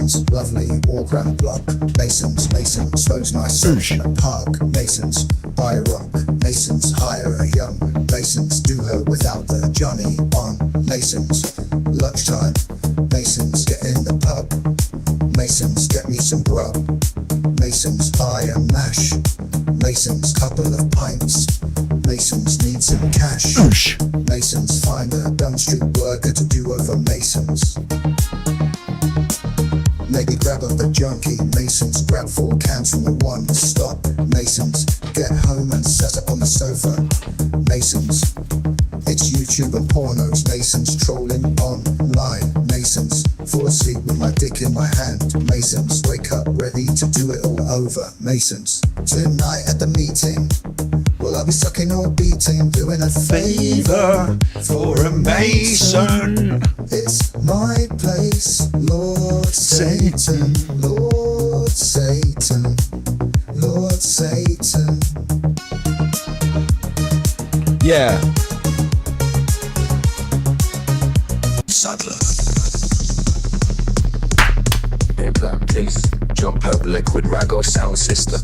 Masons, lovely, all ground block. Masons, expose myself in a park. Masons, buy rock. Masons, hire a young. Masons, do her without the Johnny on. Masons, lunchtime. Masons, get in the pub. Masons, get me some grub. Masons, buy a mash. Masons, couple of pints. Masons, need some cash. Masons, find a dumb street worker to do over Masons. Maybe grab up the junkie. Masons, grab 4 cans from the one stop. Masons, get home and set up on the sofa. Masons, it's YouTube and pornos. Masons, trolling online. Masons, fall asleep with my dick in my hand. Masons, wake up ready to do it all over. Masons, tonight at the meeting, well, I'll be sucking or beating, doing a favor for a Mason. It's my place, Lord Satan, Lord Satan, Lord Satan. Yeah. Saddler. Implant teeth, jump up liquid rag or sound system.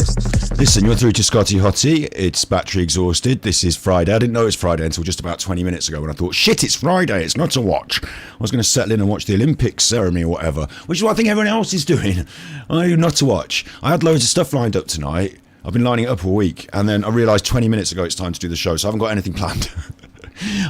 Listen, you're through to Scotty Hottie. It's battery exhausted. This is Friday. I didn't know it was Friday until just about 20 minutes ago when I thought, shit, it's Friday. It's not to watch. I was going to settle in and watch the Olympics ceremony or whatever, which is what I think everyone else is doing. Not to watch. I had loads of stuff lined up tonight. I've been lining it up all week, and then I realised 20 minutes ago it's time to do the show, so I haven't got anything planned.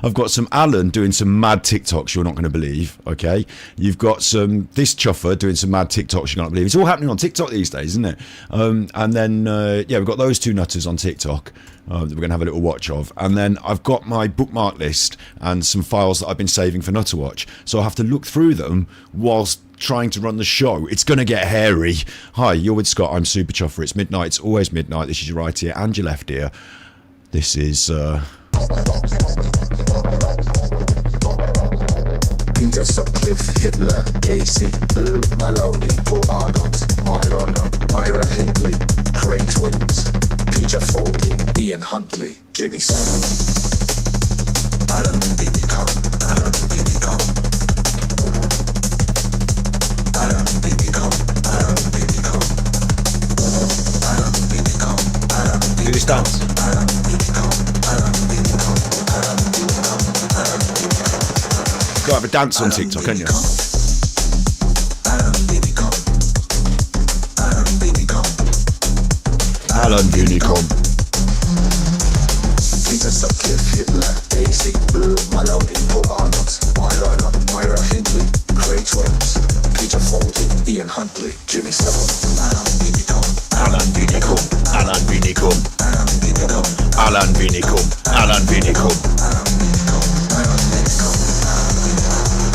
I've got some Alan doing some mad TikToks you're not going to believe, okay? You've got this chuffer doing some mad TikToks you're not going to believe. It's all happening on TikTok these days, isn't it? And then, we've got those 2 nutters on TikTok that we're going to have a little watch of. And then I've got my bookmark list and some files that I've been saving for Nutterwatch. So I have to look through them whilst trying to run the show. It's going to get hairy. Hi, you're with Scott. I'm Super Chuffer. It's midnight. It's always midnight. This is your right ear and your left ear. This is... Peter Sutcliffe, Hitler, Casey, Blue, Maloney, Paul Arnott, Myra Hindley, Crane Twins, Peter Foley, Ian Huntley, Jimmy Savile, Alan Vinnicombe, Alan Vinnicombe, Alan Vinnicombe, Alan Vinnicombe, Alan Vinnicombe, Alan Vinnicombe. Do this dance. Alan Vinnicombe, Alan Vinnicombe, Alan Vinnicombe, Alan Vinnicombe. You've got to have a dance on TikTok, haven't you? Alan Vinnicombe, Alan Vinnicombe, Alan Vinnicombe. Peter Sutcliffe, Hitler, Casey, Blue, Maloney, Paul Arnott, Myra Hindley, Craig Twins, Peter Foley, Ian Huntley, Jimmy Savile, Alan Vinnicombe, Alan Vinnicombe, Alan Vinnicombe, Alan Vinnicombe, Alan Vinnicombe, Alan Vinnicombe,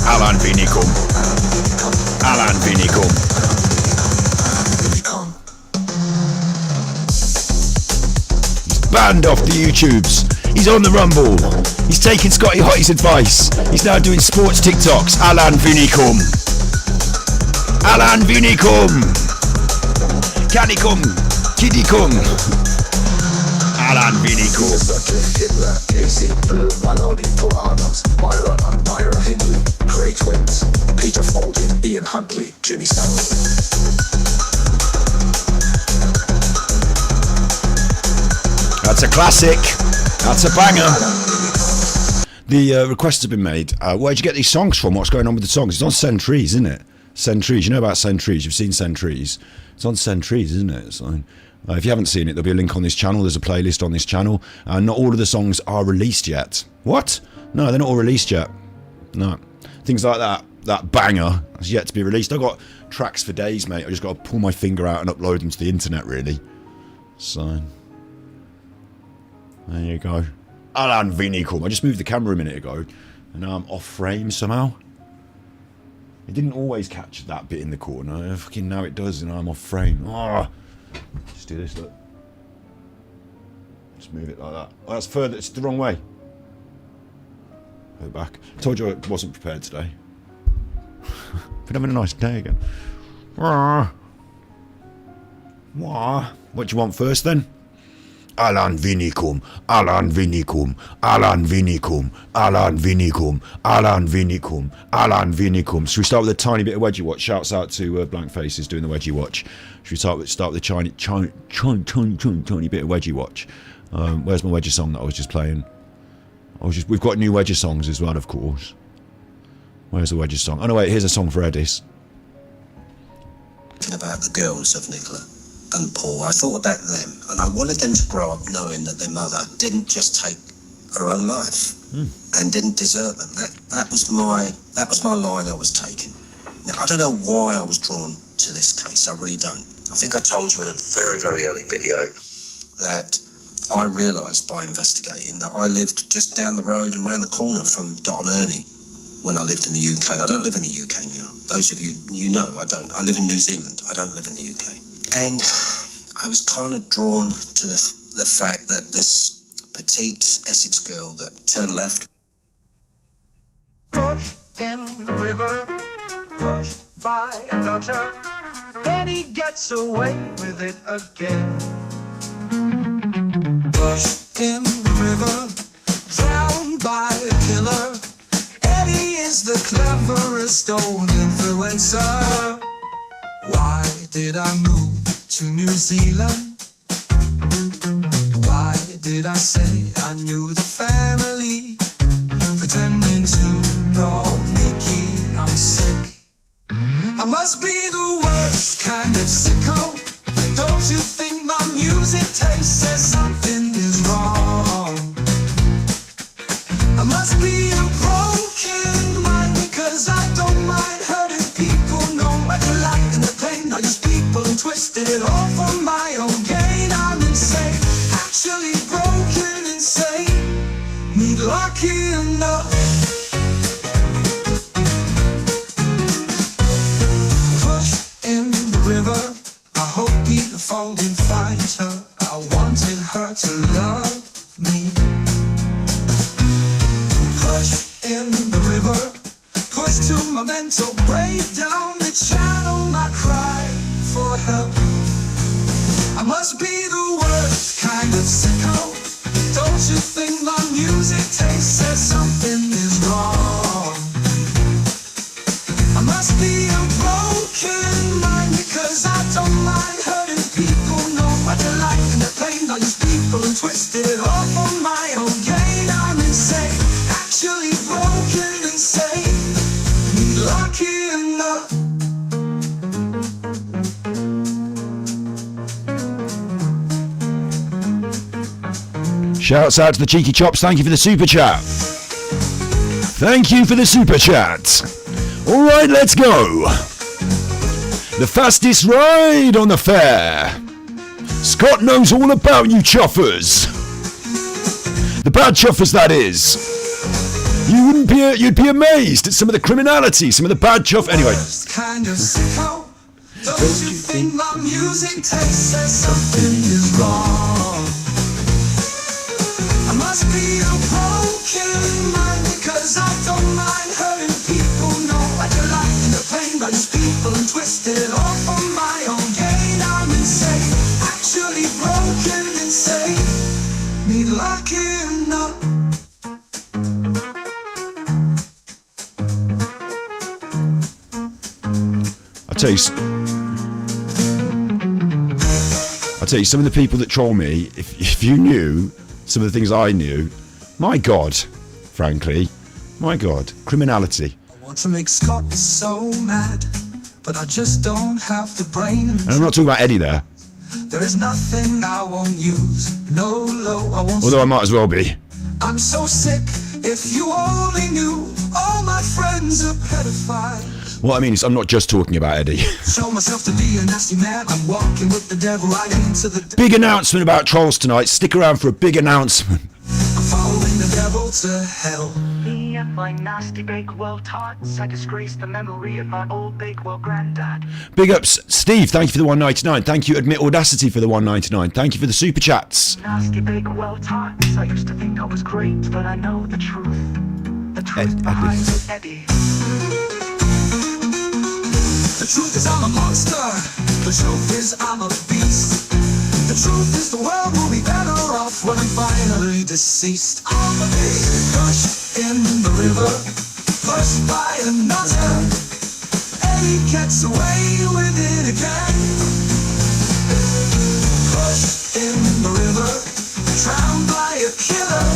Alan Vinnicombe, Alan Vinnicombe, Alan Vinnicombe. He's banned off the YouTubes. He's on the Rumble. He's taking Scotty Hottie's advice. He's now doing sports TikToks. Alan Vinnicombe. Alan Vinnicombe. Can he come? Kid he come? Alan Vinnicombe. Hitler, Casey, Blue, Maloney, Paul Arnott, Myra Hindley, Craig Twins, Peter Foley, Ian Huntley, Jimmy Savile. That's a classic. That's a banger. The requests have been made. Where'd you get these songs from? What's going on with the songs? It's on Sentries, isn't it? Sentries. You know about Sentries. You've seen Sentries. It's on Sentries, isn't it? So, if you haven't seen it, there'll be a link on this channel. There's a playlist on this channel. Not all of the songs are released yet. What? No, they're not all released yet. No. Things like that banger has yet to be released. I've got tracks for days, mate. I just got to pull my finger out and upload them to the internet, really. So, there you go. Alan Vinnicombe. I just moved the camera a minute ago, and now I'm off frame somehow. It didn't always catch that bit in the corner. Fucking now it does, and I'm off frame. Oh. Just do this, look. Just move it like that. Oh, that's further. It's the wrong way. Go back. I told you I wasn't prepared today. Been having a nice day again. What do you want first then? Alan Vinnicombe, Alan Vinnicombe, Alan Vinnicombe, Alan Vinnicombe, Alan Vinnicombe, Alan Vinnicombe. Should we start with a tiny bit of Wedgie Watch? Shouts out to Blank Faces doing the Wedgie Watch. Should we start with the tiny bit of Wedgie Watch? Where's my Wedgie song that I was just playing? We've got new Wedgie songs as well, of course. Where's the Wedgie song? Oh no, wait, here's a song for Edis. About the girls of Nicola and Paul, I thought about them, and I wanted them to grow up knowing that their mother didn't just take her own life and didn't desert them. That was my line I was taking. Now, I don't know why I was drawn to this case. I really don't. I think I told you in a very, very early video that I realised by investigating that I lived just down the road and round the corner from Dot and Ernie when I lived in the UK. I don't live in the UK now. Those of you know I don't. I live in New Zealand. I don't live in the UK. And I was kind of drawn to the fact that this petite Essex girl that turned left. Pushed in the river, pushed by a nutter, and he gets away with it again. Pushed in the river, drowned by a killer. Eddie is the cleverest old influencer. Why did I move to New Zealand? Why did I say I knew the family? Pretending to know Mickey, I'm sick. I must be the worst kind of sicko. Don't you think my music taste says something is wrong? I must be a broken mind because I don't mind hurting people. No matter light in the pain, I use people and twisted it all for my own gain. I'm insane, actually broken insane. Need lucky enough. Push in the river, I hope he fall and find her. I wanted her to love me. Push in the river, push to my mental breakdown, the channel my cry for help. I must be the worst kind of sicko. Don't you think my music taste says something is wrong? I must be a broken mind because I don't mind hurting people. No matter life and the pain, I use people and twist it all for my own gain. I'm insane, actually broken insane. Need lucky enough. Shouts out to the Cheeky Chops. Thank you for the super chat. Thank you for the super chat. All right, let's go. The fastest ride on the fair. Scott knows all about you chuffers. The bad chuffers, that is. You'd be amazed at some of the criminality, some of the bad chuff. Anyway. Kind of sicko. Don't you think my music taste says something is wrong? I must be a broken mind because I don't mind hurting people. No, I delight in the pain, but it's people and twist it all for my own gain. I'm insane, actually broken insane. Need lucky enough. I'll tell you, some of the people that troll me, if you knew some of the things I knew, my God, frankly, my God, criminality. I want to make Scott so mad, but I just don't have the brain. And I'm not talking about Eddie there. There is nothing I won't use, no low I won't. Although I might as well be. I'm so sick, if you only knew, all my friends are pedophiles. What I mean is, I'm not just talking about Eddie. Show myself to be a nasty man, I'm walking with the devil right into the Big announcement about trolls tonight. Stick around for a big announcement. I'm following the devil to hell. Me and my nasty Bakewell tots, I disgrace the memory of my old Bakewell granddad. Big ups, Steve, thank you for the 199. Thank you, Admit Audacity, for the 199. Thank you for the super chats. Nasty Bakewell tots, I used to think I was great, but I know the truth. The truth behind it, Eddie. The truth is I'm a monster. The truth is I'm a beast. The truth is the world will be better Geoff when I'm finally deceased. I'll be crushed in the river, pushed by a nutter. Eddie gets away with it again. Pushed in the river, drowned by a killer.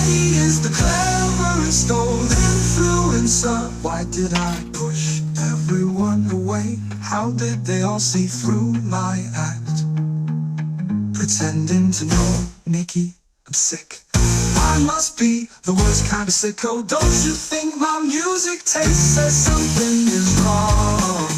Eddie is the cleverest old influencer. Why did I push everyone away? How did they all see through my act? Pretending to know Nikki, I'm sick. I must be the worst kind of sicko. Don't you think my music taste says something is wrong?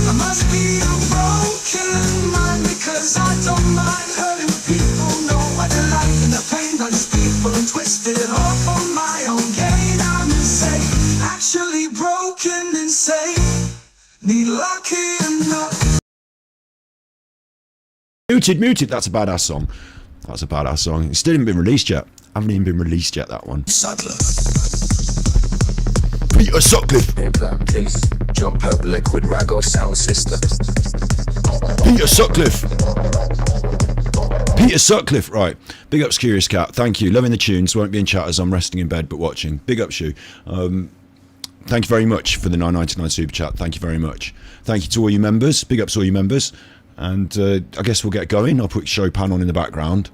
I must be a broken mind, because I don't mind hurting people. No, I delight in the pain. I just people and twisted off on my own gain. I'm insane, actually broken, insane. Need lucky enough. Muted, that's a badass song. That's a badass song. It still hasn't been released yet. Haven't even been released yet, that one. Saddler. Peter Sutcliffe. Implant teeth, jump up liquid rag or sound system. Peter Sutcliffe. Peter Sutcliffe, right. Big ups, Curious Cat. Thank you. Loving the tunes. Won't be in chat as I'm resting in bed but watching. Big ups, you. Thank you very much for the $9.99 super chat. Thank you very much. Thank you to all you members. Big ups to all you members. And I guess we'll get going. I'll put Chopin on in the background.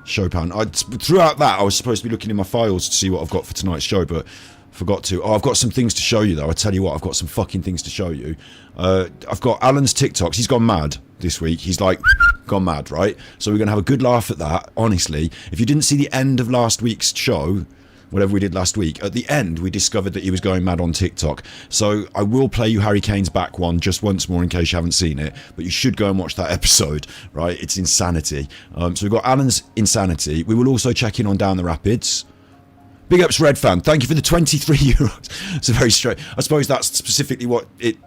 Chopin. Throughout that, I was supposed to be looking in my files to see what I've got for tonight's show, but forgot to. Oh, I've got some things to show you, though. I tell you what, I've got some fucking things to show you. I've got Alan's TikToks. He's gone mad this week. He's like, gone mad, right? So we're going to have a good laugh at that, honestly. If you didn't see the end of last week's show, whatever we did last week, at the end we discovered that he was going mad on TikTok. So I will play you Harry Kane's back one just once more in case you haven't seen it, but you should go and watch that episode, right? It's insanity. So we've got Alan's insanity. We will also check in on Down the Rapids. Big ups Red Fan, thank you for the €23. It's a very straight, I suppose that's specifically what it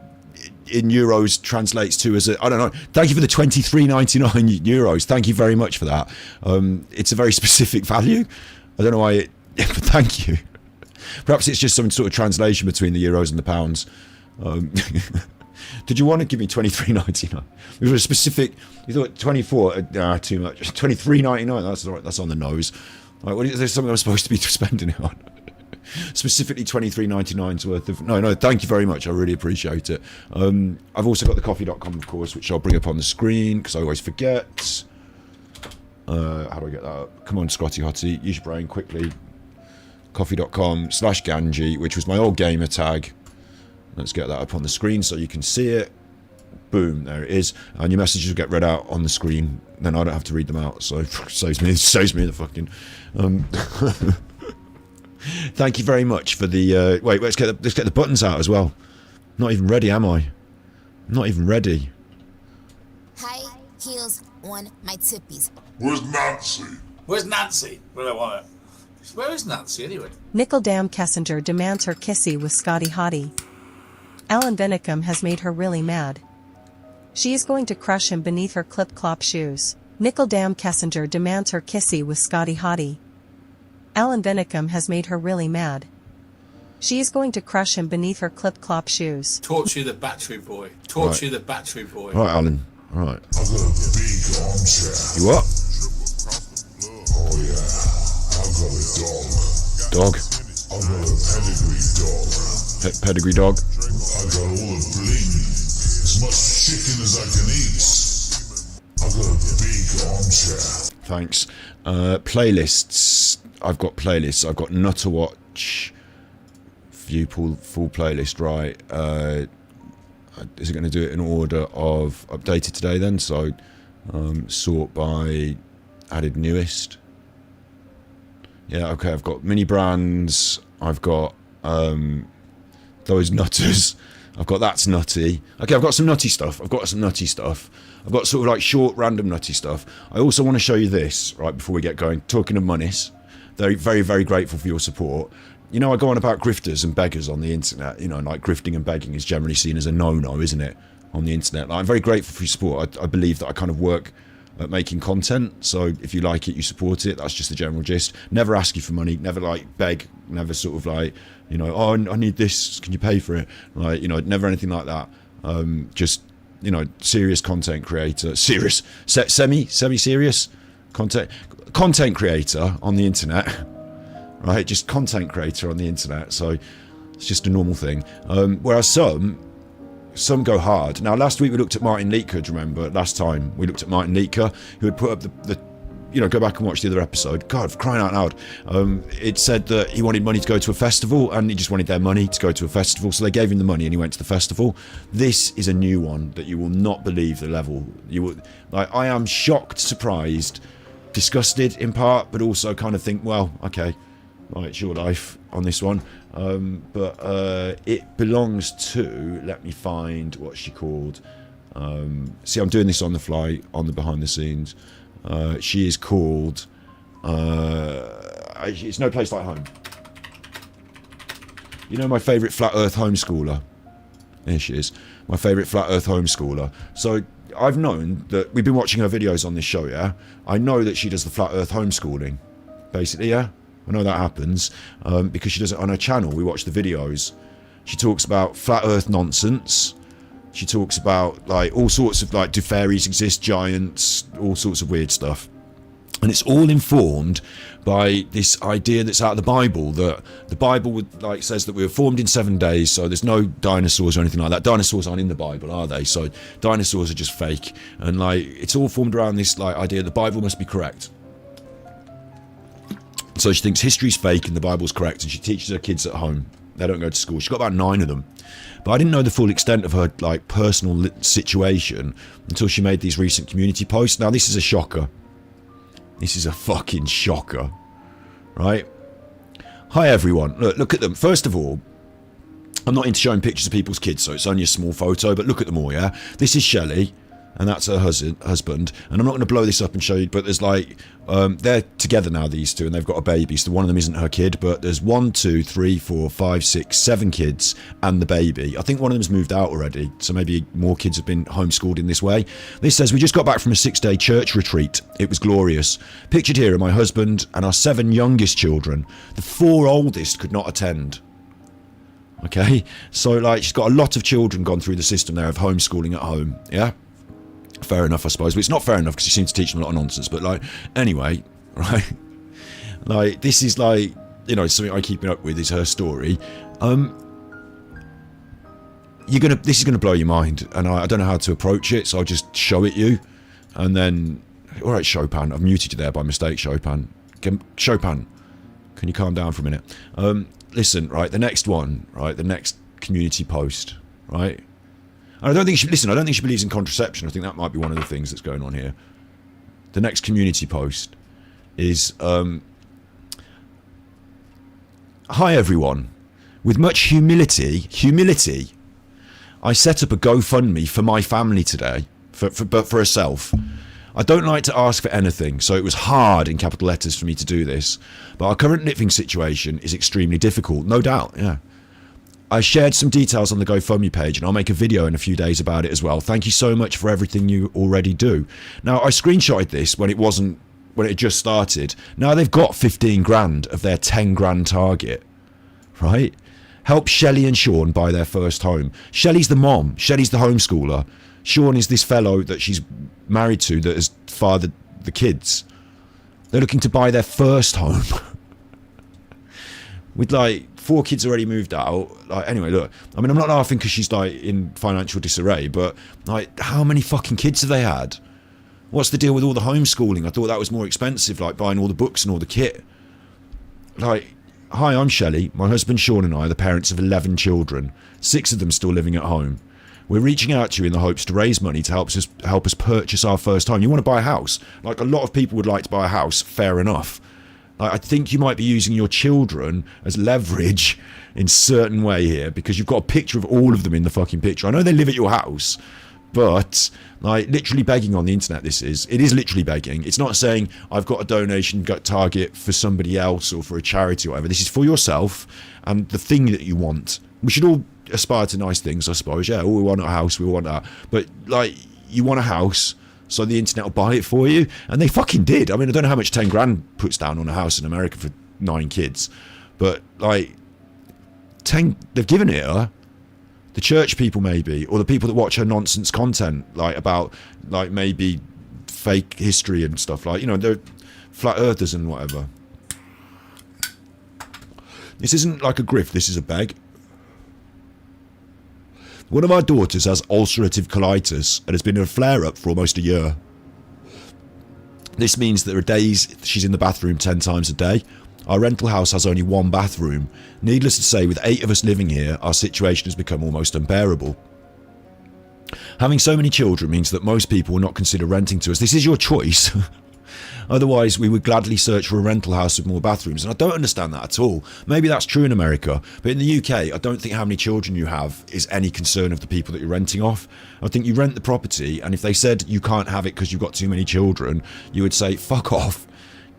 in euros translates to as a, I don't know. Thank you for the €23.99. Thank you very much for that. It's a very specific value. I don't know why it, but thank you. Perhaps it's just some sort of translation between the euros and the pounds. Did you want to give me $23.99? It was a specific. You thought 24? Too much. $23.99. That's all right. That's on the nose. Right, what is there something I'm supposed to be spending it on? Specifically $23.99's worth of. No. Thank you very much. I really appreciate it. I've also got the coffee.com, of course, which I'll bring up on the screen because I always forget. How do I get that up? Come on, Scotty Hottie. Use your brain quickly. Coffee.com/Ganji, which was my old gamer tag. Let's get that up on the screen so you can see it. Boom, there it is. And your messages will get read out on the screen. Then I don't have to read them out. So saves me the fucking. Thank you very much for the. Wait, let's get the buttons out as well. Not even ready, am I? I'm not even ready. High heels on my tippies. Where's Nancy? Where's Nancy? Where do I want it? Where is Nancy anyway? Nickeldam Kessinger demands her kissy with Scotty Hottie. Alan Vinnicombe has made her really mad. She is going to crush him beneath her clip-clop shoes. Nickeldam Kessinger demands her kissy with Scotty Hottie. Alan Vinnicombe has made her really mad. She is going to crush him beneath her clip-clop shoes. Torture the battery boy. Torture the battery boy. All right, Alan. All right. I got a big armchair. You what? Oh yeah, I got a dog. Dog. I got a pedigree dog. Pedigree dog. I got all the bling. As much chicken as I can eat. I got a big armchair. Thanks. Playlists. I've got playlists. I've got Nutterwatch. View full playlist, right? Is it going to do it in order of updated today then? So sort by added newest. Yeah, okay, I've got mini brands. I've got those nutters. I've got that's nutty. Okay, I've got some nutty stuff. I've got sort of like short random nutty stuff. I also want to show you this, right, before we get going. Talking of monies, they're very, very grateful for your support. You know, I go on about grifters and beggars on the internet. You know, like grifting and begging is generally seen as a no-no, isn't it, on the internet? Like, I'm very grateful for your support. I believe that I kind of work at making content. So if you like it, you support it. That's just the general gist. Never ask you for money. Never like beg. Never sort of like, you know, oh, I need this. Can you pay for it? Like, you know, never anything like that. Just serious content creator, semi-serious content creator on the internet, right? Just content creator on the internet. So it's just a normal thing. Whereas some go hard. Now, last week we looked at Martin Leaker. Do you remember? Last time we looked at Martin Leaker, who had put up the go back and watch the other episode. God, for crying out loud. It said that he wanted money to go to a festival, and he just wanted their money to go to a festival. So they gave him the money, and he went to the festival. This is a new one that you will not believe the level. I am shocked, surprised, disgusted in part, but also kind of think, well, okay, right, it's your life on this one. But it belongs to, let me find what she called. See, I'm doing this on the fly, on the behind the scenes. She is called It's No Place Like Home. You know my favourite flat earth homeschooler? There she is. My favourite flat earth homeschooler. So I've known that we've been watching her videos on this show, yeah? I know that she does the flat earth homeschooling. Basically, yeah? I know that happens because she does it on her channel. We watch the videos. She talks about flat earth nonsense. She talks about like all sorts of like, do fairies exist, giants, all sorts of weird stuff. And it's all informed by this idea that's out of the Bible, that the Bible would, like, says that we were formed in 7 days, so there's no dinosaurs or anything like that. Dinosaurs aren't in the Bible, are they? So dinosaurs are just fake. And like it's all formed around this like idea the Bible must be correct. So she thinks history's fake and the Bible's correct, and she teaches her kids at home. They don't go to school. She's got about 9 of them. But I didn't know the full extent of her like personal situation until she made these recent community posts. Now this is a shocker. This is a fucking shocker, right? Hi everyone. Look at them. First of all, I'm not into showing pictures of people's kids, so it's only a small photo, but look at them all, yeah? This is Shelley, and that's her husband. And I'm not going to blow this up and show you, but there's like, they're together now, these two, and they've got a baby. So one of them isn't her kid, but there's 1, 2, 3, 4, 5, 6, 7 kids and the baby. I think one of them's moved out already, so maybe more kids have been homeschooled in this way. This says, we just got back from a 6-day church retreat. It was glorious. Pictured here are my husband and our 7 youngest children. The 4 oldest could not attend. Okay, so like she's got a lot of children gone through the system there of homeschooling at home, yeah? Fair enough, I suppose, but it's not fair enough because she seems to teach them a lot of nonsense. But like, anyway, right? Like, this is like, you know, something I keep up with is her story. This is gonna blow your mind, and I don't know how to approach it, so I'll just show it you, and then, all right, Chopin, I've muted you there by mistake, Chopin. Chopin, can you calm down for a minute? Listen, right, the next one, right, the next community post, right? I don't think she believes in contraception. I think that might be one of the things that's going on here. The next community post is, hi everyone. With much humility, I set up a GoFundMe for my family today, but for herself. I don't like to ask for anything, so it was hard in capital letters for me to do this. But our current living situation is extremely difficult, no doubt, yeah. I shared some details on the GoFundMe page, and I'll make a video in a few days about it as well. Thank you so much for everything you already do. Now, I screenshotted this when it just started. Now they've got 15 grand of their 10 grand target, right? Help Shelley and Sean buy their first home. Shelley's the mom. Shelley's the homeschooler. Sean is this fellow that she's married to that has fathered the kids. They're looking to buy their first home. With like 4 kids already moved out. Like, anyway, look, I mean, I'm not laughing because she's like in financial disarray, but like, how many fucking kids have they had? What's the deal with all the homeschooling? I thought that was more expensive, like buying all the books and all the kit. Like, hi, I'm Shelley. My husband Sean and I are the parents of 11 children, 6 of them still living at home. We're reaching out to you in the hopes to raise money to help us purchase our first home. You want to buy a house? Like, a lot of people would like to buy a house, fair enough. I think you might be using your children as leverage in certain way here, because you've got a picture of all of them in the fucking picture. I know they live at your house, but like literally begging on the internet, it is literally begging. It's not saying I've got a donation target for somebody else or for a charity or whatever. This is for yourself and the thing that you want. We should all aspire to nice things, I suppose. Yeah, we want a house, we want that. But like, you want a house, so the internet will buy it for you, and they fucking did. I mean, I don't know how much 10 grand puts down on a house in America for 9 kids, but like, they've given it her. The church people, maybe, or the people that watch her nonsense content, like about, like maybe fake history and stuff, like, you know, they're flat earthers and whatever. This isn't like a grift, this is a beg. One of my daughters has ulcerative colitis and has been in a flare-up for almost a year. This means that there are days she's in the bathroom 10 times a day. Our rental house has only one bathroom. Needless to say, with 8 of us living here, our situation has become almost unbearable. Having so many children means that most people will not consider renting to us. This is your choice. Otherwise, we would gladly search for a rental house with more bathrooms, and I don't understand that at all. Maybe that's true in America, but in the UK, I don't think how many children you have is any concern of the people that you're renting off. I think you rent the property, and if they said you can't have it because you've got too many children, you would say, fuck off,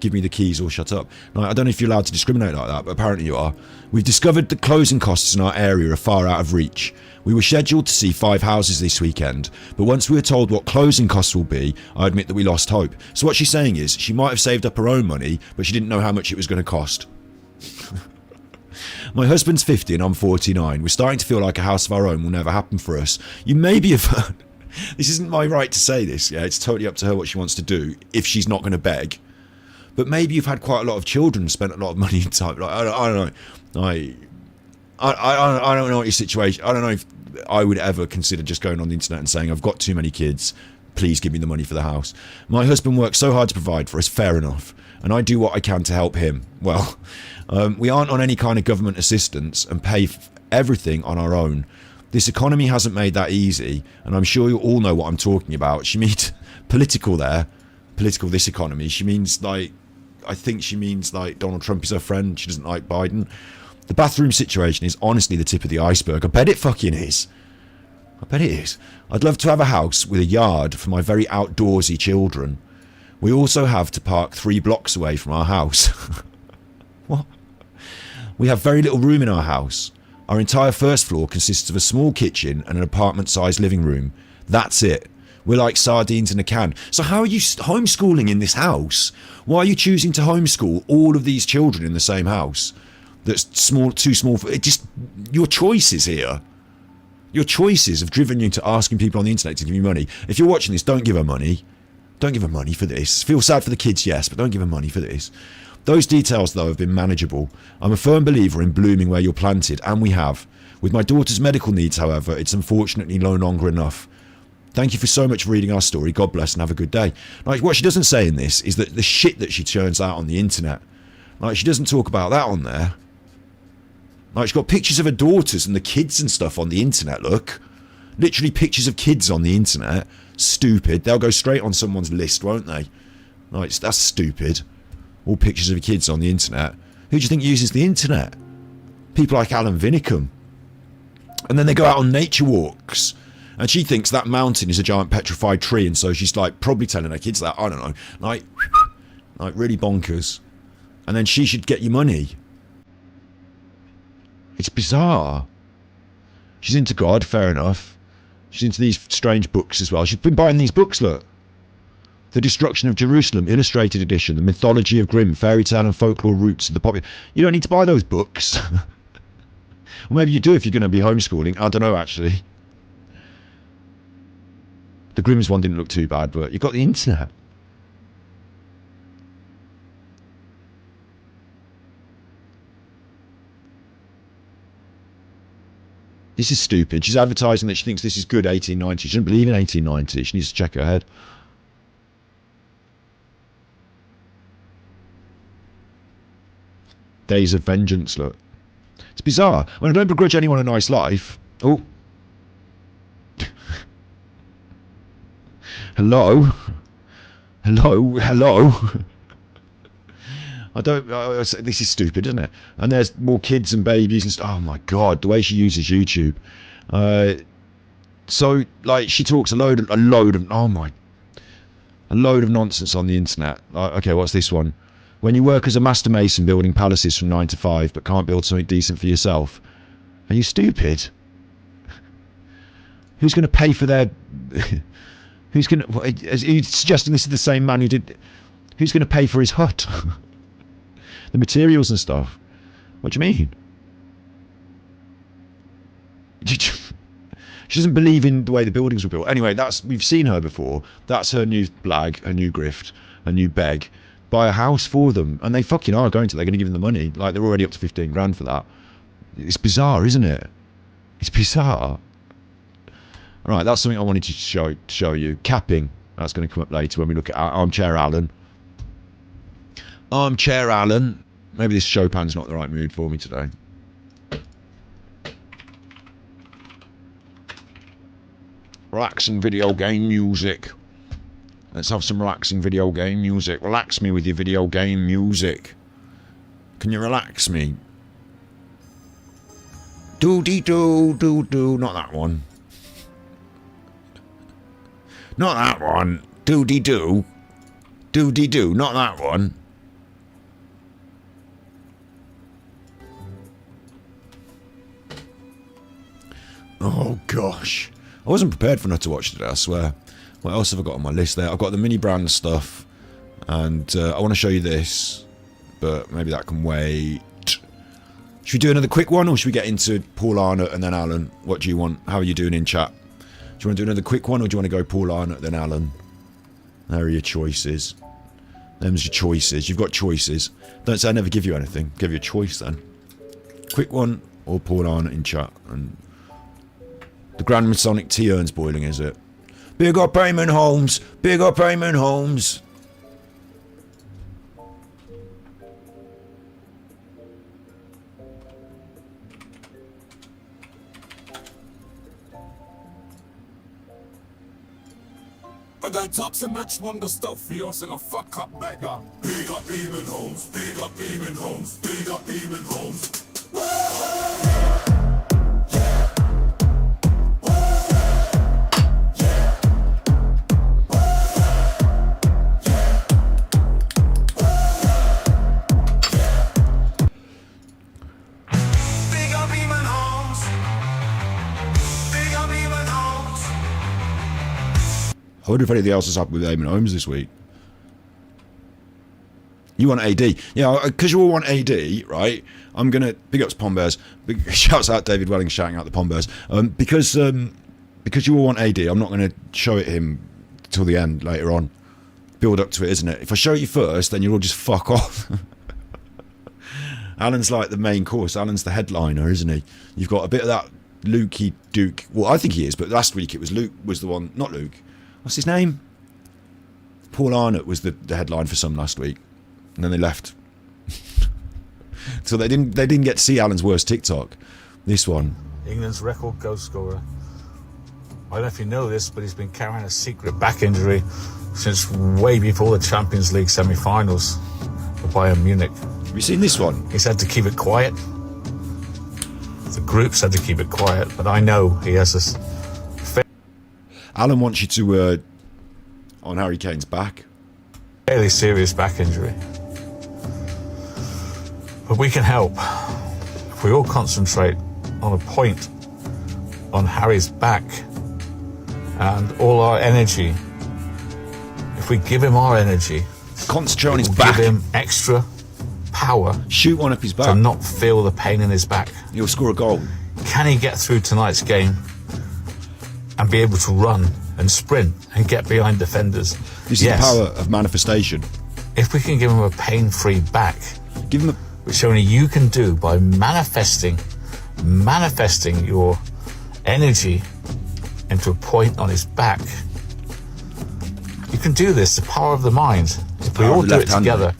give me the keys or shut up. Now, I don't know if you're allowed to discriminate like that, but apparently you are. We've discovered that closing costs in our area are far out of reach. We were scheduled to see 5 houses this weekend, but once we were told what closing costs will be, I admit that we lost hope. So what she's saying is, she might have saved up her own money, but she didn't know how much it was going to cost. My husband's 50 and I'm 49. We're starting to feel like a house of our own will never happen for us. You maybe have heard... This isn't my right to say this, yeah? It's totally up to her what she wants to do, if she's not going to beg. But maybe you've had quite a lot of children, spent a lot of money and time. Like, I don't know. I don't know what your situation... I don't know if I would ever consider just going on the internet and saying, I've got too many kids, please give me the money for the house. My husband works so hard to provide for us, fair enough, and I do what I can to help him. Well, we aren't on any kind of government assistance and pay everything on our own. This economy hasn't made that easy, and I'm sure you all know what I'm talking about. She means political there. Political, this economy. She means, like, I think she means, like, Donald Trump is her friend. She doesn't like Biden. The bathroom situation is honestly the tip of the iceberg. I bet it fucking is. I bet it is. I'd love to have a house with a yard for my very outdoorsy children. We also have to park 3 blocks away from our house. What? We have very little room in our house. Our entire first floor consists of a small kitchen and an apartment-sized living room. That's it. We're like sardines in a can. So how are you homeschooling in this house? Why are you choosing to homeschool all of these children in the same house? That's small, too small for it. Just your choices here. Your choices have driven you to asking people on the internet to give you money. If you're watching this, don't give her money. Don't give her money for this. Feel sad for the kids, yes, but don't give her money for this. Those details, though, have been manageable. I'm a firm believer in blooming where you're planted, and we have. With my daughter's medical needs, however, it's unfortunately no longer enough. Thank you for so much for reading our story. God bless and have a good day. Like, what she doesn't say in this is that the shit that she churns out on the internet. Like, she doesn't talk about that on there. Like, she's got pictures of her daughters and the kids and stuff on the internet, look. Literally pictures of kids on the internet. Stupid. They'll go straight on someone's list, won't they? Like, that's stupid. All pictures of kids on the internet. Who do you think uses the internet? People like Alan Vinnicombe. And then they go out on nature walks. And she thinks that mountain is a giant petrified tree, and so she's like probably telling her kids that, I don't know, like really bonkers. And then she should get you money. It's bizarre. She's into God, fair enough. She's into these strange books as well. She's been buying these books, look. The Destruction of Jerusalem, Illustrated Edition, The Mythology of Grimm, Fairy Tale and Folklore Roots of the Popular... You don't need to buy those books. Or maybe you do if you're going to be homeschooling. I don't know, actually. The Grimm's one didn't look too bad, but you've got the internet. This is stupid. She's advertising that she thinks this is good 1890. She doesn't believe in 1890. She needs to check her head. Days of Vengeance, look. It's bizarre. I mean, I don't begrudge anyone a nice life. Oh. Hello? Hello? Hello? I don't... this is stupid, isn't it? And there's more kids and babies and stuff. Oh, my God. The way she uses YouTube. So, like, she talks a load of... Oh, my... A load of nonsense on the internet. Okay, what's this one? When you work as a master mason building palaces from 9 to 5, but can't build something decent for yourself. Are you stupid? Who's going to pay for their... Who's going to... Are you suggesting this is the same man who did... Who's going to pay for his hut? The materials and stuff. What do you mean? She doesn't believe in the way the buildings were built. Anyway, we've seen her before. That's her new blag, her new grift, her new beg. Buy a house for them, and they fucking are going to. They're going to give them the money. Like, they're already up to 15 grand for that. It's bizarre, isn't it? It's bizarre. Right, that's something I wanted to show you. Capping. That's going to come up later when we look at Armchair Alan. Armchair Alan. Maybe this Chopin's not the right mood for me today. Relaxing video game music. Let's have some relaxing video game music. Relax me with your video game music. Can you relax me? Do-dee-do, not that one. Not that one. Do-dee-do. Do-dee-do, not that one. Oh, gosh. I wasn't prepared for Nutterwatch today, I swear. What else have I got on my list there? I've got the mini brand stuff. And I want to show you this. But maybe that can wait. Should we do another quick one? Or should we get into Paul Arnott and then Alan? What do you want? How are you doing in chat? Do you want to do another quick one? Or do you want to go Paul Arnott then Alan? There are your choices. Them's your choices. You've got choices. Don't say I never give you anything. Give you a choice then. Quick one or Paul Arnott in chat. And the Grand Masonic tea urn's boiling, is it? Big up Eamon Holmes. Big up Eamon Holmes. I got tops and match wonder stuff for you, and a fuck up beggar. Big up Eamon Holmes. Big up Eamon Holmes. Big up Eamon Holmes. I wonder if anything else has happened with Eamon Holmes this week. You want AD? Yeah, because you all want AD, right? I'm going to... Big ups Pom Bears. Shouts out David Welling shouting out the Pom Bears. Because you all want AD, I'm not going to show it him till the end later on. Build up to it, isn't it? If I show you first, then you'll all just fuck off. Alan's like the main course. Alan's the headliner, isn't he? You've got a bit of that Lukey Duke. Well, I think he is, but last week it was Luke was the one... Not Luke. What's his name? Paul Arnott was the headline for some last week, and then they left. So they didn't get to see Alan's worst TikTok. This one. England's record goal scorer. I don't know if you know this, but he's been carrying a secret back injury since way before the Champions League semi-finals for Bayern Munich. Have you seen this one? He's had to keep it quiet. The group's had to keep it quiet, but I know he has this. Alan wants you to on Harry Kane's back. Fairly serious back injury. But we can help. If we all concentrate on a point on Harry's back and all our energy, if we give him our energy, concentrate on his back, give him extra power, shoot one up his back to not feel the pain in his back, you'll score a goal. Can he get through tonight's game and be able to run and sprint and get behind defenders? This is the power of manifestation. If we can give him a pain-free back, give him which only you can do by manifesting your energy into a point on his back. You can do this, the power of the mind. If we all do it together.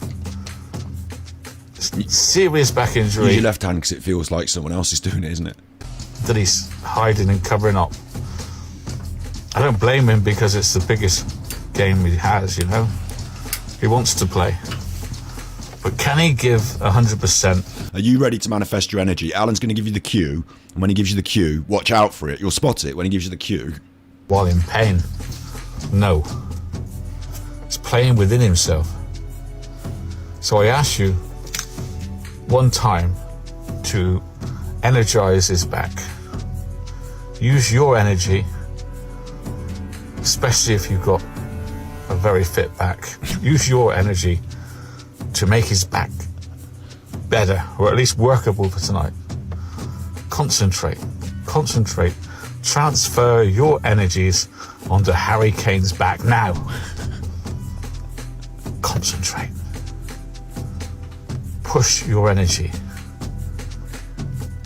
Serious back injury. Use your left hand because it feels like someone else is doing it, isn't it? That he's hiding and covering up. I don't blame him because it's the biggest game he has, you know. He wants to play. But can he give 100%? Are you ready to manifest your energy? Alan's going to give you the cue. And when he gives you the cue, watch out for it. You'll spot it when he gives you the cue. While in pain? No. He's playing within himself. So I ask you one time to energize his back. Use your energy, especially if you've got a very fit back. Use your energy to make his back better, or at least workable for tonight. Concentrate. transfer your energies onto Harry Kane's back now. Concentrate. Push your energy.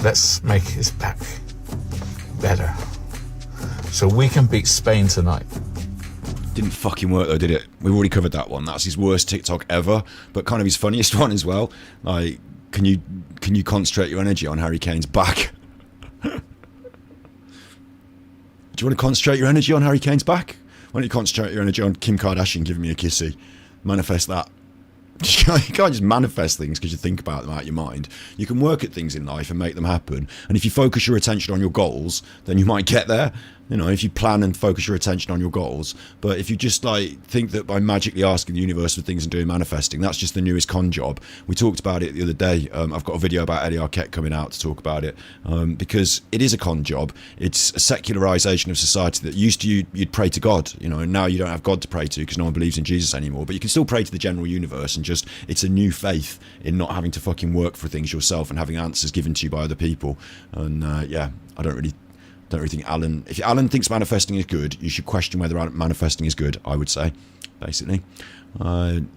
Let's make his back better, so we can beat Spain tonight. Didn't fucking work though, did it? We've already covered that one. That's his worst TikTok ever, but kind of his funniest one as well. Like, can you concentrate your energy on Harry Kane's back? Do you want to concentrate your energy on Harry Kane's back? Why don't you concentrate your energy on Kim Kardashian giving me a kissy? Manifest that. You can't just manifest things because you think about them out of your mind. You can work at things in life and make them happen. And if you focus your attention on your goals, then you might get there. You know, if you plan and focus your attention on your goals. But if you just like think that by magically asking the universe for things and doing manifesting, that's just the newest con job. We talked about it the other day. I've got a video about Eddie Arquette coming out to talk about it, because it is a con job. It's a secularization of society that used to you'd pray to God, you know, and now you don't have God to pray to because no one believes in Jesus anymore. But you can still pray to the general universe, and just it's a new faith in not having to fucking work for things yourself and having answers given to you by other people. And yeah, I don't really think Alan, if Alan thinks manifesting is good, you should question whether manifesting is good, I would say, basically.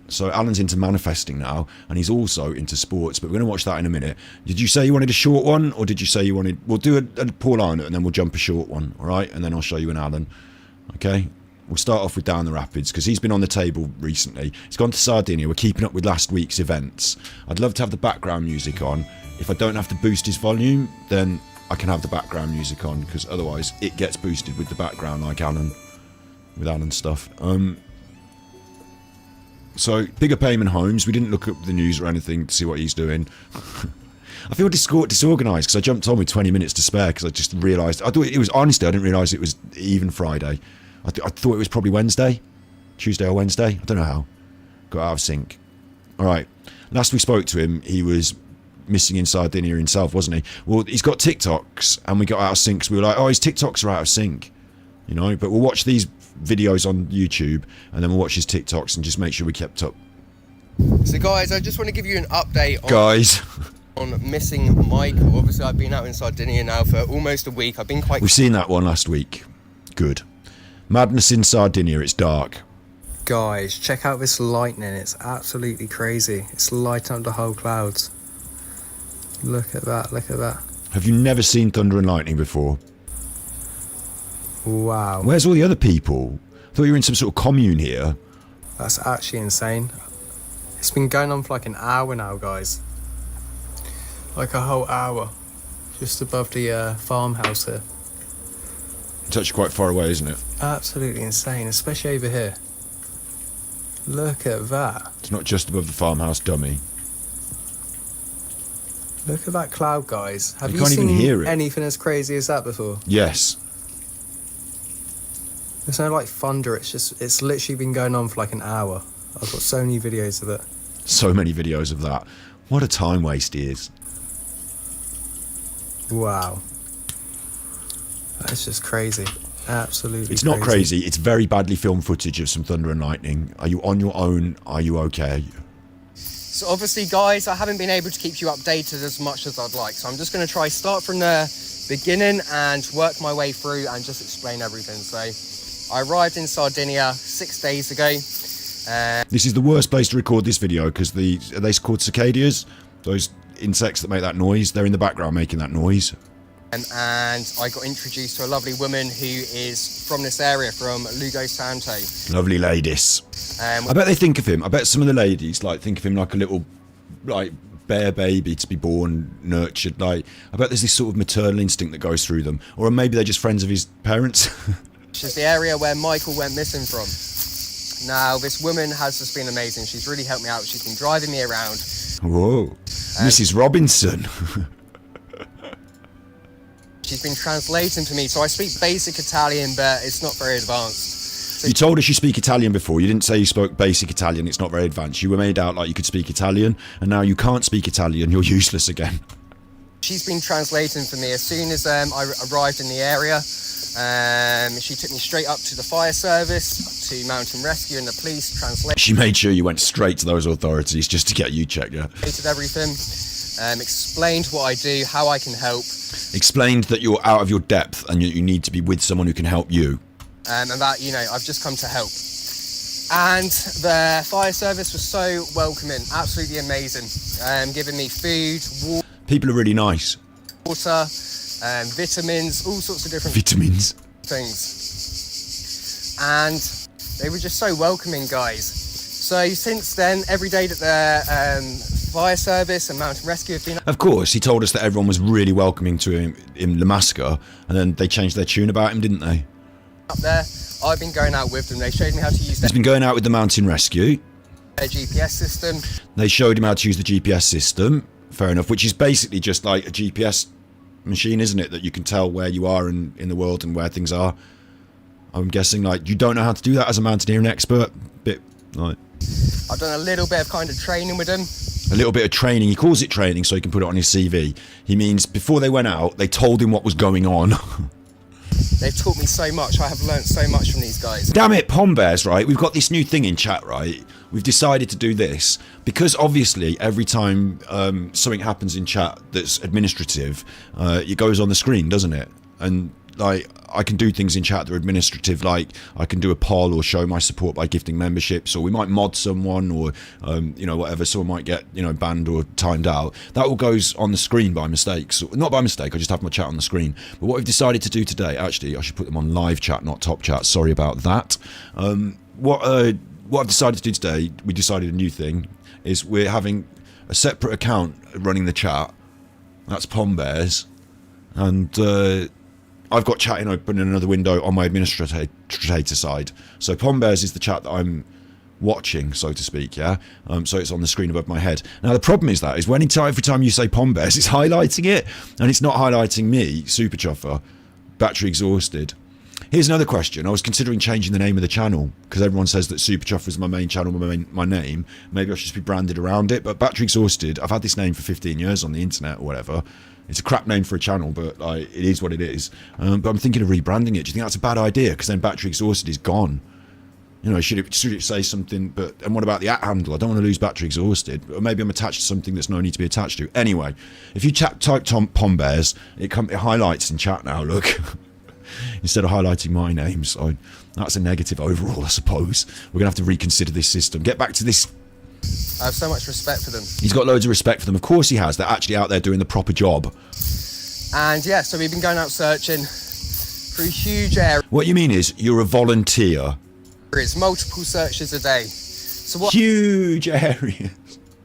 So Alan's into manifesting now, and he's also into sports, but we're going to watch that in a minute. Did you say you wanted a short one, or did you say you wanted... We'll do a Paul Arnott, and then we'll jump a short one, all right? And then I'll show you an Alan, okay? We'll start off with Down the Rapids, because he's been on the table recently. He's gone to Sardinia. We're keeping up with last week's events. I'd love to have the background music on. If I don't have to boost his volume, then I can have the background music on, because otherwise it gets boosted with the background, like Alan, with Alan's stuff. So, bigger payment homes. We didn't look up the news or anything to see what he's doing. I feel disorganised because I jumped on with 20 minutes to spare because I just realised. I thought it was, honestly, I didn't realise it was even Friday. I thought it was probably Wednesday, Tuesday or Wednesday. I don't know how. Got out of sync. All right. Last we spoke to him, he was missing in Sardinia himself, wasn't he? Well, he's got TikToks, and we got out of sync. So we were like, oh, his TikToks are out of sync, you know. But we'll watch these videos on YouTube, and then we'll watch his TikToks and just make sure we kept up. So, guys, I just want to give you an update on missing Michael. Obviously, I've been out in Sardinia now for almost a week. I've been quite... We've seen that one last week. Good. Madness in Sardinia. It's dark. Guys, check out this lightning. It's absolutely crazy. It's lighting up the whole clouds. Look at that, look at that. Have you never seen thunder and lightning before? Wow. Where's all the other people? I thought you were in some sort of commune here. That's actually insane. It's been going on for like an hour now, guys. Like a whole hour. Just above the farmhouse here. It's actually quite far away, isn't it? Absolutely insane, especially over here. Look at that. It's not just above the farmhouse, dummy. Look at that cloud, guys. Have you can't seen even hear it. anything as crazy as that before? Yes. There's no like thunder, it's literally been going on for like an hour. I've got so many videos of it. So many videos of that. What a time waste he is. Wow. That's just crazy. Absolutely It's not crazy, it's very badly filmed footage of some thunder and lightning. Are you on your own? Are you okay? So obviously, guys, I haven't been able to keep you updated as much as I'd like. So I'm just going to try start from the beginning and work my way through and just explain everything. So I arrived in Sardinia 6 days ago. This is the worst place to record this video because are they called cicadas? Those insects that make that noise, they're in the background making that noise. And I got introduced to a lovely woman who is from this area, from Lugo Santo. Lovely ladies. I bet they think of him. I bet some of the ladies think of him like a little, bare baby to be born, nurtured. I bet there's this sort of maternal instinct that goes through them, or maybe they're just friends of his parents. Which is the area where Michael went missing from. Now, this woman has just been amazing. She's really helped me out. She's been driving me around. Whoa, Mrs. Robinson. She's been translating to me, so I speak basic Italian, but it's not very advanced. So you told us you speak Italian before. You didn't say you spoke basic Italian. It's not very advanced. You were made out like you could speak Italian, and now you can't speak Italian. You're useless again. She's been translating for me. As soon as I arrived in the area, she took me straight up to the fire service, to mountain rescue and the police. She made sure you went straight to those authorities just to get you checked. Yeah. Everything. explained what I do, how I can help. Explained that you're out of your depth and you need to be with someone who can help you. And that, you know, I've just come to help. And the fire service was so welcoming, absolutely amazing. Giving me food, People are really nice. water, vitamins, all sorts of different Vitamins. things. And they were just so welcoming, guys. So since then, every day that the fire service and mountain rescue have been Of course, he told us that everyone was really welcoming to him in Lamaska, and then they changed their tune about him, didn't they? up there, I've been going out with them. They showed me how to use He's been going out with the mountain rescue. their GPS system. They showed him how to use the GPS system, fair enough, which is basically just like a GPS machine, isn't it? That you can tell where you are in the world and where things are. I'm guessing, like, you don't know how to do that as a mountaineering expert? Bit, like... I've done a little bit of kind of training with them. A little bit of training. He calls it training so he can put it on his CV. He means before they went out, they told him what was going on. They've taught me so much. I have learnt so much from these guys. Damn it, Pom Bears, right? We've got this new thing in chat, right? We've decided to do this because obviously every time something happens in chat that's administrative, it goes on the screen, doesn't it? And like, I can do things in chat that are administrative, like I can do a poll or show my support by gifting memberships, or we might mod someone, or you know, whatever. Someone might get, you know, banned or timed out. That all goes on the screen by mistake. So, not by mistake, I just have my chat on the screen. But what we've decided to do today, actually, I should put them on live chat, not top chat. Sorry about that. What I've decided to do today, we decided a new thing, is we're having a separate account running the chat. That's Pom Bears, and I've got chatting open in another window on my administrator side. So Pom Bears is the chat that I'm watching, so to speak, yeah? So it's on the screen above my head. Now the problem is when every time you say Pom Bears, it's highlighting it, and it's not highlighting me, Super Chuffer, battery exhausted. Here's another question. I was considering changing the name of the channel, because everyone says that Super Chuffer is my main channel, my name. Maybe I should just be branded around it, but battery exhausted, I've had this name for 15 years on the internet or whatever. It's a crap name for a channel, but like, it is what it is. But I'm thinking of rebranding it. Do you think that's a bad idea? Because then battery exhausted is gone. You know, should it say something? But and what about the @ handle? I don't want to lose battery exhausted. Or maybe I'm attached to something that's no need to be attached to. Anyway, if you type Pom Bears, it highlights in chat now. Look, instead of highlighting my name. So that's a negative overall, I suppose. We're gonna have to reconsider this system. Get back to this. I have so much respect for them. He's got loads of respect for them. Of course he has. They're actually out there doing the proper job. And yeah, so we've been going out searching through huge areas. What you mean is you're a volunteer. Multiple searches a day. So what huge areas.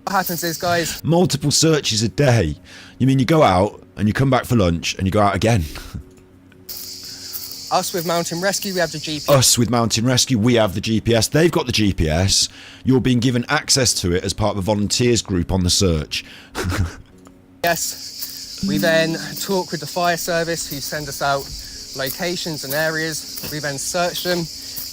What happens is, guys, multiple searches a day. You mean you go out and you come back for lunch and you go out again? Us with Mountain Rescue, we have the GPS. Us with Mountain Rescue, we have the GPS. They've got the GPS. You're being given access to it as part of a volunteers group on the search. Yes. We then talk with the fire service, who send us out locations and areas. We then search them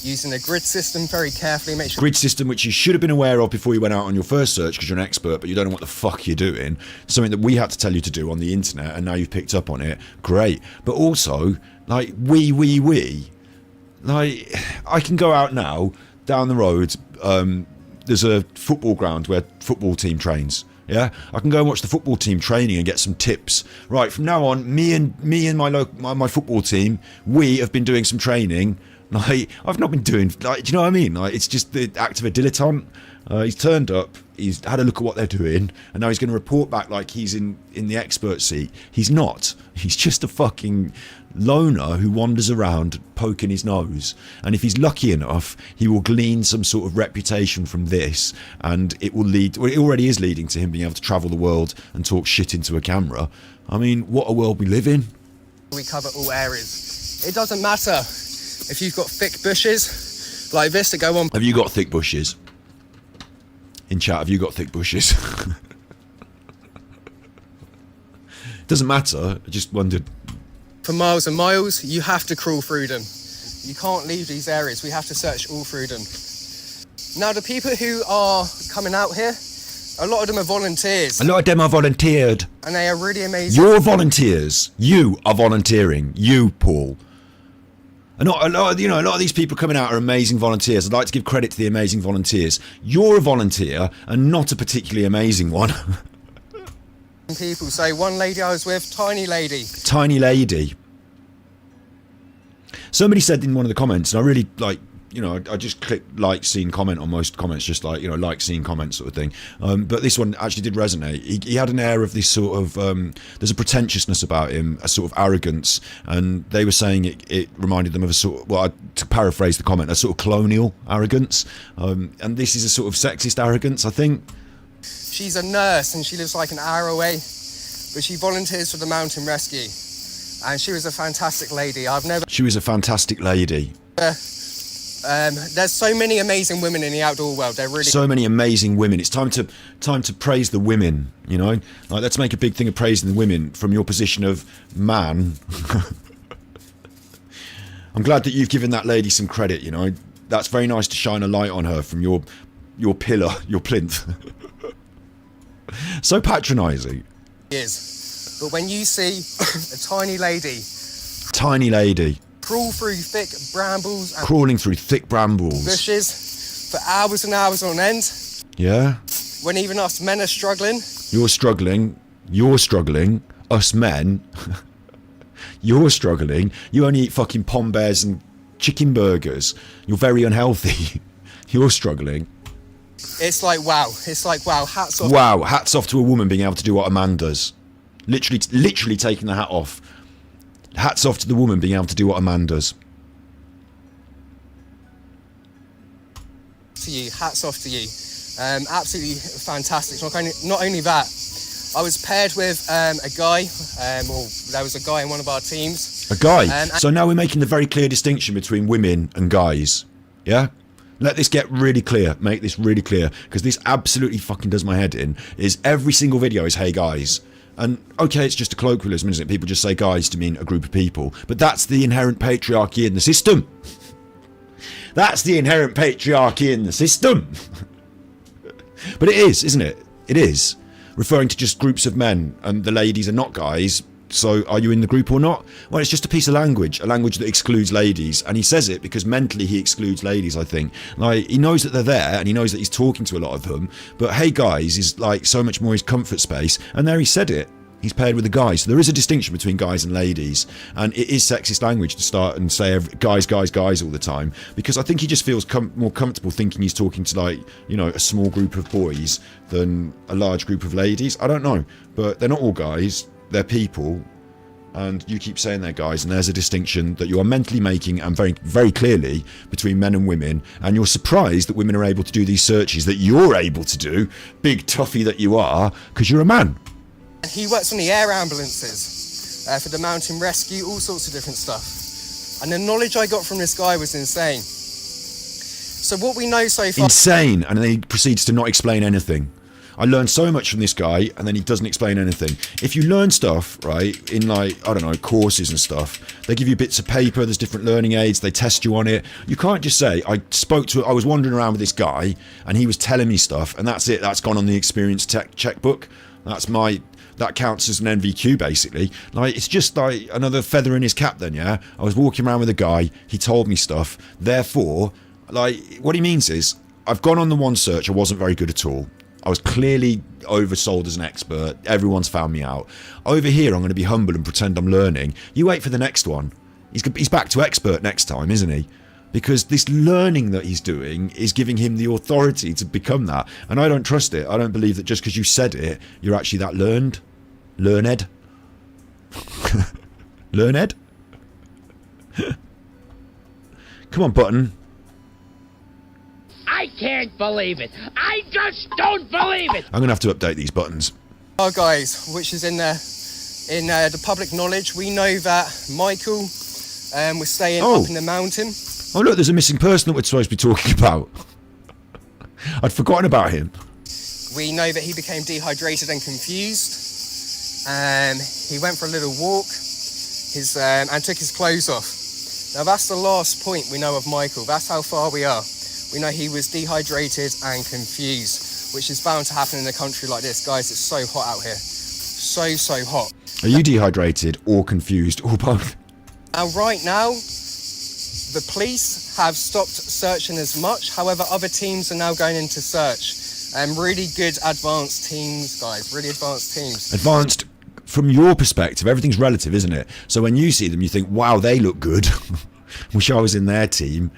using a grid system very carefully. Make sure grid system, which you should have been aware of before you went out on your first search, because you're an expert, but you don't know what the fuck you're doing. Something that we had to tell you to do on the internet, and now you've picked up on it. Great. But also, like, like, I can go out now down the road. There's a football ground where football team trains. Yeah, I can go and watch the football team training and get some tips. Right, from now on, me and my football team, we have been doing some training. Like, I've not been doing, like, do you know what I mean? Like, it's just the act of a dilettante. He's turned up, he's had a look at what they're doing, and now he's going to report back like he's in the expert seat. He's not. He's just a fucking loner who wanders around poking his nose. And if he's lucky enough, he will glean some sort of reputation from this, and it will lead, well, it already is leading to him being able to travel the world and talk shit into a camera. I mean, what a world we live in. we cover all areas. It doesn't matter if you've got thick bushes like this that go on. Have you got thick bushes? In chat, have you got thick bushes? Doesn't matter, I just wondered. For miles and miles, you have to crawl through them. You can't leave these areas, we have to search all through them. Now the people who are coming out here, a lot of them are volunteers. A lot of them are volunteered. And they are really amazing. You're volunteers. You are volunteering. You, Paul. A lot of these people coming out are amazing volunteers. I'd like to give credit to the amazing volunteers. You're a volunteer and not a particularly amazing one. people. So one lady I was with, tiny lady. Tiny lady. Somebody said in one of the comments, and I really like, I just clicked like, seen, comment on most comments, just like, like, seen, comment sort of thing. But this one actually did resonate. He had an air of this sort of, there's a pretentiousness about him, a sort of arrogance. And they were saying it reminded them of a sort of, well, to paraphrase the comment, a sort of colonial arrogance. And this is a sort of sexist arrogance, I think. She's a nurse and she lives like an hour away, but she volunteers for the mountain rescue. And she was a fantastic lady. She was a fantastic lady. There's so many amazing women in the outdoor world. They're really so many amazing women. It's time to praise the women. Like, let's make a big thing of praising the women from your position of man. I'm glad that you've given that lady some credit. That's very nice to shine a light on her from your pillar, your plinth. So patronising. is. But when you see a tiny lady crawl through thick brambles and crawling through thick brambles, bushes for hours and hours on end. Yeah. When even us men are struggling. You're struggling. Us men. You're struggling. You only eat fucking pom bears and chicken burgers. You're very unhealthy. You're struggling. It's like wow. Hats off. Wow. Hats off to a woman being able to do what a man does. Literally taking the hat off. Hats off to the woman being able to do what a man does. To you, hats off to you. Absolutely fantastic. Not only that, I was paired with a guy. There was a guy in one of our teams. A guy. So now we're making the very clear distinction between women and guys. Yeah. Let this get really clear. Make this really clear, because this absolutely fucking does my head in. Is every single video is "Hey guys." And okay, it's just a colloquialism, isn't it? People just say guys to mean a group of people. But that's the inherent patriarchy in the system. That's the inherent patriarchy in the system. But it is, isn't it? It is. Referring to just groups of men, and the ladies are not guys. So are you in the group or not? Well, it's just a piece of language, a language that excludes ladies. And he says it because mentally he excludes ladies, I think. Like, he knows that they're there and he knows that he's talking to a lot of them. But hey guys is like so much more his comfort space. And there he said it. He's paired with a guy. So there is a distinction between guys and ladies. And it is sexist language to start and say guys all the time. Because I think he just feels more comfortable thinking he's talking to, like, a small group of boys than a large group of ladies. I don't know. But they're not all guys. They're people, and you keep saying they're guys, and there's a distinction that you are mentally making, and very, very clearly, between men and women. And you're surprised that women are able to do these searches that you're able to do, big toughie that you are, because you're a man. He works on the air ambulances for the mountain rescue, all sorts of different stuff. And the knowledge I got from this guy was insane. So what we know so far... Insane, and then he proceeds to not explain anything. I learned so much from this guy, and then he doesn't explain anything. If you learn stuff, right, in, like, I don't know, courses and stuff, they give you bits of paper, there's different learning aids, they test you on it. You can't just say, I was wandering around with this guy, and he was telling me stuff, and that's it, that's gone on the experience checkbook. That counts as an NVQ, basically. Like, it's just like another feather in his cap then, yeah? I was walking around with a guy, he told me stuff, therefore, like, what he means is, I've gone on the one search, I wasn't very good at all. I was clearly oversold as an expert. Everyone's found me out. Over here, I'm going to be humble and pretend I'm learning. You wait for the next one. He's back to expert next time, isn't he? Because this learning that he's doing is giving him the authority to become that. And I don't trust it. I don't believe that just because you said it, you're actually that learned. Learned. Learned? Come on, Button. I can't believe it. I just don't believe it. I'm going to have to update these buttons. Our guys, which is in the public knowledge, we know that Michael was staying up in the mountain. Oh, look, there's a missing person that we're supposed to be talking about. I'd forgotten about him. We know that he became dehydrated and confused. He went for a little walk and took his clothes off. Now, that's the last point we know of Michael. That's how far we are. We know he was dehydrated and confused, which is bound to happen in a country like this. Guys, it's so hot out here. So hot. Are you dehydrated or confused or both? And right now, the police have stopped searching as much. However, other teams are now going into search. Really good advanced teams, guys. Really advanced teams. Advanced from your perspective, everything's relative, isn't it? So when you see them, you think, wow, they look good. Wish I was in their team.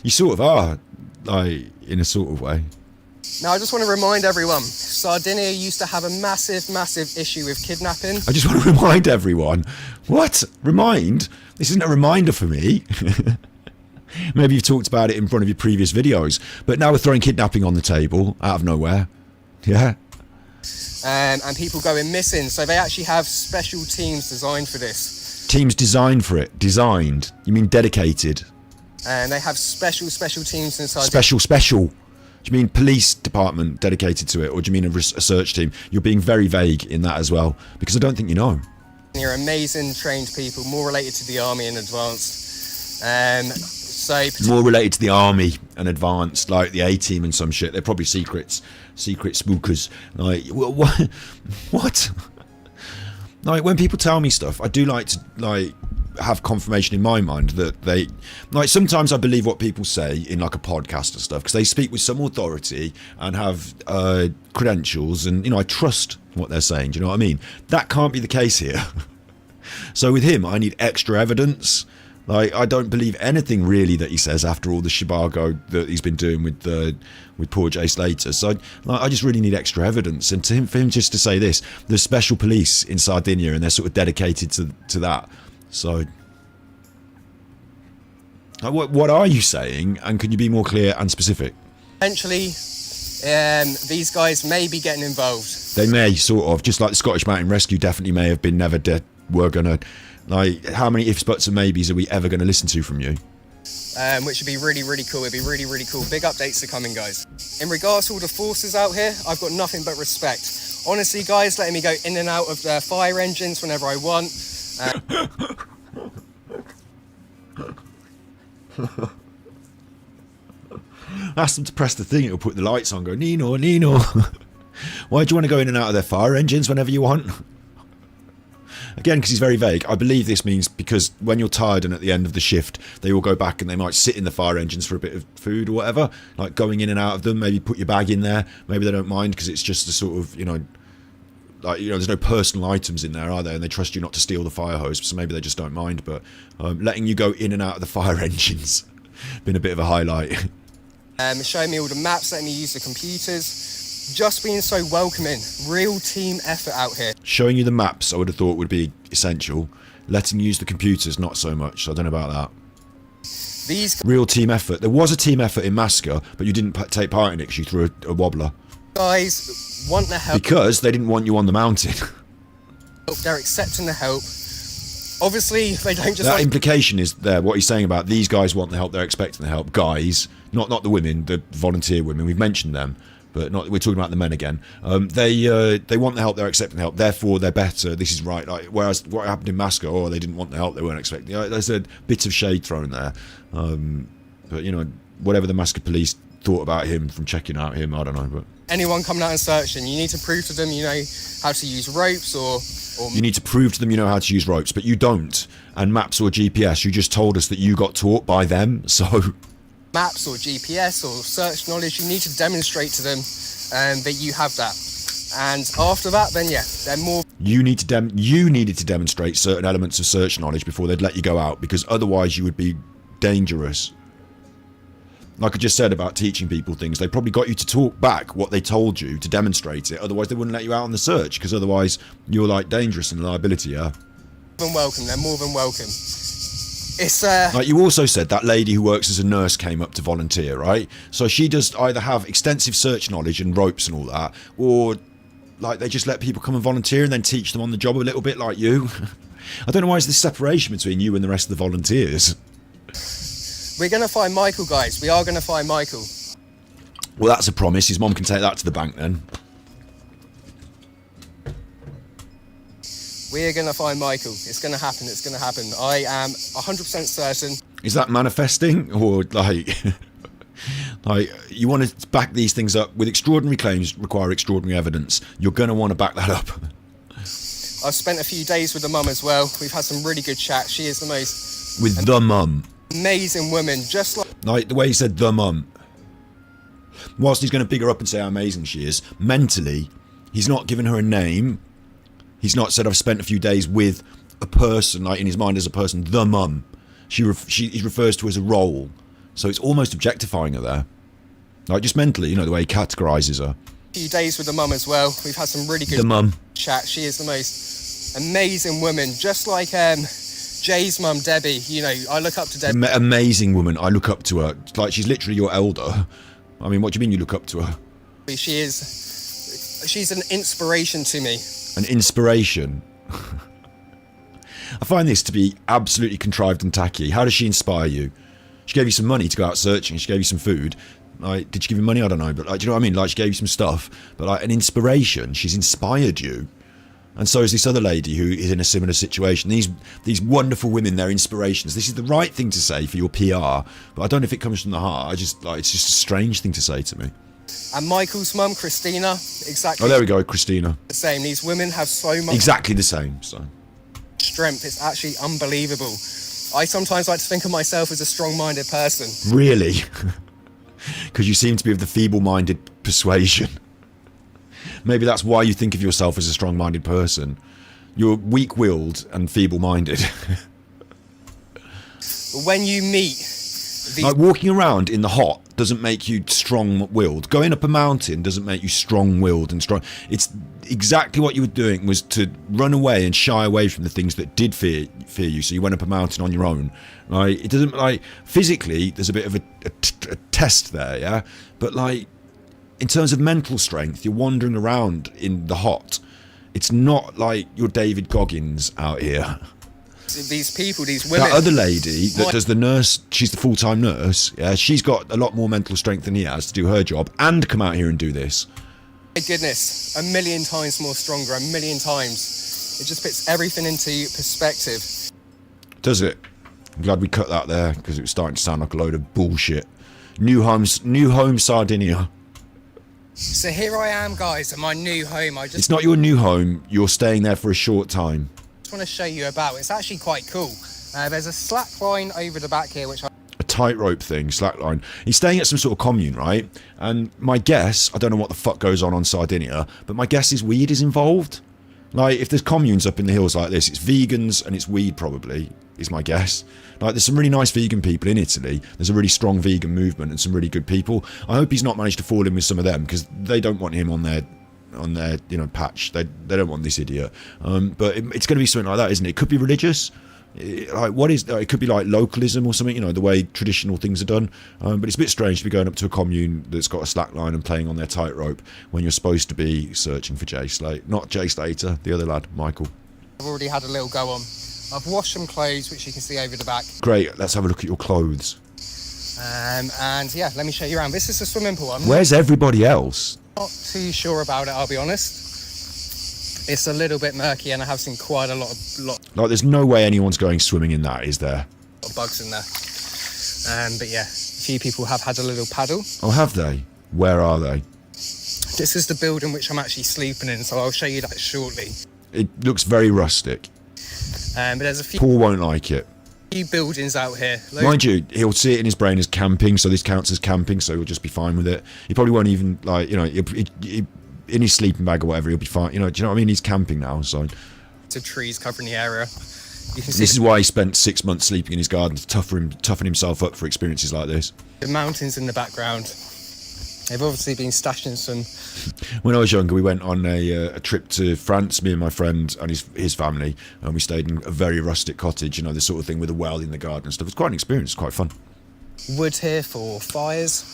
You sort of are, like, in a sort of way. Now, I just want to remind everyone, Sardinia used to have a massive, massive issue with kidnapping. I just want to remind everyone. What? Remind? This isn't a reminder for me. Maybe you've talked about it in front of your previous videos, but now we're throwing kidnapping on the table out of nowhere. Yeah. And people going missing, so they actually have special teams designed for this. Teams designed for it. Designed. You mean dedicated? And they have special teams inside. Special. Do you mean police department dedicated to it, or do you mean a search team? You're being very vague in that as well, because I don't think you know. You're amazing, trained people, more related to the army and advanced. More related to the army and advanced, like the A-team and some shit. They're probably secret spookers. Like, what? Like, when people tell me stuff, I do like to, like, have confirmation in my mind that they, like, sometimes I believe what people say in, like, a podcast and stuff, because they speak with some authority and have credentials, and, you know, I trust what they're saying. Do you know what I mean? That can't be the case here. So with him, I need extra evidence. Like, I don't believe anything really that he says after all the shibago that he's been doing with poor Jay Slater. So I just really need extra evidence. And for him just to say this, there's special police in Sardinia and they're sort of dedicated to that. So what are you saying? And can you be more clear and specific? Eventually, these guys may be getting involved. They may, sort of, just like the Scottish Mountain Rescue definitely may have been never dead. We're gonna, like, how many ifs, buts and maybes are we ever going to listen to from you? Which would be really, really cool. It'd be really, really cool. Big updates are coming, guys. In regards to all the forces out here, I've got nothing but respect. Honestly, guys, letting me go in and out of their fire engines whenever I want. Ask them to press the thing, it'll put the lights on, go, Nino, Nino. Why do you want to go in and out of their fire engines whenever you want? Again, because he's very vague. I believe this means because when you're tired and at the end of the shift, they all go back and they might sit in the fire engines for a bit of food or whatever, like going in and out of them, maybe put your bag in there. Maybe they don't mind because it's just a sort of, you know, like, you know, there's no personal items in there, are there? And they trust you not to steal the fire hose, so maybe they just don't mind. But letting you go in and out of the fire engines been a bit of a highlight. Showing me all the maps, letting me use the computers. Just being so welcoming. Real team effort out here. Showing you the maps, I would have thought would be essential. Letting you use the computers, not so much. So I don't know about that. These real team effort. There was a team effort in Masca, but you didn't take part in it because you threw a wobbler. Guys want the help. Because they didn't want you on the mountain. They're accepting the help. Obviously, they don't just. That implication is there. What he's saying about these guys want the help, they're expecting the help. Guys, not the women, the volunteer women. We've mentioned them. But not, we're talking about the men again. They want the help, they're accepting the help, therefore they're better. This is right. Like, whereas what happened in Masca, they didn't want the help, they weren't expecting. There's a bit of shade thrown there. But, you know, whatever the Masca police thought about him from checking out him, I don't know. But anyone coming out and searching, you need to prove to them you know how to use ropes or you need to prove to them you know how to use ropes, but you don't. And maps or GPS, you just told us that you got taught by them, so. Maps or GPS or search knowledge, you need to demonstrate to them that you have that. And after that, then yeah, they're more. You needed to demonstrate certain elements of search knowledge before they'd let you go out, because otherwise you would be dangerous. Like I just said about teaching people things, they probably got you to talk back what they told you to demonstrate it. Otherwise they wouldn't let you out on the search, because otherwise you're like dangerous and a liability, yeah? More than welcome, they're more than welcome. It's like you also said, that lady who works as a nurse came up to volunteer, right? So she does either have extensive search knowledge and ropes and all that, or like they just let people come and volunteer and then teach them on the job a little bit like you. I don't know why there's this separation between you and the rest of the volunteers. We're going to find Michael, guys. We are going to find Michael. Well, that's a promise. His mom can take that to the bank then. We're going to find Michael. It's going to happen. It's going to happen. I am 100% certain. Is that manifesting? Or like, like you want to back these things up with extraordinary claims require extraordinary evidence. You're going to want to back that up. I've spent a few days with the mum as well. We've had some really good chat. She is the most... With the mum? Amazing woman. Just like the way he said the mum. whilst he's going to big her up and say how amazing she is, mentally, he's not given her a name. He's not said, I've spent a few days with a person, like in his mind as a person, the mum. He refers to her as a role. So it's almost objectifying her there. Like, just mentally, you know, the way he categorises her. A few days with the mum as well. We've had some really good The mum. chat. She is the most amazing woman. Just like Jay's mum, Debbie. You know, I look up to Debbie. Amazing woman. I look up to her. It's like, she's literally your elder. I mean, what do you mean you look up to her? She's an inspiration to me. An inspiration? I find this to be absolutely contrived and tacky. How does she inspire you? She gave you some money to go out searching. She gave you some food. Like, did she give you money? I don't know. But, like, do you know what I mean? Like, she gave you some stuff. But, like, an inspiration. She's inspired you. And so is this other lady who is in a similar situation. These wonderful women, they're inspirations. This is the right thing to say for your PR. But I don't know if it comes from the heart. It's just a strange thing to say to me. And Michael's mum, Christina, exactly. Oh, there we go, Christina. The same. These women have so much. Exactly the same, so. Strength. It's actually unbelievable. I sometimes like to think of myself as a strong-minded person. Really? Because you seem to be of the feeble-minded persuasion. Maybe that's why you think of yourself as a strong-minded person. You're weak-willed and feeble-minded. When you meet these... Like, walking around in the hot doesn't make you strong-willed. Going up a mountain doesn't make you strong-willed and strong. It's exactly what you were doing was to run away and shy away from the things that did fear you. So you went up a mountain on your own. Like, it doesn't, like, physically there's a bit of a test there, yeah. But, like, in terms of mental strength, you're wandering around in the hot. It's not like you're David Goggins out here. These people, these women. That other lady that does the nurse, she's the full-time nurse, yeah, she's got a lot more mental strength than he has to do her job and come out here and do this. My goodness, a million times more stronger, a million times. It just puts everything into perspective. Does it? I'm glad we cut that there because it was starting to sound like a load of bullshit. New home Sardinia. So here I am, guys, at my new home. It's not your new home, you're staying there for a short time. Want to show you about. It's actually quite cool. There's a slack line over the back here, which a tightrope thing, slackline. He's staying at some sort of commune, right? And my guess, I don't know what the fuck goes on Sardinia, but my guess is weed is involved. Like, if there's communes up in the hills like this, it's vegans and it's weed probably, is my guess. Like, there's some really nice vegan people in Italy. There's a really strong vegan movement and some really good people. I hope he's not managed to fall in with some of them because they don't want him on their patch. They don't want this idiot. But it's going to be something like that, isn't it? It could be religious. Like, what is it? Could be like localism or something, the way traditional things are done. But it's a bit strange to be going up to a commune that's got a slack line and playing on their tightrope when you're supposed to be searching for Jay Slater. Not Jay Slater, the other lad, Michael. I've already had a little go on. I've washed some clothes, which you can see over the back. Great, let's have a look at your clothes. And yeah, let me show you around. This is the swimming pool. Where's everybody else? Not too sure about it, I'll be honest. It's a little bit murky and I have seen quite a lot. Like, there's no way anyone's going swimming in that, is there? Of bugs in there. But yeah, a few people have had a little paddle. Oh, have they? Where are they? This is the building which I'm actually sleeping in, so I'll show you that shortly. It looks very rustic. But there's a few... Paul won't like it. Buildings out here. Mind you, he'll see it in his brain as camping, so this counts as camping, so he'll just be fine with it. He probably won't even, like, in his sleeping bag or whatever, he'll be fine. Do you know what I mean? He's camping now, so. To trees covering the area. You can see this is why he spent 6 months sleeping in his garden to toughen himself up for experiences like this. The mountains in the background. They've obviously been stashing some... When I was younger, we went on a trip to France, me and my friend and his family, and we stayed in a very rustic cottage, the sort of thing with a well in the garden and stuff. It's quite an experience, it's quite fun. Wood here for fires,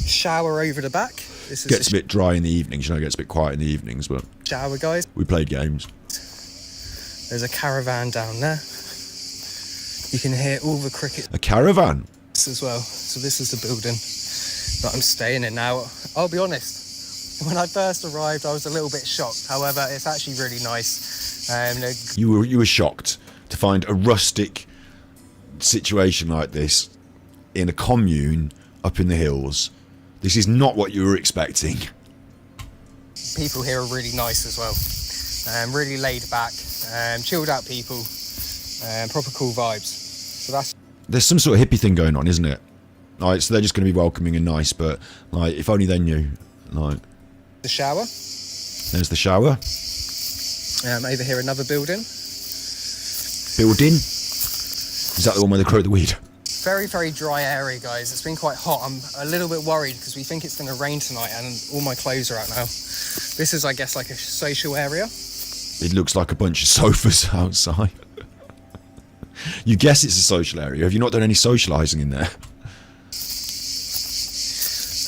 shower over the back. This is gets a bit dry in the evenings, it gets a bit quiet in the evenings, but... Shower, guys. We played games. There's a caravan down there. You can hear all the cricket... A caravan? As well. So this is the building that I'm staying in now. I'll be honest, when I first arrived I was a little bit shocked. However, it's actually really nice. You were shocked to find a rustic situation like this in a commune up in the hills. This is not what you were expecting. People here are really nice as well. Really laid back, chilled out people, proper cool vibes. So there's some sort of hippie thing going on, isn't it? Like, so they're just going to be welcoming and nice, but like, if only they knew. Like, The shower. there's the shower. Over here, another building. Building. Is that the one where they grow the weed? Very, very dry area, guys. It's been quite hot. I'm a little bit worried because we think it's going to rain tonight and all my clothes are out now. This is, I guess, like a social area. It looks like a bunch of sofas outside. You guess it's a social area. Have you not done any socialising in there?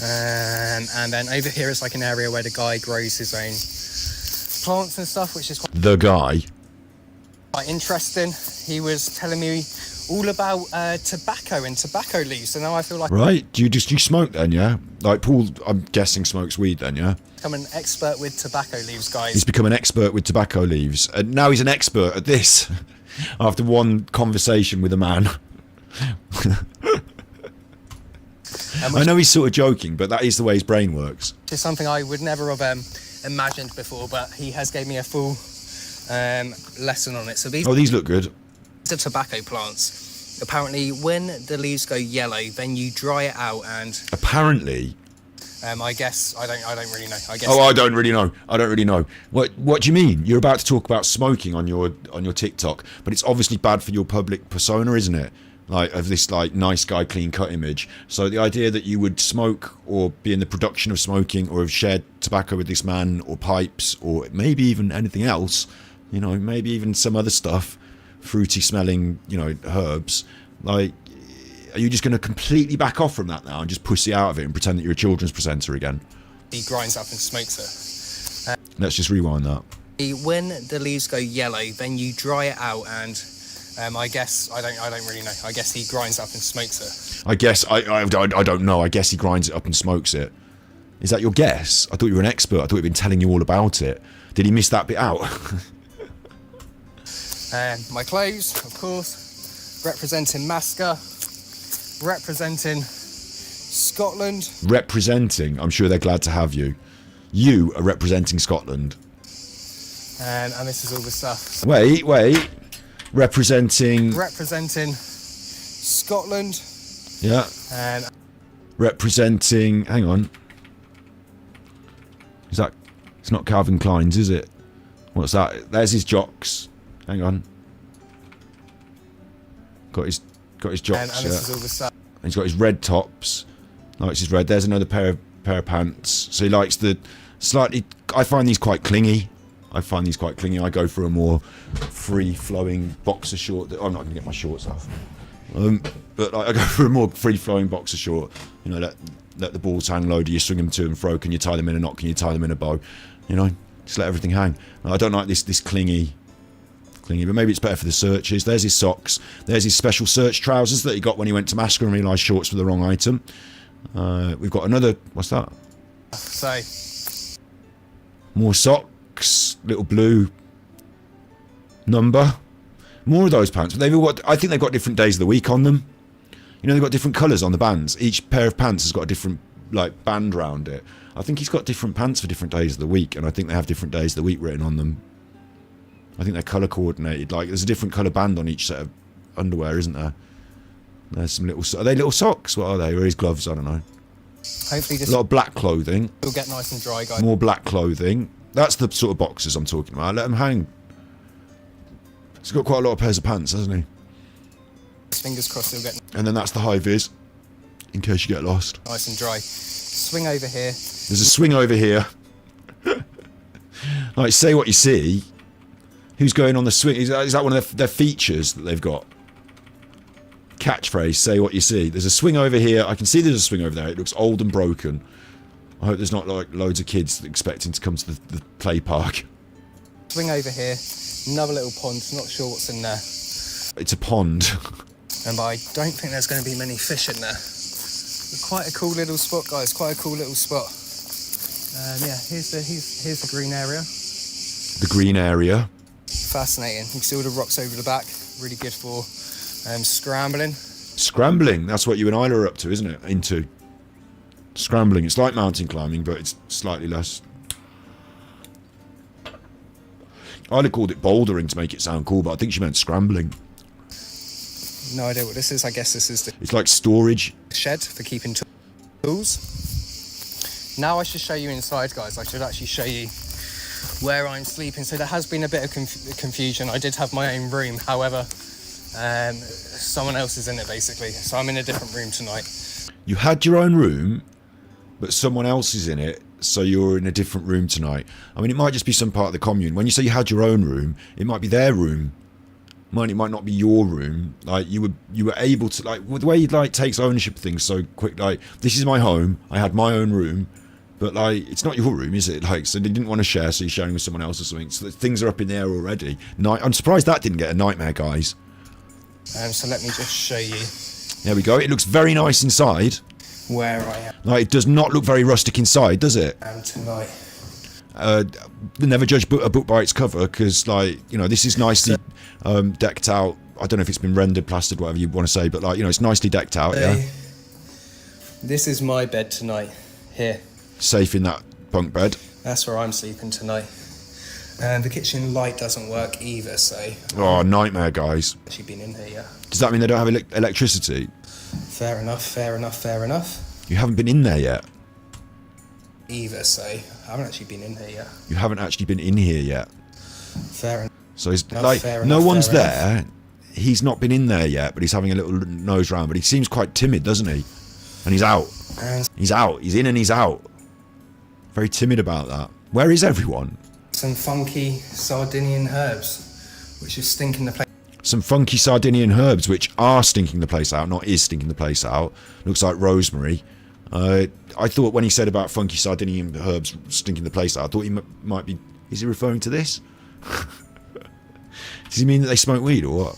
And then over here is like an area where the guy grows his own plants and stuff, which is The guy. quite interesting. He was telling me all about tobacco and tobacco leaves, so now I feel like Right? Do you smoke then, yeah? Like Paul, I'm guessing, smokes weed then, yeah? I'm an expert with tobacco leaves, guys. He's become an expert with tobacco leaves. And now he's an expert at this. After one conversation with a man. I know he's sort of joking, but that is the way his brain works. Which is something I would never have imagined before, but he has gave me a full lesson on it. So these Oh, these look good. are tobacco plants. Apparently, when the leaves go yellow, then you dry it out, and Apparently. I guess I don't really know. I guess. Oh, I don't really know. I don't really know. What do you mean? You're about to talk about smoking on your TikTok, but it's obviously bad for your public persona, isn't it? Like, of this like nice guy, clean cut image. So the idea that you would smoke or be in the production of smoking or have shared tobacco with this man or pipes or maybe even anything else, you know, maybe even some other stuff, fruity smelling, you know, herbs. Like, are you just going to completely back off from that now and just pussy out of it and pretend that you're a children's presenter again? He grinds up and smokes it. Let's just rewind that. When the leaves go yellow, then you dry it out, and I guess I don't really know. I guess he grinds up and smokes it. I guess I don't know. I guess he grinds it up and smokes it. Is that your guess? I thought you were an expert. I thought he'd been telling you all about it. Did he miss that bit out? My clothes, of course, representing Masca, representing Scotland. Representing. I'm sure they're glad to have you. You are representing Scotland. And this is all the stuff. Wait. Representing Scotland. Yeah. And Representing. Hang on. Is that? It's not Calvin Klein's, is it? What's that? There's his jocks. Hang on. Got his jocks. and this is all the stuff. And he's got his red tops. Likes his red. There's another pair of pants. So he likes the slightly. I find these quite clingy. I go for a more free-flowing boxer short. I'm not going to get my shorts off. But I go for a more free-flowing boxer short. You know, let the balls hang low. Do you swing them to and fro? Can you tie them in a knot? Can you tie them in a bow? You know, just let everything hang. I don't like this clingy, but maybe it's better for the searches. There's his socks. There's his special search trousers that he got when he went to Masca and realised shorts were the wrong item. We've got another. What's that? So More socks. Little blue number. More of those pants. But I think they've got different days of the week on them. You know, they've got different colours on the bands. Each pair of pants has got a different like band round it. I think he's got different pants for different days of the week, and I think they have different days of the week written on them. I think they're colour coordinated. Like, there's a different colour band on each set of underwear, isn't there? There's some little. Are they little socks? What are they? Or his gloves? I don't know. hopefully this A lot of black clothing. will get nice and dry, guys. More black clothing. That's the sort of boxers I'm talking about. Let him hang. He's got quite a lot of pairs of pants, hasn't he? Fingers crossed he'll get And then that's the high vis, in case you get lost. nice and dry. Swing over here. There's a swing over here. Like, say what you see. Who's going on the swing? Is that one of their features that they've got? Catchphrase, say what you see. There's a swing over here. I can see there's a swing over there. It looks old and broken. I hope there's not like loads of kids expecting to come to the play park. Swing over here. Another little pond. Not sure what's in there. It's a pond. And I don't think there's going to be many fish in there. But quite a cool little spot, guys. Quite a cool little spot. Yeah, here's the green area. The green area. Fascinating. You can see all the rocks over the back. Really good for scrambling. Scrambling. That's what you and Isla are up to, isn't it? Into. Scrambling. It's like mountain climbing, but it's slightly less. Isla called it bouldering to make it sound cool, but I think she meant scrambling. No idea what this is. I guess this is the It's like storage. shed for keeping tools. Now I should show you inside, guys. I should actually show you where I'm sleeping. So there has been a bit of confusion. I did have my own room, however, someone else is in it basically. So I'm in a different room tonight. You had your own room, but someone else is in it, so you're in a different room tonight. I mean, it might just be some part of the commune. When you say you had your own room, it might be their room. It might not be your room. Like you were able to, like, the way he like takes ownership of things so quick. Like, this is my home. I had my own room. But, like, it's not your room, is it? Like, so they didn't want to share, so you're sharing with someone else or something. So things are up in the air already. I'm surprised that didn't get a nightmare, guys. So let me just show you. There we go. It looks very nice inside. Where I am. Like, it does not look very rustic inside, does it? Tonight. Never judge a book by its cover, because, like, you know, this is nicely decked out. I don't know if it's been rendered, plastered, whatever you want to say, but, like, you know, it's nicely decked out, yeah? This is my bed tonight. Here. Safe in that bunk bed. That's where I'm sleeping tonight. And the kitchen light doesn't work either, so... Oh, nightmare, guys. Actually been in here, yeah. Does that mean they don't have electricity? Fair enough, fair enough, fair enough. You haven't been in there yet? Either, so I haven't actually been in here yet. You haven't actually been in here yet? Fair enough. So he's like, no one's there. He's not been in there yet, but he's having a little nose round. But he seems quite timid, doesn't he? And he's out. He's out. He's in and he's out. Very timid about that. Where is everyone? Some funky Sardinian herbs, which is stinking the place. Some funky Sardinian herbs, which are stinking the place out, not is stinking the place out. Looks like rosemary. I thought when he said about funky Sardinian herbs stinking the place out, I thought he might be... Is he referring to this? Does he mean that they smoke weed or what?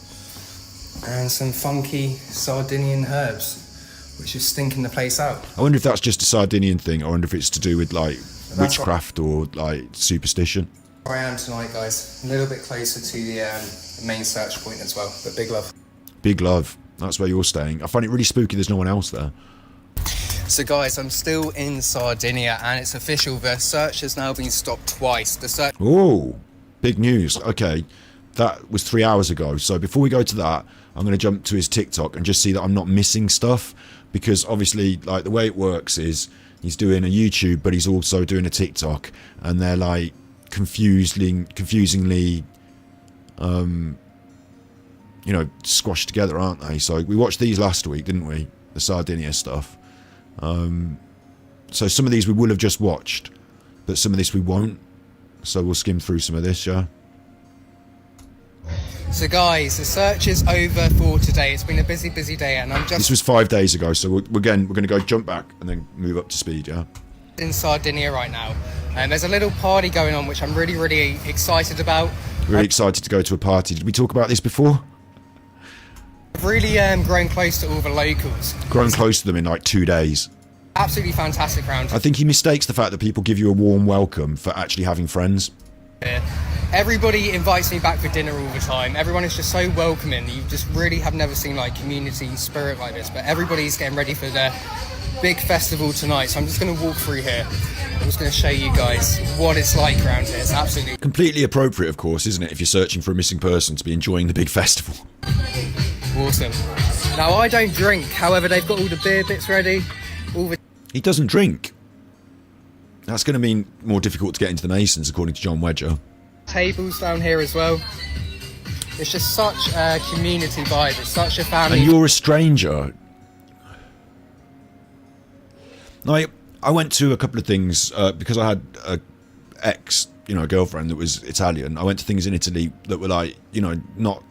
And some funky Sardinian herbs, which is stinking the place out. I wonder if that's just a Sardinian thing, or I wonder if it's to do with, like, witchcraft or, like, superstition. Where I am tonight, guys. A little bit closer to the main search point as well, but big love. Big love. That's where you're staying. I find it really spooky there's no one else there. So, guys, I'm still in Sardinia, and it's official. The search has now been stopped twice. The search... Oh, big news. Okay, that was 3 hours ago. So before we go to that, I'm going to jump to his TikTok and just see that I'm not missing stuff. Because obviously, like, the way it works is he's doing a YouTube, but he's also doing a TikTok, and they're like confusingly, you know, squashed together, aren't they? So we watched these last week, didn't we? The Sardinia stuff. So some of these we will have just watched, but some of this we won't. So we'll skim through some of this, yeah. So, guys, the search is over for today. It's been a busy day, and I'm just... This was 5 days ago, so we're going to go jump back and then move up to speed, yeah? In Sardinia right now. And there's a little party going on, which I'm really excited about. Really excited to go to a party. Did we talk about this before? I've really grown close to all the locals. Grown close to them in like 2 days. Absolutely fantastic round. I think he mistakes the fact that people give you a warm welcome for actually having friends. Everybody invites me back for dinner all the time. Everyone is just so welcoming. You just really have never seen like community spirit like this. But everybody's getting ready for their big festival tonight. So I'm just going to walk through here. I'm just going to show you guys what it's like around here. It's absolutely... Completely appropriate, of course, isn't it, if you're searching for a missing person to be enjoying the big festival. Awesome. Now, I don't drink. However, they've got all the beer bits ready. He doesn't drink. That's going to mean more difficult to get into the Masons, according to John Wedger. Tables down here as well. It's just such a community vibe. It's such a family. And you're a stranger. Like, I went to a couple of things because I had a girlfriend that was Italian. I went to things in Italy that were like, you know, not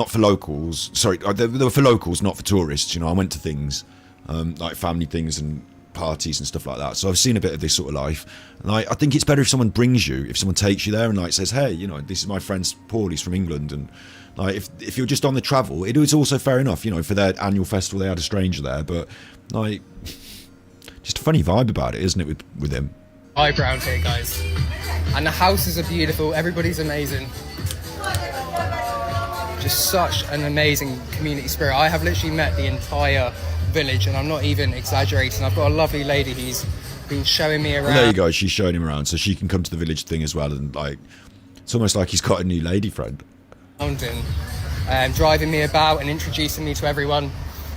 for locals. Sorry, they were for locals, not for tourists. You know, I went to things like family things and parties and stuff like that. So I've seen a bit of this sort of life, and I think it's better if someone brings you, if someone takes you there and like says, hey, you know, this is my friend Paul, he's from England, and like if you're just on the travel, it's also fair enough, you know, for their annual festival they had a stranger there, but like just a funny vibe about it, isn't it, with him? Vibe around here, guys, and the houses are beautiful. Everybody's amazing. Just such an amazing community spirit. I have literally met the entire village, and I'm not even exaggerating. I've got a lovely lady who's been showing me around. Well, there you go, she's showing him around so she can come to the village thing as well, and like it's almost like he's got a new lady friend. And driving me about and introducing me to everyone.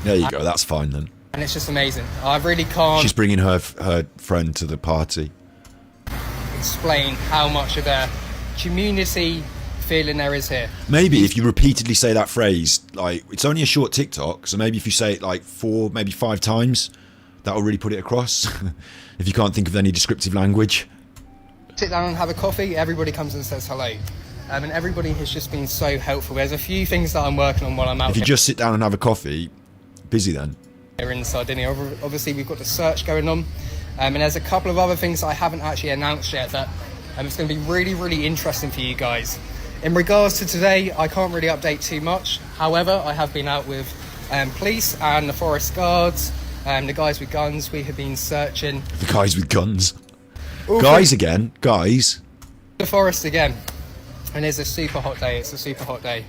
There you go, that's fine then. And it's just amazing. I really can't She's bringing her friend to the party. explain how much of a community feeling there is here. Maybe if you repeatedly say that phrase, like, it's only a short TikTok, so maybe if you say it like 4, maybe 5 times, that'll really put it across. If you can't think of any descriptive language. Sit down and have a coffee, everybody comes and says hello. And everybody has just been so helpful. There's a few things that I'm working on while I'm out If you just sit down and have a coffee, busy then. here in Sardinia. Obviously we've got the search going on, and there's a couple of other things that I haven't actually announced yet that it's going to be really, really interesting for you guys. In regards to today, I can't really update too much. However, I have been out with police and the forest guards, the guys with guns. We have been searching. The guys with guns. Guys again, guys. The forest again. And it's a super hot day. It's a super hot day.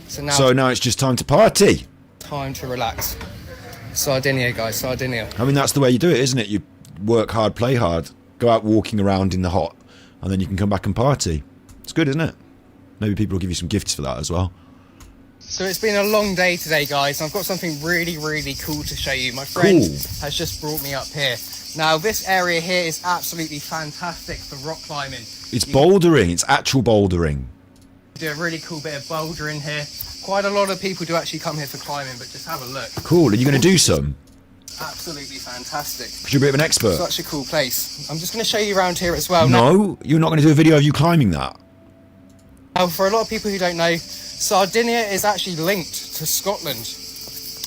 So now it's just time to party. Time to relax. Sardinia, guys, Sardinia. I mean, that's the way you do it, isn't it? You work hard, play hard, go out walking around in the hot, and then you can come back and party. It's good, isn't it? Maybe people will give you some gifts for that as well. So it's been a long day today, guys. I've got something really, really cool to show you. My friend has just brought me up here. Now, this area here is absolutely fantastic for rock climbing. It's bouldering. It's actual bouldering. Do a really cool bit of bouldering here. Quite a lot of people do actually come here for climbing, but just have a look. Cool. Are you going to do some? Absolutely fantastic. Because you're a bit of an expert. Such a cool place. I'm just going to show you around here as well. No, you're not going to do a video of you climbing that. Now, for a lot of people who don't know, Sardinia is actually linked to Scotland.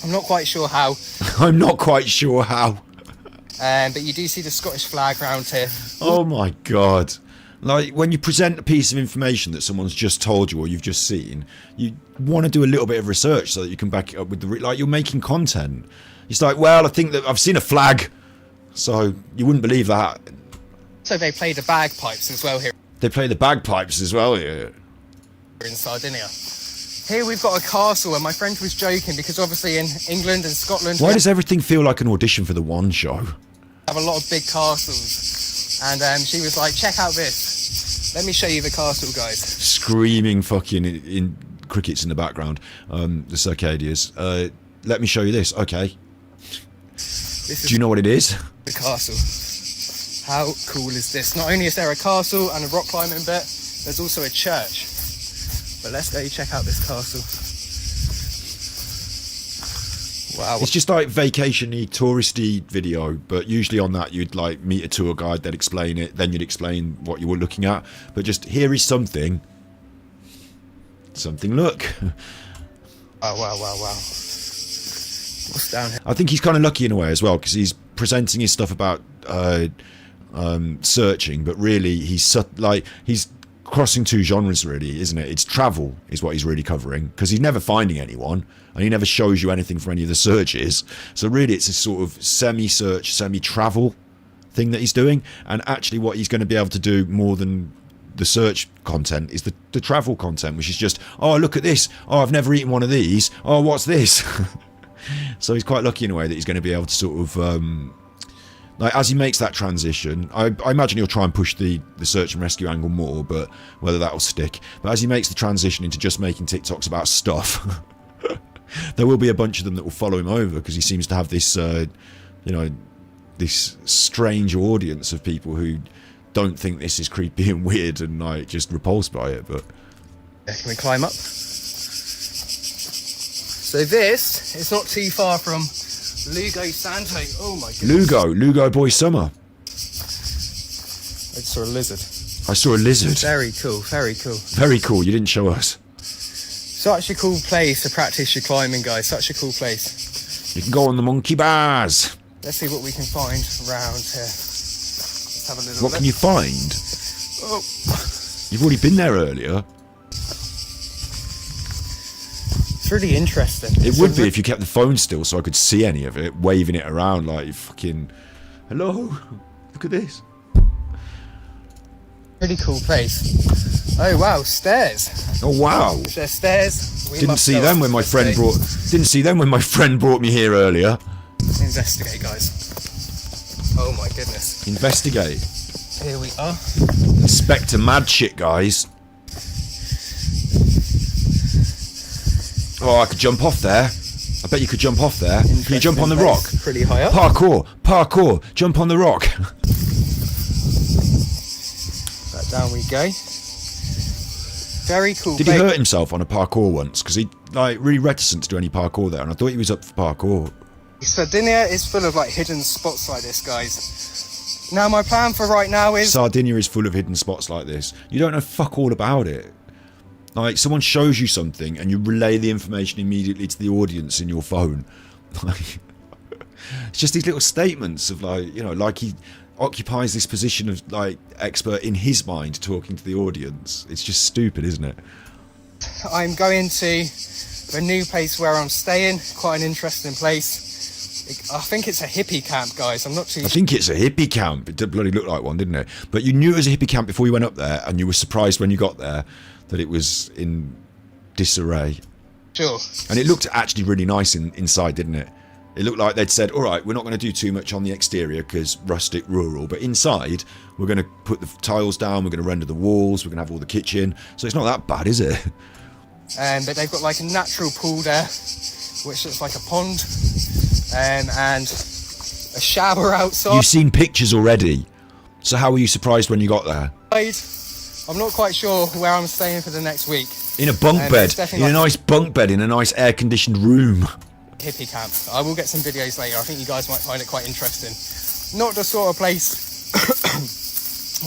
I'm not quite sure how. I'm not quite sure how. But you do see the Scottish flag around here. Oh my God. Like, when you present a piece of information that someone's just told you or you've just seen, you want to do a little bit of research so that you can back it up with like, you're making content. It's like, well, I think that I've seen a flag, so you wouldn't believe that. So they play the bagpipes as well here. They play the bagpipes as well here. In Sardinia. Here we've got a castle, and my friend was joking because obviously in England and Scotland... Why does everything feel like an audition for the One Show? Have a lot of big castles. And she was like, check out this. Let me show you the castle, guys. Screaming fucking in crickets in the background. The Circadias. Let me show you this. Okay. Do you know what it is? The castle. How cool is this? Not only is there a castle and a rock climbing bit, there's also a church. But let's go check out this castle. Wow. It's just like vacation-y, touristy video, but usually on that you'd like meet a tour guide, they'd explain it, then you'd explain what you were looking at. But just, here is something. Something, look. Wow, wow, wow, wow. What's down here? I think he's kind of lucky in a way as well, because he's presenting his stuff about searching, but really he's crossing two genres really, isn't it? It's travel is what he's really covering, because he's never finding anyone and he never shows you anything from any of the searches. So really it's a sort of semi-search, semi-travel thing that he's doing, and actually what he's going to be able to do more than the search content is the travel content, which is just, oh, look at this, oh, I've never eaten one of these, oh, what's this? So he's quite lucky in a way that he's going to be able to sort of like, as he makes that transition, I imagine he'll try and push the search and rescue angle more, but whether that'll stick. But as he makes the transition into just making TikToks about stuff, there will be a bunch of them that will follow him over, because he seems to have this, this strange audience of people who don't think this is creepy and weird and like just repulsed by it. But can we climb up? So this is not too far from Lugo Santo. Oh my goodness. Lugo Boy Summer. I just saw a lizard. I saw a lizard. Very cool, very cool. Very cool, you didn't show us. Such a cool place to practice your climbing, guys. Such a cool place. You can go on the monkey bars. Let's see what we can find around here. Let's have a little What look. can you find? Oh. You've already been there earlier. It's really interesting. It would be if you kept the phone still so I could see any of it, waving it around like you fucking, hello, look at this. Really cool place. Oh wow, stairs. Oh wow. If there's stairs, we Didn't must see go them up. when my Let's friend go. didn't see them when my friend brought me here earlier. Let's investigate, guys. Oh my goodness. Investigate. Here we are. Inspector mad shit, guys. Oh, I could jump off there. I bet you could jump off there. Can you jump on the rock? Pretty high up. Parkour. Jump on the rock. Back down we go. Very cool. Did he hurt himself on a parkour once? Because he really reticent to do any parkour there, and I thought he was up for parkour. Sardinia is full of hidden spots like this, guys. Now my plan for right now is... Sardinia is full of hidden spots like this. You don't know fuck all about it. Someone shows you something and you relay the information immediately to the audience in your phone. It's just these little statements of he occupies this position of expert in his mind talking to the audience. It's just stupid, isn't it? I'm going to the new place where I'm staying. Quite an interesting place. I think it's a hippie camp, guys. I'm not too sure. I think it's a hippie camp. It did bloody look like one, didn't it? But you knew it was a hippie camp before you went up there, and you were surprised when you got there that it was in disarray. Sure. And it looked actually really nice inside, didn't it? It looked like they'd said, all right, we're not going to do too much on the exterior because rustic, rural, but inside we're going to put the tiles down, we're going to render the walls, we're going to have all the kitchen. So it's not that bad, is it? But they've got a natural pool there, which looks like a pond, and a shower outside. You've seen pictures already. So how were you surprised when you got there? I'm not quite sure where I'm staying for the next week. In a bunk bed. In a nice bunk bed in a nice air-conditioned room. Hippie camp. I will get some videos later. I think you guys might find it quite interesting. Not the sort of place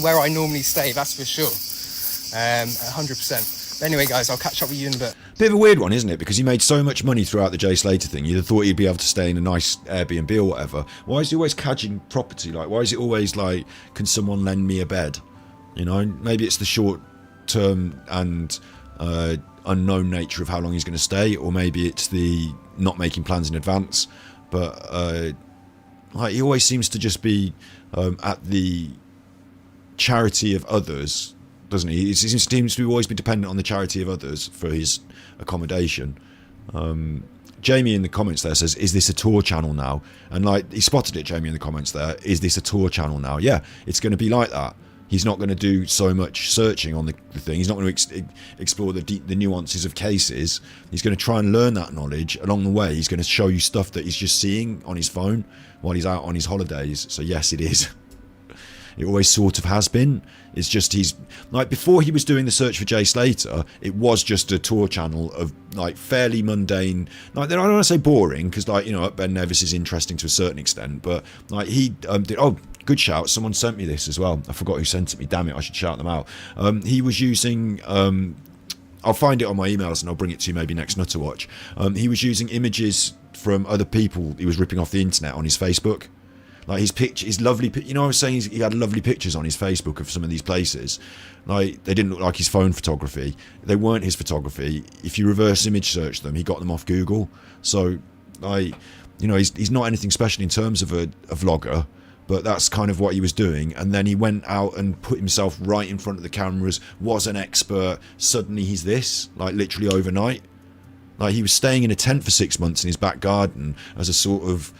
where I normally stay, that's for sure. 100%. But anyway, guys, I'll catch up with you in a bit. Bit of a weird one, isn't it? Because he made so much money throughout the Jay Slater thing, you'd have thought he'd be able to stay in a nice Airbnb or whatever. Why is he always cadging property? Why is it always can someone lend me a bed? Maybe it's the short term and unknown nature of how long he's going to stay, or maybe it's the not making plans in advance. But he always seems to just be at the charity of others, doesn't he? He seems to always be dependent on the charity of others for his accommodation. Jamie in the comments there says, is this a tour channel now? And he spotted it, Jamie in the comments there, is this a tour channel now? Yeah, it's going to be like that. He's not going to do so much searching on the thing. He's not going to explore the nuances of cases. He's going to try and learn that knowledge. Along the way, he's going to show you stuff that he's just seeing on his phone while he's out on his holidays. So yes, it is. It always sort of has been. It's just he's before he was doing the search for Jay Slater, it was just a tour channel of fairly mundane. I don't want to say boring because Ben Nevis is interesting to a certain extent, but he did. Oh, good shout! Someone sent me this as well. I forgot who sent it me. Damn it! I should shout them out. He was using. I'll find it on my emails and I'll bring it to you maybe next Nutterwatch. He was using images from other people. He was ripping off the internet on his Facebook. His lovely, I was saying he had lovely pictures on his Facebook of some of these places. They didn't look like his phone photography. They weren't his photography. If you reverse image search them, he got them off Google. So, he's not anything special in terms of a vlogger, but that's kind of what he was doing. And then he went out and put himself right in front of the cameras, was an expert. Suddenly he's this, literally overnight. He was staying in a tent for 6 months in his back garden as a sort of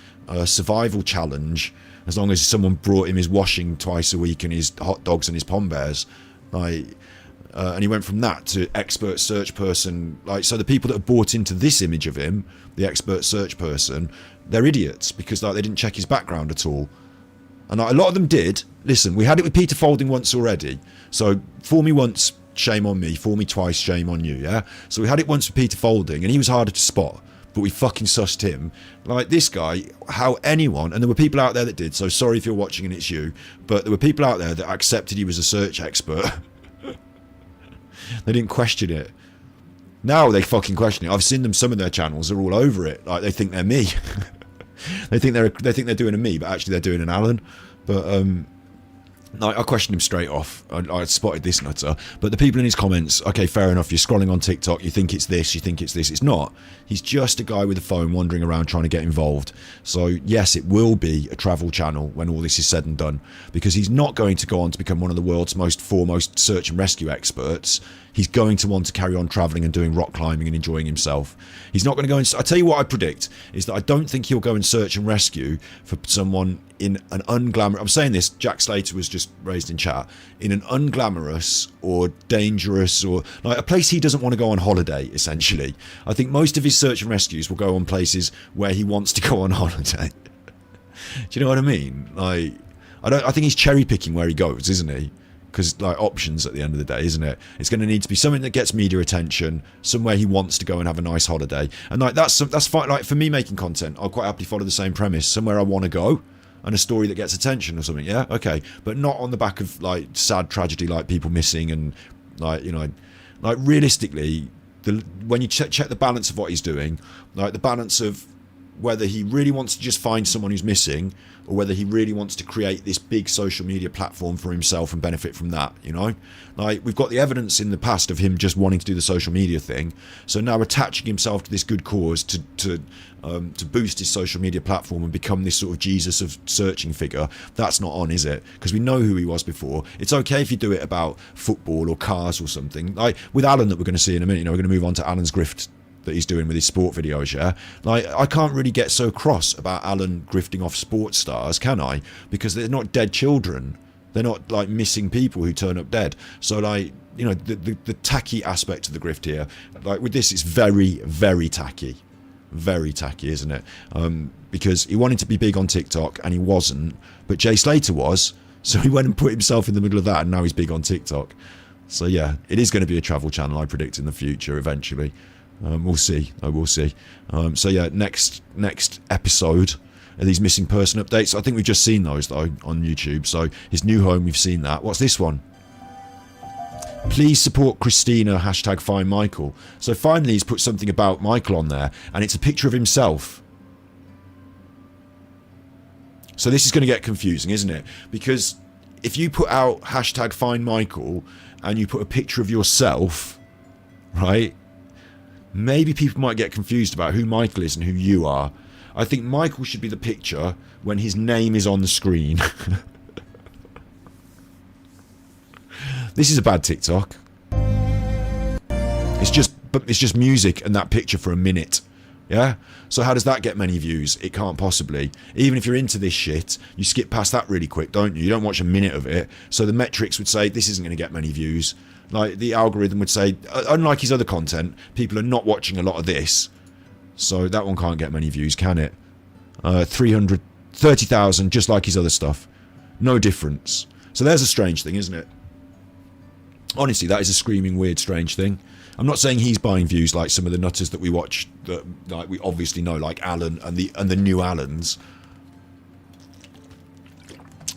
survival challenge, as long as someone brought him his washing twice a week and his hot dogs and his pom bears. And he went from that to expert search person. So the people that have bought into this image of him, the expert search person, they're idiots because they didn't check his background at all. And a lot of them did. Listen, we had it with Peter Folding once already. So fool me once, shame on me. Fool me twice, shame on you, yeah? So we had it once with Peter Folding, and he was harder to spot. But we fucking sussed him. This guy, how anyone, and there were people out there that did, so sorry if you're watching and it's you, but there were people out there that accepted he was a search expert. They didn't question it. Now they fucking question it. I've seen them, some of their channels are all over it. They think they're me. they think they're doing a me, but actually they're doing an Alan. But I questioned him straight off. I spotted this nutter. But the people in his comments, okay, fair enough, you're scrolling on TikTok, you think it's this, you think it's this. It's not. He's just a guy with a phone wandering around trying to get involved. So yes, it will be a travel channel when all this is said and done, because he's not going to go on to become one of the world's foremost search and rescue experts. He's going to want to carry on travelling and doing rock climbing and enjoying himself. He's not going to go and... I tell you what I predict, is that I don't think he'll go and search and rescue for someone in an unglamorous... I'm saying this, Jack Slater was just raised in chat. In an unglamorous or dangerous or... like a place he doesn't want to go on holiday, essentially. I think most of his search and rescues will go on places where he wants to go on holiday. Do you know what I mean? Like, I think he's cherry picking where he goes, isn't he? Because like options at the end of the day, isn't it? It's going to need to be something that gets media attention, somewhere he wants to go and have a nice holiday, and like that's fine. Like for me making content, I'll quite happily follow the same premise: somewhere I want to go, and a story that gets attention or something. Yeah, okay, but not on the back of like sad tragedy, like people missing and like like realistically, when you check the balance of what he's doing, like the balance of whether he really wants to just find someone who's missing or whether he really wants to create this big social media platform for himself and benefit from that, like we've got the evidence in the past of him just wanting to do the social media thing, so now attaching himself to this good cause to boost his social media platform and become this sort of Jesus of searching figure, that's not on, is it? Because we know who he was before. It's okay if you do it about football or cars or something, like with Alan that we're going to see in a minute. We're going to move on to Alan's grift that he's doing with his sport videos, yeah? Like, I can't really get so cross about Alan grifting off sports stars, can I? Because they're not dead children. They're not, like, missing people who turn up dead. So, like, the tacky aspect of the grift here, like, with this, it's very, very tacky. Very tacky, isn't it? Because he wanted to be big on TikTok, and he wasn't. But Jay Slater was, so he went and put himself in the middle of that, and now he's big on TikTok. So, yeah, it is going to be a travel channel, I predict, in the future, eventually. We'll see. We'll see. So yeah, next episode are these missing person updates. I think we've just seen those though on YouTube. So his new home, we've seen that. What's this one? Please support Christina, #find Michael. So finally he's put something about Michael on there, and it's a picture of himself. So this is going to get confusing, isn't it? Because if you put out #find Michael and you put a picture of yourself, right? Maybe people might get confused about who Michael is and who you are. I think Michael should be the picture when his name is on the screen. This is a bad TikTok. It's just music and that picture for a minute. Yeah? So how does that get many views? It can't possibly. Even if you're into this shit, you skip past that really quick, don't you? You don't watch a minute of it. So the metrics would say this isn't going to get many views. Like the algorithm would say, unlike his other content, people are not watching a lot of this. So that one can't get many views, can it? 330,000, just like his other stuff. No difference. So there's a strange thing, isn't it? Honestly, that is a screaming weird strange thing. I'm not saying he's buying views like some of the nutters that we watch, that like we obviously know, like Alan and the new Allans.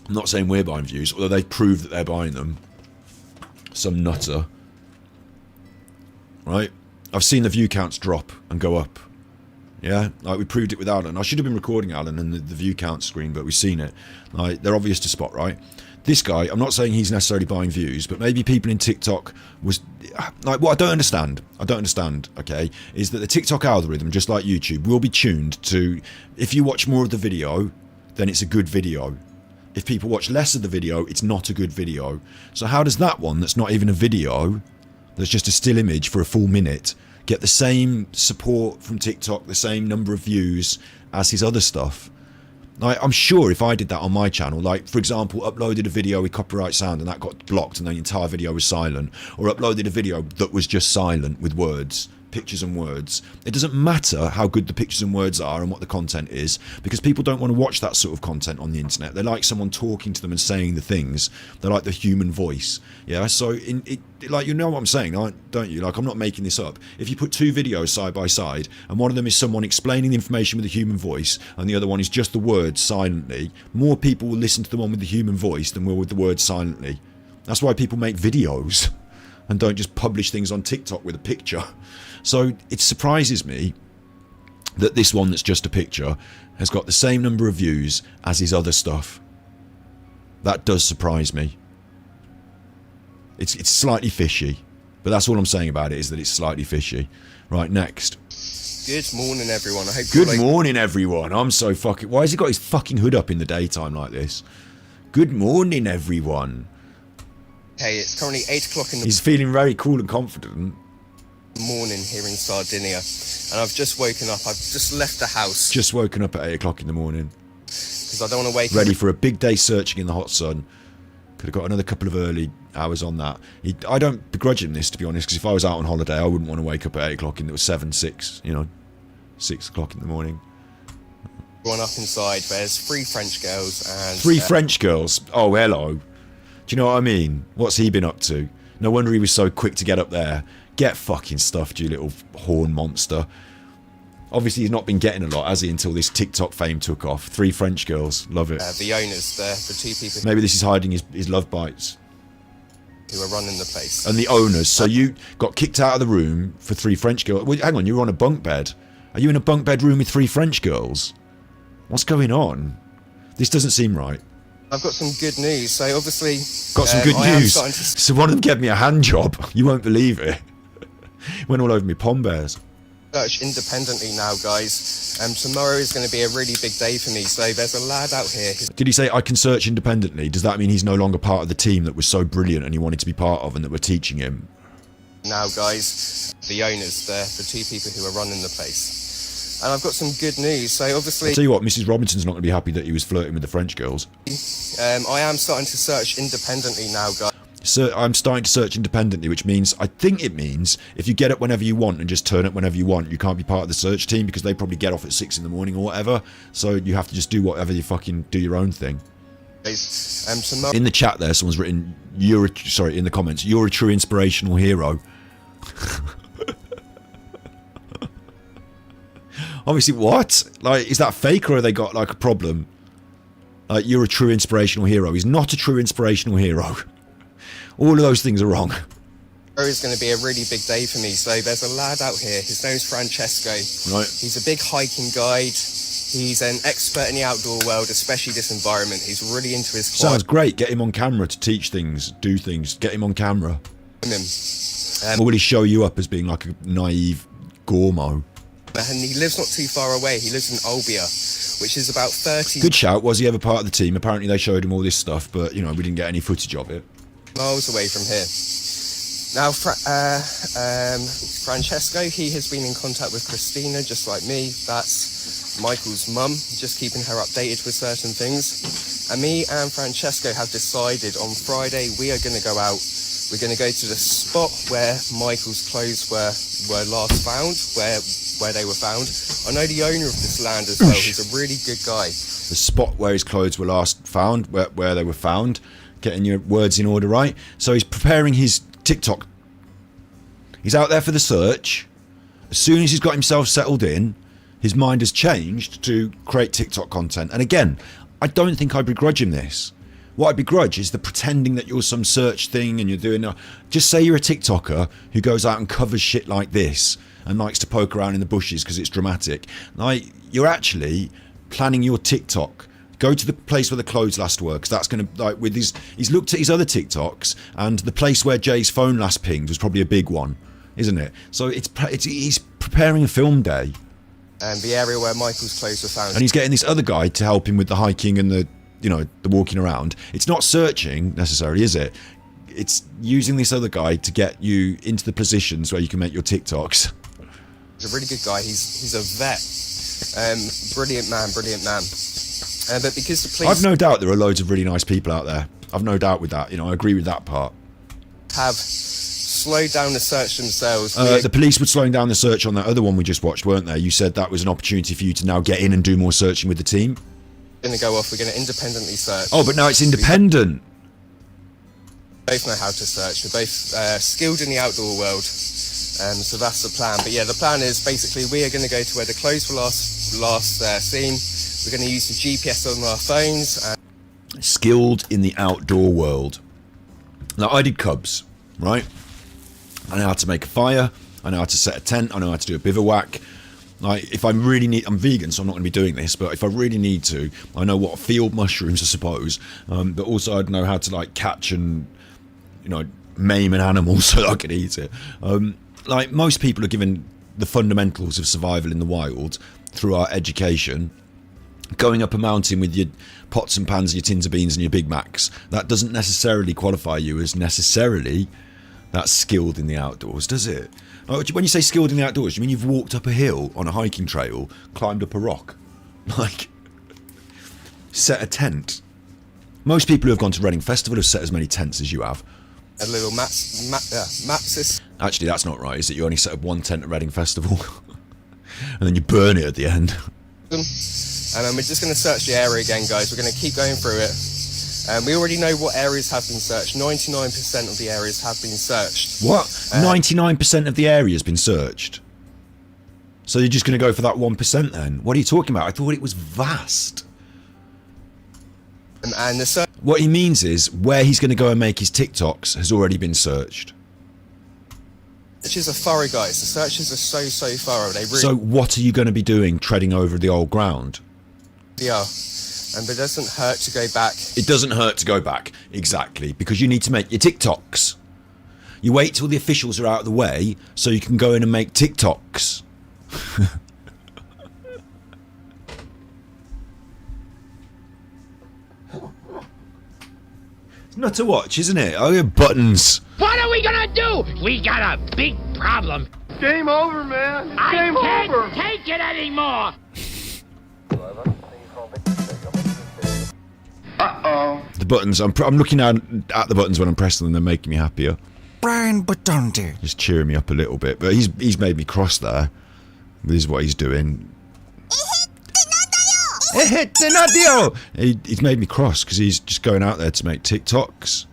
I'm not saying we're buying views, although they prove that they're buying them. Some nutter. Right? I've seen the view counts drop and go up. Yeah? Like we proved it with Alan. I should have been recording Alan and the view count screen, but we've seen it. Like they're obvious to spot, right? This guy, I'm not saying he's necessarily buying views, but maybe people in TikTok was like, what I don't understand, okay, is that the TikTok algorithm, just like YouTube, will be tuned to, if you watch more of the video, then it's a good video. If people watch less of the video, it's not a good video. So how does that one, that's not even a video, that's just a still image for a full minute, get the same support from TikTok, the same number of views as his other stuff? Like, I'm sure if I did that on my channel, like, for example, uploaded a video with copyright sound and that got blocked and the entire video was silent, or uploaded a video that was just silent with words, pictures and words, it doesn't matter how good the pictures and words are and what the content is, because people don't want to watch that sort of content on the internet. They like someone talking to them and saying the things. They like the human voice. Yeah, so like, you know what I'm saying, don't you? Like, I'm not making this up. If you put two videos side by side and one of them is someone explaining the information with a human voice and the other one is just the words silently, more people will listen to the one with the human voice than will with the words silently. That's why people make videos and don't just publish things on TikTok with a picture. So it surprises me that this one that's just a picture has got the same number of views as his other stuff. That does surprise me. It's slightly fishy, but that's all I'm saying about it, is that it's slightly fishy. Right, next. Good morning, everyone. I hope Good morning, everyone. I'm so fucking... Why has he got his fucking hood up in the daytime like this? Good morning, everyone. Hey, it's currently 8 o'clock in the He's feeling very cool and confident. Morning here in Sardinia, and I've just woken up. I've just left the house. Just woken up at 8 o'clock in the morning. Because because I don't want to wake Ready up. for a big day searching in the hot sun. Could have got another couple of early hours on that. I don't begrudge him this, to be honest, because if I was out on holiday, I wouldn't want to wake up at 8 o'clock and it was 7, 6, 6 o'clock in the morning. Everyone up inside. There's 3 French girls and 3 French girls? Oh, hello. Do you know what I mean? What's he been up to? No wonder he was so quick to get up there. Get fucking stuffed, you little horn monster. Obviously, he's not been getting a lot, has he, until this TikTok fame took off. 3 French girls. Love it. the owners, the 2 people Maybe this is hiding his love bites. who are running the place. And the owners. So you got kicked out of the room for 3 French girls. Well, hang on, you were on a bunk bed. Are you in a bunk bed room with 3 French girls? What's going on? This doesn't seem right. I've got some good news. So obviously, Got some good news. So one of them gave me a hand job. You won't believe it. Went all over me pom bears. Search independently now, guys. Tomorrow is going to be a really big day for me. So there's a lad out here. Did he say I can search independently? Does that mean he's no longer part of the team that was so brilliant and he wanted to be part of and that were teaching him? Now, guys, the owners, the 2 people who are running the place. And I've got some good news. So obviously, I'll tell you what, Mrs. Robinson's not going to be happy that he was flirting with the French girls. I am starting to search independently now, guys. So I'm starting to search independently, which means, I think it means, if you get up whenever you want and just turn up whenever you want, you can't be part of the search team because they probably get off at 6 in the morning or whatever. So you have to just do whatever you fucking do your own thing. Tomorrow, In the chat there, someone's written, in the comments, you're a true inspirational hero. Obviously, what? Like, is that fake or have they got like a problem? Like, you're a true inspirational hero. He's not a true inspirational hero. All of those things are wrong. tomorrow is going to be a really big day for me. So there's a lad out here. His name's Francesco. Right. He's a big hiking guide. He's an expert in the outdoor world, especially this environment. He's really into his climb. Sounds great. Get him on camera to teach things, do things. Get him on camera. Him. Or will he show you up as being like a naive gormo? And he lives not too far away. He lives in Olbia, which is about 30 Good shout. Was he ever part of the team? Apparently they showed him all this stuff, but, you know, we didn't get any footage of it. miles away from here. Now, Francesco, he has been in contact with Christina, just like me. That's Michael's mum, just keeping her updated with certain things. And me and Francesco have decided on Friday we are going to go out. We're going to go to the spot where Michael's clothes were last found, where they were found. I know the owner of this land as well. He's a really good guy. The spot where his clothes were last found, where they were found. Getting your words in order right. So he's preparing his TikTok. He's out there for the search. As soon as he's got himself settled in, his mind has changed to create TikTok content. And again, I don't think I begrudge him this. What I begrudge is the pretending that you're some search thing and you're doing... Just say you're a TikToker who goes out and covers shit like this and likes to poke around in the bushes because it's dramatic. Like, you're actually planning your TikTok. Go to the place where the clothes last were, because that's going to, like, with his... He's looked at his other TikToks, and the place where Jay's phone last pinged was probably a big one, isn't it? So he's preparing a film day. And the area where Michael's clothes were found. And he's getting this other guy to help him with the hiking and the, you know, the walking around. It's not searching, necessarily, is it? It's using this other guy to get you into the positions where you can make your TikToks. He's a really good guy. He's a vet. Brilliant man. But because the police I've no doubt there are loads of really nice people out there. I've no doubt with that. You know, I agree with that part. have slowed down the search themselves. The police were slowing down the search on that other one we just watched, weren't they? You said that was an opportunity for you to now get in and do more searching with the team. We're going to go off. We're going to independently search. Oh, but now it's independent. We both know how to search. We're both skilled in the outdoor world. So that's the plan. But yeah, the plan is basically we are going to go to where the clothes were last seen. We're going to use the GPS on our phones. Skilled in the outdoor world. Now, I did Cubs, right? I know how to make a fire. I know how to set a tent. I know how to do a bivouac. Like, if I really need, I'm vegan, so I'm not going to be doing this, but if I really need to, I know what field mushrooms, I suppose, but also I'd know how to, like, catch and, you know, maim an animal so that I could eat it. Like, most people are given the fundamentals of survival in the wild through our education. Going up a mountain with your pots and pans, your tins of beans and your Big Macs, that doesn't necessarily qualify you as necessarily that skilled in the outdoors, does it? When you say skilled in the outdoors, you mean you've walked up a hill on a hiking trail, climbed up a rock? Like, Set a tent. Most people who have gone to Reading Festival have set as many tents as you have. A little map system. Actually, that's not right, is it? You only set up one tent at Reading Festival. And then you burn it at the end. And we're just going to search the area again, guys. We're going to keep going through it. We already know what areas have been searched. 99% of the areas have been searched. What? 99% of the area has been searched? So you're just going to go for that 1% then? What are you talking about? I thought it was vast. And the search... What he means is where he's going to go and make his TikToks has already been searched. Searches are thorough, guys. The searches are so thorough. They really... So what are you going to be doing, treading over the old ground? Yeah. And it doesn't hurt to go back. It doesn't hurt to go back, exactly, because you need to make your TikToks. You wait till the officials are out of the way so you can go in and make TikToks. It's not to watch, isn't it? Oh, your buttons. What are we gonna do? We got a big problem. Game over, man. I Game can't over. take it anymore. Uh-oh. The buttons, I'm looking at the buttons when I'm pressing them, they're making me happier. Brian Buttondy. Just cheering me up a little bit, but he's made me cross there. This is what he's doing. He's made me cross because he's just going out there to make TikToks,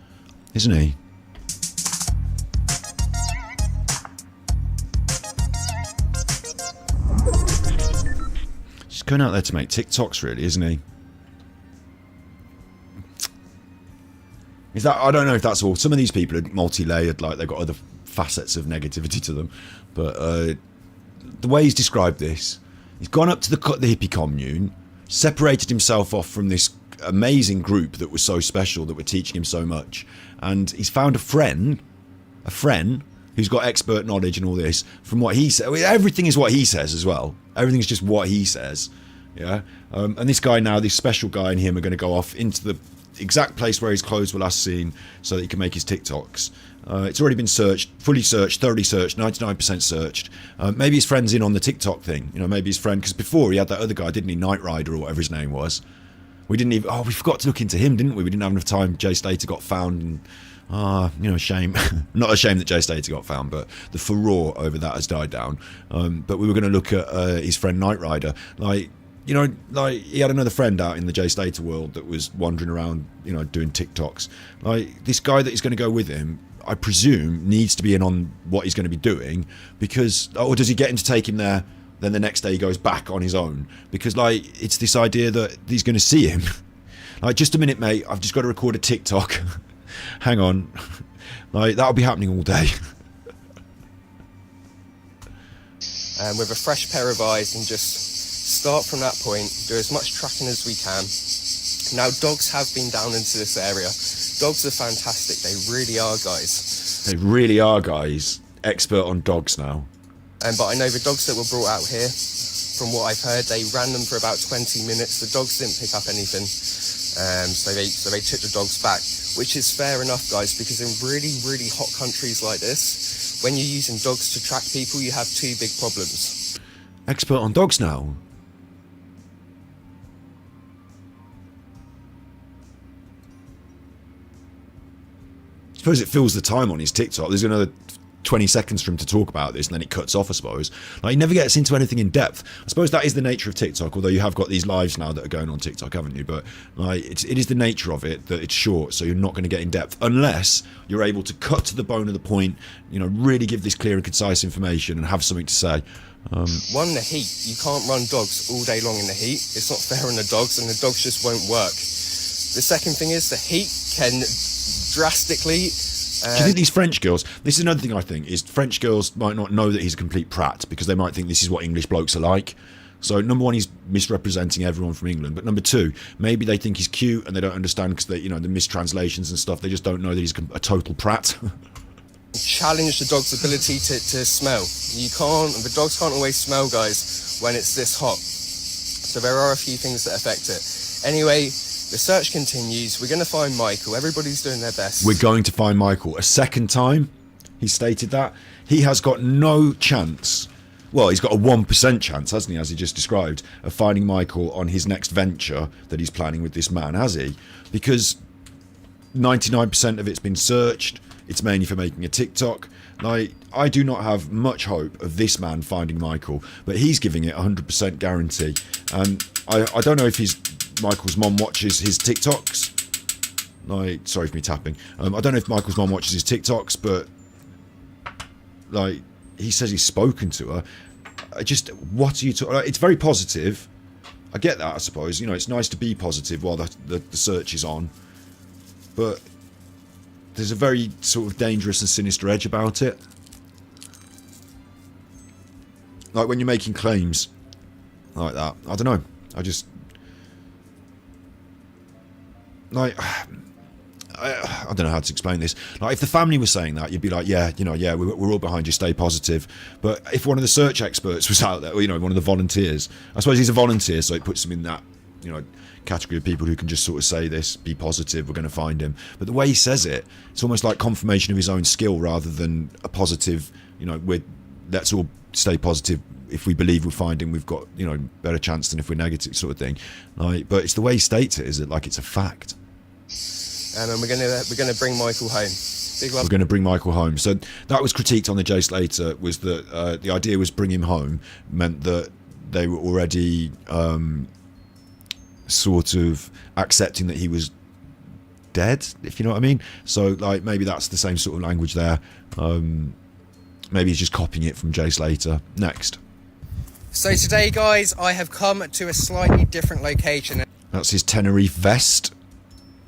isn't he? Just going out there to make TikToks, really, isn't he? Is that? I don't know if that's all. Some of these people are multi-layered, like they've got other facets of negativity to them. But the way he's described this, he's gone up to the hippie commune, separated himself off from this amazing group that was so special, that were teaching him so much, and he's found a friend who's got expert knowledge and all this. From what he said, everything is what he says as well. Everything's just what he says. Yeah, and this guy now, this special guy and him are going to go off into the exact place where his clothes were last seen so that he can make his TikToks. It's already been searched, fully searched, thoroughly searched, 99% searched. Maybe his friend's in on the TikTok thing. You know, maybe his friend, because before he had that other guy, didn't he? Knight Rider or whatever his name was. We didn't even, we forgot to look into him, didn't we? We didn't have enough time. Jay Slater got found and, you know, shame. Not a shame that Jay Slater got found, but the furore over that has died down. But we were going to look at his friend Knight Rider. Like, you know, like he had another friend out in the Jay Slater world that was wandering around, you know, doing TikToks. Like this guy that is going to go with him, I presume, needs to be in on what he's going to be doing, because, or does he get him to take him there? Then the next day he goes back on his own, because like it's this idea that he's going to see him. Like, just a minute, mate. I've just got to record a TikTok. Hang on. Like that'll be happening all day. And with a fresh pair of eyes and just start from that point, do as much tracking as we can. Now, dogs have been down into this area. Dogs are fantastic. They really are, guys. They really are, guys. Expert on dogs now. But I know the dogs that were brought out here, from what I've heard, they ran them for about 20 minutes. The dogs didn't pick up anything. So they took the dogs back, which is fair enough, guys, because in really, really hot countries like this, when you're using dogs to track people, you have two big problems. Expert on dogs now. I suppose it fills the time on his TikTok. There's another 20 seconds for him to talk about this, and then it cuts off, I suppose. Like, he never gets into anything in depth. I suppose that is the nature of TikTok, although you have got these lives now that are going on TikTok, haven't you? But like, it is the nature of it that it's short, so you're not going to get in depth unless you're able to cut to the bone of the point, you know, really give this clear and concise information and have something to say. One, the heat. You can't run dogs all day long in the heat. It's not fair on the dogs, and the dogs just won't work. The second thing is the heat can drastically... Do you think these French girls, this is another thing I think, is French girls might not know that he's a complete prat, because they might think this is what English blokes are like. So number one, he's misrepresenting everyone from England, but number two, maybe they think he's cute and they don't understand because they, you know, the mistranslations and stuff, they just don't know that he's a total prat. Challenge the dog's ability to smell. The dogs can't always smell, guys, when it's this hot. So there are a few things that affect it. Anyway, the search continues. We're going to find Michael. Everybody's doing their best. We're going to find Michael. A second time, he stated that. He has got no chance well, he's got a 1% chance, hasn't he, as he just described, of finding Michael on his next venture that he's planning with this man, has he? Because 99% of it's been searched. It's mainly for making a TikTok. Like, I do not have much hope of this man finding Michael, but he's giving it 100% guarantee. And I don't know if Michael's mom watches his TikToks. Like, sorry for me tapping. I don't know if Michael's mom watches his TikToks, but like, he says he's spoken to her. What are you talking? It's very positive. I get that, I suppose. You know, it's nice to be positive while the search is on, but there's a very sort of dangerous and sinister edge about it. Like when you're making claims like that. I don't know. I just... Like... I don't know how to explain this. Like, if the family was saying that, you'd be like, yeah, you know, yeah, we're all behind you, stay positive. But if one of the search experts was out there, or, you know, one of the volunteers, I suppose he's a volunteer, so it puts him in that, you know, category of people who can just sort of say this, be positive, we're going to find him. But the way he says it, it's almost like confirmation of his own skill rather than a positive, you know, let's all stay positive. If we believe we'll find him, we've got, you know, better chance than if we're negative, sort of thing. Like, but it's the way he states it, is it like it's a fact. And we're gonna bring Michael home. Big love. We're going to bring Michael home. So that was critiqued on the Jay Slater, was that the idea was bring him home meant that they were already sort of accepting that he was dead, if you know what I mean. So like maybe that's the same sort of language there. Maybe he's just copying it from Jay Slater. Next. So today, guys, I have come to a slightly different location. That's his Tenerife vest.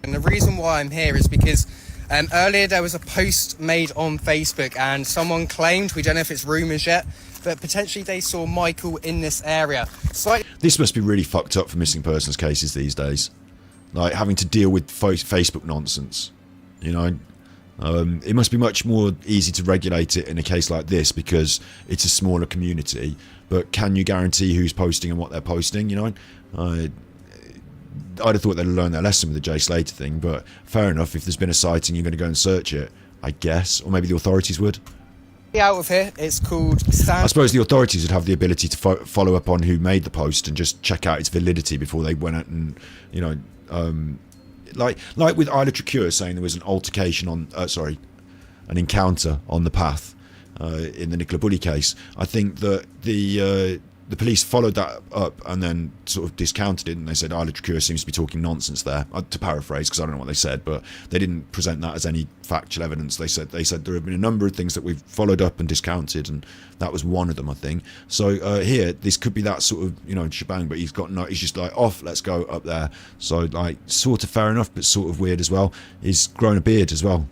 And the reason why I'm here is because earlier there was a post made on Facebook and someone claimed, we don't know if it's rumours yet, but potentially they saw Michael in this area. This must be really fucked up for missing persons cases these days. Like having to deal with Facebook nonsense, you know. It must be much more easy to regulate it in a case like this because it's a smaller community. But can you guarantee who's posting and what they're posting, you know? I'd have thought they'd learn their lesson with the Jay Slater thing, but fair enough. If there's been a sighting, you're going to go and search it, I guess. Or maybe the authorities would. Out of here, it's called I suppose the authorities would have the ability to follow up on who made the post and just check out its validity before they went out and, you know, like with Isla Tricure saying there was an altercation on, an encounter on the path in the Nicola Bully case. I think that the police followed that up and then sort of discounted it, and they said Isla Tricure seems to be talking nonsense there. To paraphrase, because I don't know what they said, but they didn't present that as any factual evidence. They said there have been a number of things that we've followed up and discounted, and that was one of them, I think. So here, this could be that sort of, you know, shebang, but he's just like, off, let's go up there. So like, sort of fair enough, but sort of weird as well. He's grown a beard as well.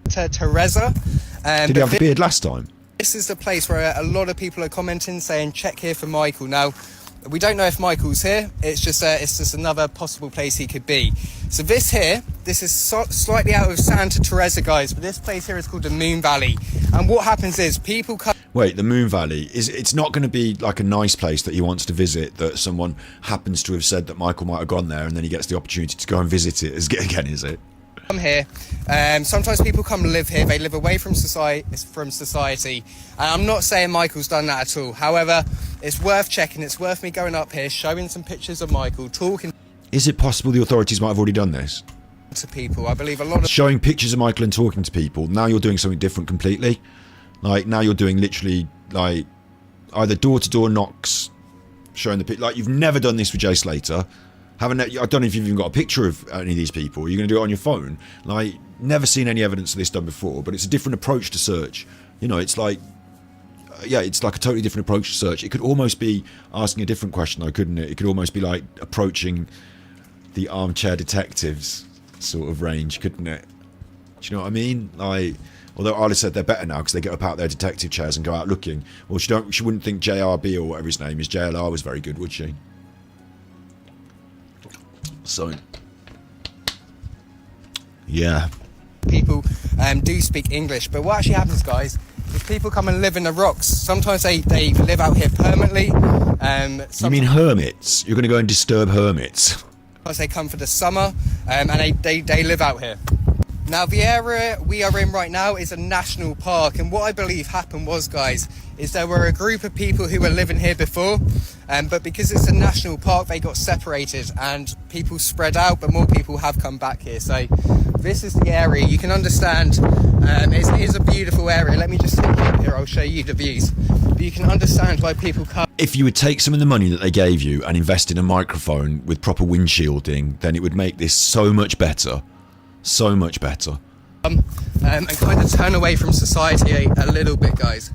Teresa. Did he have a beard last time? This is the place where a lot of people are commenting, saying check here for Michael. Now, we don't know if Michael's here. It's just another possible place he could be. So this is slightly out of Santa Teresa, guys, but this place here is called the Moon Valley. And what happens is people come... Wait, the Moon Valley, it's not going to be like a nice place that he wants to visit, that someone happens to have said that Michael might have gone there and then he gets the opportunity to go and visit it again, is it? Come here. Sometimes people come live here. They live away from society. And I'm not saying Michael's done that at all. However, it's worth checking. It's worth me going up here, showing some pictures of Michael, talking. Is it possible the authorities might have already done this? To people, I believe a lot of showing pictures of Michael and talking to people. Now you're doing something different completely. Like now you're doing literally like either door-to-door knocks, showing the like you've never done this with Jay Slater. I don't know if you've even got a picture of any of these people. You're going to do it on your phone. Like, never seen any evidence of this done before, but it's a different approach to search. You know, it's like, it's like a totally different approach to search. It could almost be asking a different question, though, couldn't it? It could almost be like approaching the Armchair Detectives sort of range, couldn't it? Do you know what I mean? Like, although Arla said they're better now because they get up out their detective chairs and go out looking. Well, she wouldn't think JRB or whatever his name is, JLR, was very good, would she? So, yeah. People do speak English, but what actually happens, guys, is people come and live in the rocks. Sometimes they live out here permanently. You mean hermits? You're going to go and disturb hermits? Sometimes they come for the summer, and they live out here. Now the area we are in right now is a national park, and what I believe happened was, guys, is there were a group of people who were living here before, but because it's a national park they got separated and people spread out, but more people have come back here. So this is the area. You can understand it is a beautiful area. Let me just take you up here, I'll show you the views. But you can understand why people come. If you would take some of the money that they gave you and invest in a microphone with proper windshielding, then it would make this so much better. So much better. And kind of turn away from society a little bit, guys.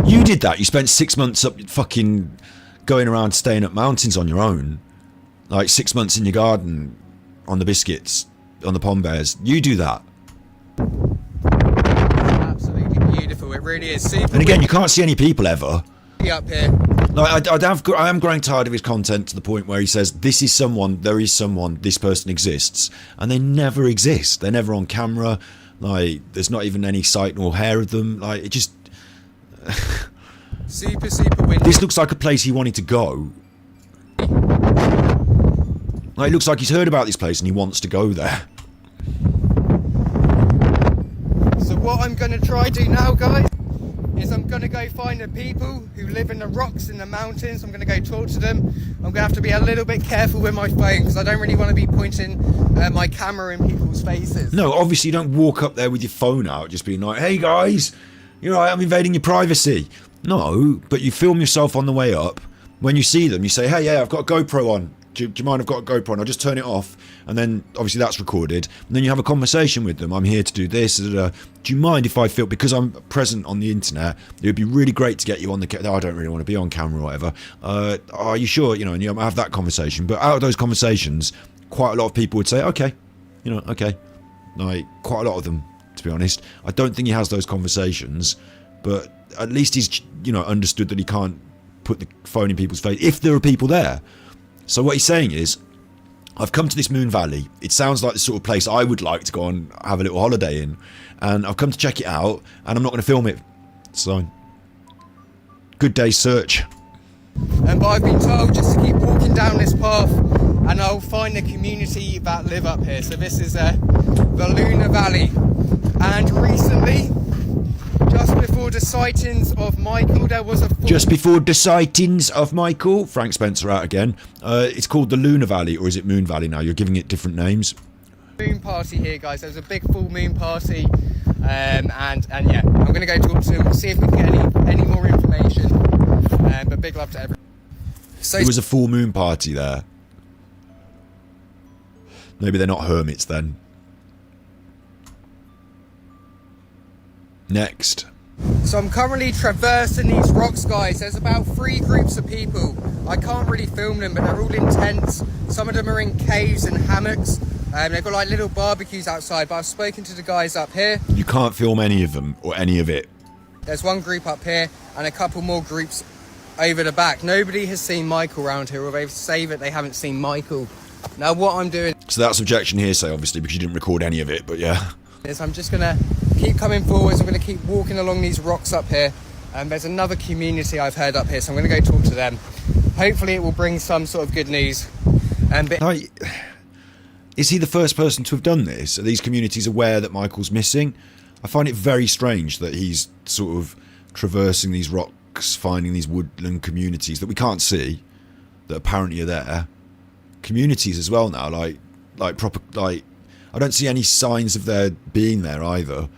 You did that. You spent 6 months up fucking going around staying up mountains on your own. Like 6 months in your garden on the biscuits, on the pond bears. You do that. Absolutely beautiful. It really is super. And again, you can't see any people ever. Up here. Like I am growing tired of his content to the point where he says, this is someone, there is someone, this person exists. And they never exist. They're never on camera. Like, there's not even any sight nor hair of them. Like, it just... super windy. This looks like a place he wanted to go. Like, it looks like he's heard about this place and he wants to go there. So what I'm going to try do now, guys, is I'm going to go find the people who live in the rocks in the mountains. I'm going to go talk to them. I'm going to have to be a little bit careful with my phone because I don't really want to be pointing my camera in people's faces. No, obviously you don't walk up there with your phone out just being like, hey guys, you're right, I'm invading your privacy. No, but you film yourself on the way up. When you see them, you say, hey, yeah, I've got a GoPro on. Do you mind? I've got a GoPro on. I'll just turn it off. And then, obviously, that's recorded. And then you have a conversation with them. I'm here to do this. Do you mind if I feel... Because I'm present on the internet, it would be really great to get you on the... I don't really want to be on camera or whatever. Are you sure? You know, and you have that conversation. But out of those conversations, quite a lot of people would say, okay. You know, okay. Like, quite a lot of them, to be honest. I don't think he has those conversations. But at least he's, you know, understood that he can't put the phone in people's face if there are people there. So what he's saying is, I've come to this Moon Valley. It sounds like the sort of place I would like to go and have a little holiday in. And I've come to check it out, and I'm not going to film it. So, good day's search. But I've been told just to keep walking down this path, and I'll find the community that live up here. So this is the Lunar Valley. And recently, just before the sightings of Michael, there was a... Just before the sightings of Michael, Frank Spencer out again. It's called the Lunar Valley, or is it Moon Valley now? You're giving it different names. Moon party here, guys. There was a big full moon party, and yeah, I'm going to go talk to him, see if we can get any more information. But big love to everyone. So there was a full moon party there. Maybe they're not hermits then. Next. So I'm currently traversing these rocks, guys. There's about 3 groups of people. I can't really film them, but they're all in tents. Some of them are in caves and hammocks. They've got like little barbecues outside, but I've spoken to the guys up here. You can't film any of them, or any of it. There's one group up here, and a couple more groups over the back. Nobody has seen Michael around here, or they say that they haven't seen Michael. Now what I'm doing... So that's objection hearsay, obviously, because you didn't record any of it, but yeah. Is I'm just going to keep coming forwards. I'm going to keep walking along these rocks up here. There's another community I've heard up here, so I'm going to go talk to them. Hopefully it will bring some sort of good news. Is he the first person to have done this? Are these communities aware that Michael's missing? I find it very strange that he's sort of traversing these rocks, finding these woodland communities that we can't see, that apparently are there. Communities as well now, like proper, like... I don't see any signs of there being there either.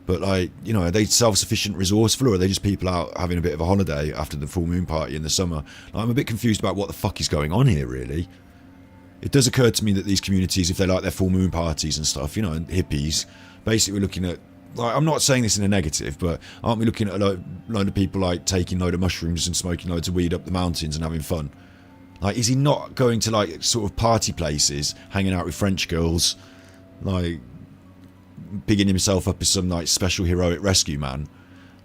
But, like, you know, are they self-sufficient, resourceful, or are they just people out having a bit of a holiday after the full moon party in the summer? Like, I'm a bit confused about what the fuck is going on here, really. It does occur to me that these communities, if they like their full moon parties and stuff, you know, and hippies, basically we're looking at... Like, I'm not saying this in a negative, but aren't we looking at a load of people, like, taking a load of mushrooms and smoking loads of weed up the mountains and having fun? Like, is he not going to, like, sort of party places, hanging out with French girls... like bigging himself up as some like special heroic rescue man?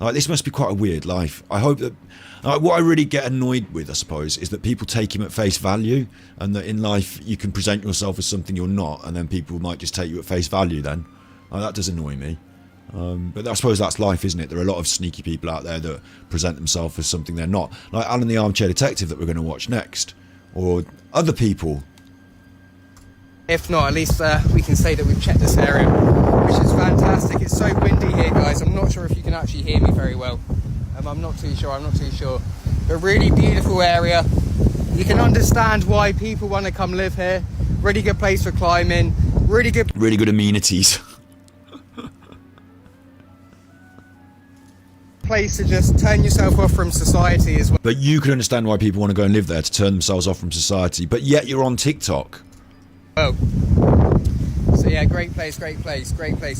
Like, this must be quite a weird life. I hope that what I really get annoyed with, I suppose, is that people take him at face value, and that in life you can present yourself as something you're not, and then people might just take you at face value then. Like, that does annoy me. But I suppose that's life, isn't it? There are a lot of sneaky people out there that present themselves as something they're not, like Alan the Armchair Detective that we're going to watch next, or other people. If not, at least we can say that we've checked this area, which is fantastic. It's so windy here, guys. I'm not sure if you can actually hear me very well. I'm not too sure. But really beautiful area. You can understand why people want to come live here. Really good place for climbing. Really good amenities. Place to just turn yourself off from society as well. But you can understand why people want to go and live there, to turn themselves off from society. But yet you're on TikTok. Oh. So yeah, great place.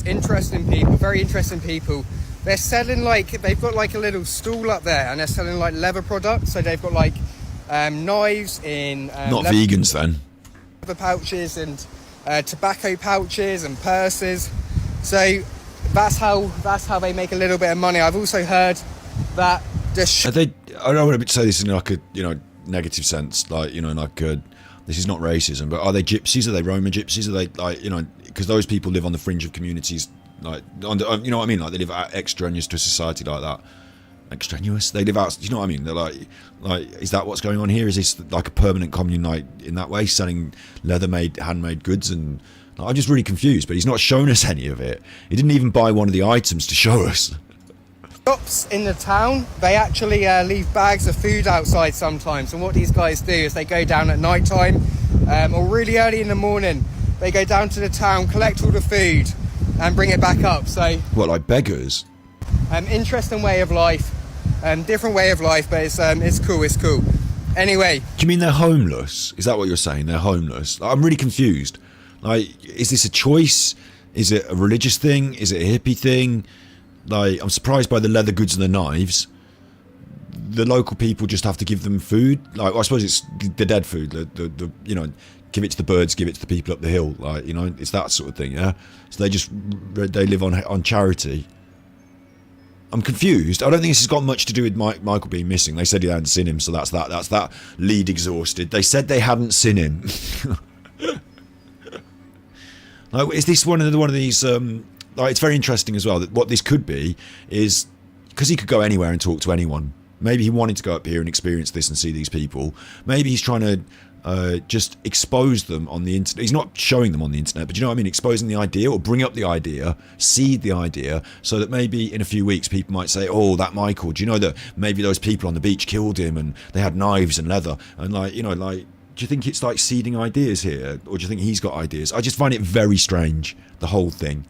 Interesting people, very interesting people. They're selling they've got like a little stall up there, and they're selling like leather products. So they've got like knives in not vegans then. Leather pouches and tobacco pouches and purses. So that's how they make a little bit of money. I've also heard that I don't want to say this in like a negative sense, like this is not racism, but are they gypsies? Are they Roma gypsies? Are they because those people live on the fringe of communities, like you know what I mean? Like they live extraneous to a society like that. Extraneous? They live out. You know what I mean? They're like is that what's going on here? Is this like a permanent commune, like in that way, selling leather-made, handmade goods? And I'm just really confused. But he's not shown us any of it. He didn't even buy one of the items to show us. Shops in the town, they actually leave bags of food outside sometimes, and what these guys do is they go down at night time or really early in the morning. They go down to the town, collect all the food and bring it back up. So what, like beggars? Interesting way of life, different way of life, but it's cool. Anyway, do you mean they're homeless? Is that what you're saying? They're homeless? I'm really confused. Like, is this a choice? Is it a religious thing? Is it a hippie thing? Like, I'm surprised by the leather goods and the knives. The local people just have to give them food. Like, I suppose it's the dead food. The give it to the birds, give it to the people up the hill. Like, it's that sort of thing. Yeah. So they live on charity. I'm confused. I don't think this has got much to do with Michael being missing. They said he hadn't seen him, so that's that lead exhausted. They said they hadn't seen him. Like, is this one of these? It's very interesting as well that what this could be is because he could go anywhere and talk to anyone. Maybe he wanted to go up here and experience this and see these people. Maybe he's trying to just expose them on the internet. He's not showing them on the internet, but you know what I mean? Exposing the idea or bring up the idea, seed the idea, so that maybe in a few weeks people might say, oh, that Michael, do you know that maybe those people on the beach killed him and they had knives and leather? And do you think it's like seeding ideas here? Or do you think he's got ideas? I just find it very strange, the whole thing.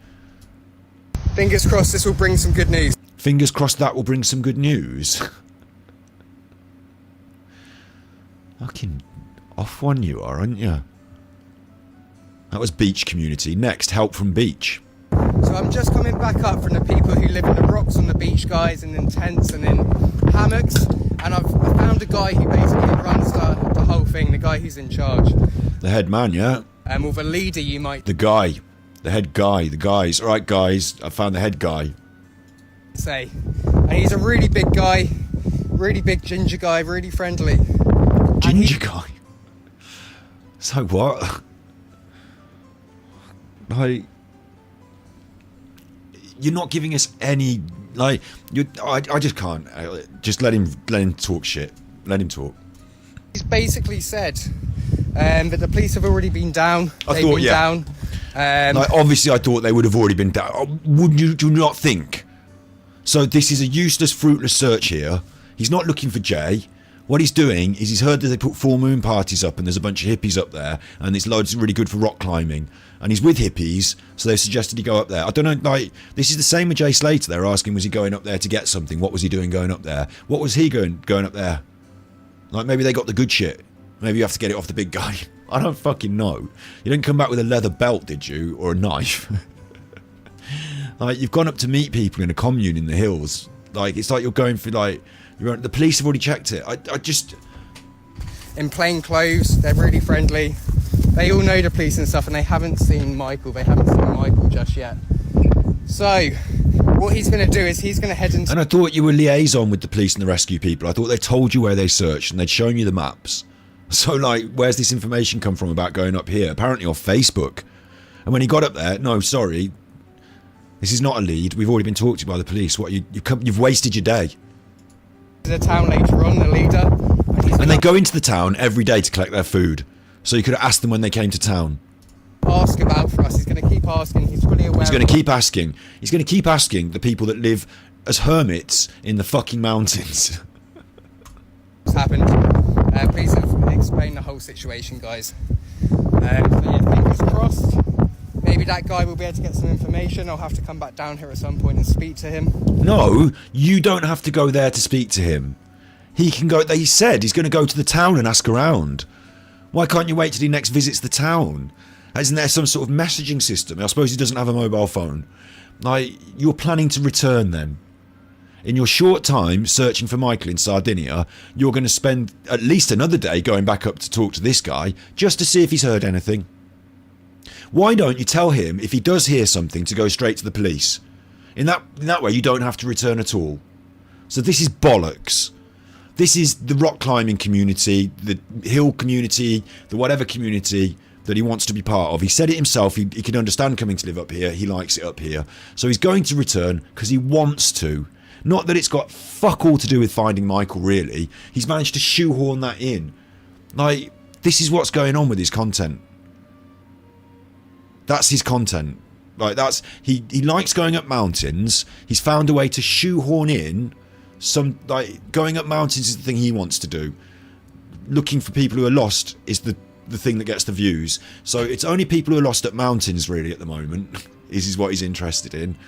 Fingers crossed this will bring some good news. Fingers crossed that will bring some good news. Fucking off one you are, aren't you? That was beach community. Next, help from beach. So I'm just coming back up from the people who live in the rocks on the beach, guys, and in tents and in hammocks. And I found a guy who basically runs the whole thing, the guy who's in charge. The head man, yeah? Or the leader, you might... The guy. The head guy. The guys. All right, guys, I found the head guy. Say. And he's a really big guy. Really big ginger guy, really friendly. Ginger guy? So what? Like... You're not giving us any... Like, I just can't. Just let him talk shit. Let him talk. He's basically said that the police have already been down. They've been down. Obviously, I thought they would have already been down. Wouldn't you do not think? So this is a useless, fruitless search here. He's not looking for Jay. What he's doing is he's heard that they put full moon parties up and there's a bunch of hippies up there and it's loads really good for rock climbing. And he's with hippies, so they've suggested he go up there. I don't know, like, this is the same with Jay Slater. They're asking, was he going up there to get something? What was he doing going up there? What was he going up there? Like, maybe they got the good shit. Maybe you have to get it off the big guy. I don't fucking know. You didn't come back with a leather belt, did you? Or a knife? Like, you've gone up to meet people in a commune in the hills. Like, it's like you're going for, like... The police have already checked it. I just... In plain clothes, they're really friendly. They all know the police and stuff, and they haven't seen Michael. They haven't seen Michael just yet. So, what he's going to do is he's going to head into... And I thought you were liaison with the police and the rescue people. I thought they told you where they searched, and they'd shown you the maps. So, like, where's this information come from about going up here? Apparently off Facebook. And when he got up there, no, sorry, this is not a lead. We've already been talked to by the police. What, you've wasted your day. The town later on, the leader. And they go into the town every day to collect their food. So you could have asked them when they came to town. ask about for us. He's going to keep asking. He's fully aware. He's going to keep asking. He's going to keep asking the people that live as hermits in the fucking mountains. What's happened? Please explain the whole situation, guys. So yeah, fingers crossed. Maybe that guy will be able to get some information. I'll have to come back down here at some point and speak to him. No, you don't have to go there to speak to him. He can go. He said he's going to go to the town and ask around. Why can't you wait till he next visits the town? Isn't there some sort of messaging system? I suppose he doesn't have a mobile phone. Like, you're planning to return then. In your short time searching for Michael in Sardinia, you're going to spend at least another day going back up to talk to this guy just to see if he's heard anything. Why don't you tell him if he does hear something to go straight to the police? In that way you don't have to return at all. So this is bollocks. This is the rock climbing community, the hill community, the whatever community that he wants to be part of. He said it himself, he can understand coming to live up here, he likes it up here. So he's going to return because he wants to. Not that it's got fuck all to do with finding Michael, really. He's managed to shoehorn that in. Like, this is what's going on with his content. That's his content. Like, that's he likes going up mountains. He's found a way to shoehorn in some, like, going up mountains is the thing he wants to do. Looking for people who are lost is the thing that gets the views. So it's only people who are lost at mountains, really, at the moment, is what he's interested in.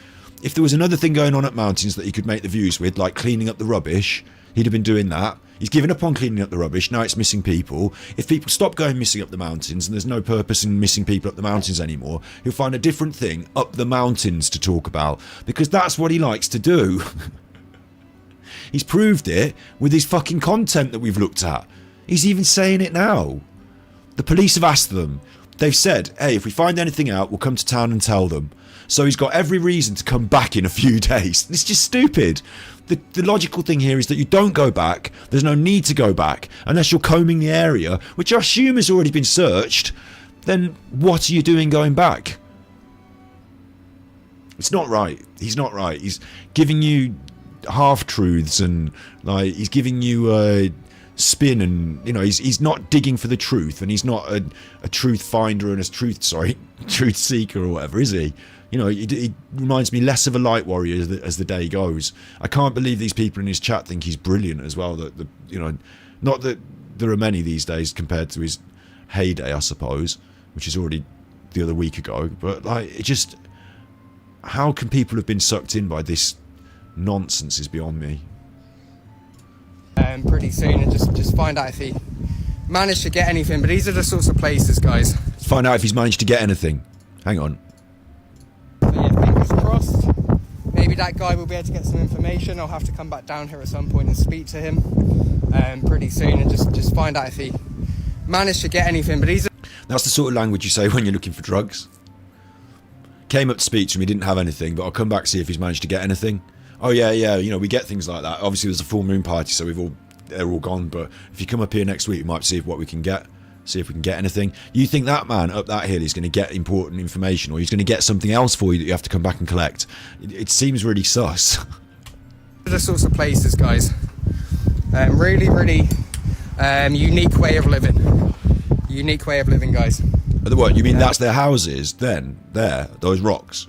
If there was another thing going on at mountains that he could make the views with, like cleaning up the rubbish, he'd have been doing that. He's given up on cleaning up the rubbish, now it's missing people. If people stop going missing up the mountains and there's no purpose in missing people up the mountains anymore, he'll find a different thing up the mountains to talk about, because that's what he likes to do. He's proved it with his fucking content that we've looked at. He's even saying it now. The police have asked them. They've said, hey, if we find anything out, we'll come to town and tell them. So he's got every reason to come back in a few days. It's just stupid. The logical thing here is that you don't go back. There's no need to go back unless you're combing the area, which I assume has already been searched. Then what are you doing going back? It's not right. He's not right. He's giving you half-truths and, like, he's giving you spin, and, you know, he's not digging for the truth, and he's not a truth finder and a truth seeker or whatever, is he? You know, he reminds me less of a light warrior as the day goes. I can't believe these people in his chat think he's brilliant as well. That you know, not that there are many these days compared to his heyday, I suppose, which is already the other week ago. But, like, it just, how can people have been sucked in by this nonsense is beyond me. Pretty soon, and just find out if he managed to get anything. But these are the sorts of places, guys. Let's find out if he's managed to get anything. Hang on. So yeah, fingers crossed. Maybe that guy will be able to get some information. I'll have to come back down here at some point and speak to him pretty soon, and just find out if he managed to get anything. But that's the sort of language you say when you're looking for drugs. Came up to speak to him, he didn't have anything, but I'll come back see if he's managed to get anything. Oh yeah, you know, we get things like that. Obviously there's a full moon party, so they're all gone, but if you come up here next week, we might see what we can get. See if we can get anything. You think that man up that hill is going to get important information, or he's going to get something else for you that you have to come back and collect? It seems really sus. the sorts of places, guys. Really, really unique way of living. Unique way of living, guys. What, you mean that's their houses then? There, those rocks?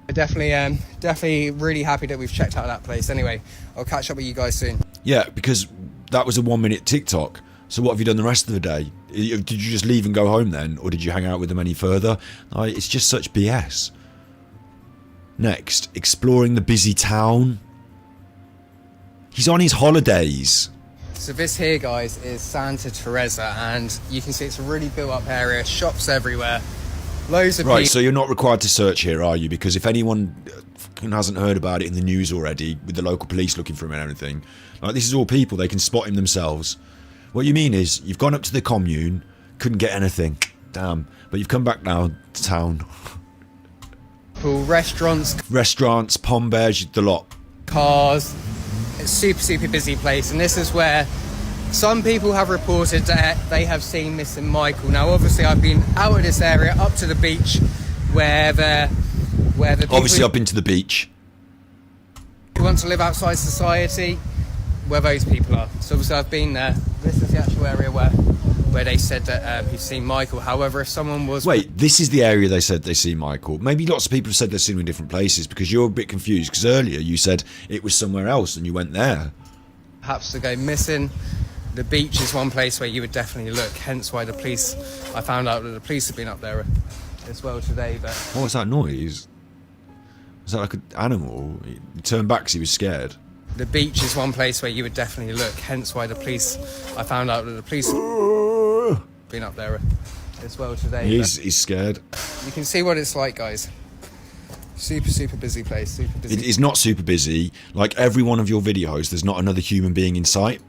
Definitely really happy that we've checked out that place. Anyway, I'll catch up with you guys soon. Yeah, because that was a 1 minute TikTok. So what have you done the rest of the day? Did you just leave and go home then? Or did you hang out with them any further? It's just such BS. Next, exploring the busy town. He's on his holidays. So this here, guys, is Santa Teresa, and you can see it's a really built up area, shops everywhere, loads of people. Right, so you're not required to search here, are you? Because if anyone hasn't heard about it in the news already, with the local police looking for him and everything, this is all people, they can spot him themselves. What you mean is, you've gone up to the commune, couldn't get anything, damn, but you've come back now to town. Cool, restaurants, Pomberge, the lot. Cars. It's super busy place, and this is where some people have reported that they have seen missing Michael. Now obviously I've been out of this area up to the beach where the people obviously I've been to the beach who want to live outside society, where those people are. So obviously I've been there. This is the actual area where where they said that he'd seen Michael. However, if someone was... Wait, this is the area they said they see Michael. Maybe lots of people have said they've seen him in different places, because you're a bit confused, because earlier you said it was somewhere else and you went there. Perhaps to go missing. The beach is one place where you would definitely look, hence why the police... I found out that the police have been up there as well today, but... What was that noise? Was that like an animal? He turned back because he was scared. The beach is one place where you would definitely look, hence why the police... I found out that the police have been up there as well today. He's scared. You can see what it's like, guys. Super busy place, super busy. It is not super busy. Like every one of your videos, there's not another human being in sight.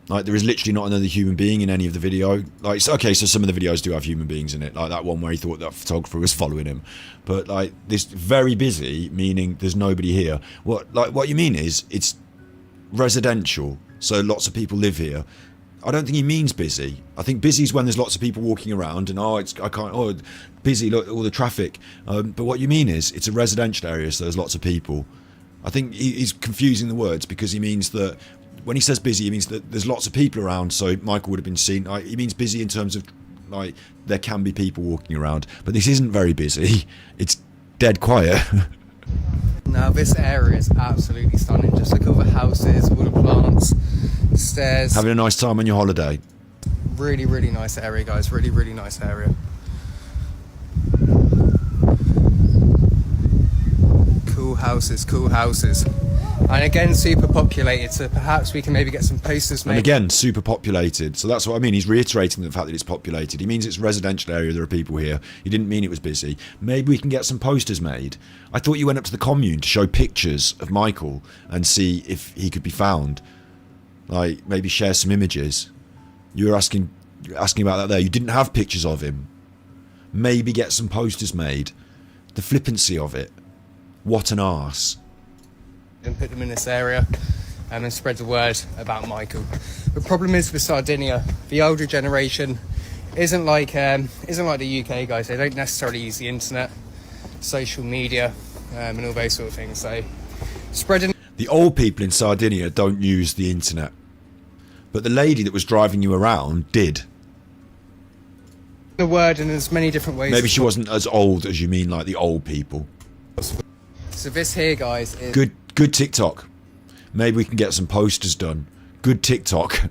Like, there is literally not another human being in any of the video. Like, okay, so some of the videos do have human beings in it. Like that one where he thought that photographer was following him. But, like, this very busy, meaning there's nobody here. What you mean is, it's residential, so lots of people live here. I don't think he means busy. I think busy is when there's lots of people walking around and, busy, look, all the traffic. But what you mean is, it's a residential area, so there's lots of people. I think he's confusing the words, because he means that when he says busy, he means that there's lots of people around, so Michael would have been seen. He means busy in terms of, like, there can be people walking around. But this isn't very busy. It's dead quiet. Now, this area is absolutely stunning. Just look at all the houses, all the plants, stairs. Having a nice time on your holiday. Really nice area, guys. Really nice area. Cool houses. And again, super populated, so perhaps we can maybe get some posters made. And again, super populated. So that's what I mean. He's reiterating the fact that it's populated. He means it's a residential area, there are people here. He didn't mean it was busy. Maybe we can get some posters made. I thought you went up to the commune to show pictures of Michael and see if he could be found. Like, maybe share some images. You were asking about that there. You didn't have pictures of him. Maybe get some posters made. The flippancy of it. What an arse. And put them in this area and then spread the word about Michael. The problem is with Sardinia, the older generation isn't like the UK guys. They don't necessarily use the internet, social media, and all those sort of things. So spreading... The old people in Sardinia don't use the internet, but the lady that was driving you around did. The word in as many different ways. Maybe she wasn't as old as you mean, like the old people. So this here, guys, is... Good TikTok. Maybe we can get some posters done. Good TikTok.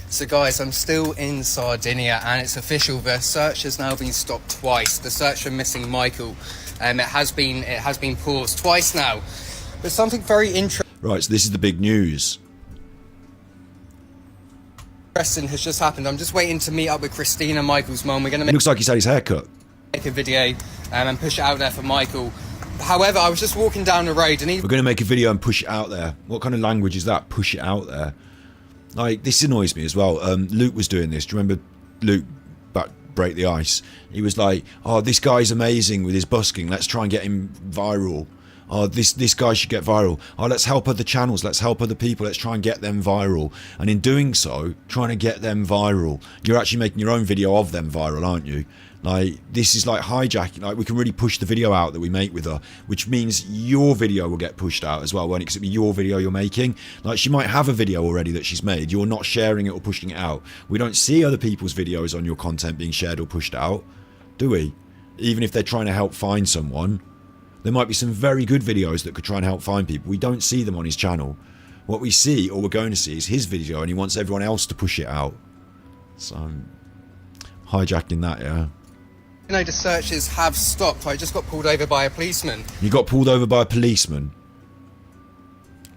So guys, I'm still in Sardinia and it's official. The search has now been stopped twice. The search for missing Michael. It has been paused twice now. There's something very interesting. Right, so this is the big news. Has just happened. I'm just waiting to meet up with Christina, Michael's mum. We're gonna It looks like he's had his hair cut. Make a video and push it out there for Michael. However, I was just walking down the road and We're going to make a video and push it out there. What kind of language is that? Push it out there. Like, this annoys me as well. Luke was doing this. Do you remember Luke back Break the Ice? He was like, oh, this guy's amazing with his busking. Let's try and get him viral. Oh, this guy should get viral. Oh, let's help other channels. Let's help other people. Let's try and get them viral. And in doing so, trying to get them viral, you're actually making your own video of them viral, aren't you? Like, this is like hijacking. Like, we can really push the video out that we make with her, which means your video will get pushed out as well, won't it? Because it'll be your video you're making. Like, she might have a video already that she's made. You're not sharing it or pushing it out. We don't see other people's videos on your content being shared or pushed out, do we? Even if they're trying to help find someone. There might be some very good videos that could try and help find people. We don't see them on his channel. What we see, or we're going to see, is his video, and he wants everyone else to push it out. So, I'm hijacking that, yeah. You know, the searches have stopped. I just got pulled over by a policeman. You got pulled over by a policeman?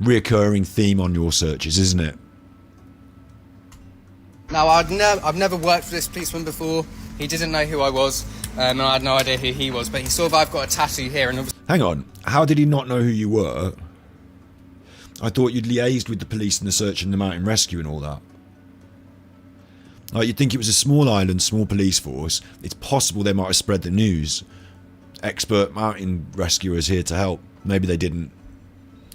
Reoccurring theme on your searches, isn't it? Now, I've never worked for this policeman before. He didn't know who I was, and I had no idea who he was. But he saw that I've got a tattoo here, and hang on. How did he not know who you were? I thought you'd liaised with the police in the search and the mountain rescue and all that. Like, you'd think it was a small island, small police force. It's possible they might have spread the news. Expert mountain rescuers here to help. Maybe they didn't.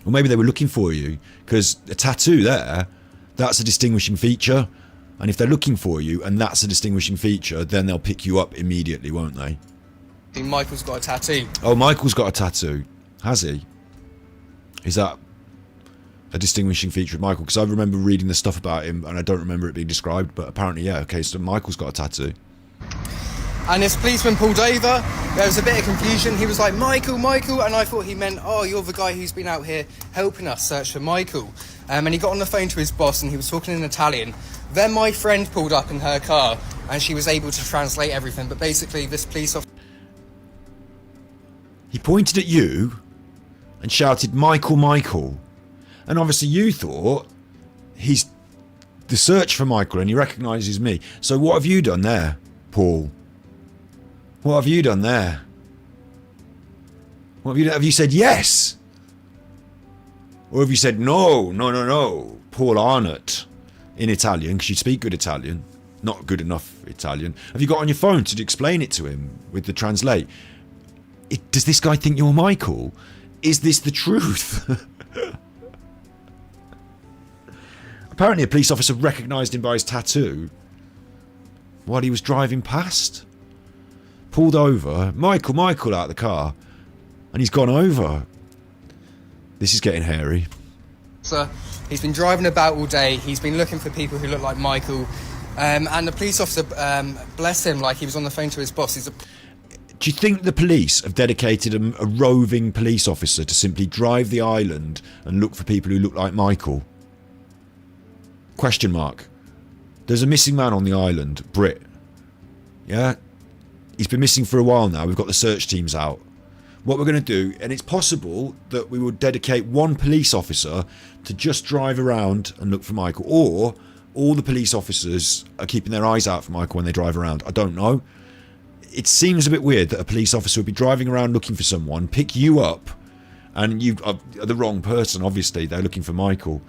Or maybe they were looking for you. Because a tattoo there, that's a distinguishing feature. And if they're looking for you, and that's a distinguishing feature, then they'll pick you up immediately, won't they? Michael's got a tattoo. Oh, Michael's got a tattoo. Has he? Is that a distinguishing feature of Michael? Because I remember reading the stuff about him and I don't remember it being described, but apparently, yeah, okay, so Michael's got a tattoo. And this policeman pulled over. There was a bit of confusion. He was like, Michael, Michael. And I thought he meant, oh, you're the guy who's been out here helping us search for Michael. And he got on the phone to his boss and he was talking in Italian. Then my friend pulled up in her car and she was able to translate everything. But basically, this police officer... He pointed at you and shouted, Michael, Michael. And obviously you thought he's the search for Michael and he recognises me. So what have you done there, Paul? What have you done there? What have you done? Have you said yes? Or have you said no, no, no, no? Paul Arnott in Italian, because you speak good Italian. Not good enough Italian. Have you got on your phone to explain it to him with the translate? Does this guy think you're Michael? Is this the truth? Apparently a police officer recognised him by his tattoo while he was driving past. Pulled over, Michael out of the car, and he's gone over. This is getting hairy. So he's been driving about all day. He's been looking for people who look like Michael. And the police officer, bless him, like he was on the phone to his boss. Do you think the police have dedicated a roving police officer to simply drive the island and look for people who look like Michael? Question mark. There's a missing man on the island, Brit. Yeah? He's been missing for a while now. We've got the search teams out. What we're going to do, and it's possible that we will dedicate one police officer to just drive around and look for Michael, or all the police officers are keeping their eyes out for Michael when they drive around. I don't know. It seems a bit weird that a police officer would be driving around looking for someone, pick you up, and you are the wrong person, obviously. They're looking for Michael.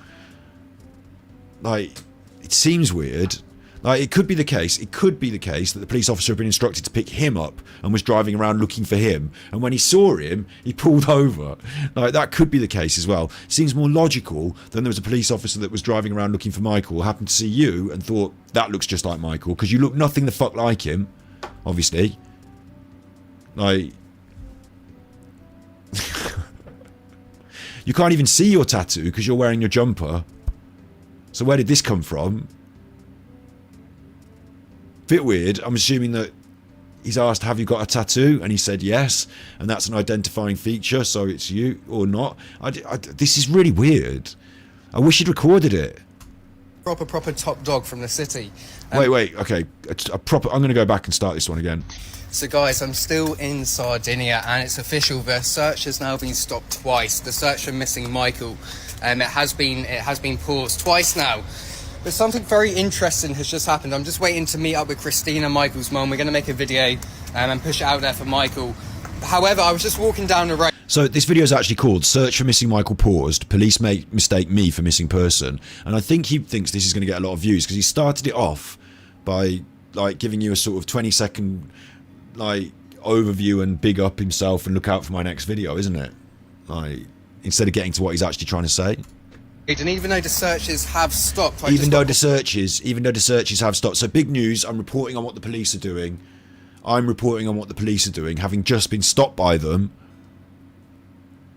Like, it seems weird. Like, it could be the case that the police officer had been instructed to pick him up and was driving around looking for him, and when he saw him he pulled over. Like, that could be the case as well. Seems more logical than there was a police officer that was driving around looking for Michael, happened to see you and thought, that looks just like Michael, because you look nothing the fuck like him, obviously. Like, you can't even see your tattoo because you're wearing your jumper. So where did this come from? Bit weird. I'm assuming that he's asked, have you got a tattoo? And he said yes, and that's an identifying feature, so it's you or not. This is really weird. I wish he'd recorded it. Proper top dog from the city. Wait, okay. I'm going to go back and start this one again. So guys, I'm still in Sardinia and it's official. The search has now been stopped twice. The search for missing Michael. It has been paused twice now. But something very interesting has just happened. I'm just waiting to meet up with Christina, Michael's mum. We're going to make a video and push it out there for Michael. However, I was just walking down the road. So this video is actually called Search for Missing Michael Paused. Police mistake me for missing person. And I think he thinks this is going to get a lot of views because he started it off by like giving you a sort of 20-second like overview and big up himself and look out for my next video, isn't it? Like, instead of getting to what he's actually trying to say. And even though the searches have stopped... Even though the searches have stopped. So big news, I'm reporting on what the police are doing. Having just been stopped by them.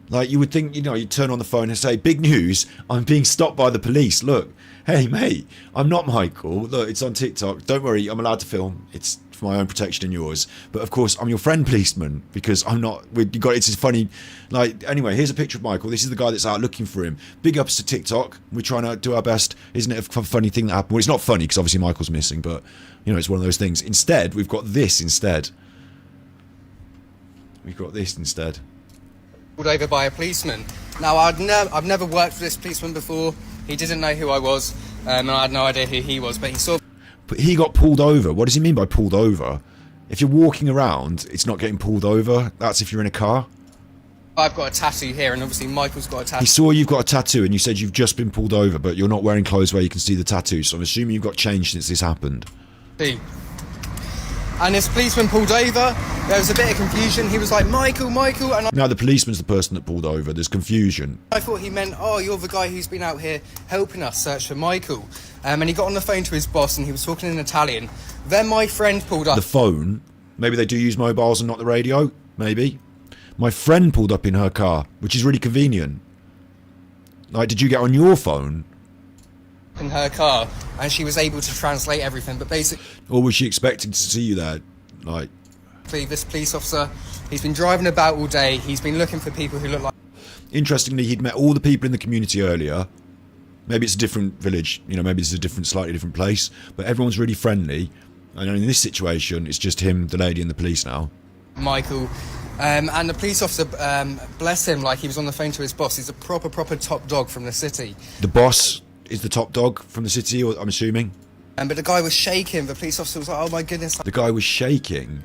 Like, you would think, you know, you'd turn on the phone and say, big news, I'm being stopped by the police. Look, hey, mate, I'm not Michael. Look, it's on TikTok. Don't worry, I'm allowed to film. It's for my own protection and yours. But, of course, I'm your friend policeman because I'm not... It's funny... Like, anyway, here's a picture of Michael. This is the guy that's out looking for him. Big ups to TikTok. We're trying to do our best. Isn't it a funny thing that happened? Well, it's not funny because obviously Michael's missing, but, you know, it's one of those things. Instead, we've got this instead. Pulled over by a policeman. Now, I've never worked with this policeman before. He didn't know who I was, and I had no idea who he was, but he saw... But he got pulled over. What does he mean by pulled over? If you're walking around, it's not getting pulled over. That's if you're in a car. I've got a tattoo here, and obviously Michael's got a tattoo. He saw you've got a tattoo, and you said you've just been pulled over, but you're not wearing clothes where you can see the tattoo, so I'm assuming you've got changed since this happened. And this policeman pulled over. There was a bit of confusion. He was like, Michael, and now the policeman's the person that pulled over. There's confusion. I thought he meant, oh, you're the guy who's been out here helping us search for Michael. And he got on the phone to his boss and he was talking in Italian. Then my friend pulled up. The phone? Maybe they do use mobiles and not the radio? Maybe. My friend pulled up in her car, which is really convenient. Like, did you get on your phone? In her car, and she was able to translate everything, but basically... Or was she expecting to see you there? Like... This police officer, he's been driving about all day, he's been looking for people who look like... Interestingly, he'd met all the people in the community earlier. Maybe it's a different village, you know, maybe it's a different, slightly different place, but everyone's really friendly. And in this situation, it's just him, the lady, and the police now. Michael, and the police officer, bless him, like he was on the phone to his boss. He's a proper top dog from the city. The boss is the top dog from the city, I'm assuming? But the guy was shaking. The police officer was like, oh my goodness. The guy was shaking?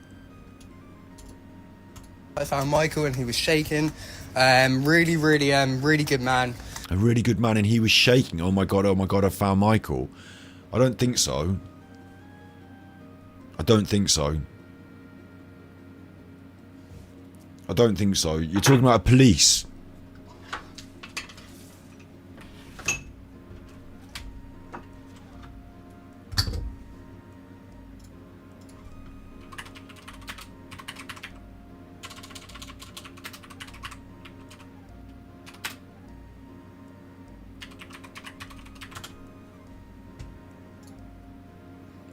I found Michael and he was shaking. Really good man. A really good man, and he was shaking. Oh my god, I found Michael. I don't think so. I don't think so. I don't think so. You're talking about police.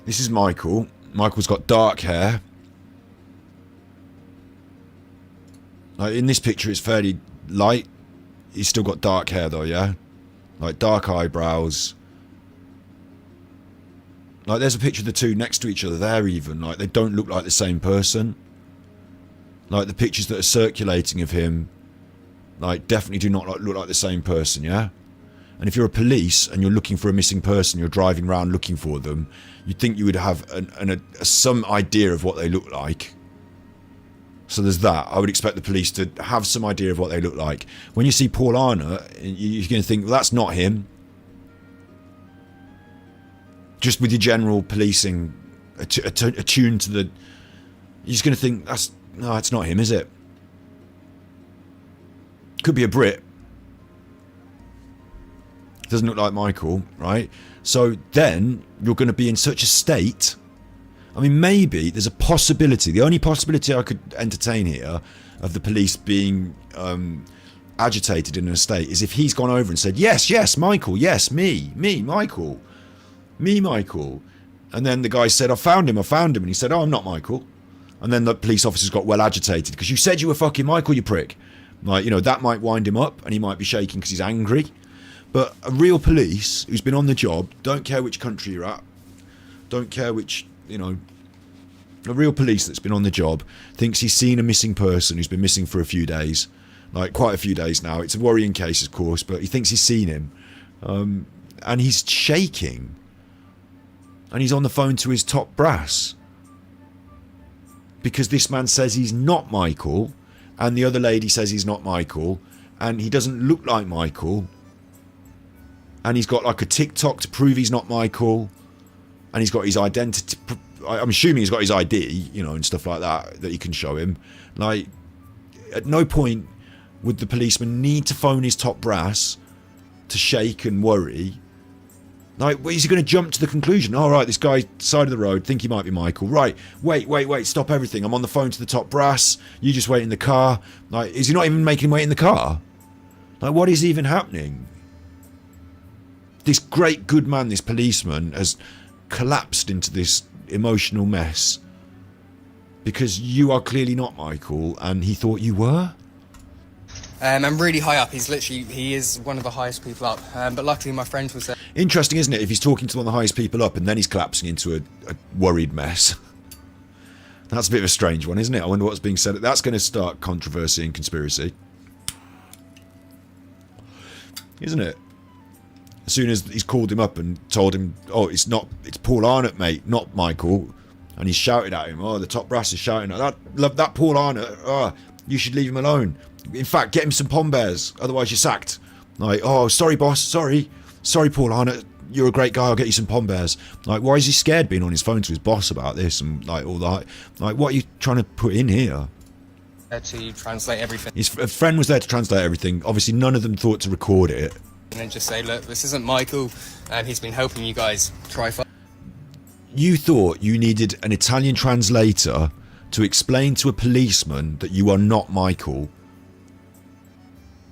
This is Michael. Michael's got dark hair. Like in this picture, it's fairly light. He's still got dark hair though, yeah? Like dark eyebrows. Like there's a picture of the two next to each other there even. Like they don't look like the same person. Like the pictures that are circulating of him, like definitely do not look like the same person, yeah? And if you're a police and you're looking for a missing person, you're driving around looking for them, you'd think you would have some idea of what they look like. So there's that. I would expect the police to have some idea of what they look like. When you see Paul Arnott, you're going to think, well, that's not him. Just with your general policing attuned to the... You're just going to think, no, it's not him, is it? Could be a Brit. Doesn't look like Michael, right? So then you're going to be in such a state. I mean, maybe there's a possibility. The only possibility I could entertain here of the police being agitated in a state is if he's gone over and said, yes, Michael, yes, me, Michael. And then the guy said, I found him. And he said, oh, I'm not Michael. And then the police officers got well agitated because you said you were fucking Michael, you prick. Like, you know, that might wind him up and he might be shaking because he's angry. But a real police who's been on the job, don't care which country you're at, don't care which, you know, a real police that's been on the job thinks he's seen a missing person who's been missing for a few days, like quite a few days now. It's a worrying case, of course, but he thinks he's seen him. And he's shaking. And he's on the phone to his top brass. Because this man says he's not Michael, and the other lady says he's not Michael, and he doesn't look like Michael. And he's got like a TikTok to prove he's not Michael. And he's got his identity. I'm assuming he's got his ID, you know, and stuff like that he can show him. Like, at no point would the policeman need to phone his top brass to shake and worry. Like, is he going to jump to the conclusion? All right, this guy side of the road, think he might be Michael. Right, wait, stop everything. I'm on the phone to the top brass. You just wait in the car. Like, is he not even making him wait in the car? Like, what is even happening? This great good man, this policeman, has collapsed into this emotional mess because you are clearly not Michael and he thought you were. I'm really high up. He is one of the highest people up. But luckily my friend was there. Interesting, isn't it? If he's talking to one of the highest people up and then he's collapsing into a worried mess. That's a bit of a strange one, isn't it? I wonder what's being said. That's going to start controversy and conspiracy. Isn't it? As soon as he's called him up and told him, oh, it's Paul Arnott, mate, not Michael. And he's shouted at him, oh, the top brass is shouting at that Paul Arnott, oh, you should leave him alone. In fact, get him some pom bears, otherwise you're sacked. Like, oh, sorry, boss, sorry, Paul Arnott, you're a great guy, I'll get you some pom bears. Like, why is he scared being on his phone to his boss about this and like all that? Like, what are you trying to put in here? To translate everything. His friend was there to translate everything. Obviously, none of them thought to record it. And then just say, look, this isn't Michael, and he's been helping you guys try. You thought you needed an Italian translator to explain to a policeman that you are not Michael.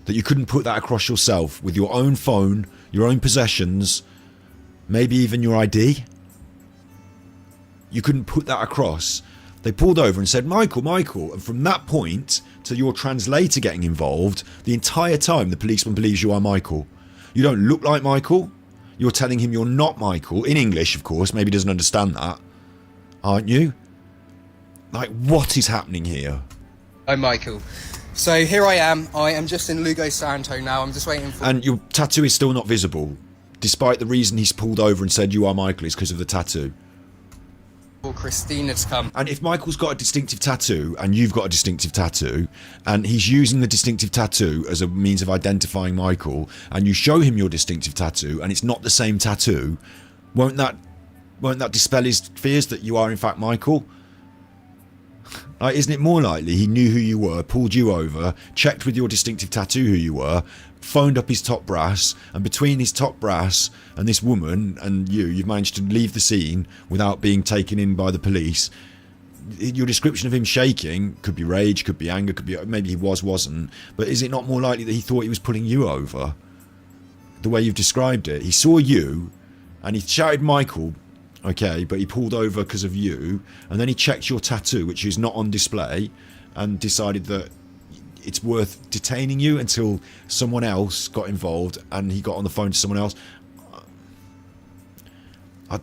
That you couldn't put that across yourself with your own phone, your own possessions, maybe even your ID? You couldn't put that across. They pulled over and said, Michael, Michael. And from that point to your translator getting involved, the entire time the policeman believes you are Michael. You don't look like Michael. You're telling him you're not Michael. In English, of course. Maybe he doesn't understand that. Aren't you? Like, what is happening here? I'm Michael. So here I am just in Lugo Santo now, I'm just waiting for... And your tattoo is still not visible, despite the reason he's pulled over and said you are Michael is because of the tattoo. For Christina to come. And if Michael's got a distinctive tattoo, and you've got a distinctive tattoo, and he's using the distinctive tattoo as a means of identifying Michael, and you show him your distinctive tattoo, and it's not the same tattoo, won't that dispel his fears that you are in fact Michael? Like, isn't it more likely he knew who you were, pulled you over, checked with your distinctive tattoo who you were, phoned up his top brass, and between his top brass and this woman and you've managed to leave the scene without being taken in by the police? Your description of him shaking could be rage, could be anger, could be maybe he wasn't, but is it not more likely that he thought he was pulling you over? The way you've described it, he saw you and he shouted Michael. Okay, but he pulled over because of you, and then he checked your tattoo, which is not on display, and decided that it's worth detaining you until someone else got involved, and he got on the phone to someone else.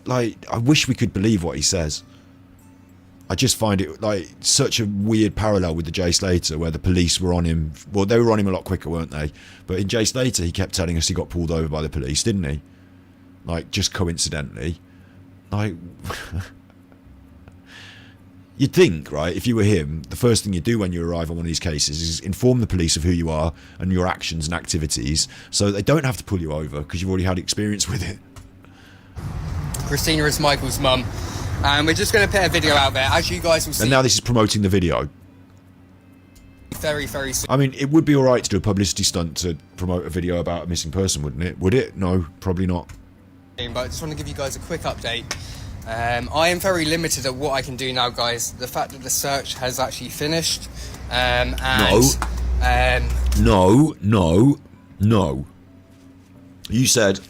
I wish we could believe what he says. I just find it like such a weird parallel with the Jay Slater, where the police were on him. Well, they were on him a lot quicker, weren't they? But in Jay Slater, he kept telling us he got pulled over by the police, didn't he? Like, just coincidentally. Like, you'd think, right, if you were him, the first thing you do when you arrive on one of these cases is inform the police of who you are and your actions and activities, so they don't have to pull you over because you've already had experience with it. Christina is Michael's mum, and we're just going to put a video out there, as you guys will see. And now this is promoting the video. Very, very soon. I mean, it would be alright to do a publicity stunt to promote a video about a missing person, wouldn't it? Would it? No, probably not. But I just want to give you guys a quick update. I am very limited at what I can do now, guys. The fact that the search has actually finished, No. You said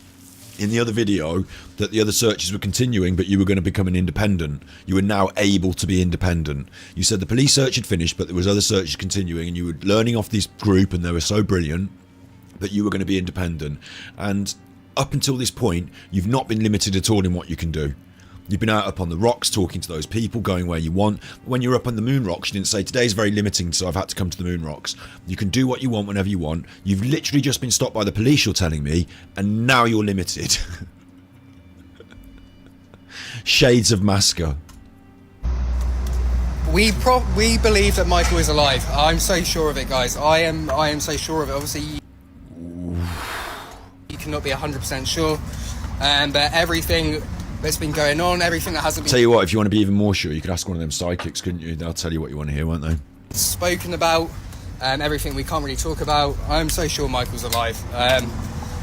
in the other video that the other searches were continuing, but you were going to become an independent. You were now able to be independent. You said the police search had finished, but there was other searches continuing, and you were learning off this group, and they were so brilliant that you were going to be independent. And up until this point, you've not been limited at all in what you can do. You've been out up on the rocks talking to those people, going where you want. When you're up on the moon rocks, you didn't say, today's very limiting, so I've had to come to the moon rocks. You can do what you want whenever you want. You've literally just been stopped by the police, you're telling me, and now you're limited. Shades of Masker. We believe that Michael is alive. I'm so sure of it, guys. I am so sure of it. Obviously, you cannot be 100% sure, but everything that's been going on, everything that hasn't been... Tell you what, if you want to be even more sure, you could ask one of them psychics, couldn't you? They'll tell you what you want to hear, won't they? Spoken about, everything we can't really talk about. I'm so sure Michael's alive.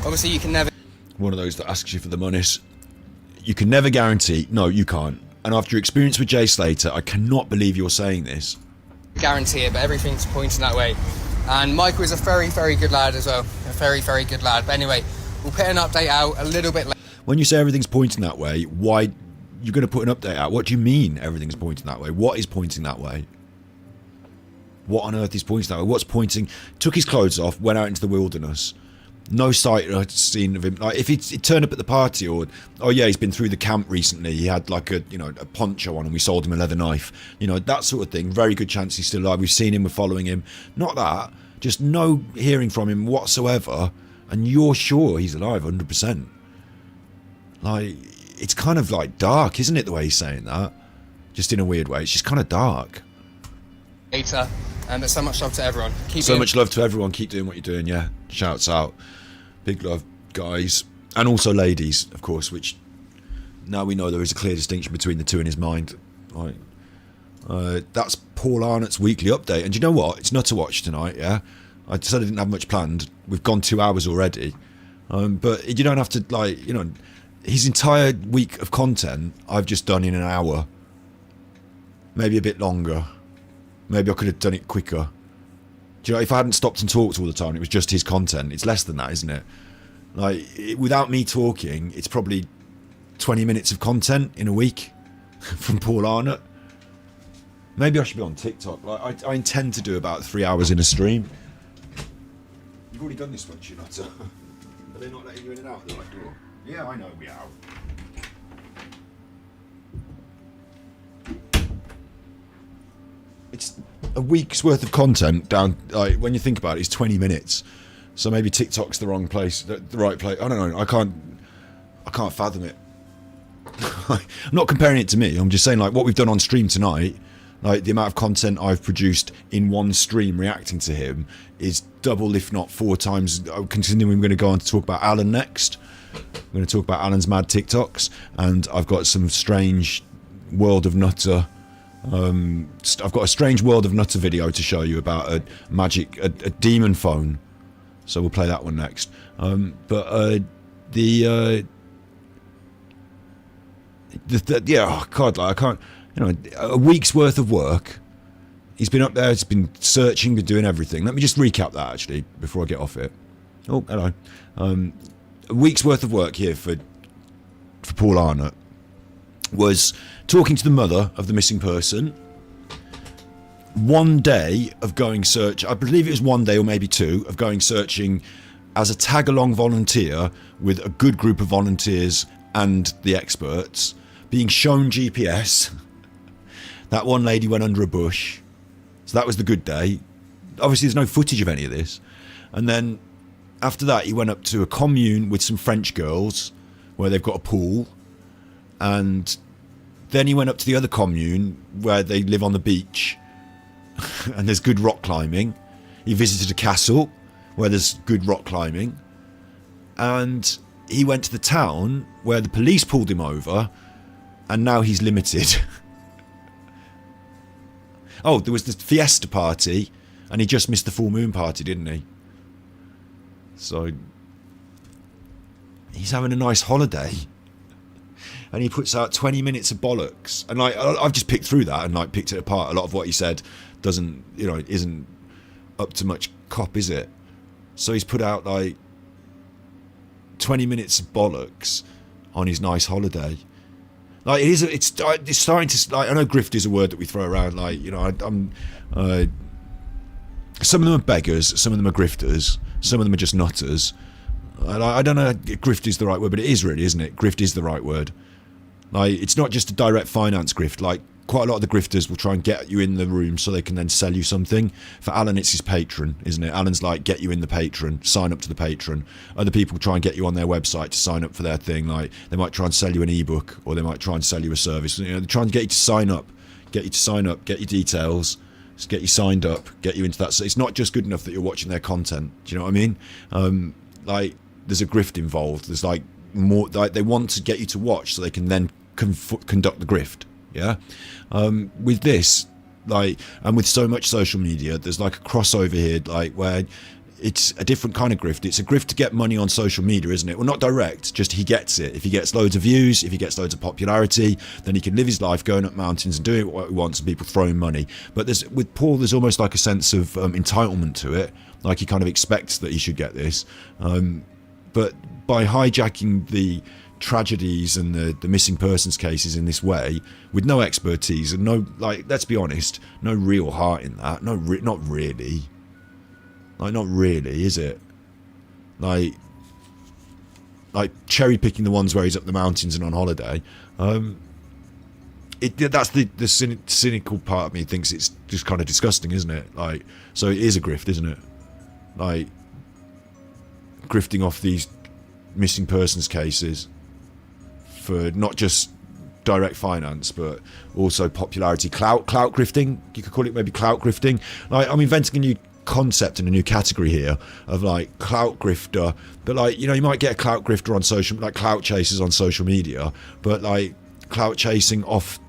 Obviously, you can never... One of those that asks you for the monies. You can never guarantee... No, you can't. And after your experience with Jay Slater, I cannot believe you're saying this. Guarantee it, but everything's pointing that way. And Michael is a very, very good lad as well. A very, very good lad. But anyway, we'll put an update out a little bit later. When you say everything's pointing that way, why you're going to put an update out? What do you mean everything's pointing that way? What is pointing that way? What on earth is pointing that way? What's pointing? Took his clothes off, went out into the wilderness. No sight or scene of him. Like if he turned up at the party, or oh yeah, he's been through the camp recently. He had like a a poncho on, and we sold him a leather knife. That sort of thing. Very good chance he's still alive. We've seen him. We're following him. Not that. Just no hearing from him whatsoever. And you're sure he's alive, 100%. Like it's kind of like dark, isn't it? The way he's saying that, just in a weird way. It's just kind of dark. Later, but so much love to everyone. Much love to everyone. Keep doing what you're doing. Yeah, shouts out. Big love, guys, and also ladies, of course. Which now we know there is a clear distinction between the two in his mind. Right. That's Paul Arnott's weekly update. And do you know what? It's Nutterwatch tonight. Yeah, I said I didn't have much planned. We've gone 2 hours already. But you don't have to his entire week of content I've just done in an hour. Maybe a bit longer. Maybe I could have done it quicker. Do you know, if I hadn't stopped and talked all the time, it was just his content. It's less than that, isn't it? Like, without me talking, it's probably 20 minutes of content in a week from Paul Arnott. Maybe I should be on TikTok. Like, I intend to do about 3 hours in a stream. You've already done this once, you nutter. Are they not letting you in and out the right door? Yeah, I know, we are. It's a week's worth of content down, like, when you think about it, it's 20 minutes. So maybe TikTok's the wrong place, the right place. I don't know. I can't fathom it. I'm not comparing it to me. I'm just saying, like, what we've done on stream tonight, like the amount of content I've produced in one stream reacting to him is double, if not 4 times. Continuing, we're going to go on to talk about Alan next. We're going to talk about Alan's mad TikToks, and I've got some strange World of Nutter. I've got a strange World of Nutter video to show you about a demon phone. So we'll play that one next. Yeah, oh God, like, I can't, you know, a week's worth of work. He's been up there, he's been searching, been doing everything. Let me just recap that, actually, before I get off it. Oh, hello. A week's worth of work here for Paul Arnott was talking to the mother of the missing person. 1 day of going search, I believe it was 1 day or maybe 2, of going searching as a tag-along volunteer with a good group of volunteers and the experts, being shown GPS. That one lady went under a bush, so that was the good day. Obviously there's no footage of any of this. And then after that he went up to a commune with some French girls where they've got a pool, and then he went up to the other commune where they live on the beach and there's good rock climbing. He visited a castle where there's good rock climbing, and he went to the town where the police pulled him over, and now he's limited. Oh, there was the fiesta party, and he just missed the full moon party, didn't he? So he's having a nice holiday, and he puts out 20 minutes of bollocks. And like, I've just picked through that and like picked it apart. A lot of what he said doesn't, you know, isn't up to much cop, is it? So he's put out like 20 minutes of bollocks on his nice holiday. Like, it's starting to, like, I know grift is a word that we throw around, like, you know, some of them are beggars, some of them are grifters, some of them are just nutters. I don't know if grift is the right word, but it is really, isn't it? Grift is the right word. Like, it's not just a direct finance grift. Like, quite a lot of the grifters will try and get you in the room so they can then sell you something. For Alan, it's his patron, isn't it? Alan's like, get you in the patron, sign up to the patron. Other people try and get you on their website to sign up for their thing. Like, they might try and sell you an ebook, or they might try and sell you a service. You know, they're trying to get you to sign up, get your details, just get you signed up, get you into that. So it's not just good enough that you're watching their content. Do you know what I mean? Like, there's a grift involved. There's like more, like, they want to get you to watch so they can then conduct the grift. Yeah. With this, like, and with so much social media, there's like a crossover here, like, where it's a different kind of grift. It's a grift to get money on social media, isn't it? Well, not direct, just he gets it. If he gets loads of views, if he gets loads of popularity, then he can live his life going up mountains and doing what he wants, and people throwing money. But with Paul, there's almost like a sense of entitlement to it. Like, he kind of expects that he should get this. But by hijacking the tragedies and the missing persons cases in this way, with no expertise and no, like, let's be honest, no real heart in that, not really, like, not really, is it? Like cherry picking the ones where he's up the mountains and on holiday. That's the cynical part of me thinks it's just kind of disgusting, isn't it? Like, so it is a grift, isn't it? Like, grifting off these missing persons cases for not just direct finance, but also popularity, clout grifting. You could call it maybe clout grifting. Like, I'm inventing a new concept and a new category here of like clout grifter. But like, you know, you might get a clout grifter on social, like clout chasers on social media, but like clout chasing off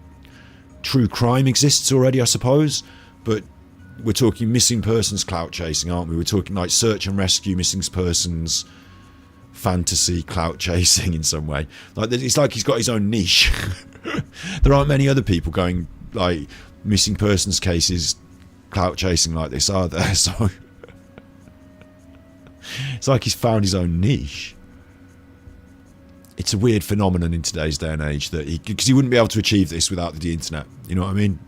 true crime exists already, I suppose. But we're talking missing persons clout chasing, aren't we? We're talking like search and rescue missing persons fantasy clout chasing in some way. Like, it's like he's got his own niche. There aren't many other people going like missing persons cases clout chasing like this, are there? So It's like he's found his own niche. It's a weird phenomenon in today's day and age that because he wouldn't be able to achieve this without the internet. You know what I mean?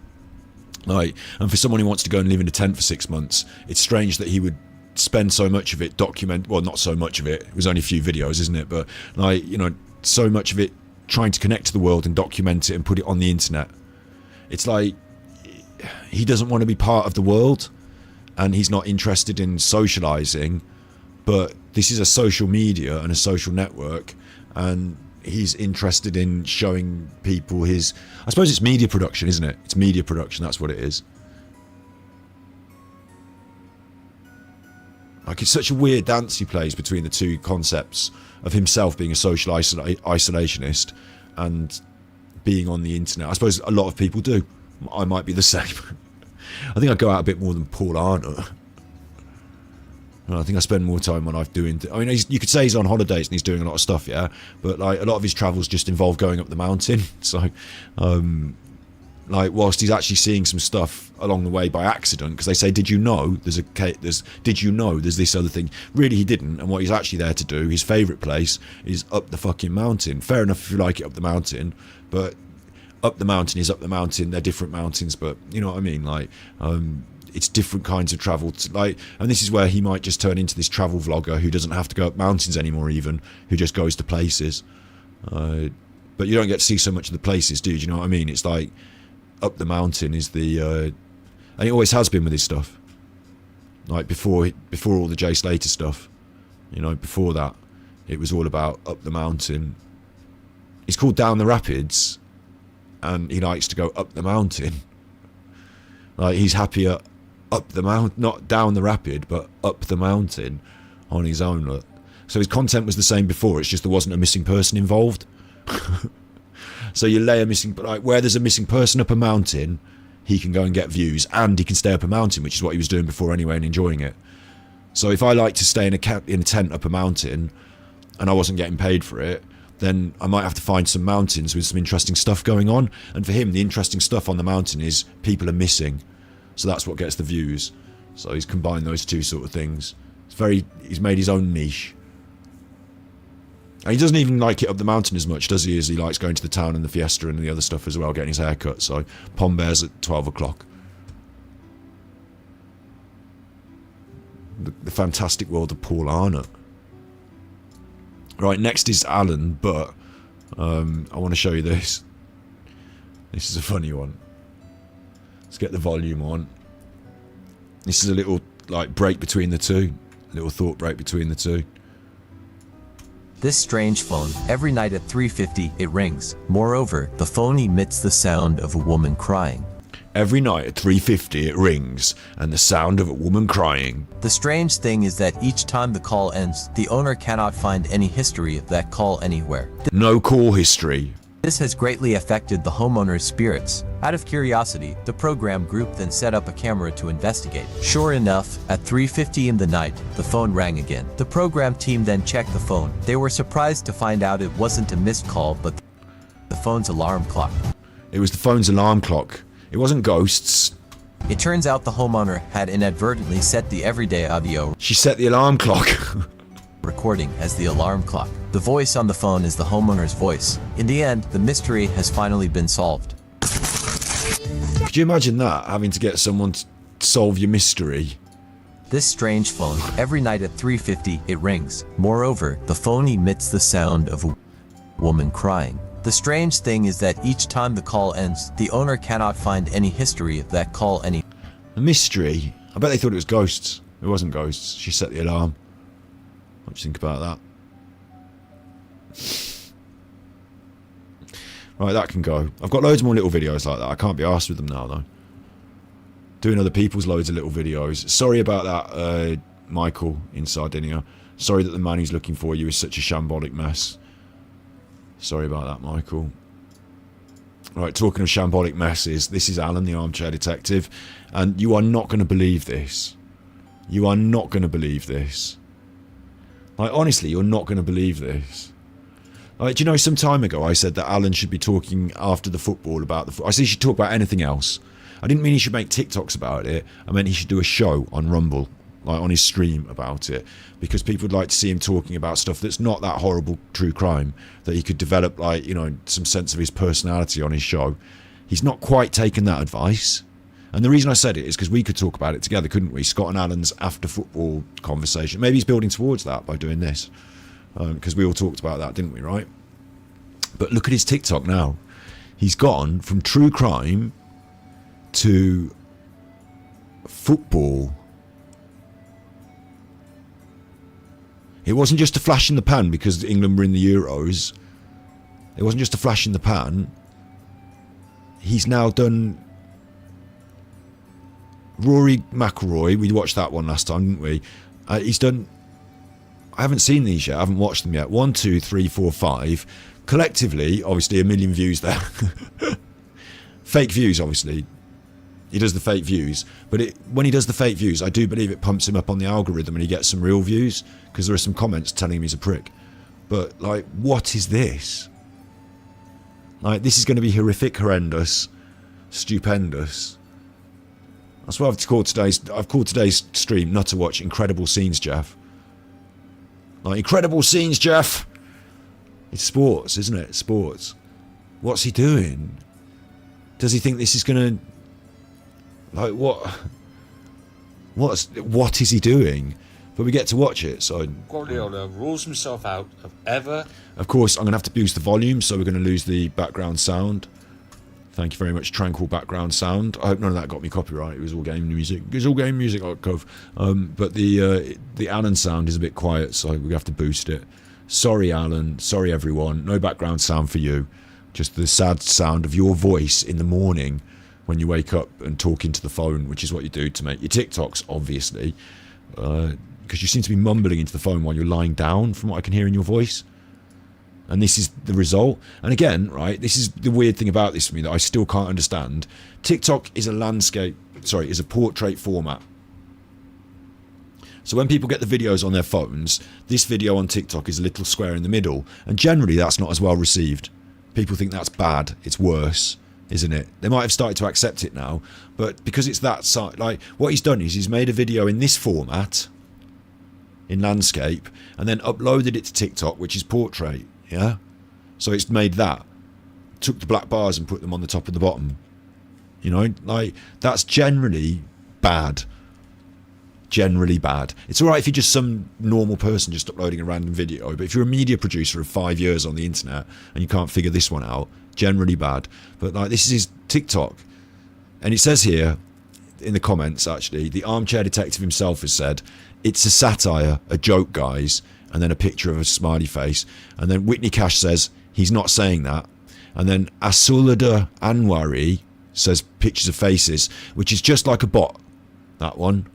Like, and for someone who wants to go and live in a tent for 6 months, it's strange that he would spend so much of it well, not so much of it. It was only a few videos, isn't it? But like, you know, so much of it trying to connect to the world and document it and put it on the internet. It's like he doesn't want to be part of the world, and he's not interested in socializing. But this is a social media and a social network, and he's interested in showing people his... I suppose it's media production, isn't it? It's media production, that's what it is. Like, it's such a weird dance he plays between the two concepts of himself being a social isolationist and being on the internet. I suppose a lot of people do. I might be the same. I think I go out a bit more than Paul Arnott. I think I spend more time when I'm doing... I mean, you could say he's on holidays and he's doing a lot of stuff, yeah? But, like, a lot of his travels just involve going up the mountain. So, like, whilst he's actually seeing some stuff along the way by accident, because they say, did you know there's this other thing? Really, he didn't. And what he's actually there to do, his favourite place, is up the fucking mountain. Fair enough if you like it up the mountain, but up the mountain is up the mountain. They're different mountains, but you know what I mean? Like, it's different kinds of travel. And this is where he might just turn into this travel vlogger who doesn't have to go up mountains anymore, even, who just goes to places. But you don't get to see so much of the places, do you? Do you know what I mean? It's like up the mountain is the... and it always has been with his stuff. Like before all the Jay Slater stuff. You know, before that, it was all about up the mountain. It's called Down the Rapids, and he likes to go up the mountain. Like, he's happier up the mountain, not down the rapid, but up the mountain on his own. Look. So his content was the same before, it's just there wasn't a missing person involved. So you lay a missing... Like, where there's a missing person up a mountain, he can go and get views, and he can stay up a mountain, which is what he was doing before anyway, and enjoying it. So if I like to stay in a tent up a mountain, and I wasn't getting paid for it, then I might have to find some mountains with some interesting stuff going on. And for him, the interesting stuff on the mountain is people are missing. So that's what gets the views. So he's combined those two sort of things. He's made his own niche. And he doesn't even like it up the mountain as much, does he? As he likes going to the town and the fiesta and the other stuff as well, getting his hair cut. So Pom Bear's at 12 o'clock. The fantastic world of Paul Arnott. Right, next is Alan, but I want to show you this. This is a funny one. Let's get the volume on. This is a little, like, break between the two. A little thought break between the two. This strange phone, every night at 3:50 it rings. Moreover, the phone emits the sound of a woman crying. Every night at 3:50 it rings, and the sound of a woman crying. The strange thing is that each time the call ends, the owner cannot find any history of that call anywhere. No call history. This has greatly affected the homeowner's spirits. Out of curiosity, the program group then set up a camera to investigate. Sure enough, at 3:50 in the night, the phone rang again. The program team then checked the phone. They were surprised to find out it wasn't a missed call, but the phone's alarm clock. It was the phone's alarm clock. It wasn't ghosts. It turns out the homeowner had inadvertently set the everyday audio She set the alarm clock. recording as the alarm clock. The voice on the phone is the homeowner's voice. In the end, the mystery has finally been solved. Could you imagine that, having to get someone to solve your mystery? This strange phone, every night at 3:50 it rings. Moreover, the phone emits the sound of a woman crying. The strange thing is that each time the call ends, the owner cannot find any history of that call A mystery? I bet they thought it was ghosts. It wasn't ghosts. She set the alarm. What do you think about that? Right, that can go. I've got loads more little videos like that. I can't be arsed with them now, though. Doing other people's loads of little videos. Sorry about that, Michael in Sardinia. Sorry that the man who's looking for you is such a shambolic mess. Sorry about that, Michael. Right, talking of shambolic messes, this is Alan, the Armchair Detective, and you are not going to believe this. You are not going to believe this. Like, honestly, you're not going to believe this. Like, do you know, some time ago I said that Alan should be talking after the football about the I said he should talk about anything else. I didn't mean he should make TikToks about it. I meant he should do a show on Rumble. like on his stream about it, because people would like to see him talking about stuff that's not that horrible true crime, that he could develop, like, you know, some sense of his personality on his show. He's not quite taken that advice. And the reason I said it is because we could talk about it together, couldn't we? Scott and Alan's after football conversation. Maybe he's building towards that by doing this, because we all talked about that, didn't we, right? But look at his TikTok now. He's gone from true crime to football. It wasn't just a flash in the pan because England were in the Euros. It wasn't just a flash in the pan. He's now done Rory McIlroy. We watched that one last time, didn't we? He's done... I haven't seen these yet. I haven't watched them yet. 1, 2, 3, 4, 5. Collectively, obviously, 1 million views there. Fake views, obviously. He does the fake views. But when he does the fake views, I do believe it pumps him up on the algorithm and he gets some real views, because there are some comments telling him he's a prick. But, like, what is this? Like, this is going to be horrific, horrendous, stupendous. That's what I've called today's stream, Nutterwatch, Incredible Scenes, Geoff. Like, incredible scenes, Geoff. It's sports, isn't it? Sports. What's he doing? Does he think this is going to... Like, what is he doing? But we get to watch it, so... Guardiola rules himself out of ever... Of course, I'm going to have to boost the volume, so we're going to lose the background sound. Thank you very much, tranquil background sound. I hope none of that got me copyright. It was all game music. It was all game music, Cove. But the Alan sound is a bit quiet, so we have to boost it. Sorry, Alan. Sorry, everyone. No background sound for you. Just the sad sound of your voice in the morning when you wake up and talk into the phone, which is what you do to make your TikToks, obviously. Because you seem to be mumbling into the phone while you're lying down, from what I can hear in your voice. And this is the result. And again, right, this is the weird thing about this for me that I still can't understand. TikTok is is a portrait format. So when people get the videos on their phones, this video on TikTok is a little square in the middle. And generally that's not as well received. People think that's bad. It's worse, isn't it? They might have started to accept it now. But because it's that side, like, what he's done is he's made a video in this format, in landscape, and then uploaded it to TikTok, which is portrait. Yeah, so it's made that, took the black bars and put them on the top and the bottom. You know, like, that's generally bad. Generally bad. It's all right if you're just some normal person just uploading a random video, but if you're a media producer of 5 years on the internet and you can't figure this one out, generally bad. But like, this is his TikTok, and it says here in the comments, actually, the Armchair Detective himself has said it's a satire, a joke, guys. And then a picture of a smiley face. And then Whitney Cash says he's not saying that. And then Asulada Anwari says pictures of faces, which is just like a bot. That one.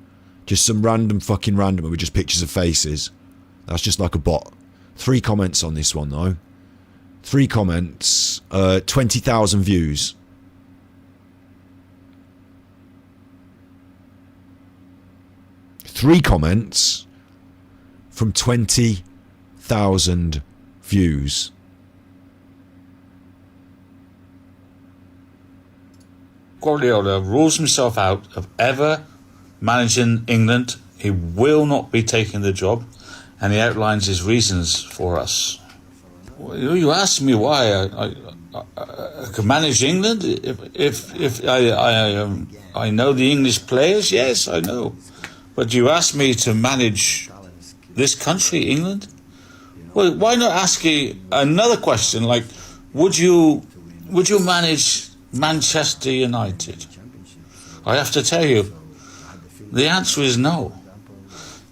Just some random fucking randomer with just pictures of faces. That's just like a bot. 3 comments on this one, though. 3 comments. 20,000 views. Three comments from 20,000 views. Guardiola rules himself out of ever managing England. He will not be taking the job, and he outlines his reasons for us. You asked me why I could manage England. If I know the English players, yes, I know. But you asked me to manage this country, England? Well, why not ask you another question, like, would you manage Manchester United? I have to tell you, the answer is no.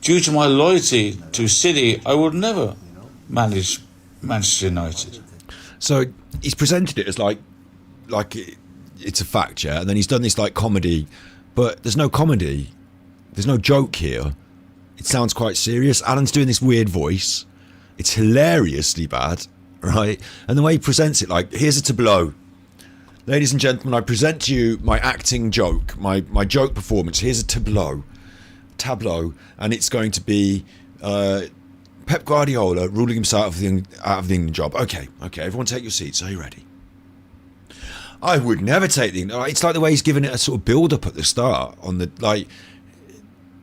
Due to my loyalty to City, I would never manage Manchester United. So he's presented it as like it's a fact, yeah, and then he's done this like comedy, but there's no comedy. There's no joke here. It sounds quite serious. Alan's doing this weird voice. It's hilariously bad, right? And the way he presents it, like, here's a tableau. Ladies and gentlemen, I present to you my acting joke, my joke performance. Here's a tableau, and it's going to be Pep Guardiola ruling himself out of the England job. Okay, everyone take your seats. Are you ready? I would never take the England. It's like the way he's given it a sort of build-up at the start on the, like,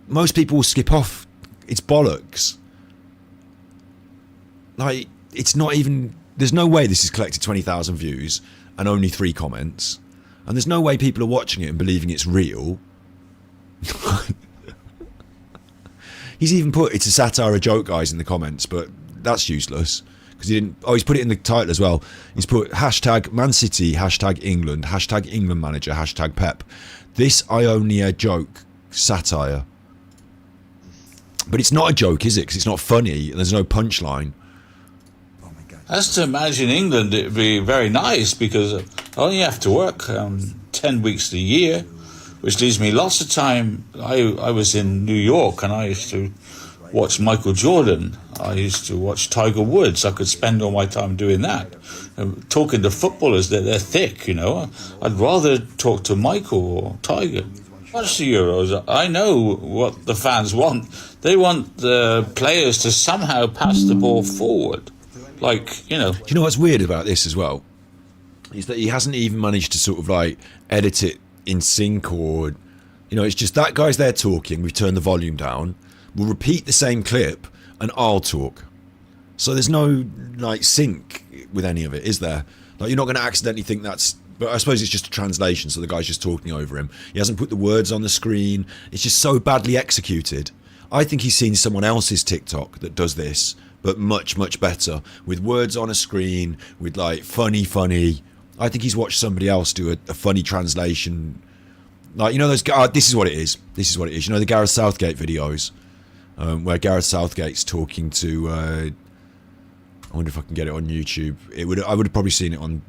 most people will skip off. It's bollocks. Like, it's not even... There's no way this has collected 20,000 views and only 3 comments. And there's no way people are watching it and believing it's real. He's even put, it's a satire, a joke, guys, in the comments, but that's useless. Because he didn't... Oh, he's put it in the title as well. He's put hashtag Man City, hashtag England, hashtag England manager, hashtag Pep. This Ionia joke, satire. But it's not a joke, is it? Because it's not funny. There's no punchline. As to managing England, it'd be very nice because I only have to work 10 weeks a year, which leaves me lots of time. I was in New York and I used to watch Michael Jordan. I used to watch Tiger Woods. I could spend all my time doing that. Talking to footballers, they're thick, you know. I'd rather talk to Michael or Tiger. Watch the Euros. I know what the fans want. They want the players to somehow pass the ball forward. Like, you know. Do you know what's weird about this as well? Is that he hasn't even managed to sort of like edit it in sync or, you know, it's just that guy's there talking, we've turned the volume down, we'll repeat the same clip and I'll talk. So there's no like sync with any of it, is there? Like, you're not going to accidentally think that's... But I suppose it's just a translation, so the guy's just talking over him. He hasn't put the words on the screen. It's just so badly executed. I think he's seen someone else's TikTok that does this, but much, much better, with words on a screen, with like funny. I think he's watched somebody else do a funny translation. Like, you know, those... this is what it is. You know the Gareth Southgate videos, where Gareth Southgate's talking to... I wonder if I can get it on YouTube. I would have probably seen it on...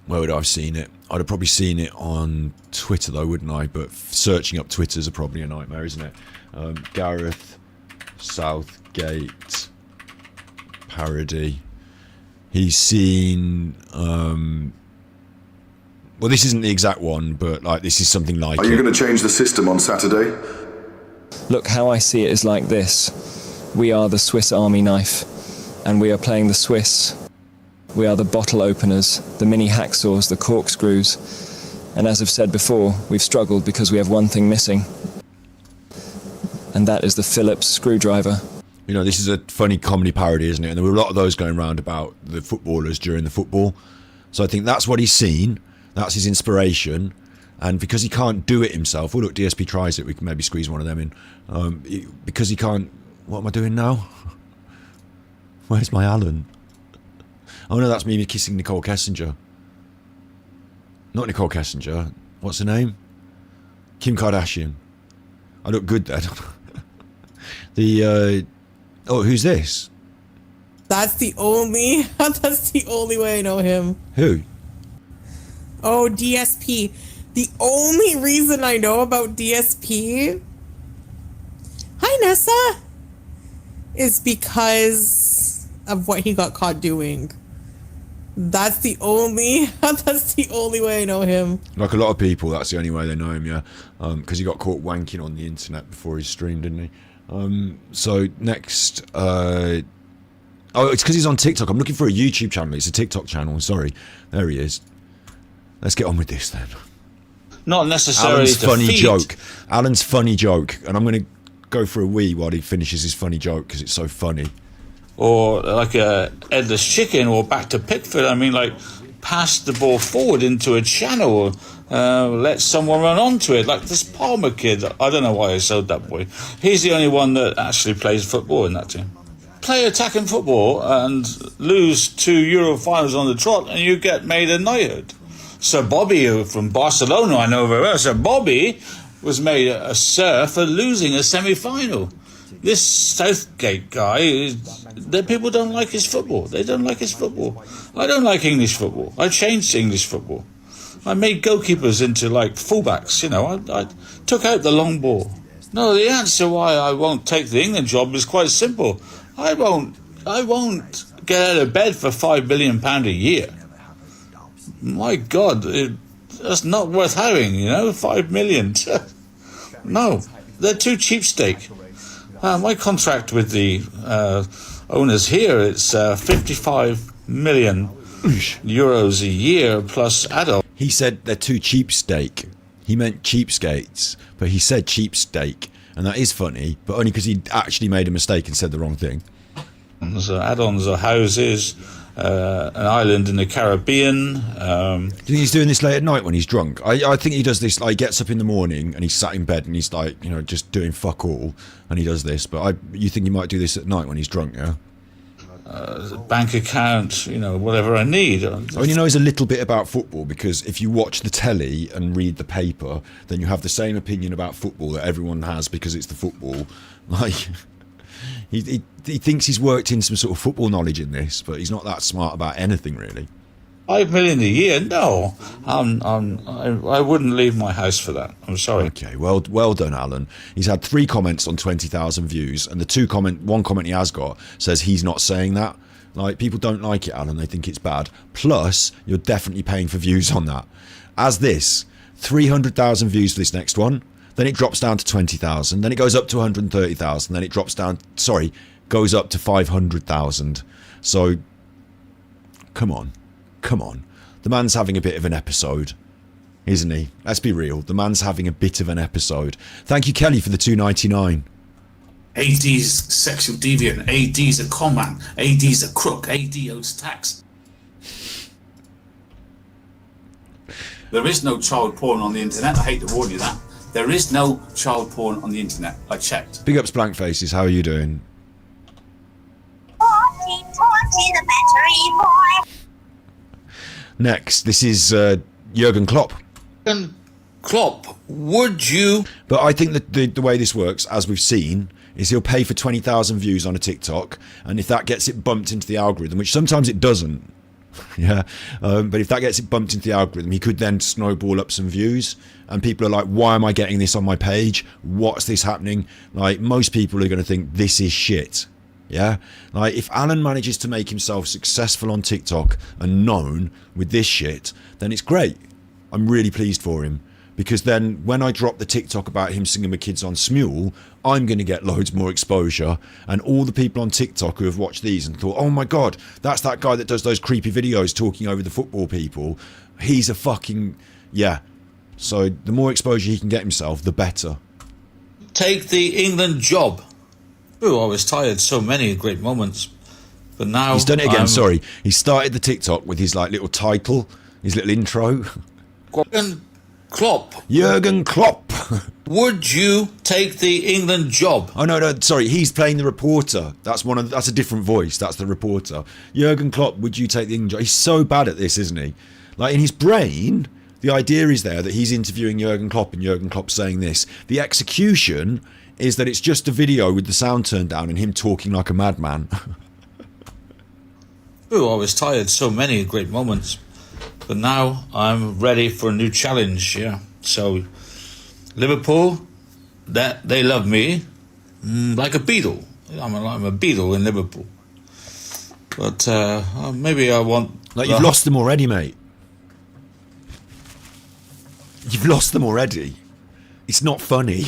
where would I have seen it? I'd have probably seen it on Twitter though, wouldn't I? But searching up Twitters are probably a nightmare, isn't it? Gareth Southgate parody. He's seen... well, this isn't the exact one, but like this is something like Are you going to change the system on Saturday? Look, how I see it is like this. We are the Swiss Army knife, and we are playing the Swiss. We are the bottle openers, the mini hacksaws, the corkscrews. And as I've said before, we've struggled because we have one thing missing. And that is the Phillips screwdriver. You know, this is a funny comedy parody, isn't it? And there were a lot of those going around about the footballers during the football. So I think that's what he's seen. That's his inspiration. And because he can't do it himself... Oh, look, DSP tries it. We can maybe squeeze one of them in. Because he can't... What am I doing now? Where's my Alan? Oh no, that's me kissing Nicole Kessinger. Not Nicole Kessinger. What's her name? Kim Kardashian. I look good then. Oh, who's this? That's the only way I know him. Who? Oh, DSP. The only reason I know about DSP... Hi, Nessa. Is because of what he got caught doing. That's the only way I know him. Like a lot of people, that's the only way they know him, yeah. Because he got caught wanking on the internet before he streamed, didn't he? So next, oh, it's because he's on TikTok. I'm looking for a YouTube channel. It's a TikTok channel. Sorry, there he is. Let's get on with this then. Not necessarily Alan's funny defeat. joke. Alan's funny joke, and I'm going to go for a wee while he finishes his funny joke because it's so funny. Or like a headless chicken, or back to Pickford. I mean, like, pass the ball forward into a channel, let someone run onto it. Like this Palmer kid, I don't know why I sold that boy. He's the only one that actually plays football in that team. Play attacking football and lose 2 Euro finals on the trot, and you get made a knighthood. Sir Bobby from Barcelona, I know very well. Sir Bobby was made a sir for losing a semi-final. This Southgate guy, people don't like his football. They don't like his football. I don't like English football. I changed English football. I made goalkeepers into like fullbacks, you know. I took out the long ball. No, the answer why I won't take the England job is quite simple. I won't get out of bed for £5 million a year. My God, that's not worth having, you know, 5 million. No, they're too cheapstake. My contract with the owners here, it's 55 million euros a year plus adult. He said they're too cheap steak. He meant cheapskates, but he said cheapsteak, and that is funny, but only because he actually made a mistake and said the wrong thing. Add-ons are houses, an island in the Caribbean. Do you think he's doing this late at night when he's drunk? I think he does this, like, he gets up in the morning and he's sat in bed and he's like, you know, just doing fuck all, and he does this. But you think he might do this at night when he's drunk, yeah? Bank account, you know, whatever I need. I only knows a little bit about football because if you watch the telly and read the paper, then you have the same opinion about football that everyone has because it's the football. Like, he thinks he's worked in some sort of football knowledge in this, but he's not that smart about anything really. 5 million a year? No, I wouldn't leave my house for that. I'm sorry. Okay, well done, Alan. He's had 3 comments on 20,000 views, and the one comment he has got says he's not saying that. Like, people don't like it, Alan. They think it's bad. Plus, you're definitely paying for views on that. As this, 300,000 views for this next one. Then it drops down to 20,000. Then it goes up to 130,000. Then it drops down. Goes up to 500,000. So, come on. The man's having a bit of an episode, isn't he? Let's be real. The man's having a bit of an episode. Thank you, Kelly, for the $2.99. AD's sexual deviant. AD's a con man. AD's a crook. AD owes tax. There is no child porn on the internet. I hate to warn you that. There is no child porn on the internet. I checked. Big ups, Blank Faces. How are you doing? The battery boy. Next, this is Jurgen Klopp. Jurgen Klopp, would you? But I think that the way this works, as we've seen, is he'll pay for 20,000 views on a TikTok, and if that gets it bumped into the algorithm, which sometimes it doesn't, yeah, but if that gets it bumped into the algorithm, he could then snowball up some views, and people are like, why am I getting this on my page? What's this happening? Like, most people are going to think this is shit. Yeah, like if Alan manages to make himself successful on TikTok and known with this shit, then it's great. I'm really pleased for him, because then when I drop the TikTok about him singing with kids on Smule, I'm going to get loads more exposure, and all the people on TikTok who have watched these and thought, oh my god, that's that guy that does those creepy videos talking over the football people, he's a fucking, yeah. So the more exposure he can get himself, the better. Take the England job. Oh, I was tired. So many great moments, but now he's done it again. Sorry, he started the TikTok with his like little title, his little intro. Jurgen Klopp. Jurgen Klopp. Would you take the England job? Oh no, sorry. He's playing the reporter. That's a different voice. That's the reporter. Jurgen Klopp. Would you take the England job? He's so bad at this, isn't he? Like in his brain, the idea is there that he's interviewing Jurgen Klopp and Jurgen Klopp's saying this. The execution is that it's just a video with the sound turned down and him talking like a madman. Oh, I was tired. So many great moments, but now I'm ready for a new challenge. Yeah. So Liverpool, that they love me like a beetle. I'm a beetle in Liverpool. But maybe I want. Like you've lost them already, mate. You've lost them already. It's not funny.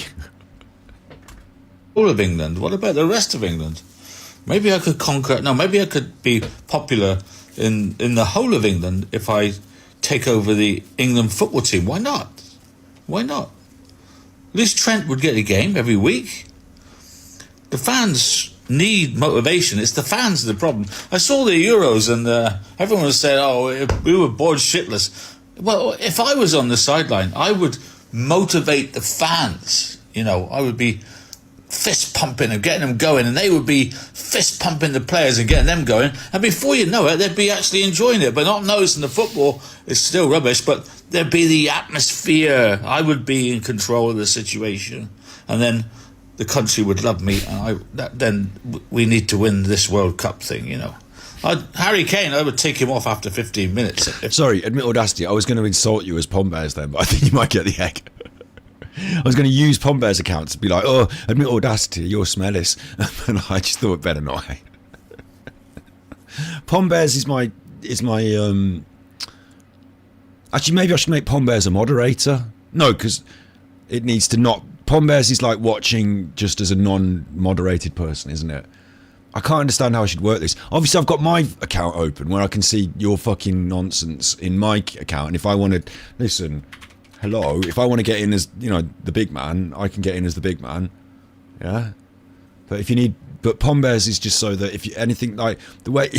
All of England. What about the rest of England? Maybe I could conquer. No, maybe I could be popular in the whole of England if I take over the England football team. Why not? Why not? At least Trent would get a game every week. The fans need motivation. It's the fans the problem. I saw the Euros and everyone was saying, "Oh, we were bored shitless." Well, if I was on the sideline, I would motivate the fans. You know, I would be fist pumping and getting them going, and they would be fist pumping the players and getting them going, and before you know it, they'd be actually enjoying it, but not noticing the football is still rubbish, but there'd be the atmosphere. I would be in control of the situation, and then the country would love me, and then we need to win this World Cup thing, you know. Harry Kane, I would take him off after 15 minutes. Sorry, admit audacity, I was going to insult you as Pombears then, but I think you might get the egg. I was going to use Pombear's account to be like, oh, admit audacity, you're smellless. And I just thought better not. Pombears is my actually maybe I should make Pombears a moderator. No, because it needs to not. Pombears is like watching just as a non-moderated person, isn't it? I can't understand how I should work this. Obviously, I've got my account open where I can see your fucking nonsense in my account, and if I want to listen. Hello, if I want to get in as, you know, the big man, I can get in as the big man. Yeah? But if you need... But Pom Bears is just so that if you... Anything like... The way...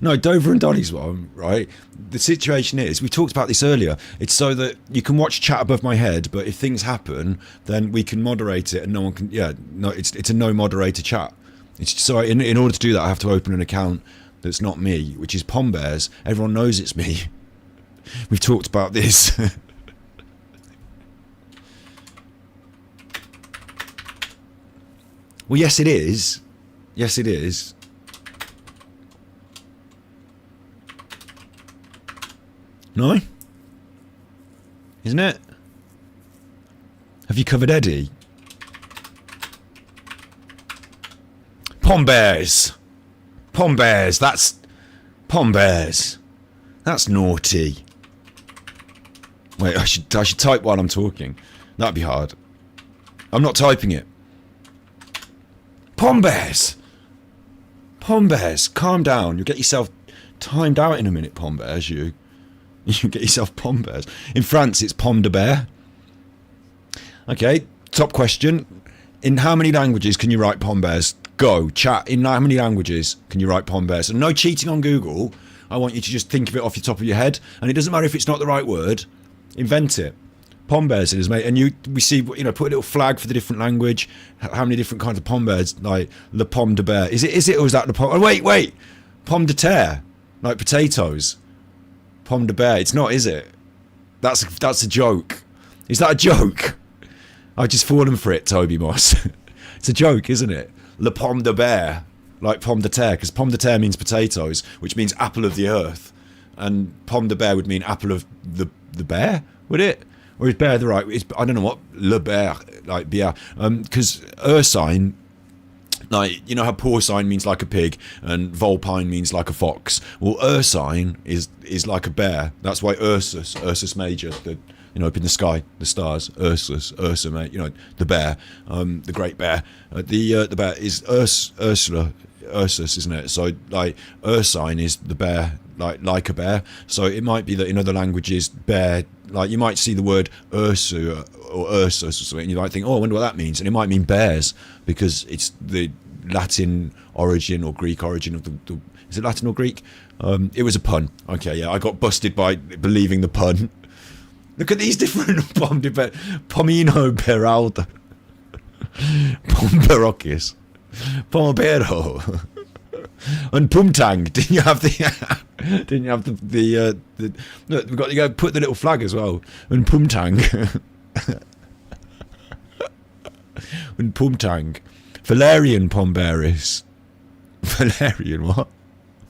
No, Dover and Donny's one, right? The situation is, we talked about this earlier, it's so that you can watch chat above my head, but if things happen, then we can moderate it and no one can... Yeah, no, it's a no moderator chat. It's so in order to do that, I have to open an account that's not me, which is Pom Bears. Everyone knows it's me. We've talked about this. Well, yes, it is. Yes, it is. No? Isn't it? Have you covered Eddie? Pom Bears. Pom Bears. That's... Pom Bears. That's naughty. Wait, I should type while I'm talking. That'd be hard. I'm not typing it. Pom Bears. Pom Bears. Calm down. You'll get yourself timed out in a minute, Pom Bears, you. You get yourself Pom Bears. In France, it's Pomme de Bear. Okay, top question. In how many languages can you write Pom Bears? Go, chat. In how many languages can you write Pom Bears? And no cheating on Google. I want you to just think of it off the top of your head. And it doesn't matter if it's not the right word. Invent it. Pom Bears it is, mate. And we see, you know, put a little flag for the different language. How many different kinds of Pom Bears? Like, Le Pomme de Bear. Is it, or is that the Pomme? Oh, wait. Pomme de terre. Like potatoes. Pomme de Bear. It's not, is it? That's a joke. Is that a joke? I've just fallen for it, Toby Moss. It's a joke, isn't it? Le Pomme de Bear. Like Pomme de terre, because Pomme de terre means potatoes, which means apple of the earth. And Pomme de Bear would mean apple of the bear, would it? Or is bear the right? I don't know what le bear, like bear. Because ursine, like, you know how porcine means like a pig and vulpine means like a fox. Well, ursine is like a bear. That's why Ursus Major, up in the sky, the stars, Ursa, mate, the bear, the great bear. The bear is Ursus, isn't it? So, like, ursine is the bear, like a bear. So it might be that in other languages, bear, like, you might see the word Ursu or Ursus or something, and you might think, oh, I wonder what that means. And it might mean bears, because it's the Latin origin or Greek origin of the is it Latin or Greek? It was a pun. Okay, yeah, I got busted by believing the pun. Look at these different Pomino Peralta, Pomberocis, Pompero, and Pumtang. Didn't you have the? Didn't you have the? Look, we've got to go put the little flag as well. And Pumtang, and Pumtang, Valerian Pomberis, Valerian what?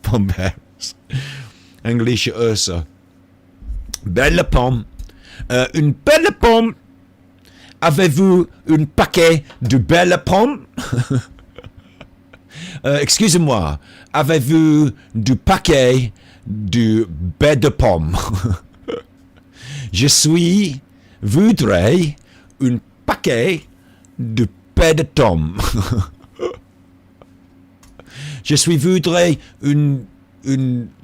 Pomberis, Angelica Ursa, Belle Pomme. Une belle pomme. Avez-vous un paquet de belles pommes? Excusez-moi. Avez-vous du paquet de baies de pommes? Voudrais un paquet de baies de pommes. Voudrais une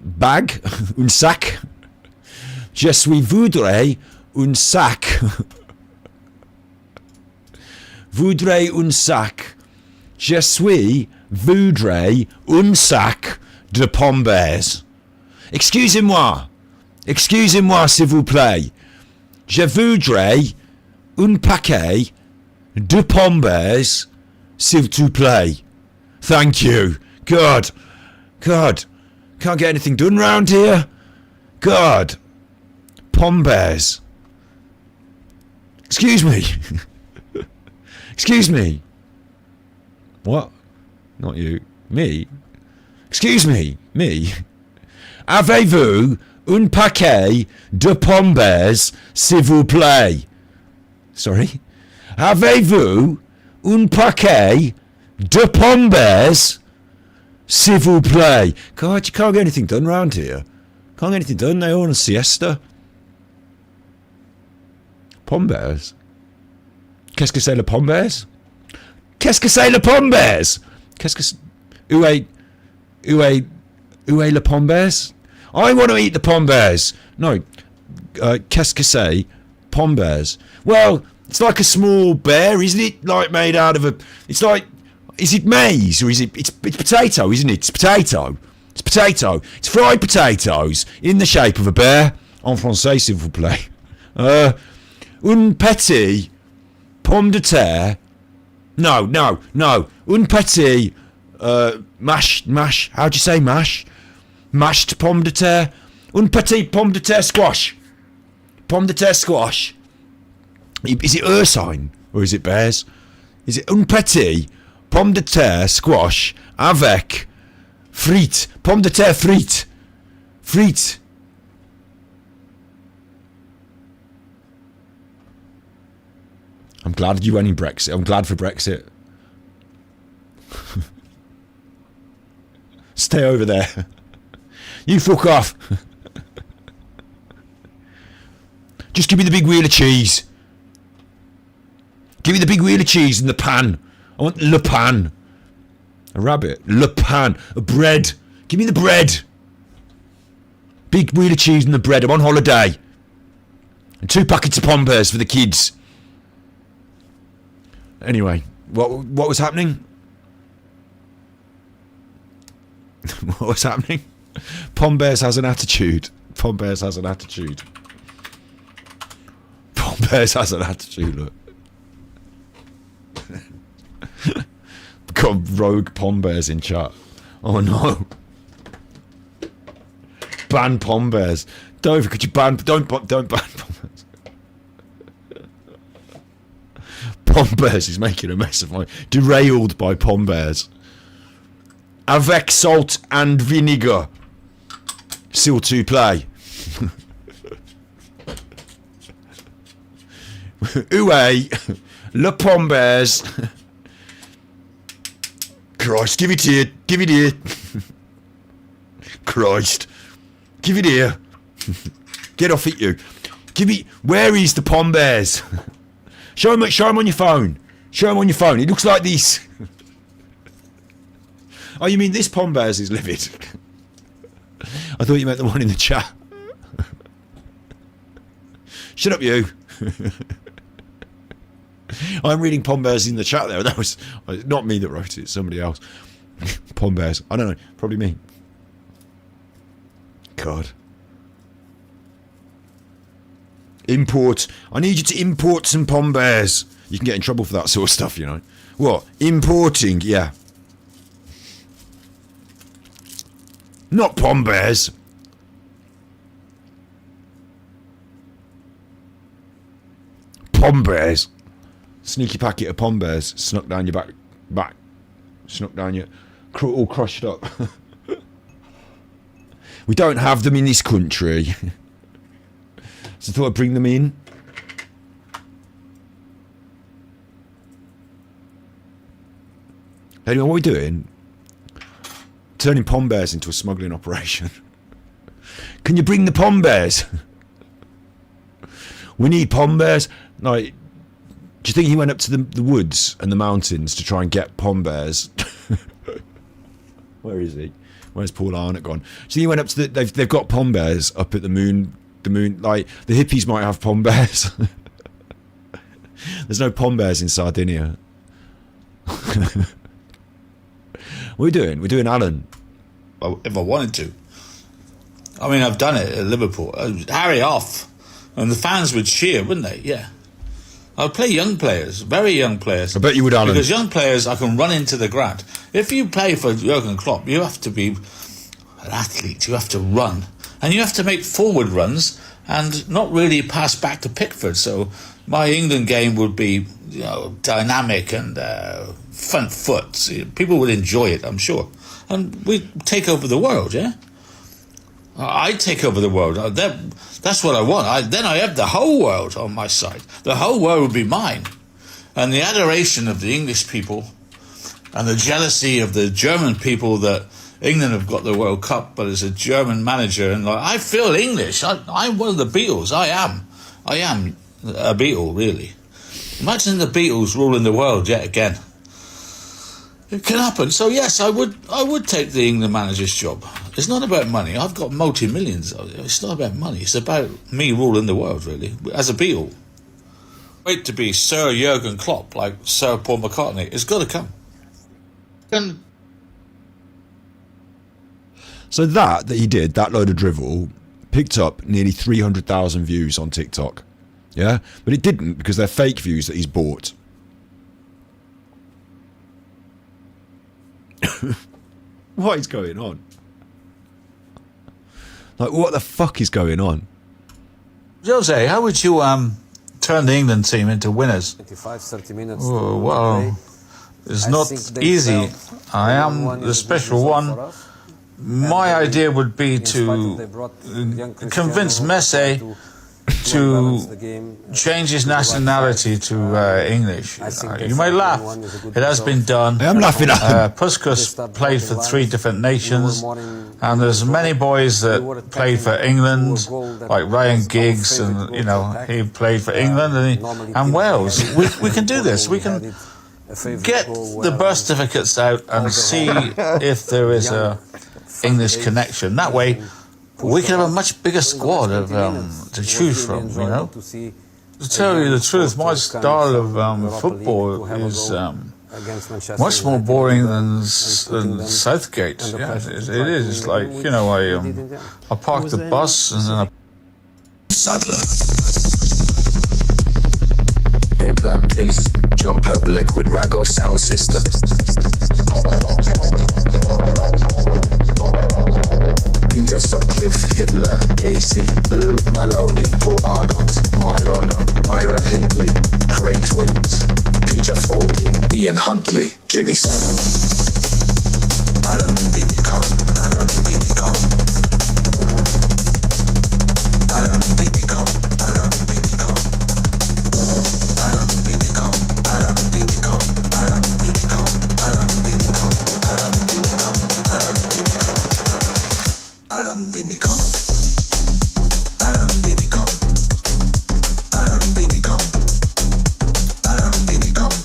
bague, un sac. Voudrais un sac. Voudrais un sac. Voudrais un sac de pommes bears. Excusez-moi. Excusez-moi, s'il vous plaît. Je voudrais un paquet de pommes bears, s'il vous plaît. Thank you. God. Can't get anything done round here. God. Pom Bears. Excuse me. Excuse me. What? Not you. Me? Excuse me. Me? Avez-vous un paquet de Pom Bears, s'il vous plaît? Sorry? Avez-vous un paquet de Pom Bears, s'il vous plaît? God, you can't get anything done round here. Can't get anything done. They all on a siesta. Pom Bears? Qu'est-ce que c'est le Pom Bears? Qu'est-ce que c'est le Pom Bears? Où est le Pom Bears? I want to eat the Pom Bears. No, qu'est-ce que c'est? Pombears. Well, it's like a small bear, isn't it? Like made out of a... It's like... Is it maize or is it... It's potato, isn't it? It's potato. It's potato. It's fried potatoes in the shape of a bear. En français, s'il vous plaît. Un petit pomme de terre. No. Un petit mash. How do you say mash? Mashed pomme de terre. Un petit pomme de terre squash. Pomme de terre squash. Is it ursine or is it bears? Is it un petit pomme de terre squash avec frites? Pomme de terre frites. Frites. I'm glad you went in Brexit. I'm glad for Brexit. Stay over there. You fuck off. Just give me the big wheel of cheese. Give me the big wheel of cheese in the pan. I want le pan. A rabbit. Le pan. A bread. Give me the bread. Big wheel of cheese and the bread. I'm on holiday. And 2 packets of Pombears for the kids. Anyway, what was happening? What was happening? Pombears has an attitude. Pombears has an attitude. Pombears has an attitude, look. Got rogue Pombears in chat. Oh no. Ban Pombears. Dover, could you ban... Don't ban Pombears. Pombears is making a mess of my... Derailed by Pombears. Avec salt and vinegar. S'il te plaît. Où est le Pombears? Christ, give it here. Give it here. Christ. Give it here. Get off it, you. Give it... Where is the Pombears? Show him on your phone. Show him on your phone. It looks like this. Oh, you mean this Pombears is livid? I thought you meant the one in the chat. Shut up, you. I'm reading Pombears in the chat there. That was not me that wrote it. Somebody else. Pombears. I don't know. Probably me. God. Import. I need you to import some Pombears. You can get in trouble for that sort of stuff, you know. What? Importing, yeah. Not Pombears. Pombears. Sneaky packet of Pombears snuck down your back. Snuck down your... all crushed up. We don't have them in this country. So I thought I'd bring them in. Anyway, what are we doing? Turning Pombears into a smuggling operation. Can you bring the Pombears? We need Pombears. Like, do you think he went up to the woods and the mountains to try and get Pombears? Where is he? Where's Paul Arnott gone? Do you think he went up to the... They've got Pombears up at the moon... like the hippies might have Pombears. There's no Pombears in Sardinia. What are we doing? We're doing Alan. Well, if I wanted to. I mean, I've done it at Liverpool. Harry off. And the fans would cheer, wouldn't they? Yeah. I'd play young players, very young players. I bet you would, Alan. Because young players, I can run into the ground. If you play for Jurgen Klopp, you have to be an athlete. You have to run. And you have to make forward runs and not really pass back to Pickford. So my England game would be, you know, dynamic and front foot. People would enjoy it, I'm sure. And we'd take over the world, yeah? I'd take over the world. That's what I want. Then I have the whole world on my side. The whole world would be mine. And the adoration of the English people and the jealousy of the German people that England have got the World Cup, but as a German manager, and like, I feel English. I'm one of the Beatles. I am a Beatle, really. Imagine the Beatles ruling the world yet again. It can happen. So yes, I would take the England manager's job. It's not about money. I've got multi-millions. It's not about money. It's about me ruling the world, really, as a Beatle. Wait to be Sir Jurgen Klopp, like Sir Paul McCartney. It's got to come. And so that he did, that load of drivel, picked up nearly 300,000 views on TikTok. Yeah? But it didn't, because they're fake views that he's bought. What is going on? Like, what the fuck is going on? Jose, how would you turn the England team into winners? 25-30 minutes. Oh, well, it's not easy. I am the special one. My idea would be to convince Messi to change his nationality to English. You may laugh. It has been done. I am laughing at him. Puskas played for 3 different nations, and there's many boys that played for England, like Ryan Giggs, and he played for England and Wales. We can do this. We can get the birth certificates out and see if there is a English connection. That way, we can have a much bigger squad of to choose from. To tell you the truth, my style of football is much more boring than Southgate. Yeah, it is. It's like I park the bus and then I. Saddler. Implanties, jump up liquid rag or sound system. Peter Sutcliffe, Hitler, Casey, Blue, Maloney, Paul Arnott, Myron, Myra Hindley, Craig Twins, Peter Foley, Ian Huntley, Jimmy Savile, Alan Vinnicombe, Alan Vinnicombe, Alan Vinnicombe, Alan Vinnicombe, Alan Vinnicombe, Alan Vinnicombe, Alan Vinnicombe, Alan Vinnicombe, Alan Vinnicombe, Alan Vinnicombe. Alan Vinnicombe, Alan Vinnicombe, Alan Vinnicombe, Alan Vinnicombe,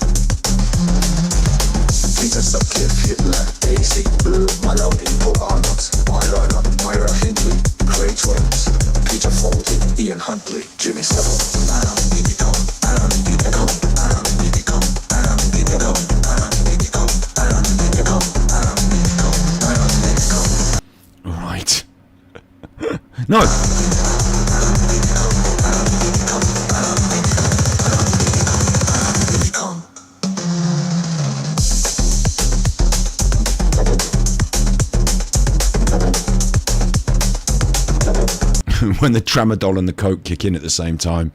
Peter Sutcliffe, Hitler, Daisy, Blue, Maloney, Paul Arnott, Myra Hindley, Craig Twins, Peter Foley, Ian Huntley, Jimmy Savile, Alan Vinnicombe, Alan Vinnicombe, Alan Vinnicombe, Alan Vinnicombe, Alan Vinnicombe, Alan Vinnicombe, Alan Vinnicombe, Alan Vinnicombe. Right. No. When the tramadol and the coke kick in at the same time.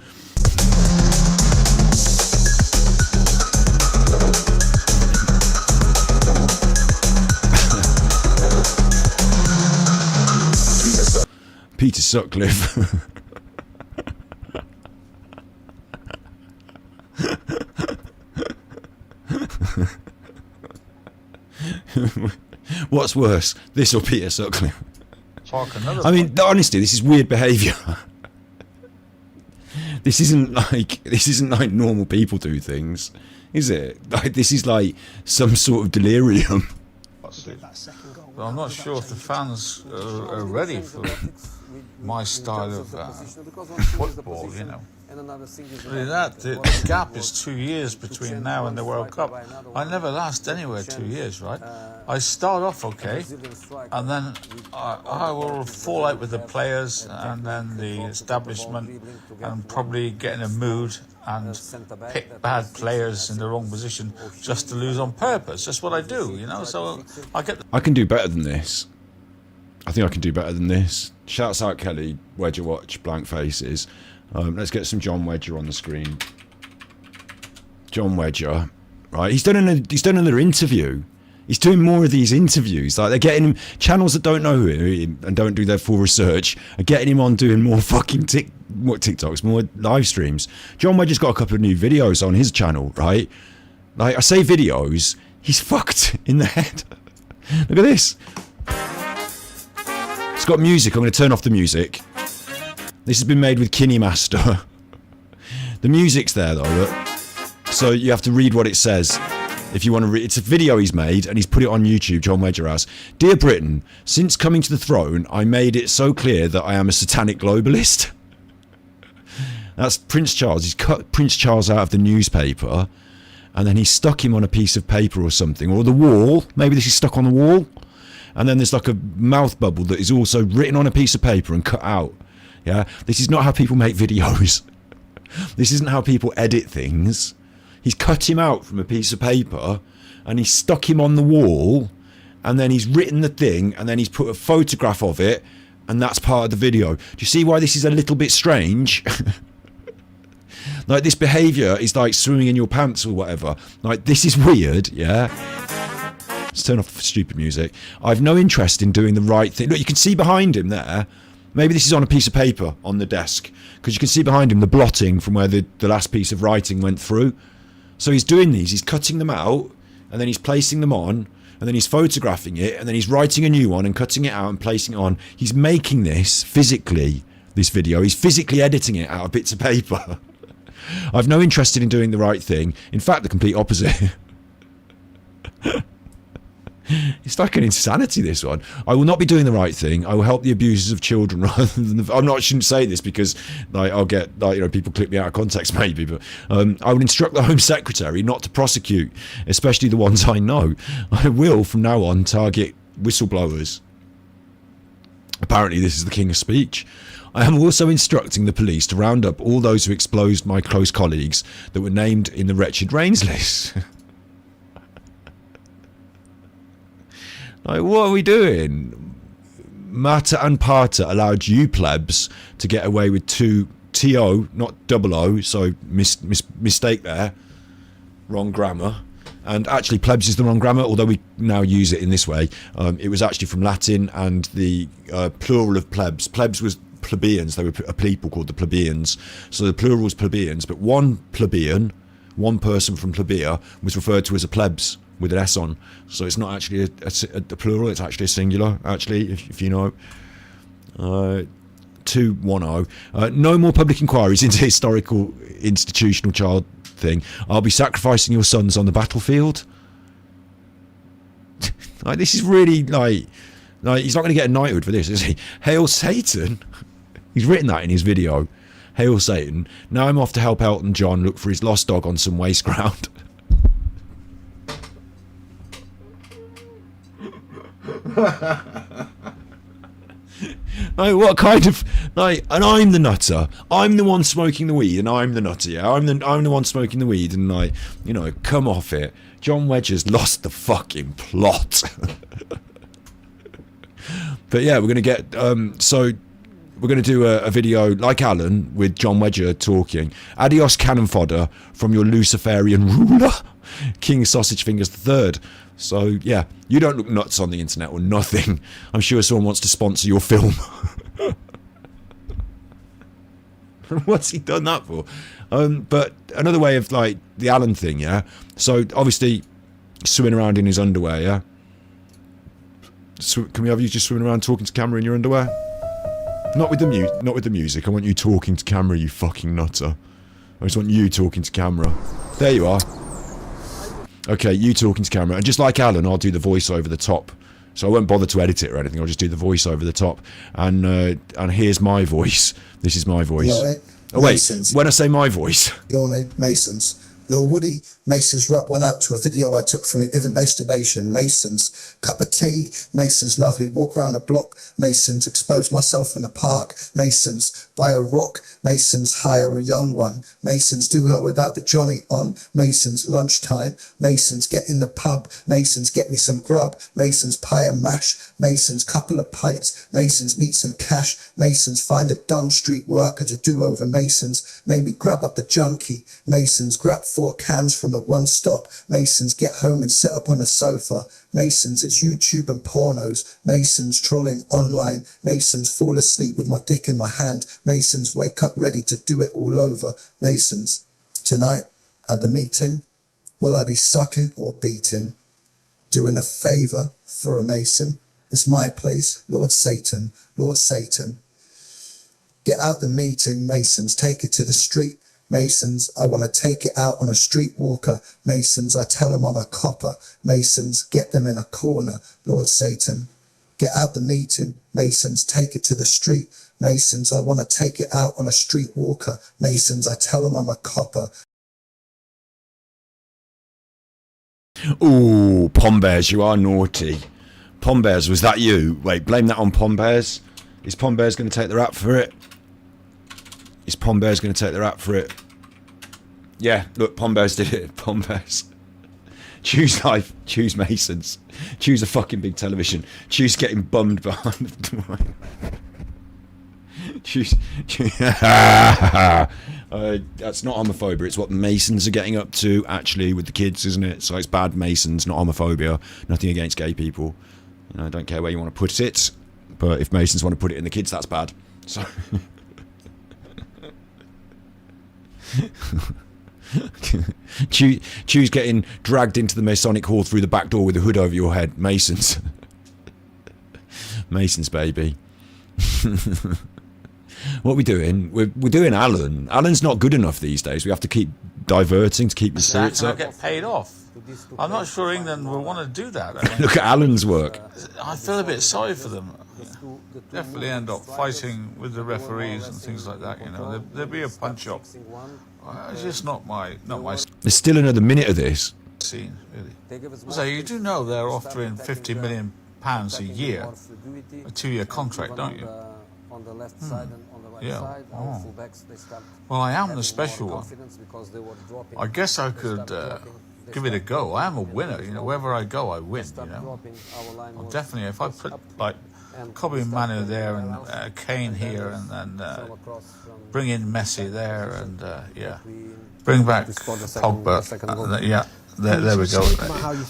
Peter Sutcliffe. What's worse, this or Peter Sutcliffe? I mean, honestly, this is weird behaviour. This isn't like normal people do things, is it? Like, this is like some sort of delirium. Well, I'm not sure if the fans are ready for my style of football, The gap is 2 years between now and the World Cup. I never last anywhere 2 years, right? I start off okay, and then I will fall out with the players and then the establishment, and probably get in a mood and pick bad players in the wrong position just to lose on purpose. That's what I do, So I can do better than this. I think I can do better than this. Shouts out Kelly, Wedger Watch, Blank Faces. Let's get some John Wedger on the screen. John Wedger, right? He's done another interview. He's doing more of these interviews. Like, they're getting him, channels that don't know him and don't do their full research are getting him on doing more fucking TikToks, more live streams. John Wedger's got a couple of new videos on his channel, right? Like, I say videos, he's fucked in the head. Look at this. It's got music. I'm going to turn off the music. This has been made with KineMaster. The music's there though, look. So you have to read what it says. If you want to it's a video he's made and he's put it on YouTube, John Wedger has. Dear Britain, since coming to the throne, I made it so clear that I am a satanic globalist. That's Prince Charles. He's cut Prince Charles out of the newspaper and then he stuck him on a piece of paper or something, or the wall. Maybe this is stuck on the wall. And then there's like a mouth bubble that is also written on a piece of paper and cut out. Yeah, this is not how people make videos. This isn't how people edit things. He's cut him out from a piece of paper and he's stuck him on the wall and then he's written the thing and then he's put a photograph of it and that's part of the video. Do you see why this is a little bit strange? Like, this behaviour is like swimming in your pants or whatever. Like, this is weird, yeah? Let's turn off the stupid music. I've no interest in doing the right thing. Look, you can see behind him there. Maybe this is on a piece of paper on the desk because you can see behind him the blotting from where the last piece of writing went through. So he's doing these, he's cutting them out and then he's placing them on and then he's photographing it and then he's writing a new one and cutting it out and placing it on. He's making this physically, this video. He's physically editing it out of bits of paper. I've no interest in doing the right thing. In fact, the complete opposite. It's like an insanity, this one. I will not be doing the right thing. I will help the abusers of children rather than I shouldn't say this because like I'll get like, you know, people clip me out of context maybe, but I will instruct the Home Secretary not to prosecute, especially the ones I know. I will from now on target whistleblowers. Apparently this is the king of speech. I am also instructing the police to round up all those who exposed my close colleagues that were named in the wretched Reigns list. Like, what are we doing? Matter and Parter allowed you plebs to get away with 2 T-O, not double O, so mistake there. Wrong grammar. And actually, plebs is the wrong grammar, although we now use it in this way. It was actually from Latin, and the plural of plebs. Plebs was plebeians. They were a people called the plebeians. So the plural was plebeians, but one plebeian, one person from plebea, was referred to as a plebs with an S on. So it's not actually a plural, it's actually a singular, actually, if you know. 210. No more public inquiries into historical institutional child thing. I'll be sacrificing your sons on the battlefield. Like, this is really like he's not going to get a knighthood for this, is he? Hail Satan. He's written that in his video. Hail Satan. Now I'm off to help Elton John look for his lost dog on some waste ground. Like, what kind of like? And I'm the nutter. I'm the one smoking the weed, and I'm the nutter. Yeah, I'm the one smoking the weed, and like, you know, come off it. John Wedger's lost the fucking plot. But yeah, we're gonna get so we're gonna do a video like Alan with John Wedger talking. Adios cannon fodder from your Luciferian ruler, King Sausage Fingers III. So yeah, you don't look nuts on the internet or nothing. I'm sure someone wants to sponsor your film. What's he done that for? But another way of like the Alan thing, yeah. So obviously swimming around in his underwear, yeah. So, can we have you just swimming around talking to camera in your underwear? Not with the music. I want you talking to camera, you fucking nutter. I just want you talking to camera. There you are. Okay, you talking to camera, and just like Alan, I'll do the voice over the top. So I won't bother to edit it or anything. I'll just do the voice over the top. And here's my voice. This is my voice. Oh wait, Masons. When I say my voice, your name Masons. Little Woody Masons went out to a video I took from Event Masturbation. Masons cup of tea. Masons lovely walk around the block. Masons expose myself in the park. Masons buy a rock. Masons hire a young one. Masons do it without the Johnny on. Masons lunchtime. Masons get in the pub. Masons get me some grub. Masons pie and mash. Masons couple of pints. Masons meet some cash. Masons find a dumb street worker to do over. Masons maybe grab up the junkie. Masons grab 4 cans from the one stop. Masons get home and sit up on a sofa. Masons, it's YouTube and pornos. Masons trolling online. Masons fall asleep with my dick in my hand. Masons wake up ready to do it all over. Masons, tonight at the meeting, will I be sucking or beating? Doing a favour for a Mason. It's my place, Lord Satan, Lord Satan. Get out the meeting, Masons, take it to the street. Masons, I want to take it out on a streetwalker. Masons, I tell them I'm a copper. Masons, get them in a corner. Lord Satan, get out the meeting. Masons, take it to the street. Masons, I want to take it out on a streetwalker. Masons, I tell them I'm a copper. Ooh, Pom Bears, you are naughty. Pom Bears, was that you? Wait, blame that on Pom Bears. Is Pom Bears going to take the rap for it? Is Pom Bears going to take the rap for it? Yeah, look, Pom Bears did it. Pom Bears. Choose life. Choose Masons. Choose a fucking big television. Choose getting bummed behind the door. Choose. That's not homophobia. It's what the Masons are getting up to, actually, with the kids, isn't it? So it's bad Masons, not homophobia. Nothing against gay people. You know, I don't care where you want to put it. But if Masons want to put it in the kids, that's bad. So... choose getting dragged into the Masonic Hall through the back door with a hood over your head. Masons. Masons, baby. What are we doing? We're doing Alan. Alan's not good enough these days. We have to keep diverting to keep the spirits up. Get paid off. I'm not sure England will want to do that. I mean, look at Alan's work. I feel a bit sorry for them. Definitely end up fighting with the referees and things like that. You know, there'd be a punch-up. It's just not my. There's still another minute of this. Scene, really. So you do know they're offering £50 million a year, a 2-year contract, don't you? Yeah. Oh. Well, I am the special one. I guess I could give it a go. I am a winner. You know, wherever I go, I win. You know, well, definitely. If I put like Kobe Manu there and Kane here, and bring in Messi there, and yeah, bring back Pogba. Yeah, there we go.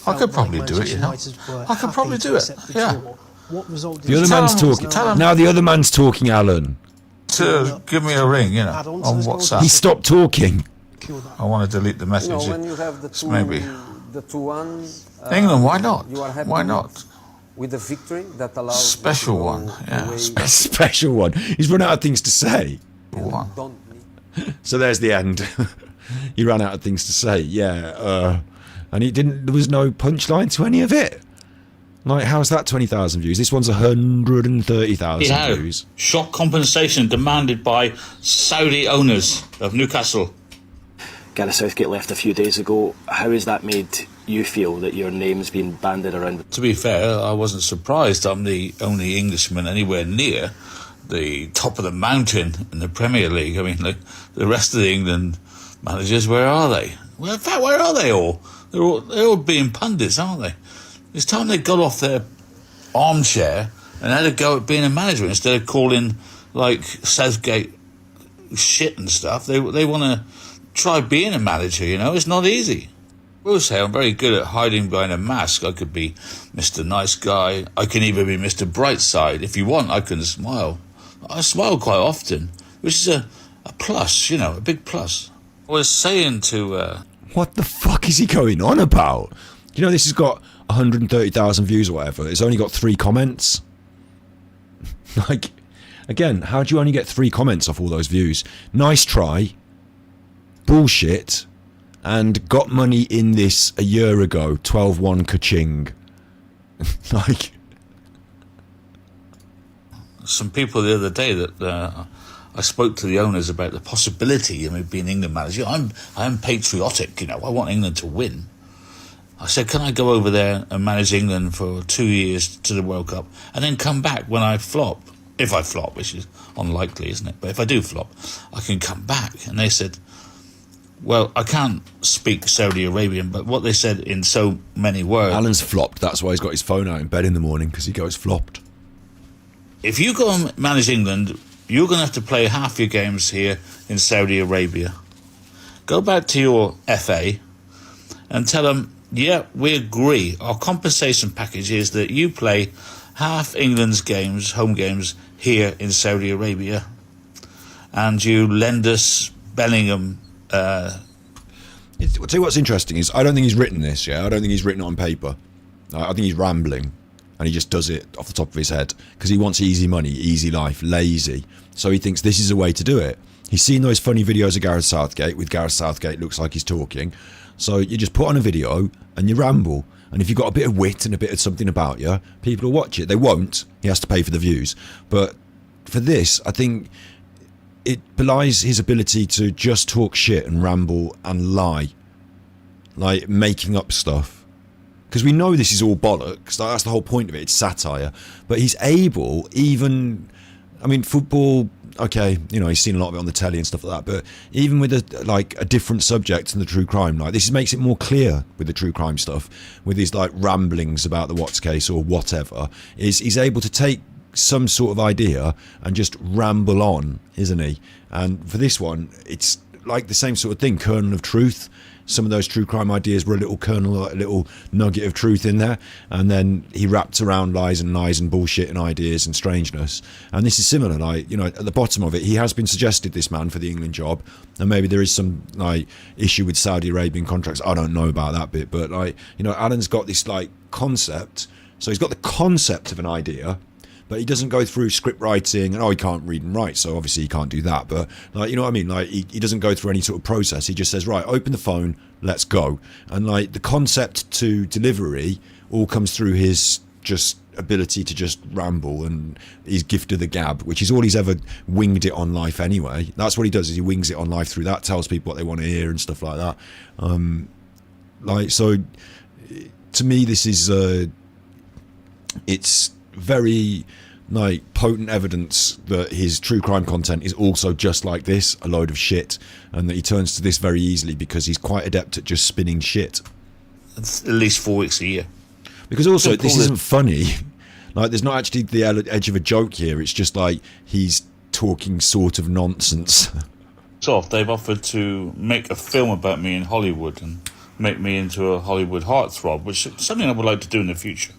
I could probably do it. You know, I could probably do it. Yeah. The other man's talking. Now the other man's talking, Alan. To give me a ring, you know, on WhatsApp. He stopped talking. I want to delete the message. You know, when you have the two, maybe. The 2-1. England, why not? Why not? With the victory that allows special one, yeah. Special one. He's run out of things to say. So there's the end. He ran out of things to say. Yeah, and he didn't. There was no punchline to any of it. Like, how's that 20,000 views? This one's 130,000 views. Shock compensation demanded by Saudi owners of Newcastle. Gareth Southgate left a few days ago. How has that made you feel that your name's been banded around? To be fair, I wasn't surprised. I'm the only Englishman anywhere near the top of the mountain in the Premier League. I mean, the rest of the England managers, where are they? Well, in fact, where are they all? They're all being pundits, aren't they? It's time they got off their armchair and had a go at being a manager instead of calling, like, Southgate shit and stuff. They want to try being a manager, you know. It's not easy. I will say I'm very good at hiding behind a mask. I could be Mr. Nice Guy. I can even be Mr. Brightside. If you want, I can smile. I smile quite often, which is a plus, you know, a big plus. I was saying to... What the fuck is he going on about? You know, this has got 130,000 views or whatever. It's only got 3 comments. Like, again, how do you only get 3 comments off all those views? Nice try. Bullshit. And got money in this a year ago. 12-1 ka-ching. Like... Some people the other day that I spoke to the owners about the possibility of me being England manager. I am patriotic, you know. I want England to win. I said, can I go over there and manage England for 2 years to the World Cup and then come back when I flop? If I flop, which is unlikely, isn't it? But if I do flop, I can come back. And they said, well, I can't speak Saudi Arabian, but what they said in so many words... Alan's flopped. That's why he's got his phone out in bed in the morning, because he goes flopped. If you go and manage England, you're going to have to play half your games here in Saudi Arabia. Go back to your FA and tell them, yeah, we agree. Our compensation package is that you play half England's games, home games, here in Saudi Arabia, and you lend us Bellingham. I'll tell you what's interesting is I don't think he's written this. Yeah, I don't think he's written it on paper. I think he's rambling, and he just does it off the top of his head because he wants easy money, easy life, lazy. So he thinks this is a way to do it. He's seen those funny videos of Gareth Southgate with Gareth Southgate looks like he's talking. So you just put on a video and you ramble. And if you've got a bit of wit and a bit of something about you, people will watch it. They won't. He has to pay for the views. But for this, I think it belies his ability to just talk shit and ramble and lie. Like making up stuff. Because we know this is all bollocks. That's the whole point of it. It's satire. But he's able, even... I mean, football... Okay, you know, he's seen a lot of it on the telly and stuff like that, but even with a different subject than the true crime, like this makes it more clear with the true crime stuff, with his like ramblings about the Watts case or whatever, is he's able to take some sort of idea and just ramble on, isn't he? And for this one, it's like the same sort of thing, kernel of truth. Some of those true crime ideas were a little kernel, a little nugget of truth in there, and then he wrapped around lies and bullshit and ideas and strangeness. And this is similar, like, you know, at the bottom of it, he has been suggested, this man, for the England job, and maybe there is some like issue with Saudi Arabian contracts. I don't know about that bit, but like, you know, Alan's got this like concept, so he's got the concept of an idea, but he doesn't go through script writing and, he can't read and write, so obviously he can't do that. But, like, you know what I mean? Like, he doesn't go through any sort of process. He just says, right, open the phone, let's go. And, like, the concept to delivery all comes through his just ability to just ramble and his gift of the gab, which is all he's ever winged it on life anyway. That's what he does, is he wings it on life through that, tells people what they want to hear and stuff like that. So, to me, this is... it's... very like potent evidence that his true crime content is also just like this, a load of shit, and that he turns to this very easily because he's quite adept at just spinning shit. It's at least 4 weeks a year. Because also this isn't funny. Like there's not actually the edge of a joke here. It's just like he's talking sort of nonsense. So they've offered to make a film about me in Hollywood and make me into a Hollywood heartthrob, which is something I would like to do in the future.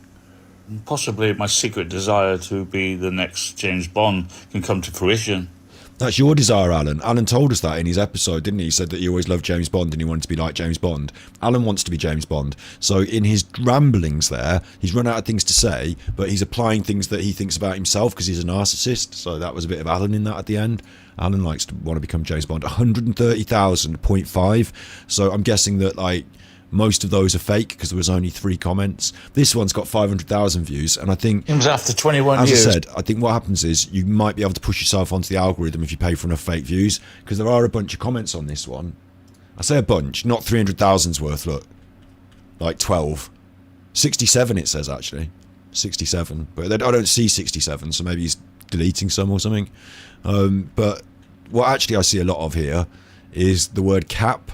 Possibly my secret desire to be the next James Bond can come to fruition. That's your desire, Alan. Alan told us that in his episode, didn't he? He said that he always loved James Bond and he wanted to be like James Bond. Alan wants to be James Bond. So in his ramblings there, he's run out of things to say, but he's applying things that he thinks about himself because he's a narcissist. So that was a bit of Alan in that at the end. Alan likes to want to become James Bond. 130,000.5. So I'm guessing that, like, most of those are fake because there was only 3 comments. This one's got 500,000 views, and I think it was after 21 years. As I said, I think what happens is you might be able to push yourself onto the algorithm if you pay for enough fake views, because there are a bunch of comments on this one. I say a bunch, not 300,000's worth. Look, like 12, 67. It says actually 67, but I don't see 67, so maybe he's deleting some or something. But what actually I see a lot of here is the word cap.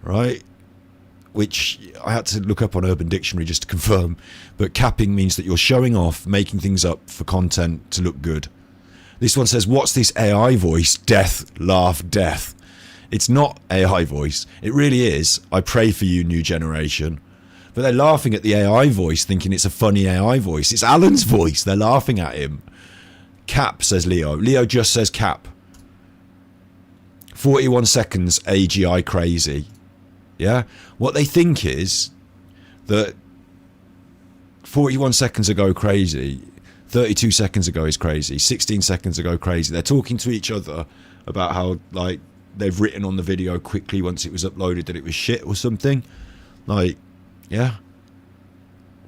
Right, which I had to look up on Urban Dictionary just to confirm, but capping means that you're showing off, making things up for content to look good. This one says, what's this AI voice? Death, laugh, death. It's not AI voice. It really is. I pray for you, new generation. But they're laughing at the AI voice, thinking it's a funny AI voice. It's Alan's voice. They're laughing at him. Cap, says Leo. Leo just says cap. 41 seconds, AGI crazy. Yeah, what they think is that 41 seconds ago crazy, 32 seconds ago is crazy, 16 seconds ago crazy. They're talking to each other about how, like, they've written on the video quickly once it was uploaded that it was shit or something. Like, yeah.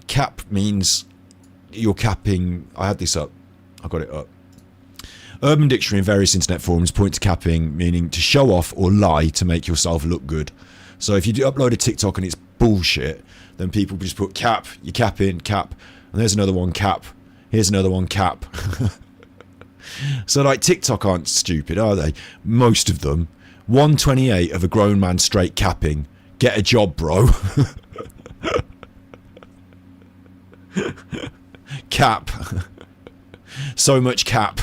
Cap means you're capping. I had this up. I got it up. Urban Dictionary and various internet forums point to capping meaning to show off or lie to make yourself look good. So if you do upload a TikTok and it's bullshit, then people just put cap, you cap in, cap, and there's another one, cap, here's another one, cap. So, like, TikTok aren't stupid, are they? Most of them. 128 of a grown man straight capping. Get a job, bro. Cap. So much cap.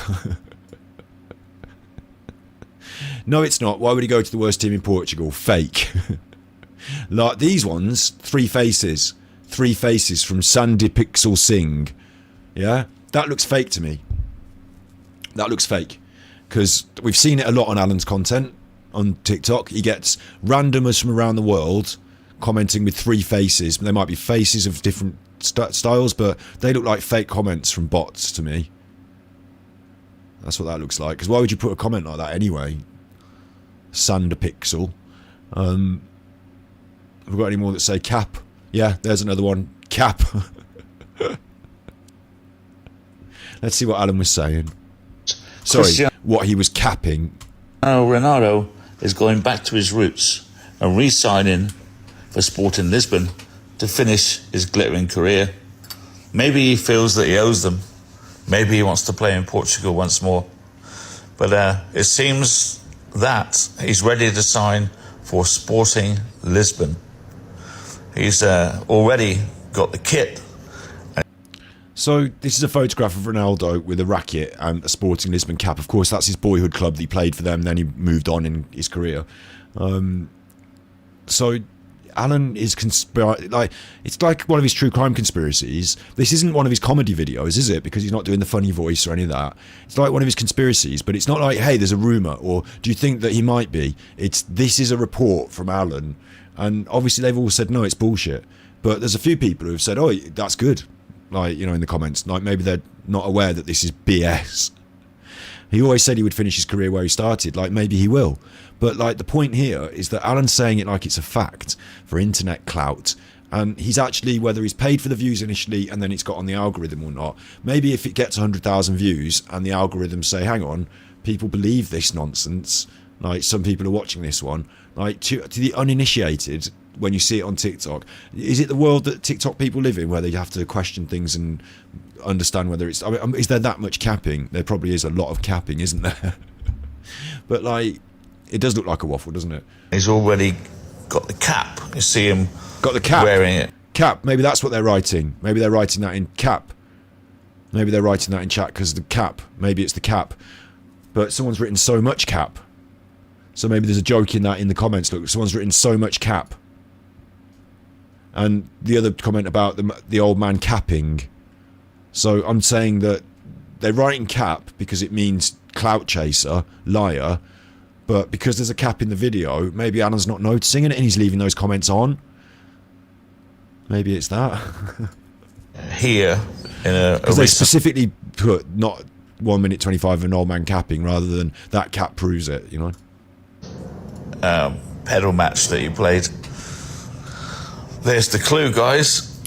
No, it's not. Why would he go to the worst team in Portugal? Fake. Like these ones, 3 faces. 3 faces from Sandy Pixel Singh. Yeah? That looks fake to me. That looks fake. Because we've seen it a lot on Alan's content on TikTok. He gets randomers from around the world commenting with 3 faces. They might be faces of different styles, but they look like fake comments from bots to me. That's what that looks like. Because why would you put a comment like that anyway? Sanderpixel. Have we got any more that say cap? Yeah, there's another one. Cap. Let's see what Alan was saying. Sorry, what he was capping. Ronaldo is going back to his roots and re-signing for Sporting Lisbon to finish his glittering career. Maybe he feels that he owes them. Maybe he wants to play in Portugal once more. But it seems that he's ready to sign for Sporting Lisbon. He's already got the kit. So this is a photograph of Ronaldo with a racket and a Sporting Lisbon cap. Of course, that's his boyhood club that he played for them. Then he moved on in his career. So Alan is it's like one of his true crime conspiracies. This isn't one of his comedy videos, is it? Because he's not doing the funny voice or any of that. It's like one of his conspiracies, but it's not like, hey, there's a rumour, or do you think that he might be? This is a report from Alan, and obviously they've all said no, it's bullshit. But there's a few people who have said, oh, that's good. Like, you know, in the comments, like maybe they're not aware that this is BS. He always said he would finish his career where he started. Like, maybe he will. But, like, the point here is that Alan's saying it like it's a fact for internet clout. And he's actually, whether he's paid for the views initially and then it's got on the algorithm or not, maybe if it gets 100,000 views and the algorithms say, hang on, people believe this nonsense, like some people are watching this one, like to the uninitiated, when you see it on TikTok, is it the world that TikTok people live in where they have to question things and understand whether it's... I mean, is there that much capping? There probably is a lot of capping, isn't there? But, like, it does look like a waffle, doesn't it? He's already got the cap. You see him got the cap. Wearing it. Cap. Maybe that's what they're writing. Maybe they're writing that in cap. Maybe they're writing that in chat because the cap. Maybe it's the cap. But someone's written so much cap. So maybe there's a joke in that in the comments. Look, someone's written so much cap. And the other comment about the old man capping. So I'm saying that they're writing cap because it means clout chaser, liar. But because there's a cap in the video, maybe Alan's not noticing it and he's leaving those comments on. Maybe it's that. Here, in a because they specifically put not 1 minute 25 of an old man capping rather than that cap proves it, you know. Pedal match that he played. There's the clue, guys.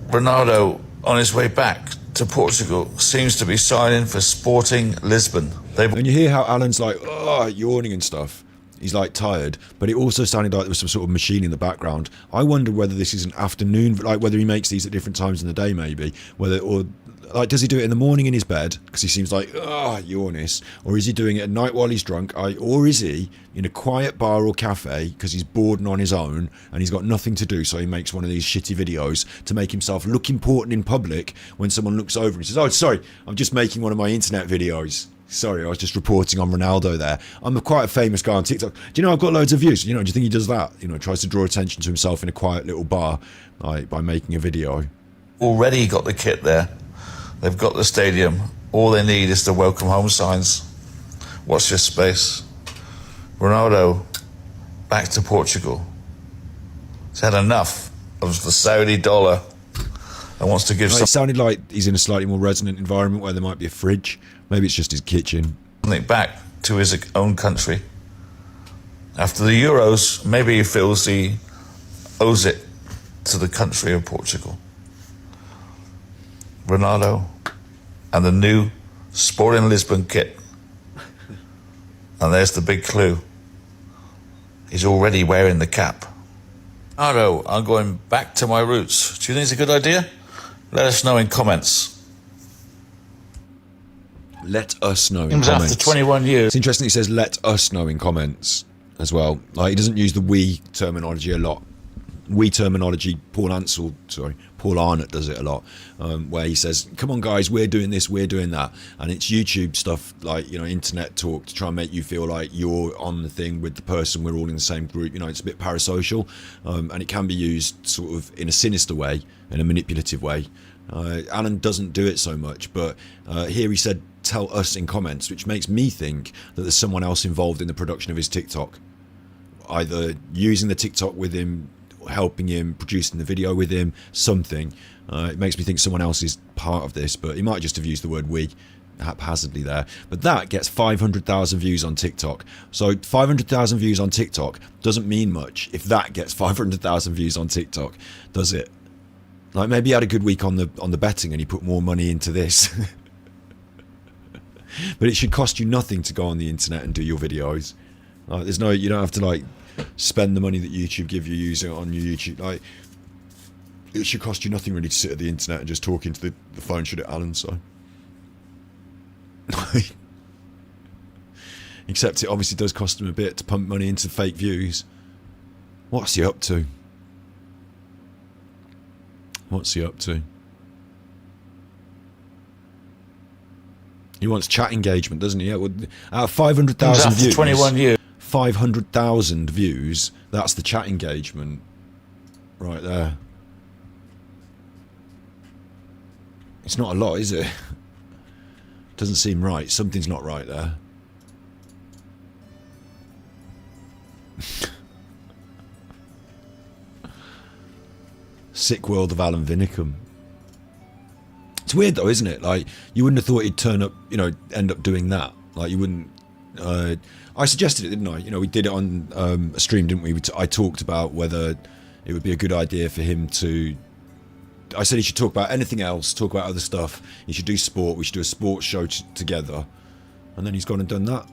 Ronaldo, on his way back to Portugal, seems to be signing for Sporting Lisbon. And you hear how Alan's like, oh, yawning and stuff. He's like tired, but it also sounded like there was some sort of machine in the background. I wonder whether this is an afternoon, like whether he makes these at different times in the day, maybe. Or like, does he do it in the morning in his bed because he seems like, yawness, or is he doing it at night while he's drunk, or is he in a quiet bar or cafe because he's bored and on his own and he's got nothing to do, so he makes one of these shitty videos to make himself look important in public when someone looks over and says, oh, sorry, I'm just making one of my internet videos. Sorry, I was just reporting on Ronaldo there. I'm quite a famous guy on TikTok. Do you know I've got loads of views? You know, do you think he does that? You know, tries to draw attention to himself in a quiet little bar, like by making a video. Already got the kit there. They've got the stadium. All they need is the welcome home signs. Watch this space. Ronaldo back to Portugal. He's had enough of the Saudi dollar and wants to give It sounded like he's in a slightly more resonant environment where there might be a fridge. Maybe it's just his kitchen. Something back to his own country. After the Euros, maybe he feels he owes it to the country of Portugal. Ronaldo and the new Sporting Lisbon kit. And there's the big clue. He's already wearing the cap. Ronaldo, I'm going back to my roots. Do you think it's a good idea? Let us know in comments. Let us know in comments. After 21 years. It's interesting he says let us know in comments as well. Like, he doesn't use the we terminology a lot. We terminology, Paul Arnott does it a lot, where he says, come on guys, we're doing this, we're doing that. And it's YouTube stuff, like, you know, internet talk to try and make you feel like you're on the thing with the person, we're all in the same group. You know, it's a bit parasocial, and it can be used sort of in a sinister way, in a manipulative way. Alan doesn't do it so much, but here he said, tell us in comments, which makes me think that there's someone else involved in the production of his TikTok. Either using the TikTok with him, helping him, producing the video with him, something. It makes me think someone else is part of this, but he might just have used the word we. haphazardly there. But that gets 500,000 views on TikTok. So 500,000 views on TikTok doesn't mean much if that gets 500,000 views on TikTok, does it? Like maybe he had a good week on the betting and he put more money into this. But it should cost you nothing to go on the internet and do your videos. Like, you don't have to like spend the money that YouTube give you using it on your YouTube. Like, it should cost you nothing really to sit at the internet and just talk into the phone, should it, Alan? So, except it obviously does cost him a bit to pump money into fake views. What's he up to? What's he up to? He wants chat engagement, doesn't he? Yeah, well, out of 500,000 views, 21 years. 500,000 views, that's the chat engagement right there. It's not a lot, is it? Doesn't seem right. Something's not right there. Sick world of Alan Vinnicombe. It's weird though, isn't it? Like, you wouldn't have thought he'd turn up, end up doing that. Like, you wouldn't... I suggested it, didn't I? We did it on a stream, didn't we? I talked about whether it would be a good idea for him to... I said he should talk about anything else, talk about other stuff. He should do sport. We should do a sports show together. And then he's gone and done that.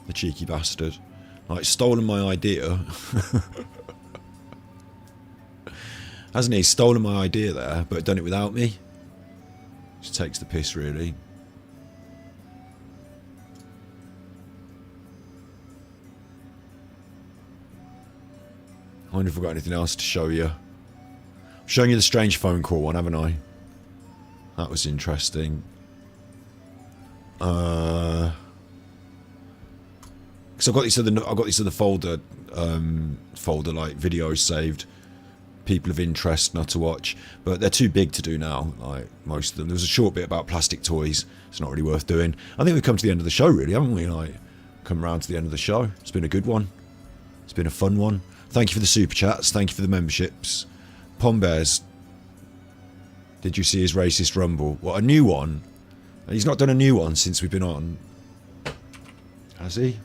The cheeky bastard. Like, stolen my idea. Hasn't he? Stolen my idea there, but done it without me. Just takes the piss, really. I wonder if I've got anything else to show you. I'm showing you the strange phone call one, haven't I? That was interesting. Because I've got this other folder like videos saved. People of interest, Nutterwatch, but they're too big to do now, like most of them. There was a short bit about plastic toys. It's not really worth doing. I think we've come to the end of the show, really, haven't we? Like, come around to the end of the show. It's been a good one. It's been a fun one. Thank you for the super chats. Thank you for the memberships. Pom Bears, did you see his racist rumble? What, a new one? He's not done a new one since we've been on, has he?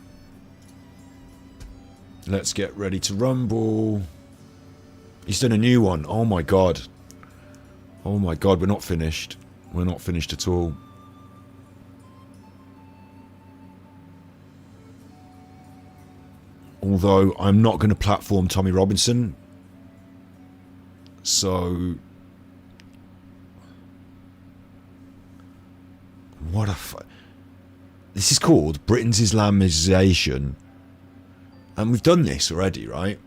Let's get ready to rumble. He's done a new one. Oh my god. Oh my god, we're not finished. We're not finished at all. Although I'm not going to platform Tommy Robinson. So... What a this is called Britain's Islamisation. And we've done this already, right?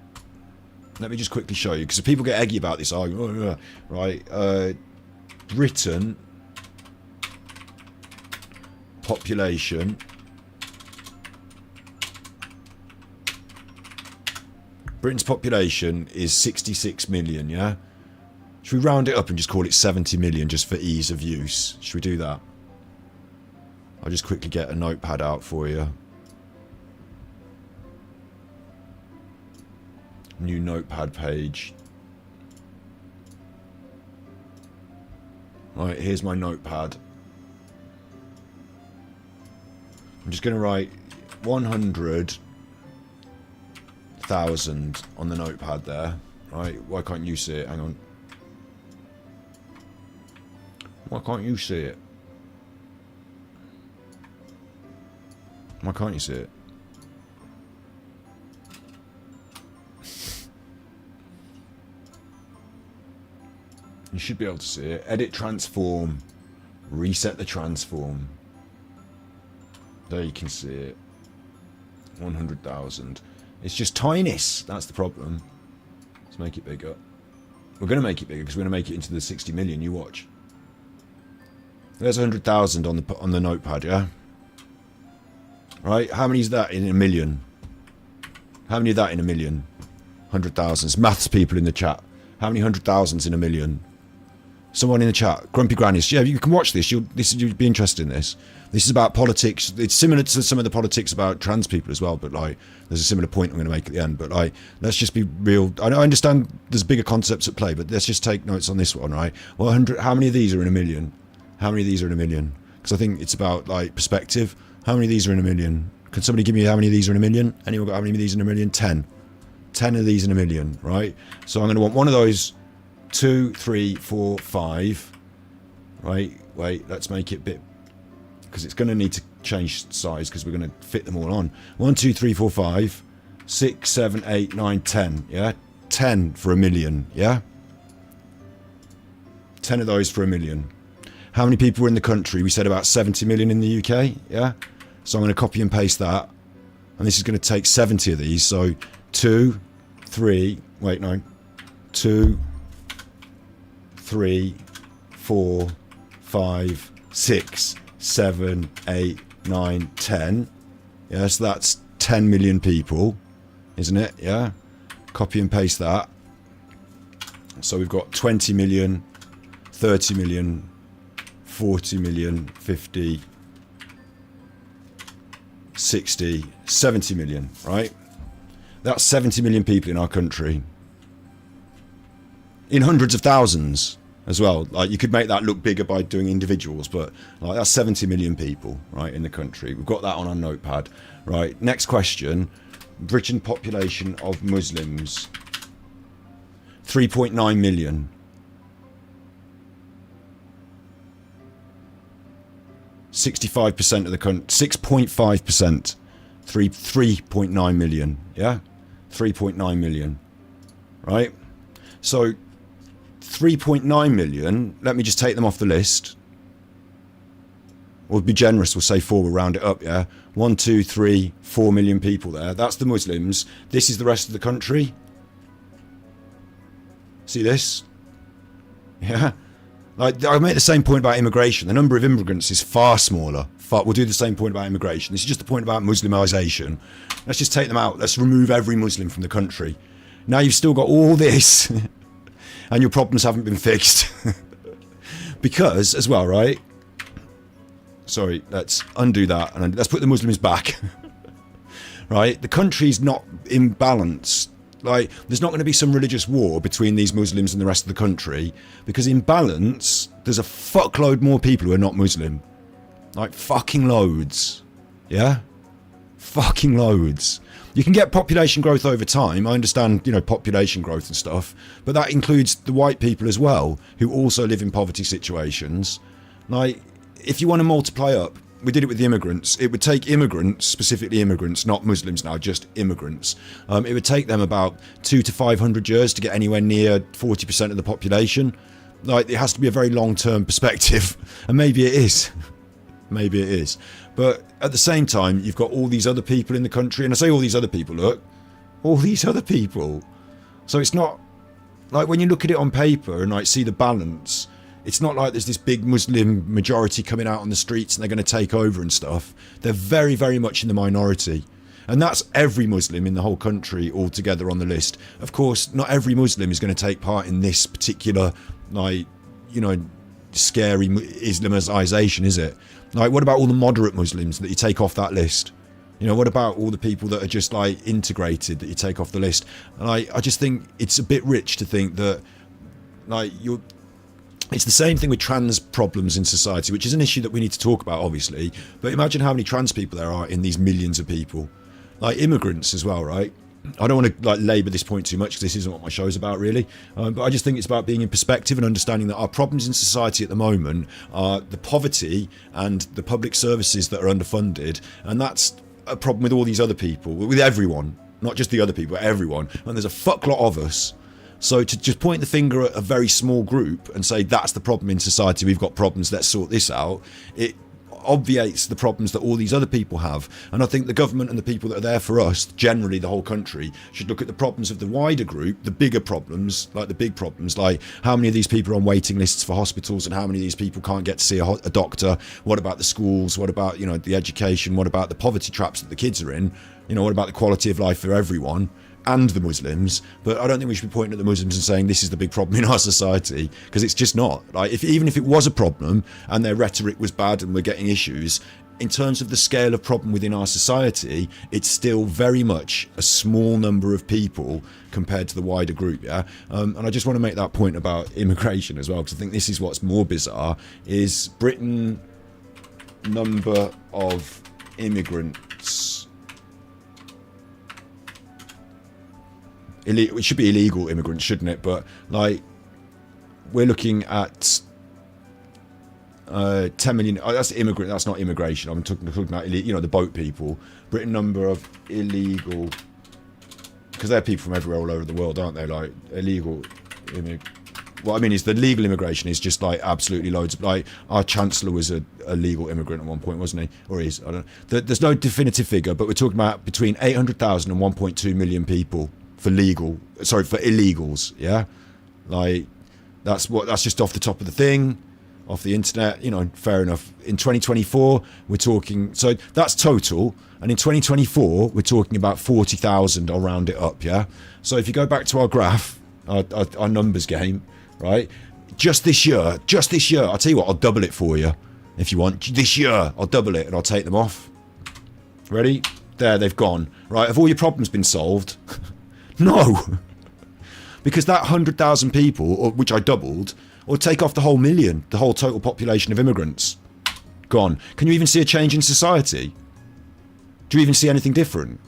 Let me just quickly show you, because if people get eggy about this argument, right? Britain population Britain's population is 66 million, yeah? Should we round it up and just call it 70 million just for ease of use? Should we do that? I'll just quickly get a notepad out for you. New notepad page. Right, here's my notepad. I'm just going to write 100,000 on the notepad there. Right, why can't you see it? Hang on. Why can't you see it? Why can't you see it? You should be able to see it. Edit transform. Reset the transform. There you can see it. 100,000. It's just tiness. That's the problem. Let's make it bigger. We're going to make it bigger because we're going to make it into the 60 million. You watch. There's 100,000 on the notepad, yeah? Right? How many is that in a million? How many of that in a million? 100,000. Maths people in the chat. How many 100,000s in a million? Someone in the chat, Grumpy Grannies. Yeah, you can watch this. You'll be interested in this. This is about politics. It's similar to some of the politics about trans people as well, but like, there's a similar point I'm going to make at the end. But like, let's just be real. I understand there's bigger concepts at play, but let's just take notes on this one, right? Well, 100. How many of these are in a million? How many of these are in a million? because I think it's about like perspective. How many of these are in a million? Can somebody give me how many of these are in a million? Anyone got how many of these in a million? 10. 10 of these in a million, right? So I'm going to want one of those. 2, 3, 4, 5. Right, wait, let's make it a bit, because it's going to need to change size because we're going to fit them all on. 1, 2, 3, 4, 5, 6, 7, 8, 9, 10. Yeah, 10 for a million. Yeah, 10 of those for a million. How many people were in the country? We said about 70 million in the UK. Yeah, so I'm going to copy and paste that, and this is going to take 70 of these. So 2, 3, wait, no, 2, 3, 4, 5, 6, 7, 8, 9, 10. Yeah, so that's 10 million people, isn't it? Yeah. Copy and paste that. So we've got 20 million, 30 million, 40 million, 50, 60, 70 million, right? That's 70 million people in our country. In hundreds of thousands as well. Like, you could make that look bigger by doing individuals, but like, that's 70 million people, right, in the country. We've got that on our notepad. Right, next question. Britain population of Muslims. 3.9 million. 65% of the country. 6.5%. 3.9 million. Yeah? 3.9 million. Right? So 3.9 million, let me just take them off the list. We'll be generous, we'll say 4, we'll round it up, yeah? 1, 2, 3, 4 million people there. That's the Muslims. This is the rest of the country. See this? Yeah? Like, I make the same point about immigration. The number of immigrants is far smaller. We'll do the same point about immigration. This is just the point about Muslimisation. Let's just take them out. Let's remove every Muslim from the country. Now you've still got all this, and your problems haven't been fixed. Because, as well, right? Sorry, let's undo that, and let's put the Muslims back. Right? The country's not in balance. Like, there's not going to be some religious war between these Muslims and the rest of the country, because in balance, there's a fuckload more people who are not Muslim. Like, fucking loads. Yeah? Fucking loads. You can get population growth over time. I understand, you know, population growth and stuff, but that includes the white people as well, who also live in poverty situations. Like, if you want to multiply up, we did it with the immigrants. It would take immigrants, specifically immigrants, not Muslims now, just immigrants. It would take them about 200 to 500 years to get anywhere near 40% of the population. Like, it has to be a very long-term perspective, and maybe it is. Maybe it is. But at the same time, you've got all these other people in the country, and I say all these other people, look, all these other people. So it's not, like, when you look at it on paper and like see the balance, it's not like there's this big Muslim majority coming out on the streets and they're going to take over and stuff. They're very, very much in the minority. And that's every Muslim in the whole country altogether on the list. Of course, not every Muslim is going to take part in this particular, like, you know, scary Islamization, is it? Like, what about all the moderate Muslims that you take off that list? You know, what about all the people that are just like integrated that you take off the list? And I just think it's a bit rich to think that, like, it's the same thing with trans problems in society, which is an issue that we need to talk about, obviously. But imagine how many trans people there are in these millions of people. Like, immigrants as well, right? I don't want to like labour this point too much because this isn't what my show's about, really. But I just think it's about being in perspective and understanding that our problems in society at the moment are the poverty and the public services that are underfunded, and that's a problem with all these other people, with everyone, not just the other people, but everyone. And there's a fuck lot of us. So to just point the finger at a very small group and say that's the problem in society, we've got problems, let's sort this out, it obviates the problems that all these other people have. And I think the government and the people that are there for us, generally the whole country, should look at the problems of the wider group, the bigger problems, like the big problems, like how many of these people are on waiting lists for hospitals and how many of these people can't get to see a doctor. What about the schools? What about, you know, the education? What about the poverty traps that the kids are in? You know, what about the quality of life for everyone and the Muslims? But I don't think we should be pointing at the Muslims and saying this is the big problem in our society, because it's just not. Like, even if it was a problem and their rhetoric was bad and we're getting issues, in terms of the scale of problem within our society, it's still very much a small number of people compared to the wider group, yeah? And I just want to make that point about immigration as well, because I think this is what's more bizarre, is Britain number of immigrants. It should be illegal immigrants, shouldn't it? But like, we're looking at 10 million. Oh, that's immigrant. That's not immigration. I'm talking about the boat people. Britain number of illegal, because they're people from everywhere all over the world, aren't they? Like illegal what I mean is the legal immigration is just like absolutely loads of, like, our chancellor was a legal immigrant at one point, wasn't he? Or is, I don't know. There's no definitive figure, but we're talking about between 800,000 and 1.2 million people for illegals, yeah? Like, that's just off the top of the thing, off the internet, fair enough. In 2024, we're talking, so that's total, and in 2024, we're talking about 40,000, I'll round it up, yeah? So if you go back to our graph, our numbers game, right? Just this year, I'll tell you what, I'll double it for you if you want. This year, I'll double it and I'll take them off. Ready? There, they've gone. Right, have all your problems been solved? No. Because that 100,000 people, which I doubled, will take off the whole million, the whole total population of immigrants. Gone. Can you even see a change in society? Do you even see anything different?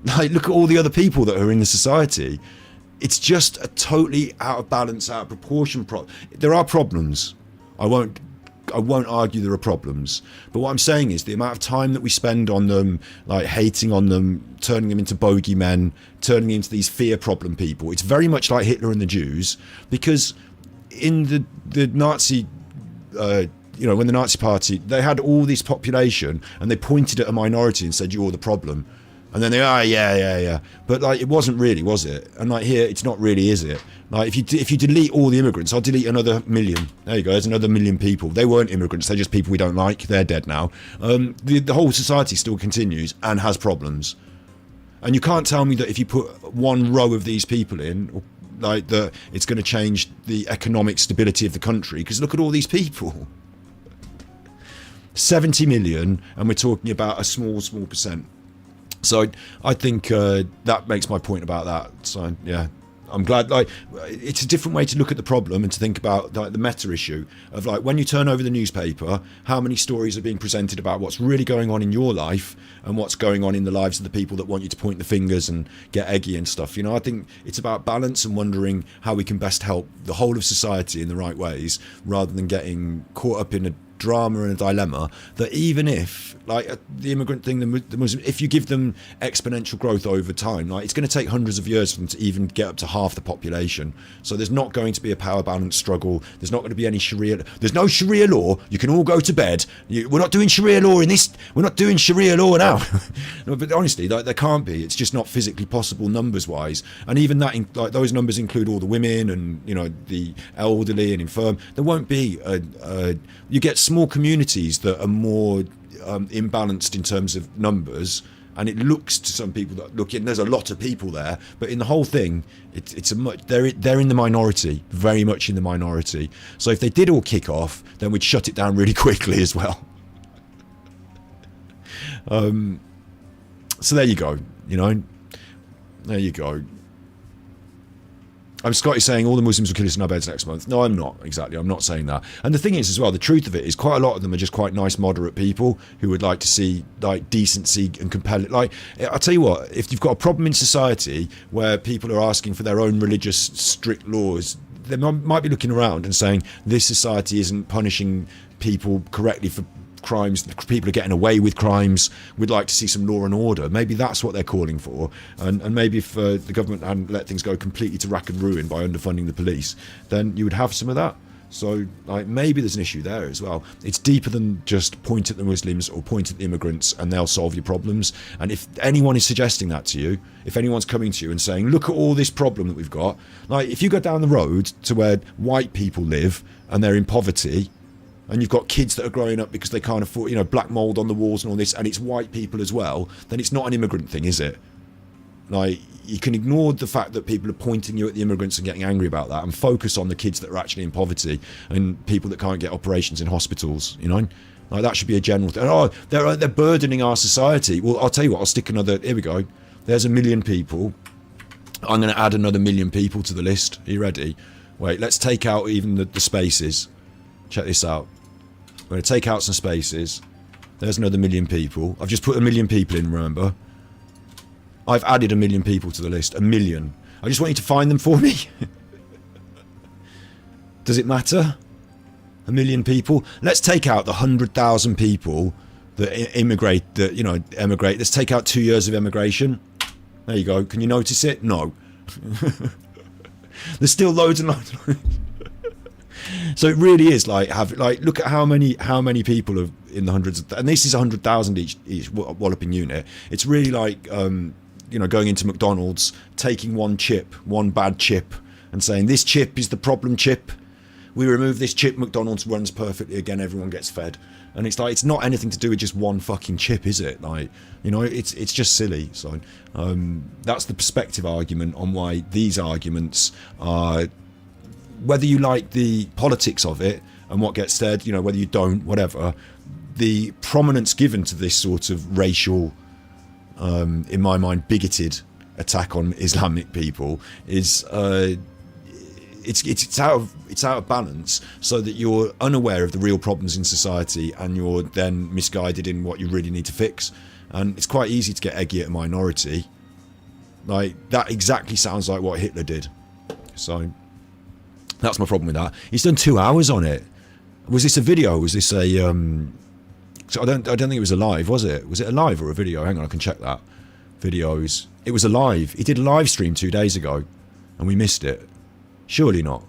Like, look at all the other people that are in the society. It's just a totally out of balance, out of proportion there are problems. I won't argue there are problems. But what I'm saying is the amount of time that we spend on them, like hating on them, turning them into bogeymen, turning them into these fear problem people. It's very much like Hitler and the Jews, because in the Nazi, when the Nazi Party, they had all this population and they pointed at a minority and said, you're the problem. And then they, yeah. But like, it wasn't really, was it? And like here, it's not really, is it? Like if you delete all the immigrants, I'll delete another million. There you go, there's another million people. They weren't immigrants, they're just people we don't like. They're dead now. The whole society still continues and has problems. And you can't tell me that if you put one row of these people in, like that, it's going to change the economic stability of the country. Because look at all these people. 70 million, and we're talking about a small percent. So I think that makes my point about that. So yeah, I'm glad. Like, it's a different way to look at the problem and to think about like the meta issue of like when you turn over the newspaper, how many stories are being presented about what's really going on in your life and what's going on in the lives of the people that want you to point the fingers and get eggy and stuff. I think it's about balance and wondering how we can best help the whole of society in the right ways, rather than getting caught up in a drama and a dilemma that even if, like the immigrant thing, the Muslim, if you give them exponential growth over time, like it's going to take hundreds of years for them to even get up to half the population. So there's not going to be a power balance struggle. There's not going to be any Sharia. There's no Sharia law. You can all go to bed. We're not doing Sharia law in this. We're not doing Sharia law now. No, but honestly, like there can't be. It's just not physically possible numbers wise. And even that, like those numbers include all the women and the elderly and infirm. There won't be you get small communities that are more imbalanced in terms of numbers, and it looks to some people that look in, there's a lot of people there, but in the whole thing, it's a much, they're in the minority, very much in the minority. So if they did all kick off, then we'd shut it down really quickly as well. So there you go, there you go. Scotty saying all the Muslims will kill us in our beds next month. No, I'm not, exactly. I'm not saying that. And the thing is as well, the truth of it is quite a lot of them are just quite nice, moderate people who would like to see like decency and compelling. Like, I'll tell you what, if you've got a problem in society where people are asking for their own religious strict laws, they might be looking around and saying this society isn't punishing people correctly for crimes, people are getting away with crimes, we'd like to see some law and order. Maybe that's what they're calling for, and maybe if the government hadn't let things go completely to rack and ruin by underfunding the police, then you would have some of that. So like maybe there's an issue there as well. It's deeper than just point at the Muslims or point at the immigrants and they'll solve your problems. And if anyone is suggesting that to you, if anyone's coming to you and saying look at all this problem that we've got, like if you go down the road to where white people live and they're in poverty, and you've got kids that are growing up because they can't afford, black mold on the walls and all this, and it's white people as well, then it's not an immigrant thing, is it? Like, you can ignore the fact that people are pointing you at the immigrants and getting angry about that and focus on the kids that are actually in poverty and people that can't get operations in hospitals, Like, that should be a general thing. Oh, they're burdening our society. Well, I'll tell you what, I'll stick another, here we go. There's 1 million people. I'm going to add another 1 million people to the list. Are you ready? Wait, let's take out even the spaces. Check this out. going to take out some spaces. There's another 1 million people. I've just put 1 million people in, remember? I've added 1 million people to the list. 1 million. I just want you to find them for me. Does it matter? 1 million people? Let's take out the 100,000 people that emigrate. Let's take out 2 years of emigration. There you go. Can you notice it? No. There's still loads and loads. So it really is like look at how many people have in the hundreds and this is 100,000 each walloping unit. It's really like going into McDonald's, taking one bad chip, and saying this chip is the problem chip. We remove this chip, McDonald's runs perfectly again. Everyone gets fed, and it's like it's not anything to do with just one fucking chip, is it? Like it's just silly. So that's the perspective argument on why these arguments are. Whether you like the politics of it and what gets said, whether you don't, whatever, the prominence given to this sort of racial, in my mind, bigoted attack on Islamic people is it's out of balance, so that you're unaware of the real problems in society and you're then misguided in what you really need to fix. And it's quite easy to get eggy at a minority. Like that exactly sounds like what Hitler did. So. That's my problem with that. He's done 2 hours on it. Was this a video? Was this a? I don't think it was a live, was it? Was it a live or a video? Hang on, I can check that. Videos. It was a live. He did a live stream 2 days ago, and we missed it. Surely not.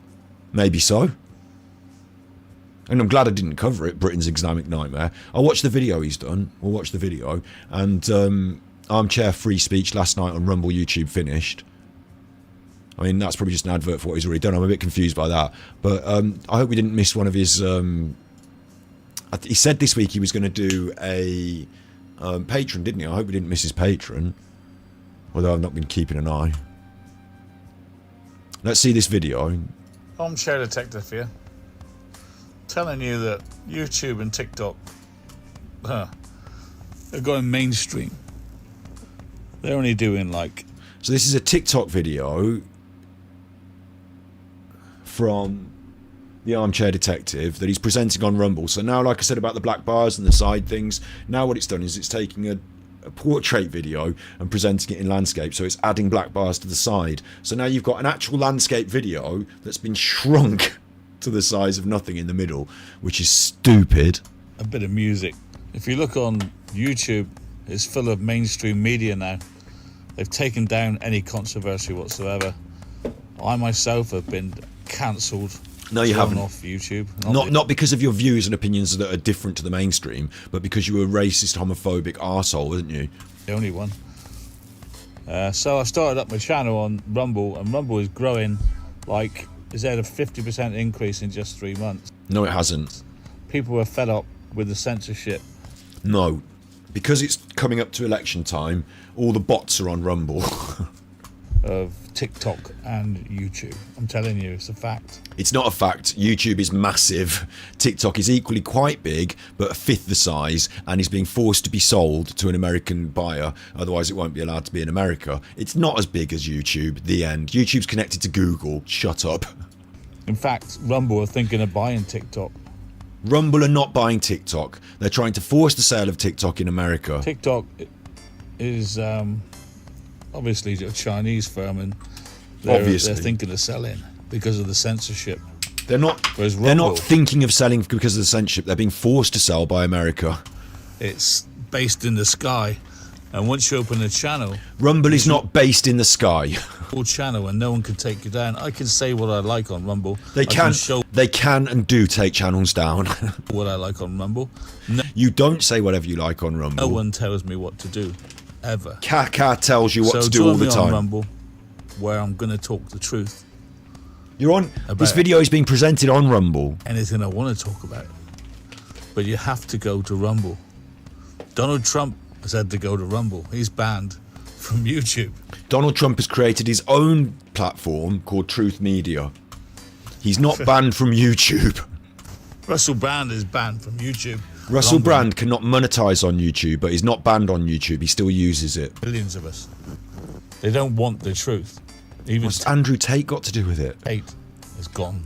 Maybe so. And I'm glad I didn't cover it. Britain's Islamic Nightmare. I'll watch the video he's done. We'll watch the video. And Armchair free speech last night on Rumble YouTube finished. I mean, that's probably just an advert for what he's already done. I'm a bit confused by that. But I hope we didn't miss one of his... he said this week he was going to do a patron, didn't he? I hope we didn't miss his patron. Although I've not been keeping an eye. Let's see this video. Armchair Detectiv here. Telling you that YouTube and TikTok are going mainstream. They're only doing like... So this is a TikTok video from the Armchair Detectiv that he's presenting on Rumble. So now, like I said about the black bars and the side things, now what it's done is it's taking a portrait video and presenting it in landscape. So it's adding black bars to the side. So now you've got an actual landscape video that's been shrunk to the size of nothing in the middle, which is stupid. A bit of music. If you look on YouTube, it's full of mainstream media now. They've taken down any controversy whatsoever. I myself have been cancelled. No, you haven't. Off YouTube. Not because of your views and opinions that are different to the mainstream, but because you were a racist, homophobic arsehole, wasn't you? The only one. So I started up my channel on Rumble, and Rumble is growing like it's had a 50% increase in just 3 months. No, it hasn't. People were fed up with the censorship. No, because it's coming up to election time, all the bots are on Rumble. Of TikTok and YouTube. I'm telling you, it's a fact. It's not a fact. YouTube is massive. TikTok is equally quite big, but a fifth the size, and is being forced to be sold to an American buyer. Otherwise, it won't be allowed to be in America. It's not as big as YouTube. The end. YouTube's connected to Google. Shut up. In fact, Rumble are thinking of buying TikTok. Rumble are not buying TikTok. They're trying to force the sale of TikTok in America. TikTok is obviously a Chinese firm, and they're thinking of selling because of the censorship. They're not thinking of selling because of the censorship. They're being forced to sell by America. It's based in the sky, and once you open a channel, Rumble is not based in the sky. Full channel, and no one can take you down. I can say what I like on Rumble. They can and do take channels down. What I like on Rumble. No, you don't say whatever you like on Rumble. No one tells me what to do, ever. Kaka tells you what to do all the time. On Rumble, where I'm going to talk the truth. You're on. This video is being presented on Rumble. Anything I want to talk about, but you have to go to Rumble. Donald Trump has had to go to Rumble. He's banned from YouTube. Donald Trump has created his own platform called Truth Media. He's not banned from YouTube. Russell Brand is banned from YouTube. Russell Brand cannot monetize on YouTube, but he's not banned on YouTube. He still uses it. Millions of us. They don't want the truth. Even what's Andrew Tate got to do with it? Tate is gone.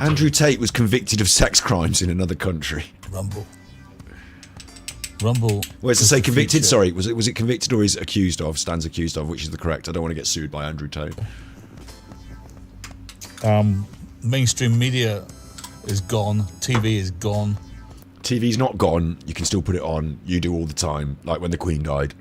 Andrew Tate was convicted of sex crimes in another country. Rumble. Where's to say convicted? Sorry, was it convicted or is accused of? Stands accused of, which is the correct. I don't want to get sued by Andrew Tate. Mainstream media is gone. TV is gone. TV's not gone. You can still put it on. You do all the time, like when the Queen died.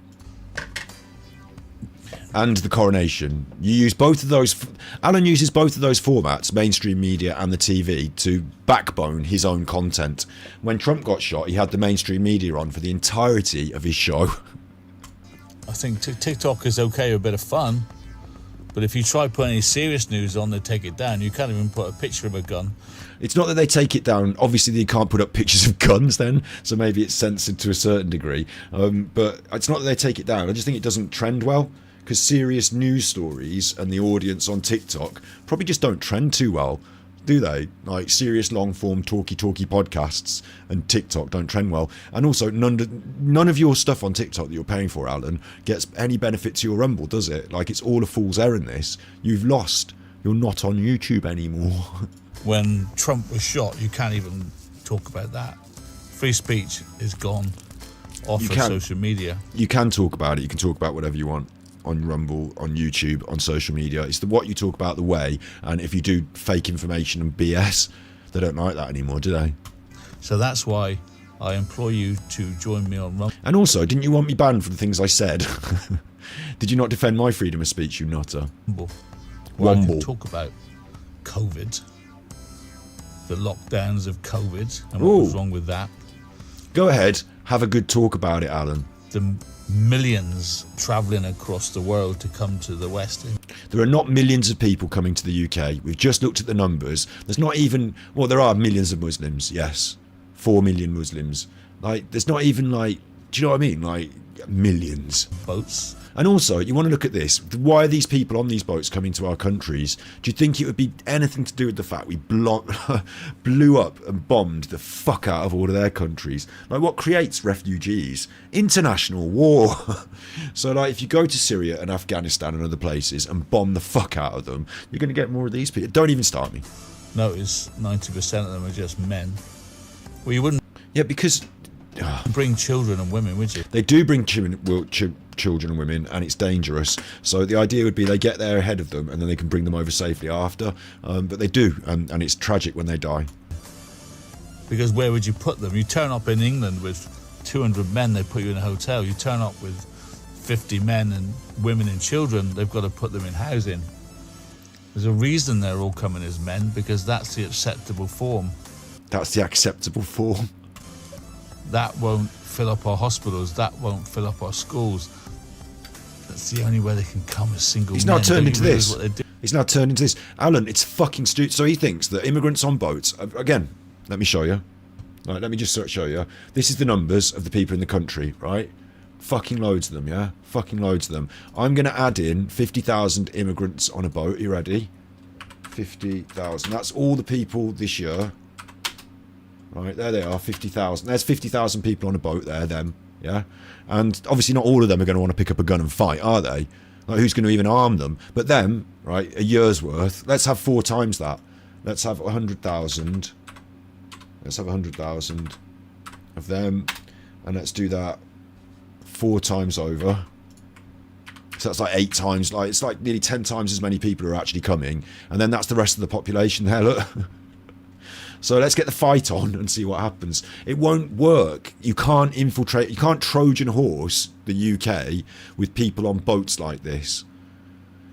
And the coronation. You use both of those. Alan uses both of those formats, mainstream media and the TV, to backbone his own content. When Trump got shot, he had the mainstream media on for the entirety of his show. I think TikTok is okay with a bit of fun, but if you try putting any serious news on, they take it down. You can't even put a picture of a gun. It's not that they take it down. Obviously, they can't put up pictures of guns then, so maybe it's censored to a certain degree. But it's not that they take it down. I just think it doesn't trend well, because serious news stories and the audience on TikTok probably just don't trend too well, do they? Like serious long-form talky podcasts and TikTok don't trend well. And also, none of your stuff on TikTok that you're paying for, Alan, gets any benefit to your Rumble, does it? Like, it's all a fool's errand, this. You've lost. You're not on YouTube anymore. When Trump was shot, you can't even talk about that. Free speech is gone off of social media. You can talk about it. You can talk about whatever you want on Rumble, on YouTube, on social media. It's what you talk about the way. And if you do fake information and BS, they don't like that anymore, do they? So that's why I implore you to join me on Rumble. And also, didn't you want me banned for the things I said? Did you not defend my freedom of speech, you nutter? Where I can talk about COVID, the lockdowns of COVID, and what was wrong with that. Go ahead, have a good talk about it, Alan. The millions travelling across the world to come to the West. There are not millions of people coming to the UK. We've just looked at the numbers. There's not even, well, there are millions of Muslims, yes. 4 million Muslims. Like, there's not even like, do you know what I mean? Like, millions. Boats. And also, you want to look at this. Why are these people on these boats coming to our countries? Do you think it would be anything to do with the fact we blew up and bombed the fuck out of all of their countries? Like, what creates refugees? International war. So, like, if you go to Syria and Afghanistan and other places and bomb the fuck out of them, you're going to get more of these people. Don't even start me. Notice 90% of them are just men. Well, you wouldn't... Yeah, because... bring children and women, would you? They do bring children and women, and it's dangerous. So the idea would be they get there ahead of them, and then they can bring them over safely after. But they do, and it's tragic when they die. Because where would you put them? You turn up in England with 200 men, they put you in a hotel. You turn up with 50 men and women and children, they've got to put them in housing. There's a reason they're all coming as men, because that's the acceptable form. That's the acceptable form. That won't fill up our hospitals. That won't fill up our schools. That's the only way they can come as single men. He's now turned into this. What they do? He's now turned into this. Alan, it's fucking stupid. So he thinks that immigrants on boats... Again, let me show you. Right, let me just show you. This is the numbers of the people in the country, right? Fucking loads of them, yeah? Fucking loads of them. I'm going to add in 50,000 immigrants on a boat. Are you ready? 50,000. That's all the people this year. Right, there they are, 50,000. There's 50,000 people on a boat there, them, yeah? And obviously not all of them are going to want to pick up a gun and fight, are they? Like, who's going to even arm them? But them, right, a year's worth, let's have 4 times that. Let's have 100,000. Let's have 100,000 of them. And let's do that 4 times over. So that's like 8 times, like it's like nearly 10 times as many people are actually coming. And then that's the rest of the population there, look. So let's get the fight on and see what happens. It won't work. You can't infiltrate, you can't Trojan horse the UK with people on boats like this.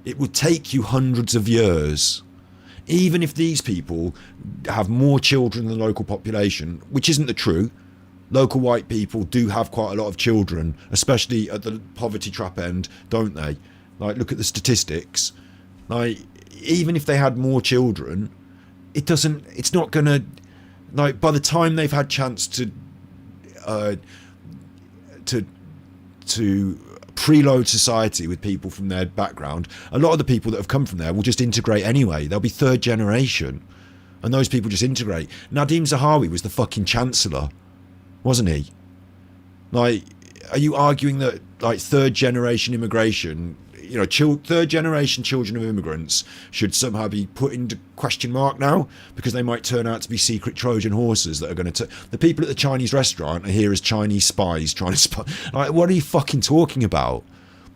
It would take you hundreds of years. Even if these people have more children than the local population, which isn't the truth. Local white people do have quite a lot of children, especially at the poverty trap end, don't they? Like, look at the statistics. Like, even if they had more children, it's not gonna, like, by the time they've had chance to preload society with people from their background, a lot of the people that have come from there will just integrate anyway. They'll be 3rd generation, and those people just integrate. Nadim Zahawi was the fucking chancellor, wasn't he? Like, are you arguing that, like, 3rd generation immigration you know, third generation children of immigrants should somehow be put into question mark now, because they might turn out to be secret Trojan horses that are going to the people at the Chinese restaurant are here as Chinese spies trying to spy. Like, what are you fucking talking about?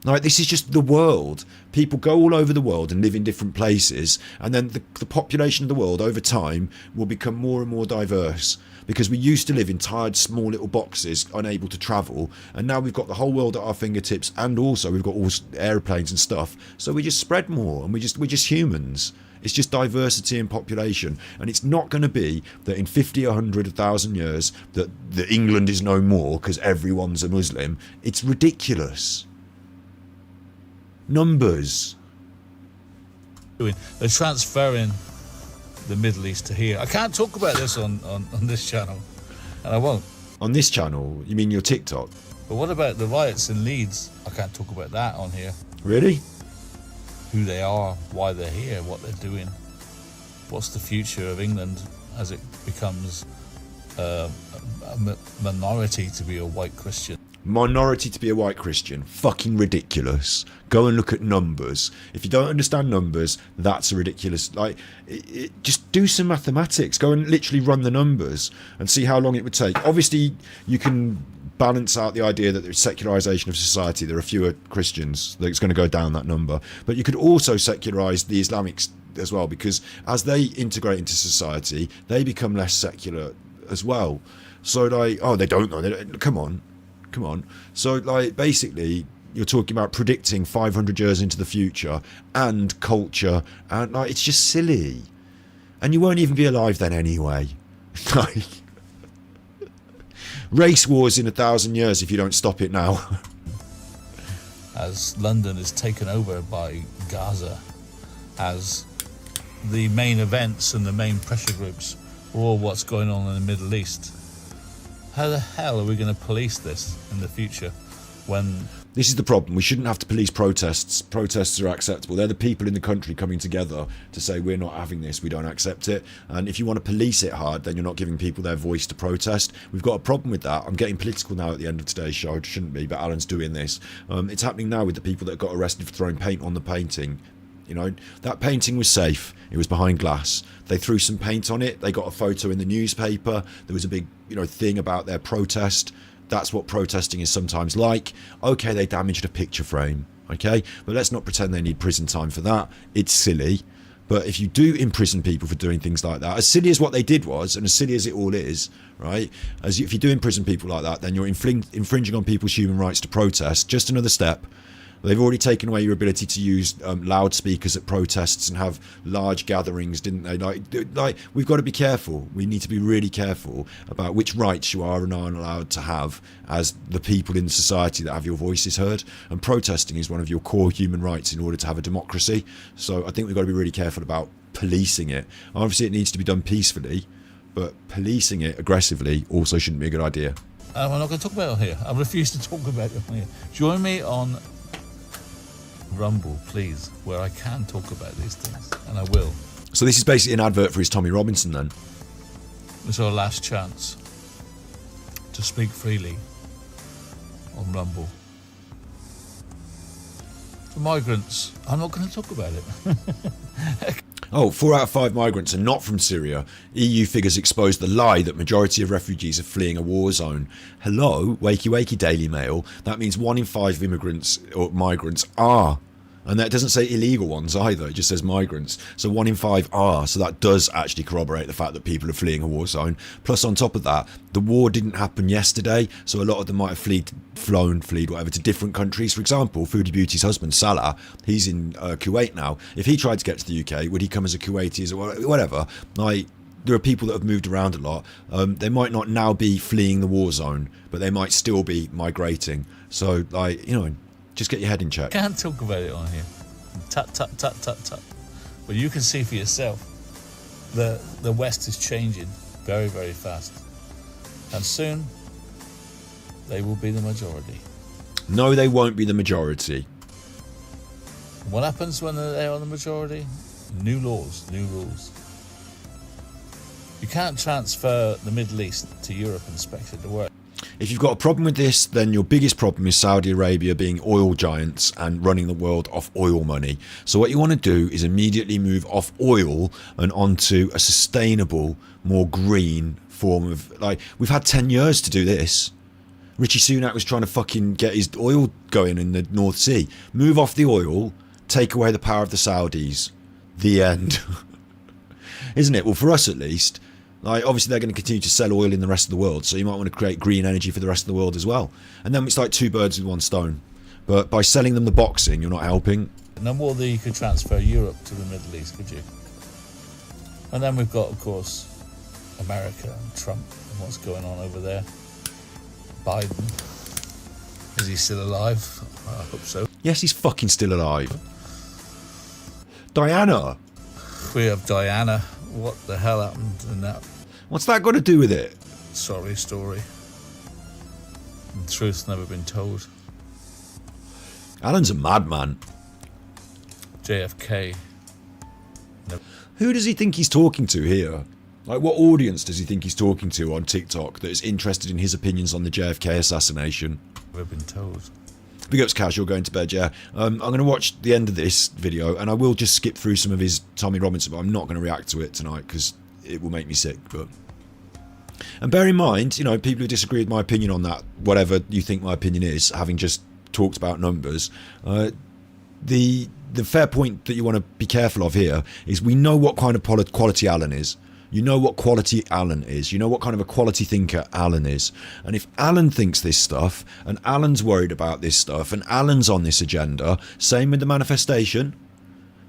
Like, this is just the world. People go all over the world and live in different places, and then the population of the world over time will become more and more diverse, because we used to live in tired small little boxes unable to travel, and now we've got the whole world at our fingertips, and also we've got all airplanes and stuff, so we just spread more, and we're just humans. It's just diversity in population, and it's not going to be that in 50, 100, 1,000 years that England is no more because everyone's a Muslim. It's ridiculous. Numbers. They're transferring the Middle East to here. I can't talk about this on this channel, and I won't. On this channel? You mean your TikTok? But what about the riots in Leeds? I can't talk about that on here. Really? Who they are, why they're here, what they're doing. What's the future of England as it becomes a minority to be a white Christian? Minority to be a white Christian. Fucking ridiculous. Go and look at numbers. If you don't understand numbers, that's a ridiculous. Like, just do some mathematics. Go and literally run the numbers and see how long it would take. Obviously, you can balance out the idea that there's secularization of society. There are fewer Christians. That it's going to go down that number. But you could also secularize the Islamics as well, because as they integrate into society, they become less secular as well. So, like, oh, they don't know. Come on. So, like, basically, you're talking about predicting 500 years into the future and culture, and like, it's just silly. And you won't even be alive then anyway. Like, race wars in 1,000 years if you don't stop it now. As London is taken over by Gaza, as the main events and the main pressure groups are all what's going on in the Middle East. How the hell are we going to police this in the future when... This is the problem. We shouldn't have to police protests. Protests are acceptable. They're the people in the country coming together to say, we're not having this, we don't accept it. And if you want to police it hard, then you're not giving people their voice to protest. We've got a problem with that. I'm getting political now at the end of today's show. It shouldn't be, but Alan's doing this. It's happening now with the people that got arrested for throwing paint on the painting. You know, that painting was safe. It was behind glass. They threw some paint on it. They got a photo in the newspaper. There was a big, thing about their protest. That's what protesting is sometimes like. Okay, they damaged a picture frame. Okay, but let's not pretend they need prison time for that. It's silly. But if you do imprison people for doing things like that, as silly as what they did was, and as silly as it all is, right? If you do imprison people like that, then you're infringing on people's human rights to protest. Just another step. They've already taken away your ability to use loudspeakers at protests and have large gatherings, didn't they? Like, we've got to be careful. We need to be really careful about which rights you are and aren't allowed to have as the people in society that have your voices heard. And protesting is one of your core human rights in order to have a democracy. So I think we've got to be really careful about policing it. Obviously, it needs to be done peacefully, but policing it aggressively also shouldn't be a good idea. I'm not going to talk about it on here. I refuse to talk about it on here. Join me on Rumble, please, where I can talk about these things, and I will. So this is basically an advert for his Tommy Robinson then? It's our last chance to speak freely on Rumble. For migrants, I'm not going to talk about it. Oh, 4 out of 5 migrants are not from Syria. EU figures expose the lie that majority of refugees are fleeing a war zone. Hello, wakey wakey Daily Mail. That means 1 in 5 immigrants or migrants are. And that doesn't say illegal ones either, it just says migrants. So 1 in 5 are, so that does actually corroborate the fact that people are fleeing a war zone. Plus on top of that, the war didn't happen yesterday, so a lot of them might have fled to different countries. For example, Foodie Beauty's husband, Salah, he's in Kuwait now. If he tried to get to the UK, would he come as a Kuwaiti or whatever? Like, there are people that have moved around a lot. They might not now be fleeing the war zone, but they might still be migrating. So, like, just get your head in check. Can't talk about it on here. Tut, tut, tut, tut, tut. But you can see for yourself the West is changing very, very fast. And soon, they will be the majority. No, they won't be the majority. What happens when they are the majority? New laws, new rules. You can't transfer the Middle East to Europe and expect it to work. If you've got a problem with this, then your biggest problem is Saudi Arabia being oil giants and running the world off oil money. So what you want to do is immediately move off oil and onto a sustainable, more green form of, like, we've had 10 years to do this. Rishi Sunak was trying to fucking get his oil going in the North Sea. Move off the oil, take away the power of the Saudis. The end. Isn't it? Well, for us at least, like, obviously they're going to continue to sell oil in the rest of the world, so you might want to create green energy for the rest of the world as well. And then it's like two birds with one stone. But by selling them the boxing, you're not helping. No more than you could transfer Europe to the Middle East, could you? And then we've got, of course, America and Trump and what's going on over there. Biden. Is he still alive? I hope so. Yes, he's fucking still alive. Diana. We have Diana. What the hell happened in that? What's that got to do with it? Sorry story. The truth's never been told. Alan's a madman. JFK. Who does he think he's talking to here? Like, what audience does he think he's talking to on TikTok that is interested in his opinions on the JFK assassination? Never been told. Big ups, Casual, going to bed, yeah. I'm going to watch the end of this video, and I will just skip through some of his Tommy Robinson, but I'm not going to react to it tonight because it will make me sick. And bear in mind, you know, people who disagree with my opinion on that, whatever you think my opinion is, having just talked about numbers, the fair point that you want to be careful of here is we know what kind of quality Alan is. You know what quality Alan is. You know what kind of a quality thinker Alan is. And if Alan thinks this stuff, and Alan's worried about this stuff, and Alan's on this agenda, same with the manifestation,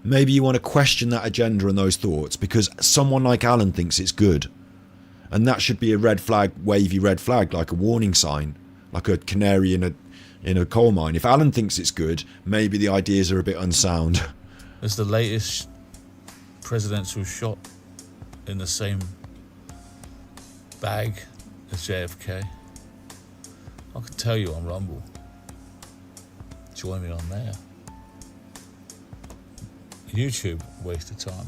maybe you want to question that agenda and those thoughts because someone like Alan thinks it's good. And that should be a red flag, wavy red flag, like a warning sign, like a canary in a coal mine. If Alan thinks it's good, maybe the ideas are a bit unsound. It's the latest presidential shot in the same bag as JFK. I can tell you on Rumble. Join me on there. YouTube, waste of time.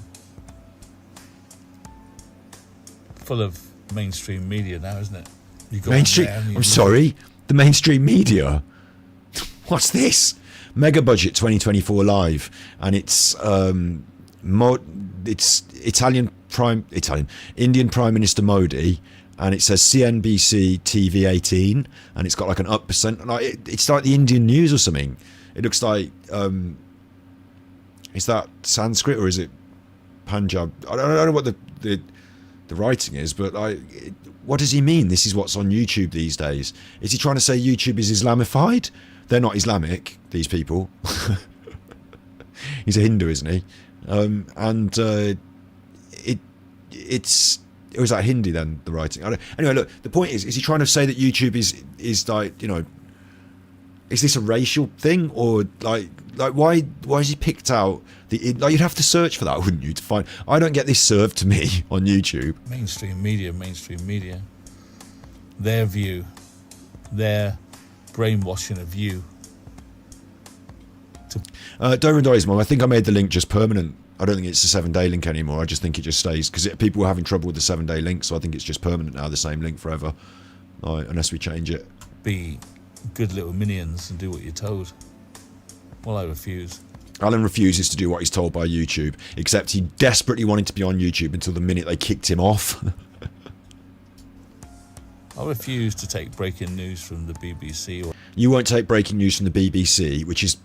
Full of mainstream media now, isn't it? You go mainstream? I'm sorry? The mainstream media? What's this? Mega Budget 2024 Live. And it's Indian Prime Minister Modi, and it says CNBC TV 18, and it's got like an up percent. Like it's like the Indian news or something. It looks like is that Sanskrit or is it Punjab? I don't know what the writing is, but what does he mean? This is what's on YouTube these days. Is he trying to say YouTube is Islamified? They're not Islamic, these people. He's a Hindu, isn't he? It was like Hindi then, the writing. Anyway, look, the point is he trying to say that YouTube is like, you know, is this a racial thing or like why has he picked out like you'd have to search for that, wouldn't you, to find? I don't get this served to me on YouTube. Mainstream media. Their view, their brainwashing of you. Dorismom, I think I made the link just permanent. I don't think it's a 7-day link anymore. I just think it just stays because people were having trouble with the 7-day link, so I think it's just permanent now, the same link forever, unless we change it. Be good little minions and do what you're told. Well, I refuse. Alan refuses to do what he's told by YouTube, except he desperately wanted to be on YouTube until the minute they kicked him off. I refuse to take breaking news from the BBC. You won't take breaking news from the BBC, which is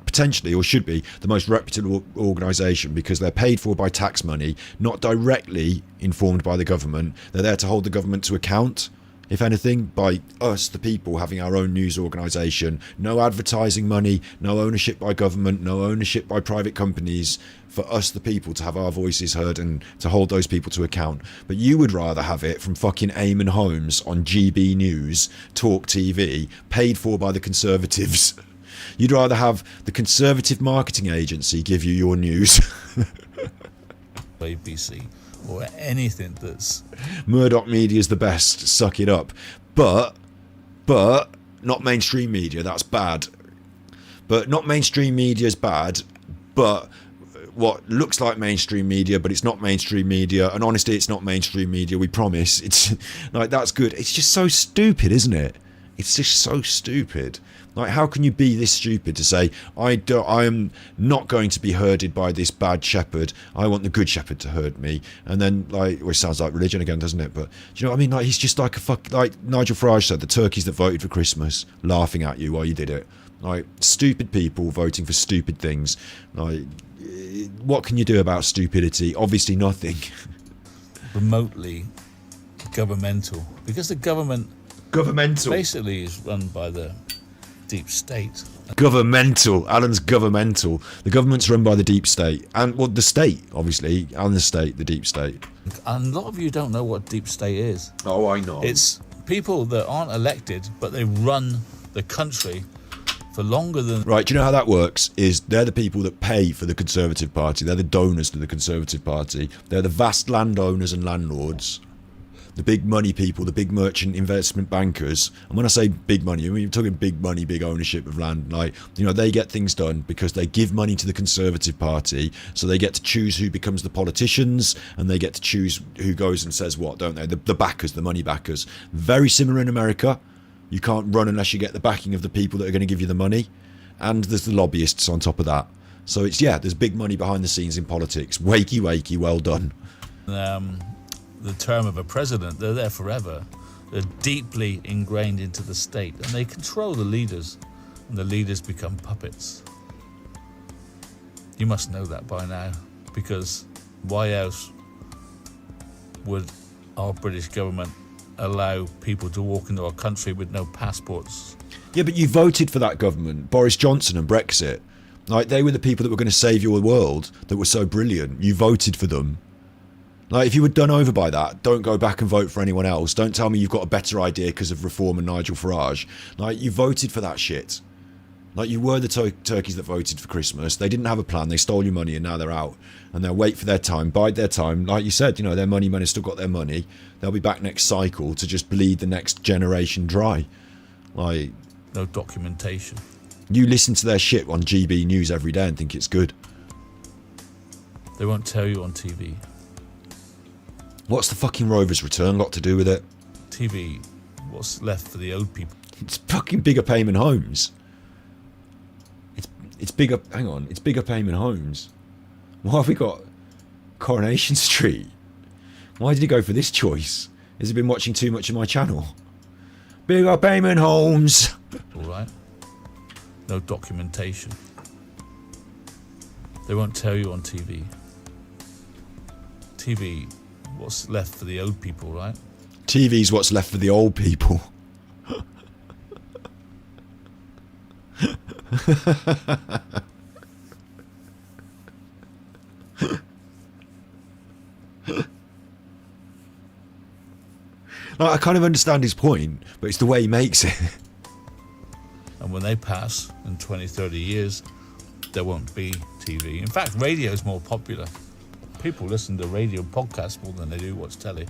potentially, or should be, the most reputable organisation because they're paid for by tax money, not directly informed by the government. They're there to hold the government to account, if anything, by us, the people, having our own news organisation. No advertising money, no ownership by government, no ownership by private companies, for us, the people, to have our voices heard and to hold those people to account. But you would rather have it from fucking Eamon Holmes on GB News, Talk TV, paid for by the Conservatives. You'd rather have the Conservative marketing agency give you your news. ABC or anything that's... Murdoch Media's the best, suck it up. But not mainstream media, that's bad. But not mainstream media's bad, but what looks like mainstream media, but it's not mainstream media. And honestly, it's not mainstream media. We promise. It's like, that's good. It's just so stupid, isn't it? It's just so stupid. Like, how can you be this stupid to say, I am not going to be herded by this bad shepherd. I want the good shepherd to herd me. And then, like, which sounds like religion again, doesn't it? But do you know what I mean? Like, he's just like like Nigel Farage said, the turkeys that voted for Christmas laughing at you while you did it. Like, stupid people voting for stupid things. Like, what can you do about stupidity? Obviously nothing. Remotely governmental, because the government basically is run by the deep state. Governmental. Alan's governmental. The government's run by the deep state. And, well, the state, obviously. And the state, the deep state. And a lot of you don't know what deep state is. Oh, I know. It's people that aren't elected, but they run the country for longer than... Right, do you know how that works? Is they're the people that pay for the Conservative Party. They're the donors to the Conservative Party. They're the vast landowners and landlords. The big money people, the big merchant investment bankers. And when I say big money, I mean, you're talking big money, big ownership of land. Like, you know, they get things done because they give money to the Conservative Party, so they get to choose who becomes the politicians, and they get to choose who goes and says what, don't they? The backers, the money backers. Very similar in America. You can't run unless you get the backing of the people that are going to give you the money. And there's the lobbyists on top of that. So it's, yeah, there's big money behind the scenes in politics. Wakey, wakey, well done. The term of a president, they're there forever. They're deeply ingrained into the state, and they control the leaders, and the leaders become puppets. You must know that by now, because why else would our British government allow people to walk into our country with no passports? Yeah, but you voted for that government, Boris Johnson and Brexit. Like, they were the people that were going to save your world, that were so brilliant. You voted for them. Like, if you were done over by that, don't go back and vote for anyone else. Don't tell me you've got a better idea because of Reform and Nigel Farage. Like, you voted for that shit. Like, you were the turkeys that voted for Christmas. They didn't have a plan. They stole your money, and now they're out. And they'll wait for their time, bide their time. Like you said, you know, their money men have still got their money. They'll be back next cycle to just bleed the next generation dry. Like, no documentation. You listen to their shit on GB News every day and think it's good. They won't tell you on TV. What's the fucking Rover's return got to do with it? TV, what's left for the old people? It's fucking Bigger Payment Homes. It's bigger. Hang on, it's Bigger Payment Homes. Why have we got Coronation Street? Why did he go for this choice? Has he been watching too much of my channel? Bigger Payment Homes. All right. No documentation. They won't tell you on TV. TV, what's left for the old people, right? TV's what's left for the old people. Like, I kind of understand his point, but it's the way he makes it. And when they pass in 20, 30 years, there won't be TV. In fact, radio is more popular. People listen to radio podcasts more than they do watch telly.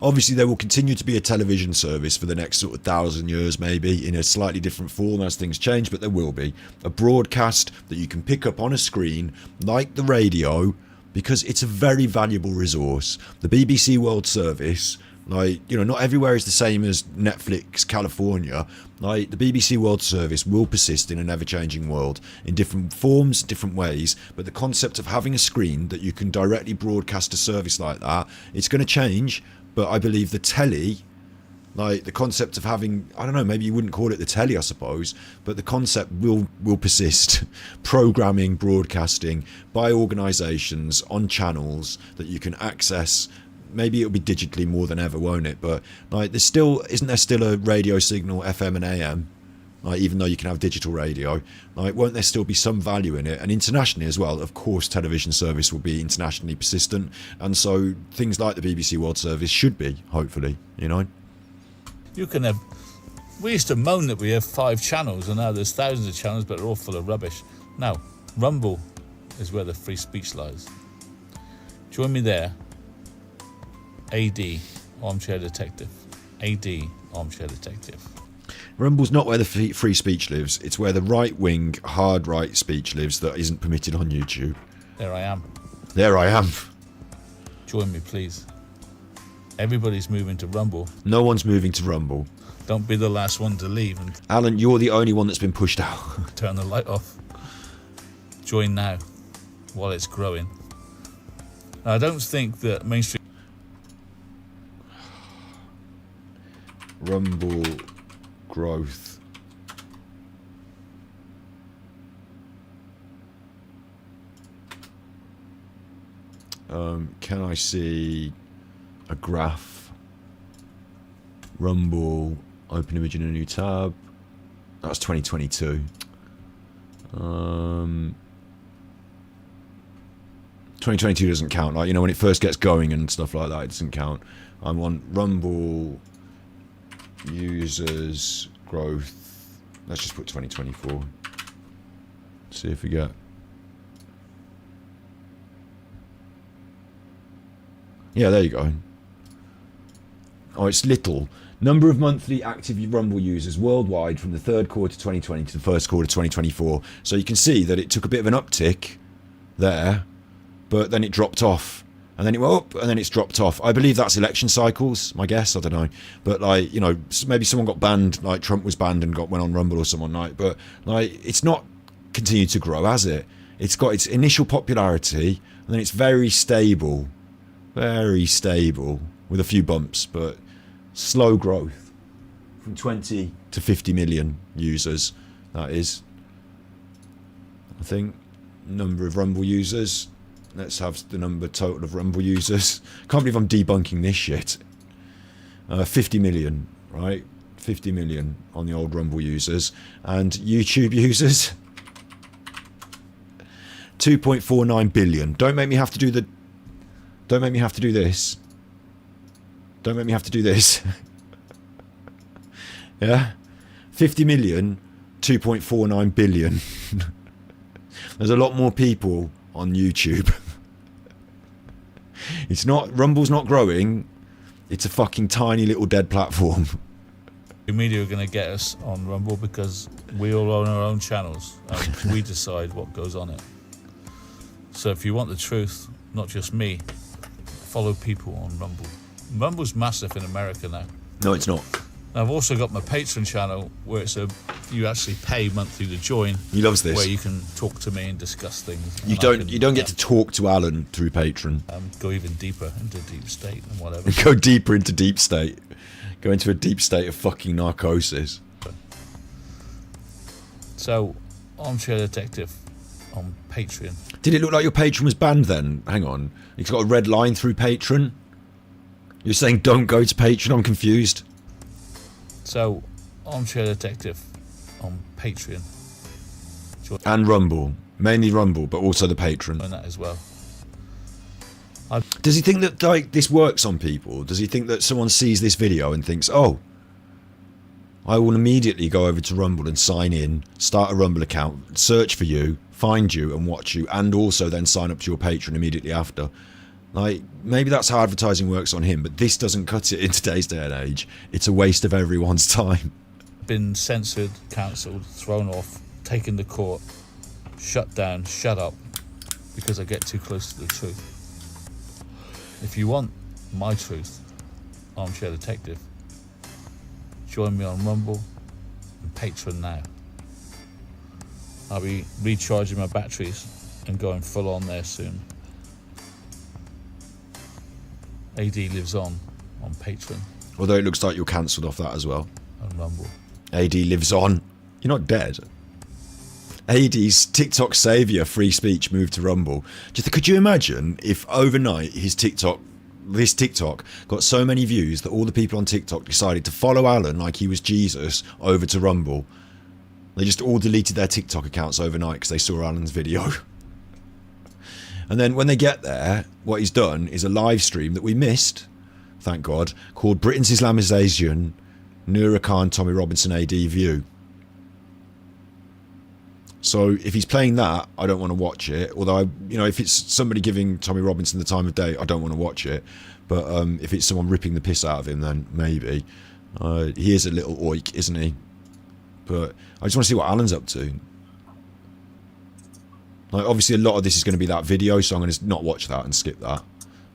Obviously, there will continue to be a television service for the next sort of 1,000 years, maybe, in a slightly different form as things change, but there will be. A broadcast that you can pick up on a screen, like the radio, because it's a very valuable resource. The BBC World Service, like, you know, not everywhere is the same as Netflix California. Like, the BBC World Service will persist in an ever-changing world in different forms, different ways, but the concept of having a screen that you can directly broadcast a service like that, it's going to change. But I believe the telly, like the concept of having, I don't know, maybe you wouldn't call it the telly, I suppose, but the concept will persist. Programming, broadcasting by organisations on channels that you can access. Maybe it'll be digitally more than ever, won't it? But like, isn't there still a radio signal, FM and AM? Like, even though you can have digital radio, like, won't there still be some value in it? And internationally as well, of course, television service will be internationally persistent, and so things like the BBC World Service should be, hopefully, you know. You can have. We used to moan that we have 5 channels, and now there's thousands of channels, but they're all full of rubbish. Now, Rumble is where the free speech lies. Join me there. AD, Armchair Detective. AD, Armchair Detective. Rumble's not where the free speech lives. It's where the right-wing, hard right speech lives that isn't permitted on YouTube. There I am. There I am. Join me, please. Everybody's moving to Rumble. No one's moving to Rumble. Don't be the last one to leave and Alan, you're the only one that's been pushed out. turn the light off. Join now, while it's growing. Now, I don't think that mainstream Rumble growth. Can I see a graph? Rumble, open image in a new tab. That's 2022. 2022 doesn't count. Like, you know, when it first gets going and stuff like that, it doesn't count. I want Rumble users growth. Let's just put 2024. See if we get. Yeah, there you go. Oh, it's little. Number of monthly active Rumble users worldwide from the third quarter 2020 to the first quarter 2024. So you can see that it took a bit of an uptick there, but then it dropped off. And then it went up, and then it's dropped off. I believe that's election cycles, my guess, I don't know. But, like, you know, maybe someone got banned, like Trump was banned and went on Rumble or someone, like, but, like, it's not continued to grow, has it? It's got its initial popularity, and then it's very stable. Very stable, with a few bumps, but slow growth. From 20 to 50 million users, that is. I think, number of Rumble users. Let's have the number total of Rumble users. Can't believe I'm debunking this shit. 50 million, right? 50 million on the old Rumble users. And YouTube users? 2.49 billion. Don't make me have to do the... Don't make me have to do this. Don't make me have to do this. Yeah? 50 million, 2.49 billion. There's a lot more people on YouTube. It's not, Rumble's not growing. It's a fucking tiny little dead platform. The media are going to get us on Rumble because we all own our own channels and we decide what goes on it. So if you want the truth, not just me, follow people on Rumble. Rumble's massive in America now. No, it's not. I've also got my Patreon channel where it's you actually pay monthly to join. He loves this. Where you can talk to me and discuss things. You don't get to talk to Alan through Patreon. Go even deeper into deep state and whatever. Go deeper into deep state. Go into a deep state of fucking narcosis. So, Armchair Detective on Patreon. Did it look like your Patreon was banned then? Hang on. It's got a red line through Patreon. You're saying don't go to Patreon? I'm confused. So, Armchair Detective on Patreon. And Rumble. Mainly Rumble, but also the Patreon. And that as well. Does he think that, like, this works on people? Does he think that someone sees this video and thinks, oh, I will immediately go over to Rumble and sign in, start a Rumble account, search for you, find you and watch you, and also then sign up to your Patreon immediately after? Like, maybe that's how advertising works on him, but this doesn't cut it in today's day and age. It's a waste of everyone's time. Been censored, cancelled, thrown off, taken to court, shut down, shut up, because I get too close to the truth. If you want my truth, Armchair Detective, join me on Rumble and Patreon now. I'll be recharging my batteries and going full on there soon. AD lives on Patreon. Although it looks like you're cancelled off that as well. On Rumble. AD lives on. You're not dead. AD's TikTok saviour free speech moved to Rumble. Could you imagine if overnight his TikTok got so many views that all the people on TikTok decided to follow Alan like he was Jesus over to Rumble? They just all deleted their TikTok accounts overnight because they saw Alan's video. And then when they get there, what he's done is a live stream that we missed, thank God, called Britain's Islamisation, Noura Khan, Tommy Robinson AD View. So if he's playing that, I don't want to watch it. Although, if it's somebody giving Tommy Robinson the time of day, I don't want to watch it. But if it's someone ripping the piss out of him, then maybe. He is a little oik, isn't he? But I just want to see what Alan's up to. Like, obviously, a lot of this is going to be that video, so I'm going to not watch that and skip that.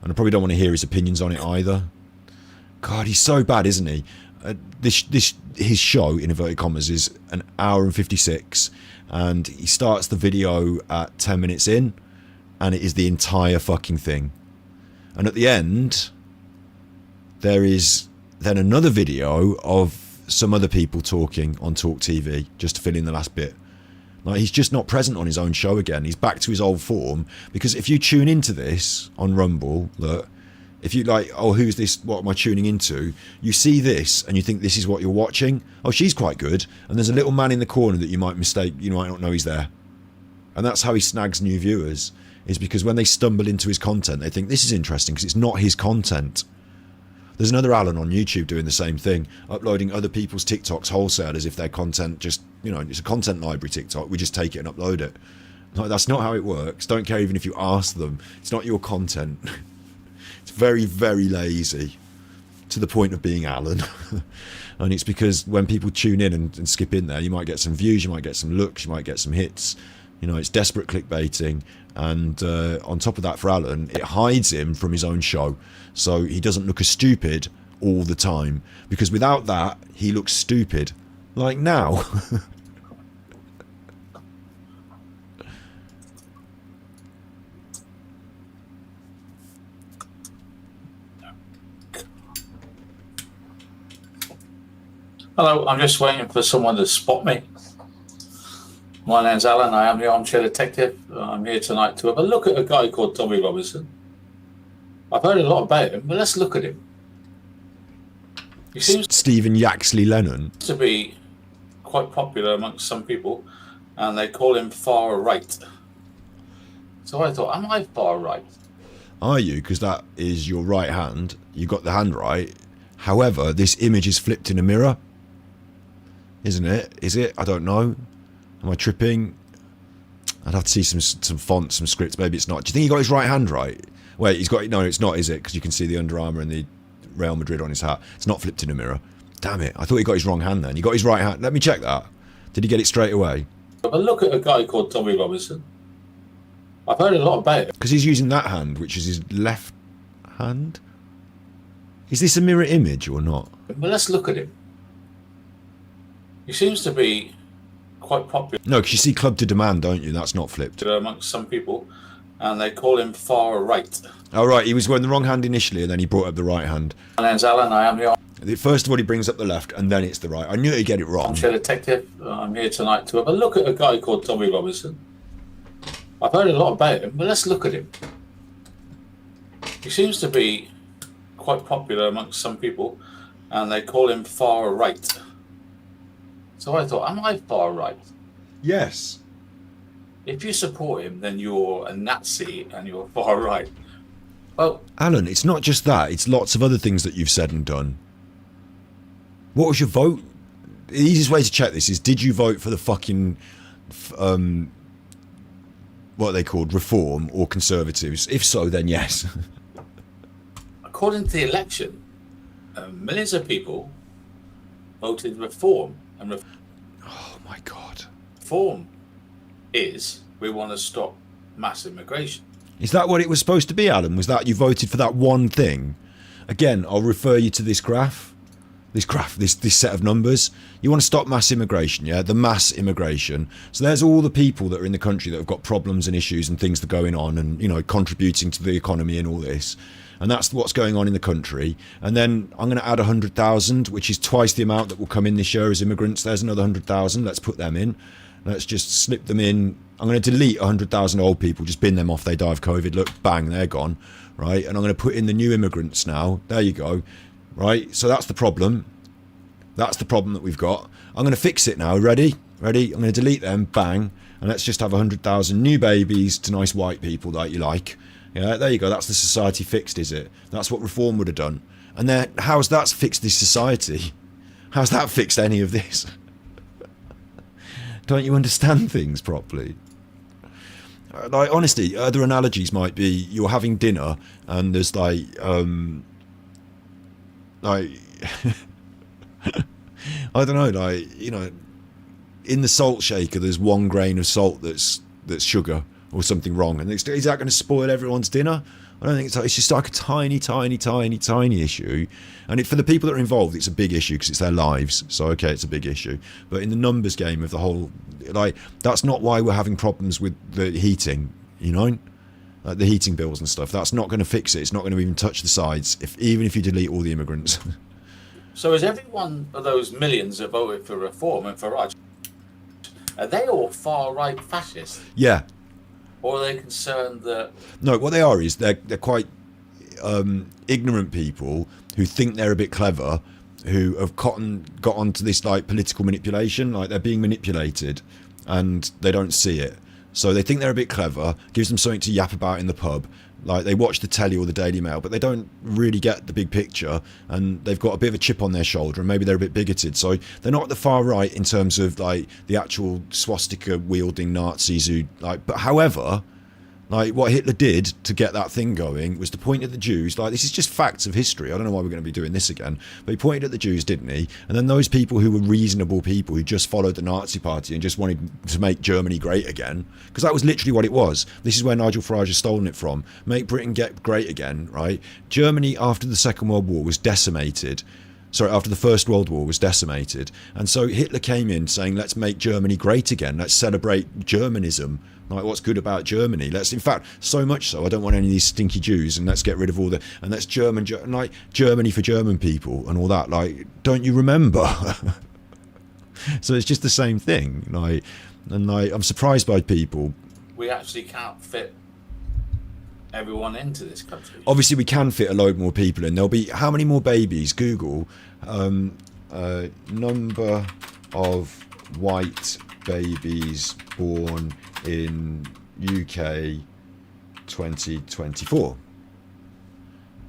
And I probably don't want to hear his opinions on it either. God, he's so bad, isn't he? His show, in inverted commas, is an hour and 56, and he starts the video at 10 minutes in, and it is the entire fucking thing. And at the end, there is then another video of some other people talking on Talk TV, just to fill in the last bit. Like, he's just not present on his own show again. He's back to his old form. Because if you tune into this on Rumble, look, if you like, oh, who's this? What am I tuning into? You see this and you think this is what you're watching. Oh, she's quite good. And there's a little man in the corner that you might mistake. You might not know he's there. And that's how he snags new viewers. Is because when they stumble into his content, they think this is interesting because it's not his content. There's another Alan on YouTube doing the same thing, uploading other people's TikToks wholesale as if their content just, you know, it's a content library TikTok. We just take it and upload it. Like, that's not how it works. Don't care even if you ask them. It's not your content. It's very, very lazy to the point of being Alan. And it's because when people tune in and skip in there, you might get some views, you might get some looks, you might get some hits. You know, it's desperate clickbaiting. And on top of that, for Alan, it hides him from his own show. So he doesn't look as stupid all the time. Because without that, he looks stupid. Like now. Hello, I'm just waiting for someone to spot me. My name's Alan, I am the Armchair Detective. I'm here tonight to have a look at a guy called Tommy Robinson. I've heard a lot about him, but let's look at him. He seems Stephen Yaxley Lennon to be quite popular amongst some people, and they call him far right. So I thought, am I far right? Are you? Because that is your right hand. You got the hand right. However, this image is flipped in a mirror. Isn't it? Is it? I don't know. Am I tripping? I'd have to see some fonts, some scripts. Maybe it's not. Do you think he got his right hand right? Wait, he's got... No, it's not, is it? Because you can see the Under Armour and the Real Madrid on his hat. It's not flipped in a mirror. Damn it. I thought he got his wrong hand then. He got his right hand. Let me check that. Did he get it straight away? Have a look at a guy called Tommy Robinson. I've heard a lot about him. Because he's using that hand, which is his left hand. Is this a mirror image or not? But let's look at him. He seems to be quite popular. No, because you see Club to Demand, don't you? That's not flipped. Amongst some people, and they call him far right. Oh, right. He was wearing the wrong hand initially, and then he brought up the right hand. My name's Alan. I am the First of all, he brings up the left, and then it's the right. I knew he'd get it wrong. Armchair Detective. I'm here tonight to have a look at a guy called Tommy Robinson. I've heard a lot about him, but let's look at him. He seems to be quite popular amongst some people, and they call him far right. So I thought, am I far right? Yes. If you support him, then you're a Nazi and you're far right. Well, Alan, it's not just that. It's lots of other things that you've said and done. What was your vote? The easiest way to check this is, did you vote for the fucking, what are they called, Reform or Conservatives? If so, then yes. According to the election, millions of people voted Reform. And oh my God. Reform is we want to stop mass immigration. Is that what it was supposed to be, Alan? Was that you voted for that one thing? Again, I'll refer you to this graph. This set of numbers. You want to stop mass immigration, yeah? The mass immigration. So there's all the people that are in the country that have got problems and issues and things that are going on and, you know, contributing to the economy and all this. And that's what's going on in the country. And then I'm going to add 100,000, which is twice the amount that will come in this year as immigrants. There's another 100,000. Let's put them in. Let's just slip them in. I'm going to delete 100,000 old people, just bin them off. They die of COVID. Look, bang, they're gone. Right? And I'm going to put in the new immigrants now. There you go. Right? So that's the problem. That's the problem that we've got. I'm going to fix it now. Ready? Ready? I'm going to delete them. Bang. And let's just have 100,000 new babies to nice white people that you like. Yeah, there you go. That's the society fixed, is it? That's what Reform would have done. And then, how's that fixed this society? How's that fixed any of this? Don't you understand things properly? Like, honestly, other analogies might be you're having dinner and there's like I don't know, like, you know, in the salt shaker there's 1 grain of salt that's sugar, or something wrong. And is that going to spoil everyone's dinner? I don't think it's. It's just like a tiny issue, and for the people that are involved, it's a big issue because it's their lives. So okay, it's a big issue. But in the numbers game of the whole, like, that's not why we're having problems with the heating. You know, like the heating bills and stuff. That's not going to fix it. It's not going to even touch the sides. Even if you delete all the immigrants. So is every one of those millions that voted for reform and for rights, are they all far-right fascists? Yeah. Or are they concerned that... No, what they are is they're quite ignorant people who think they're a bit clever, who have got onto this like political manipulation, like they're being manipulated and they don't see it. So they think they're a bit clever, gives them something to yap about in the pub. Like they watch the telly or the Daily Mail, but they don't really get the big picture, and they've got a bit of a chip on their shoulder, and maybe they're a bit bigoted. So they're not at the far right in terms of like the actual swastika wielding Nazis who like. But however, like what Hitler did to get that thing going was to point at the Jews. Like this is just facts of history. I don't know why we're going to be doing this again, but he pointed at the Jews, didn't he? And then those people who were reasonable people who just followed the Nazi party and just wanted to make Germany great again, because that was literally what it was. This is where Nigel Farage has stolen it from. Make Britain get great again, right? Germany after the Second World War was decimated. Sorry, after the First World War was decimated. And so Hitler came in saying, let's make Germany great again. Let's celebrate Germanism. Like, what's good about Germany? Let's, in fact, so much so, I don't want any of these stinky Jews, and let's get rid of all the, and that's like Germany for German people and all that. Like, don't you remember? So it's just the same thing. Like, and like, I'm surprised by people. We actually can't fit everyone into this country. Obviously, we can fit a load more people in. There'll be how many more babies? Google number of white babies born in UK 2024.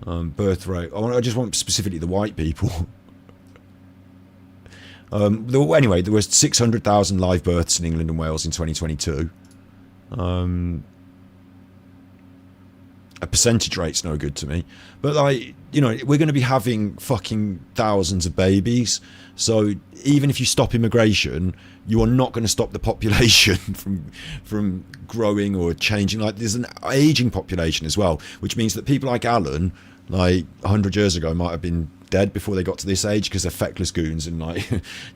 Birth rate. I just want specifically the white people. Anyway, there was 600,000 live births in England and Wales in 2022. A percentage rate's no good to me, but like, you know, we're going to be having fucking thousands of babies. So even if you stop immigration, you are not going to stop the population from growing or changing. Like, there's an aging population as well, which means that people like Alan, like 100 years ago, might have been dead before they got to this age because they're feckless goons and like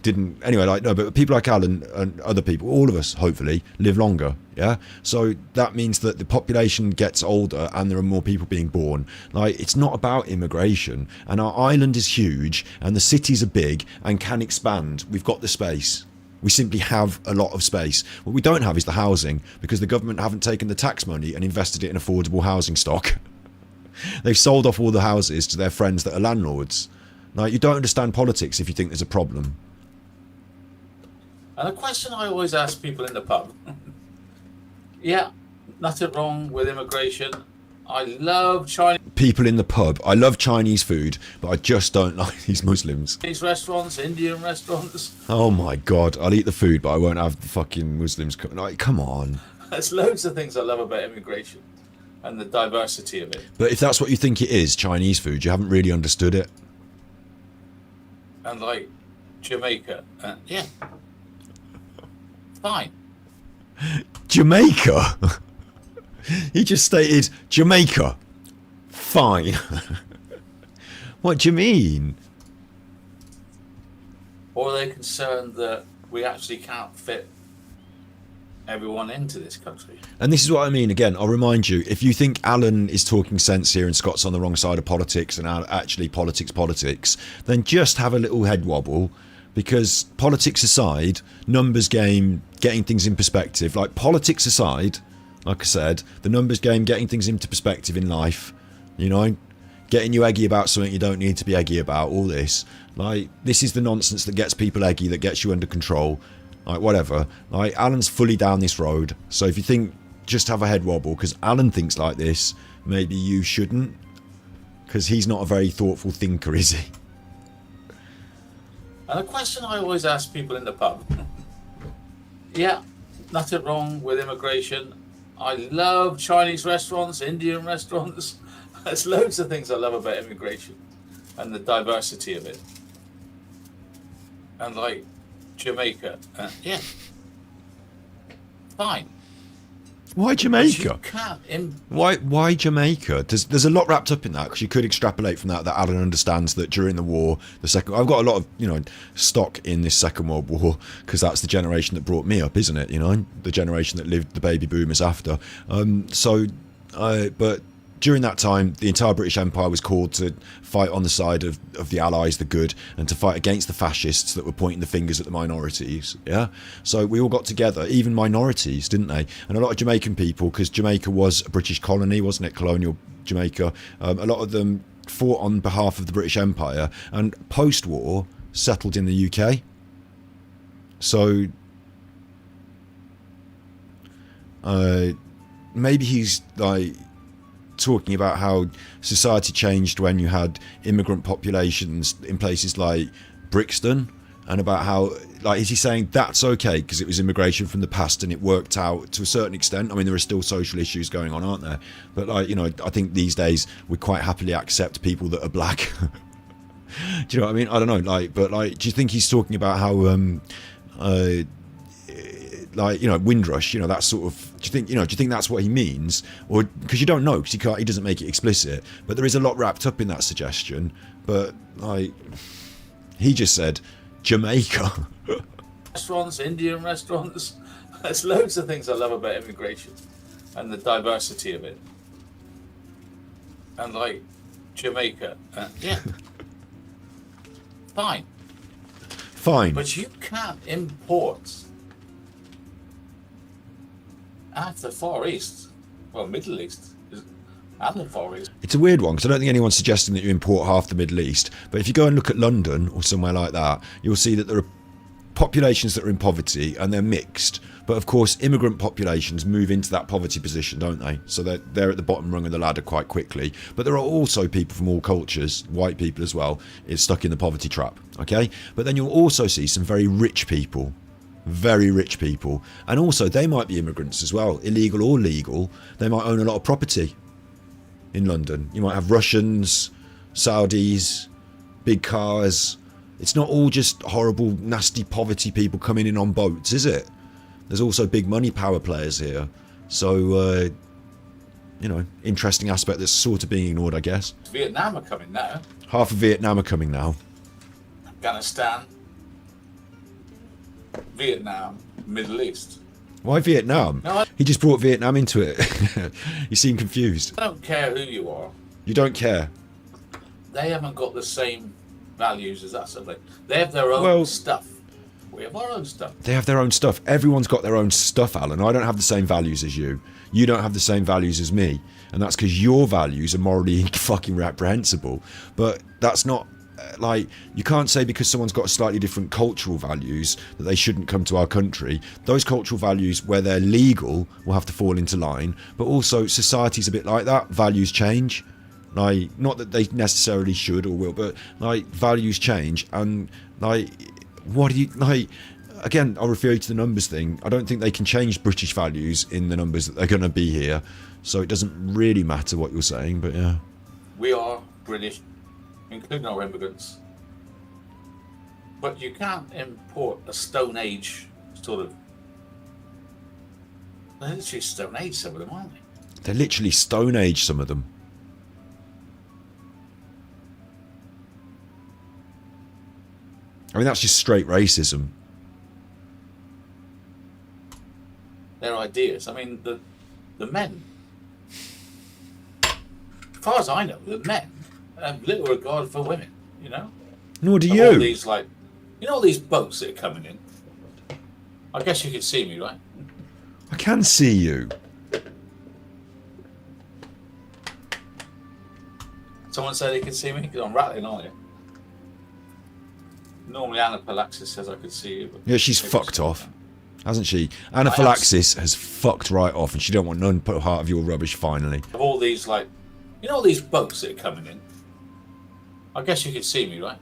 didn't anyway. Like, no, but people like Alan and other people, all of us hopefully live longer. Yeah, so that means that the population gets older and there are more people being born. Like, it's not about immigration, and our island is huge and the cities are big and can expand. We've got the space. We simply have a lot of space. What we don't have is the housing, because the government haven't taken the tax money and invested it in affordable housing stock. They've sold off all the houses to their friends that are landlords. Now, you don't understand politics if you think there's a problem. And a question I always ask people in the pub. Yeah, nothing wrong with immigration. I love Chinese people in the pub. I love Chinese food, but I just don't like these Muslims. restaurants, Indian restaurants. Oh my God, I'll eat the food, but I won't have the fucking Muslims. Like, come on. There's loads of things I love about immigration and the diversity of it. But if that's what you think it is, Chinese food, you haven't really understood it. And like Jamaica, yeah, fine. Jamaica? He just stated Jamaica. Fine. What do you mean? Or are they concerned that we actually can't fit everyone into this country? And this is what I mean. Again, I'll remind you, if you think Alan is talking sense here and Scott's on the wrong side of politics and actually politics, then just have a little head wobble, because politics aside, numbers game, getting things in perspective, like politics aside, like I said, the numbers game, getting things into perspective in life, you know, getting you eggy about something you don't need to be eggy about, all this. Like, this is the nonsense that gets people eggy, that gets you under control. Like, whatever. Like, Alan's fully down this road. So if you think, just have a head wobble, because Alan thinks like this, maybe you shouldn't. Because he's not a very thoughtful thinker, is he? And a question I always ask people in the pub. Yeah, nothing wrong with immigration. I love Chinese restaurants, Indian restaurants. There's loads of things I love about immigration and the diversity of it. And like Jamaica, yeah, fine. Why Jamaica? You can't Why Jamaica? There's a lot wrapped up in that, because you could extrapolate from that Alan understands that during the war, I've got a lot of stock in this Second World War, because that's the generation that brought me up, isn't it? The generation that lived the baby boomers after. But during that time, the entire British Empire was called to fight on the side of the Allies, the good, and to fight against the fascists that were pointing the fingers at the minorities. Yeah, so we all got together, even minorities, didn't they? And a lot of Jamaican people, because Jamaica was a British colony, wasn't it? Colonial Jamaica. A lot of them fought on behalf of the British Empire, and post-war settled in the UK. So maybe he's like talking about how society changed when you had immigrant populations in places like Brixton, and about how, like, is he saying that's okay because it was immigration from the past and it worked out to a certain extent? I mean, there are still social issues going on, aren't there? But I think these days we quite happily accept people that are black. Do you know what I mean? I don't know, do you think he's talking about how Windrush, that sort of, do you think that's what he means? Or, because you don't know, because he doesn't make it explicit, but there is a lot wrapped up in that suggestion. But he just said Jamaica. Restaurants, Indian restaurants. There's loads of things I love about immigration and the diversity of it. And Jamaica, yeah, fine. But you can't import at the Far East, Middle East, and the Far East. It's a weird one, because I don't think anyone's suggesting that you import half the Middle East. But if you go and look at London or somewhere like that, you'll see that there are populations that are in poverty, and they're mixed. But of course, immigrant populations move into that poverty position, don't they? So they're at the bottom rung of the ladder quite quickly. But there are also people from all cultures, white people as well, is stuck in the poverty trap. Okay, but then you'll also see some very rich people. Very rich people, and also they might be immigrants as well, illegal or legal. They might own a lot of property in London. You might have Russians, Saudis, big cars. It's not all just horrible, nasty poverty people coming in on boats, is it? There's also big money power players here. So, interesting aspect that's sort of being ignored, I guess. Vietnam are coming now. Half of Vietnam are coming now. Afghanistan. Vietnam, Middle East. Why Vietnam? No, he just brought Vietnam into it. You seem confused. I don't care who you are. You don't care? They haven't got the same values as us, have they? They have their own stuff. We have our own stuff. They have their own stuff. Everyone's got their own stuff, Alan. I don't have the same values as you. You don't have the same values as me. And that's because your values are morally fucking reprehensible. But that's not... you can't say because someone's got slightly different cultural values that they shouldn't come to our country. Those cultural values, where they're legal, will have to fall into line. But also, society's a bit like that. Values change. Not that they necessarily should or will, but values change. And what do you again, I'll refer you to the numbers thing. I don't think they can change British values in the numbers that they're going to be here. So it doesn't really matter what you're saying, but yeah. We are British, including our immigrants. But you can't import a Stone Age sort of... They're literally Stone Age, some of them, aren't they? They're literally Stone Age, some of them. I mean, that's just straight racism. Their ideas. I mean, the men... As far as I know, the men have little regard for women, Nor do and you. all these, all these boats that are coming in. I guess you can see me, right? I can see you. Someone said they can see me because I'm rattling, aren't you? Normally Anaphylaxis says I could see you. But Yeah, she's fucked off, hasn't she? Anaphylaxis has fucked right off, and she don't want none part of your rubbish finally. Of all these, all these boats that are coming in. I guess you can see me, right?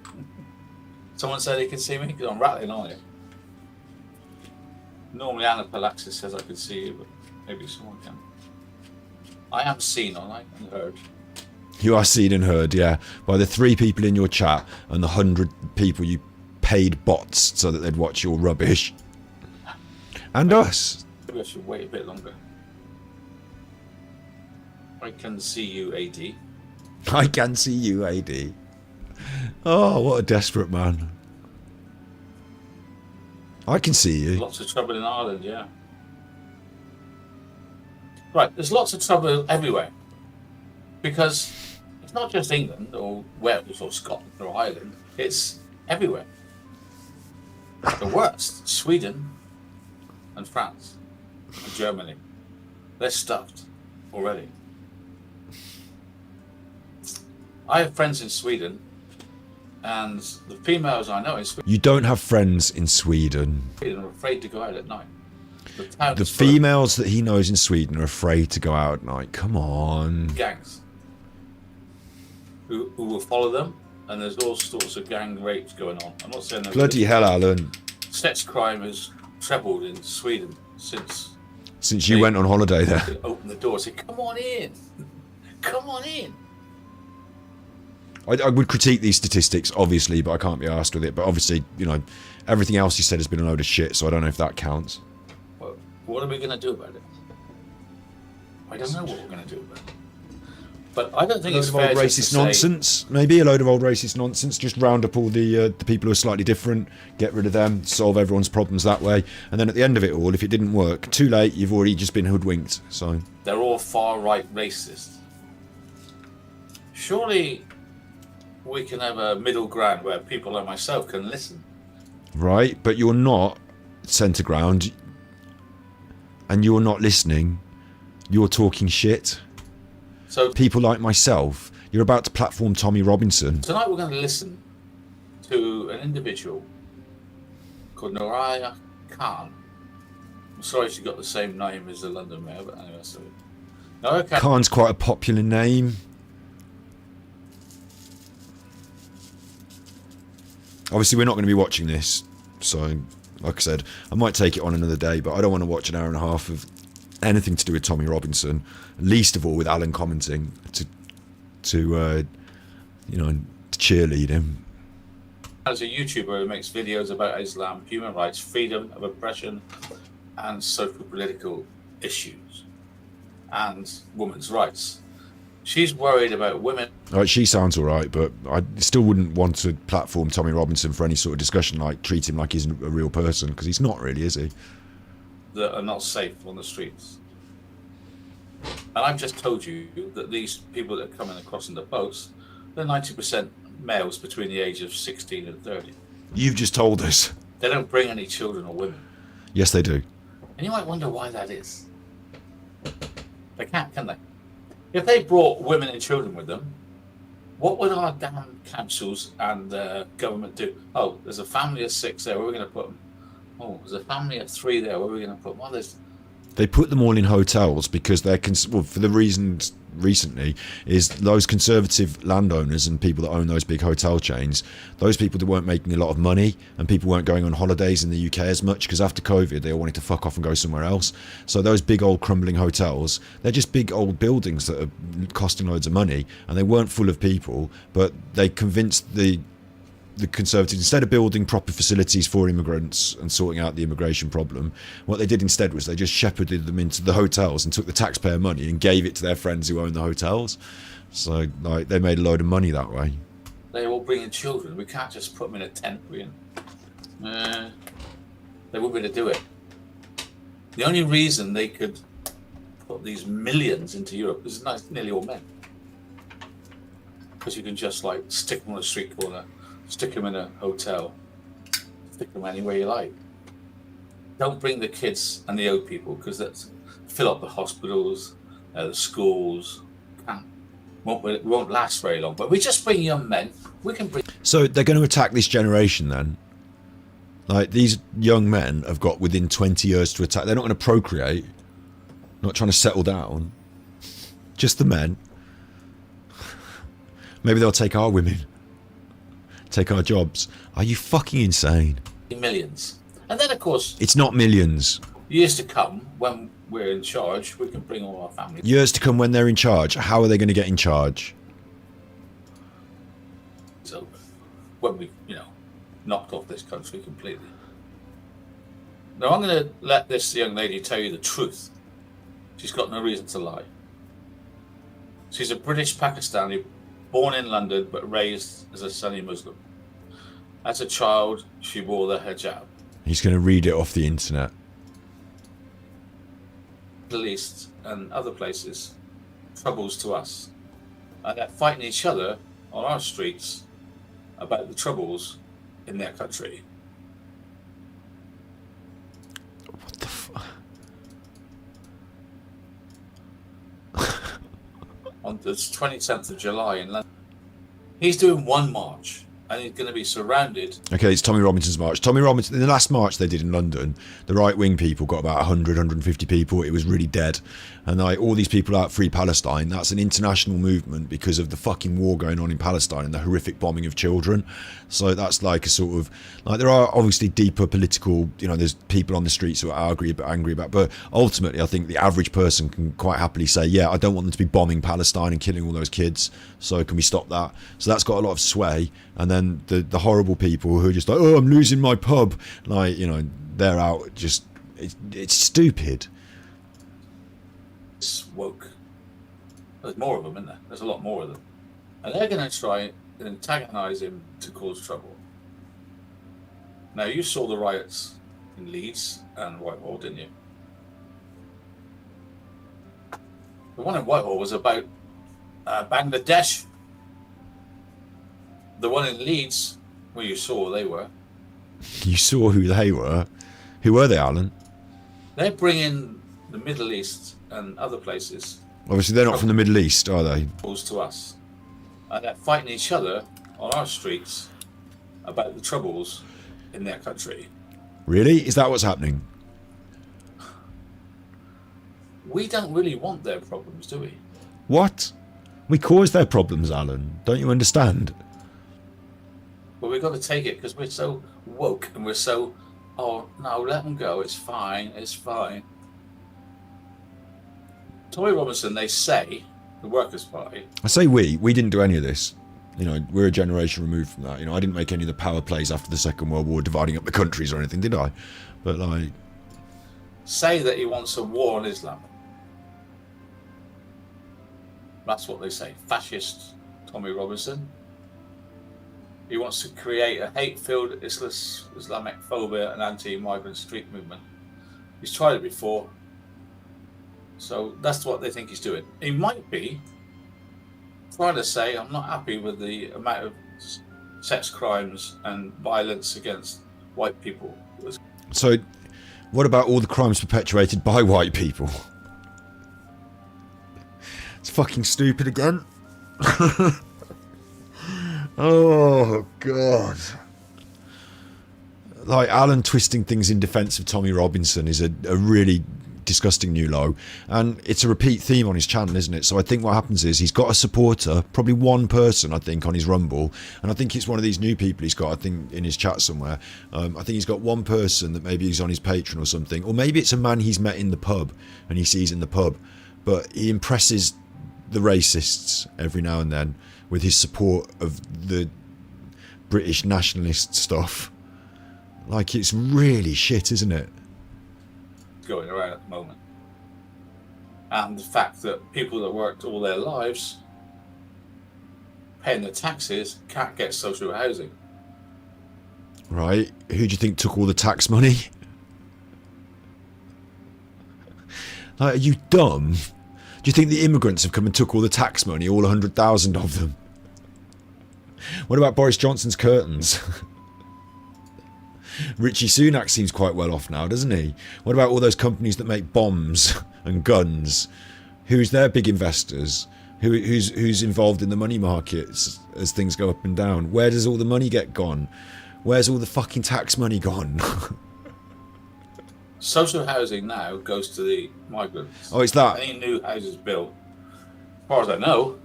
Someone said they can see me because I'm rattling, aren't you? Normally Anaphylaxis says I could see you, but maybe someone can. I am seen, aren't I? And heard. You are seen and heard, yeah, by the 3 people in your chat and the 100 people you paid bots so that they'd watch your rubbish. And us. Maybe I should wait a bit longer. I can see you, AD. I can see you, AD. Oh, what a desperate man. I can see you. Lots of trouble in Ireland, yeah. Right, there's lots of trouble everywhere. Because it's not just England or Wales or Scotland or Ireland, it's everywhere. The worst, Sweden and France and Germany. They're stuffed already. I have friends in Sweden, and the females I know in Sweden You don't have friends in Sweden. are afraid to go out at night. The females that he knows in Sweden are afraid to go out at night. Come on. Gangs who will follow them, and there's all sorts of gang rapes going on. I'm not saying Bloody hell, Alan. sex crime has trebled in Sweden since You went on holiday there. open the door and say, "Come on in, come on in." I would critique these statistics, obviously, but I can't be arsed with it. But obviously, you know, everything else he said has been a load of shit, so I don't know if that counts. Well, what are we going to do about it? I don't know what we're going to do about it. But I don't think it's fair old just to racist say, nonsense. Maybe a load of old racist nonsense. Just round up all the people who are slightly different, get rid of them, solve everyone's problems that way, and then at the end of it all, if it didn't work, too late. You've already just been hoodwinked. So they're all far-right racists. Surely we can have a middle ground where people like myself can listen. right, but you're not centre ground, and you're not listening. You're talking shit. So people like myself, you're about to platform Tommy Robinson. Tonight we're going to listen to an individual called Noraya Khan. I'm sorry she got the same name as the London Mayor, but anyway, so Noraya Khan. Khan's quite a popular name. Obviously, we're not going to be watching this, so like I said, I might take it on another day, but I don't want to watch an hour and a half of anything to do with Tommy Robinson, least of all with Alan commenting to cheerlead him. As a YouTuber who makes videos about Islam, human rights, freedom of oppression, and social political issues, and women's rights. She's worried about women. Right, she sounds all right, but I still wouldn't want to platform Tommy Robinson for any sort of discussion, like treat him like he's a real person, because he's not really, is he? That are not safe on the streets. And I've just told you that these people that are coming across in the boats, they're 90% males between the age of 16 and 30. You've just told us. They don't bring any children or women. Yes, they do. And you might wonder why that is. They can't, can they? If they brought women and children with them, what would our damn councils and government do? Oh, there's a family of 6 there, where are we going to put them? Oh, there's a family of 3 there, where are we going to put them? Well, They put them all in hotels because they're for the reasons recently is those conservative landowners and people that own those big hotel chains, those people that weren't making a lot of money and people weren't going on holidays in the UK as much because after COVID they all wanted to fuck off and go somewhere else. So those big old crumbling hotels, they're just big old buildings that are costing loads of money, and they weren't full of people, but they convinced the Conservatives, instead of building proper facilities for immigrants and sorting out the immigration problem, what they did instead was they just shepherded them into the hotels and took the taxpayer money and gave it to their friends who own the hotels. So like they made a load of money that way. They all bring in children. We can't just put them in a tent. They wouldn't be able to do it. The only reason they could put these millions into Europe is nearly all men. Because you can just like stick them on a street corner, stick them in a hotel, stick them anywhere you like. Don't bring the kids and the old people, because that's fill up the hospitals, the schools. Won't last very long. But we just bring young men. We can bring. So they're going to attack this generation then. Like these young men have got within 20 years to attack. They're not going to procreate. Not trying to settle down. Just the men. Maybe they'll take our women. Take our jobs. Are you fucking insane? Millions. And then, of course, it's not millions. Years to come, when we're in charge, we can bring all our family. Years to come when they're in charge. How are they going to get in charge? So, when we, knocked off this country completely. Now, I'm going to let this young lady tell you the truth. She's got no reason to lie. She's a British Pakistani, born in London but raised as a Sunni Muslim. As a child, she wore the hijab. He's going to read it off the internet. Middle East and other places, troubles to us. And they're fighting each other on our streets about the troubles in their country. What the fuck? On the 27th of July in London. He's doing one march and he's going to be surrounded. Okay, it's Tommy Robinson's march. Tommy Robinson, in the last march they did in London, the right-wing people got about 100, 150 people. It was really dead. And like all these people out Free Palestine, that's an international movement because of the fucking war going on in Palestine and the horrific bombing of children. So that's like a sort of, like there are obviously deeper political, you know, there's people on the streets who are angry about, but ultimately I think the average person can quite happily say, yeah, I don't want them to be bombing Palestine and killing all those kids. So can we stop that? So that's got a lot of sway. And then the horrible people who are just like, oh, I'm losing my pub. Like, you know, they're out just, it's stupid. It's woke. There's more of them, isn't there? There's a lot more of them. And they're going to try and antagonise him to cause trouble. Now, you saw the riots in Leeds and Whitehall, didn't you? The one in Whitehall was about Bangladesh. The one in Leeds, well, you saw they were. You saw who they were? Who were they, Alan? They're bringing the Middle East and other places. Obviously, they're not from the Middle East, are they? To us. And they're fighting each other on our streets about the troubles in their country. Really? Is that what's happening? We don't really want their problems, do we? What? We cause their problems, Alan. Don't you understand? Well, we've got to take it because we're so woke and we're so, oh, no, let them go. It's fine. It's fine. Tommy Robinson, they say, the Workers' Party. I say we didn't do any of this. You know, we're a generation removed from that. You know, I didn't make any of the power plays after the Second World War dividing up the countries or anything, did I? But like... Say that he wants a war on Islam. That's what they say. Fascist Tommy Robinson. He wants to create a hate-filled Islamic phobia and anti-migrant street movement. He's tried it before. So that's what they think he's doing. He might be trying to say, I'm not happy with the amount of sex crimes and violence against white people. So, what about all the crimes perpetuated by white people? It's fucking stupid again. Oh, God. Like, Alan twisting things in defence of Tommy Robinson is a really disgusting new low, and it's a repeat theme on his channel, isn't it? So I think what happens is he's got a supporter, probably one person I think on his Rumble, and I think it's one of these new people he's got, I think, in his chat somewhere. I think he's got one person that maybe he's on his Patreon or something, or maybe it's a man he's met in the pub and he sees in the pub, but he impresses the racists every now and then with his support of the British nationalist stuff. Like, it's really shit, isn't it? Going around at the moment. And the fact that people that worked all their lives paying their taxes can't get social housing. Right. Who do you think took all the tax money? Like, are you dumb? Do you think the immigrants have come and took all the tax money, all 100,000 of them? What about Boris Johnson's curtains? Richie Sunak seems quite well off now, doesn't he? What about all those companies that make bombs and guns? Who's their big investors? Who's involved in the money markets as things go up and down? Where does all the money get gone? Where's all the fucking tax money gone? Social housing now goes to the migrants. Oh, it's that. Any new houses built, as far as I know,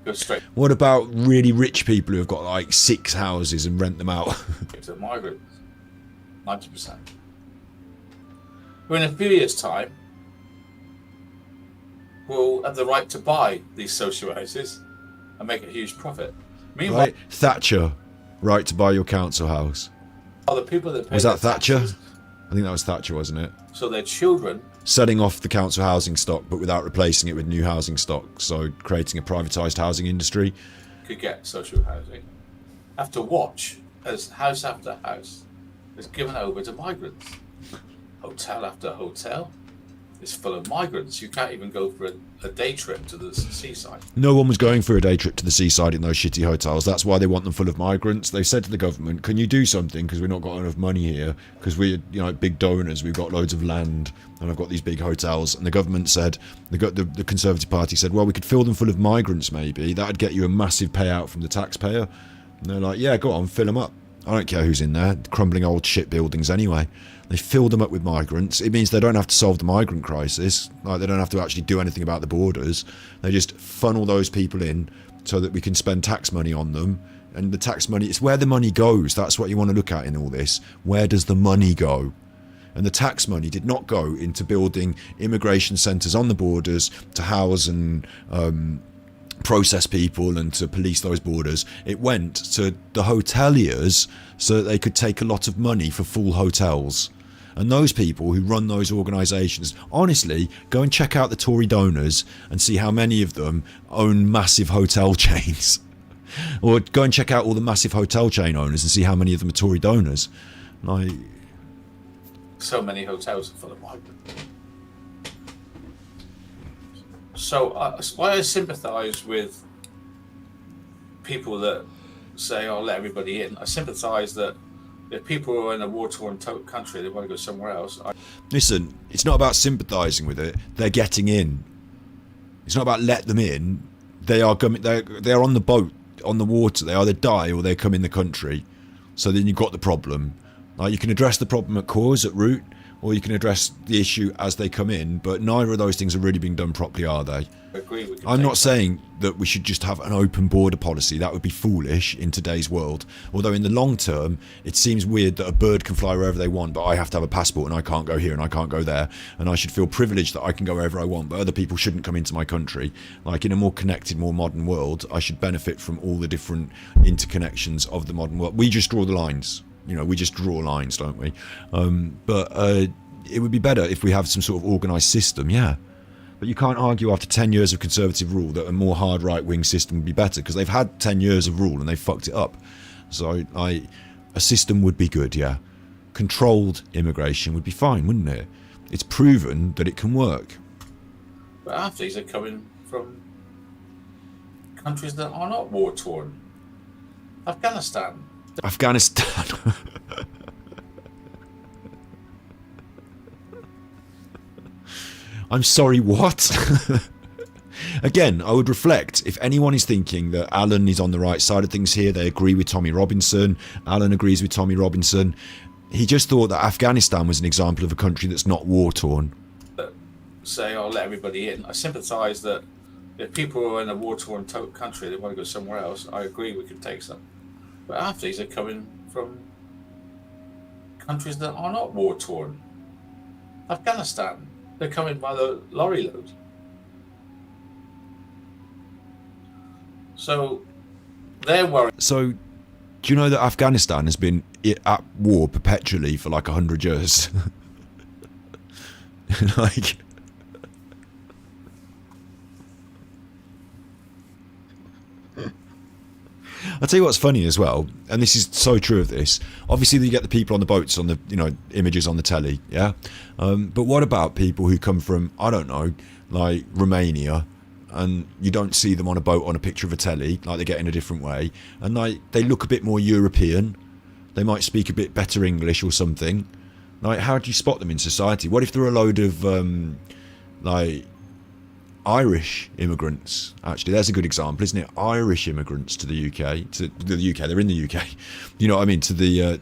goes straight What about really rich people who have got like 6 houses and rent them out? to the migrants. 90%. Well, in a few years' time, we'll have the right to buy these social houses and make a huge profit. Meanwhile, Right? Thatcher, right to buy your council house. the people that pay Was that their Thatcher? taxes I think that was Thatcher, wasn't it? So their children Selling off the council housing stock, but without replacing it with new housing stock. So creating a privatised housing industry. could get social housing, have to watch as house after house is given over to migrants. Hotel after hotel is full of migrants. You can't even go for a day trip to the seaside. No one was going for a day trip to the seaside in those shitty hotels. That's why they want them full of migrants. They said to the government, can you do something, because we've not got enough money here, because we're big donors, we've got loads of land and I've got these big hotels. And the government said, the Conservative Party said, well, we could fill them full of migrants maybe. That'd get you a massive payout from the taxpayer. And they're like, yeah, go on, fill them up. I don't care who's in there, crumbling old shit buildings anyway. They fill them up with migrants. It means they don't have to solve the migrant crisis. Like, they don't have to actually do anything about the borders. They just funnel those people in so that we can spend tax money on them. And the tax money, it's where the money goes. That's what you want to look at in all this. Where does the money go? And the tax money did not go into building immigration centres on the borders to house and process people and to police those borders. It went to the hoteliers so that they could take a lot of money for full hotels. And those people who run those organisations, honestly, go and check out the Tory donors and see how many of them own massive hotel chains. Or go and check out all the massive hotel chain owners and see how many of them are Tory donors. Like, So many hotels are full of migrants. So why I sympathise with people that say, "Oh, let everybody in." I sympathise that if people are in a war-torn country, they want to go somewhere else. listen, it's not about sympathising with it. They're getting in. It's not about let them in. They are coming. They're on the boat, on the water. They either die or they come in the country. So then you've got the problem. Like, you can address the problem at cause, at root, or you can address the issue as they come in. But neither of those things are really being done properly, are they? I agree with you. I'm not saying that we should just have an open border policy. That would be foolish in today's world. Although in the long term, it seems weird that a bird can fly wherever they want, but I have to have a passport and I can't go here and I can't go there. And I should feel privileged that I can go wherever I want, but other people shouldn't come into my country. Like, in a more connected, more modern world, I should benefit from all the different interconnections of the modern world. We just draw the lines. We just draw lines, don't we? But it would be better if we have some sort of organised system, yeah. But you can't argue after 10 years of Conservative rule that a more hard right-wing system would be better, because they've had 10 years of rule and they've fucked it up. So a system would be good, yeah. Controlled immigration would be fine, wouldn't it? It's proven that it can work. But half these are coming from countries that are not war-torn. Afghanistan. I'm sorry, what? Again, I would reflect, if anyone is thinking that Alan is on the right side of things here, they agree with Tommy Robinson, Alan agrees with Tommy Robinson, he just thought that Afghanistan was an example of a country that's not war-torn. Say, "Oh, let everybody in." I sympathise that if people are in a war-torn country, they want to go somewhere else. I agree we could take some. But half these are coming from countries that are not war-torn. Afghanistan. They're coming by the lorry load. So they're worried. So, do you know that Afghanistan has been at war perpetually for like 100 years? Like, I'll tell you what's funny as well, and this is so true of this. Obviously, you get the people on the boats, on the images on the telly, yeah. But what about people who come from, I don't know, like Romania, and you don't see them on a boat on a picture of a telly, like they get in a different way, and like they look a bit more European. They might speak a bit better English or something. Like, how do you spot them in society? What if there are a load of like Irish immigrants? Actually, there's a good example, isn't it? Irish immigrants to the UK, they're in the UK. You know what I mean? To the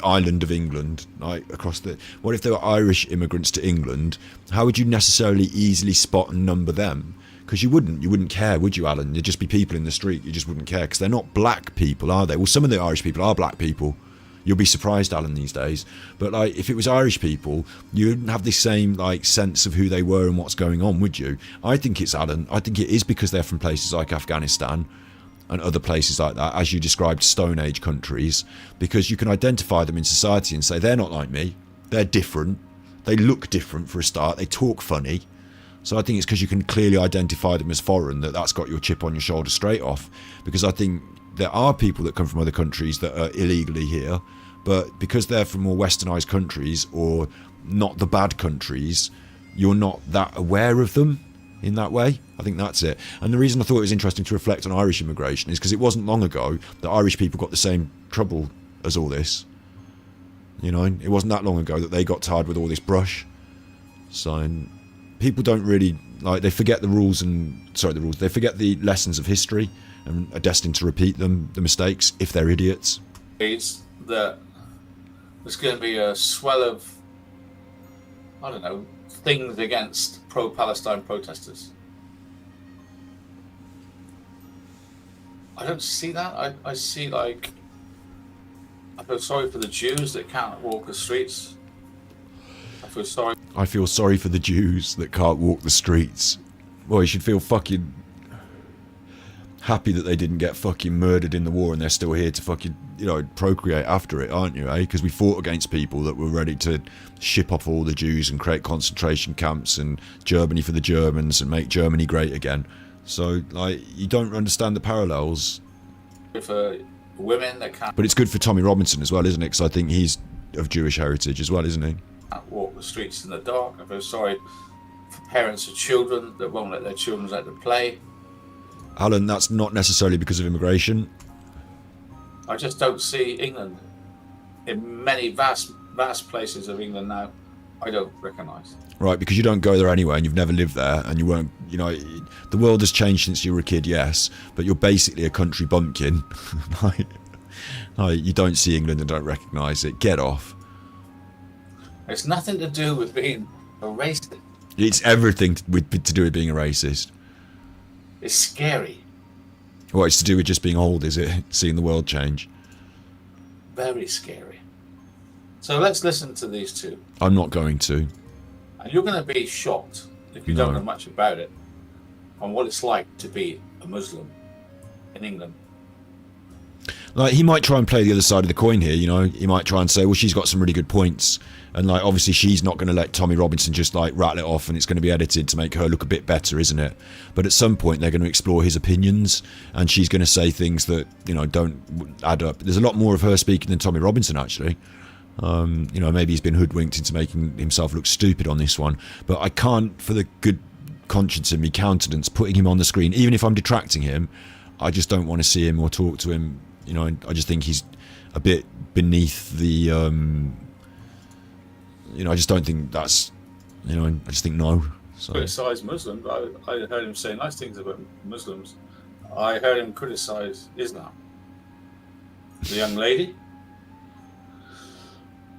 island of England, like across the. What if there were Irish immigrants to England? How would you necessarily easily spot and number them? Because you wouldn't care, would you, Alan? There'd just be people in the street. You just wouldn't care, because they're not black people, are they? Well, some of the Irish people are black people. You'll be surprised, Alan, these days. But like, if it was Irish people, you wouldn't have the same like sense of who they were and what's going on, would you? I think it's, Alan, I think it is because they're from places like Afghanistan and other places like that, as you described, Stone Age countries, because you can identify them in society and say, they're not like me. They're different. They look different for a start. They talk funny. So I think it's because you can clearly identify them as foreign that's got your chip on your shoulder straight off. Because I think there are people that come from other countries that are illegally here, but because they're from more westernised countries or not the bad countries, you're not that aware of them in that way. I think that's it. And the reason I thought it was interesting to reflect on Irish immigration is because it wasn't long ago that Irish people got the same trouble as all this. You know, it wasn't that long ago that they got tired with all this brush. So people don't really, like, they forget the rules they forget the lessons of history and are destined to repeat them, the mistakes, if they're idiots. It's that there's going to be a swell of, I don't know, things against pro-Palestine protesters. I don't see that. I see, like, I feel sorry for the Jews that can't walk the streets. I feel sorry for the Jews that can't walk the streets. Well, you should feel fucking happy that they didn't get fucking murdered in the war and they're still here to fucking, you know, procreate after it, aren't you, eh? Because we fought against people that were ready to ship off all the Jews and create concentration camps and Germany for the Germans and make Germany great again. So, like, you don't understand the parallels. For women that can't But it's good for Tommy Robinson as well, isn't it? Because I think he's of Jewish heritage as well, isn't he? walk the streets in the dark. I feel sorry for parents of children that won't let their children out to play. Alan, that's not necessarily because of immigration. I just don't see England in many vast places of England now. I don't recognise. Right, because you don't go there anyway and you've never lived there and you won't, you know, the world has changed since you were a kid, yes, but you're basically a country bumpkin. You don't see England and don't recognise it. Get off. It's nothing to do with being a racist. It's everything to do with being a racist. It's scary. Well, it's to do with just being old, is it? Seeing the world change. Very scary. So let's listen to these two. I'm not going to. And you're going to be shocked, if you don't know much about it, on what it's like to be a Muslim in England. Like, he might try and play the other side of the coin here, you know. He might try and say, well, she's got some really good points. And, like, obviously she's not going to let Tommy Robinson just, like, rattle it off and it's going to be edited to make her look a bit better, isn't it? But at some point they're going to explore his opinions and she's going to say things that, you know, don't add up. There's a lot more of her speaking than Tommy Robinson, actually. You know, maybe he's been hoodwinked into making himself look stupid on this one. But I can't, for the good conscience in me, countenance putting him on the screen. Even if I'm detracting him, I just don't want to see him or talk to him. You know, I just think he's a bit beneath the, you know, I just don't think that's, you know, I just think no. So. Criticise Muslims. I heard him say nice things about Muslims. I heard him criticise Islam. The young lady,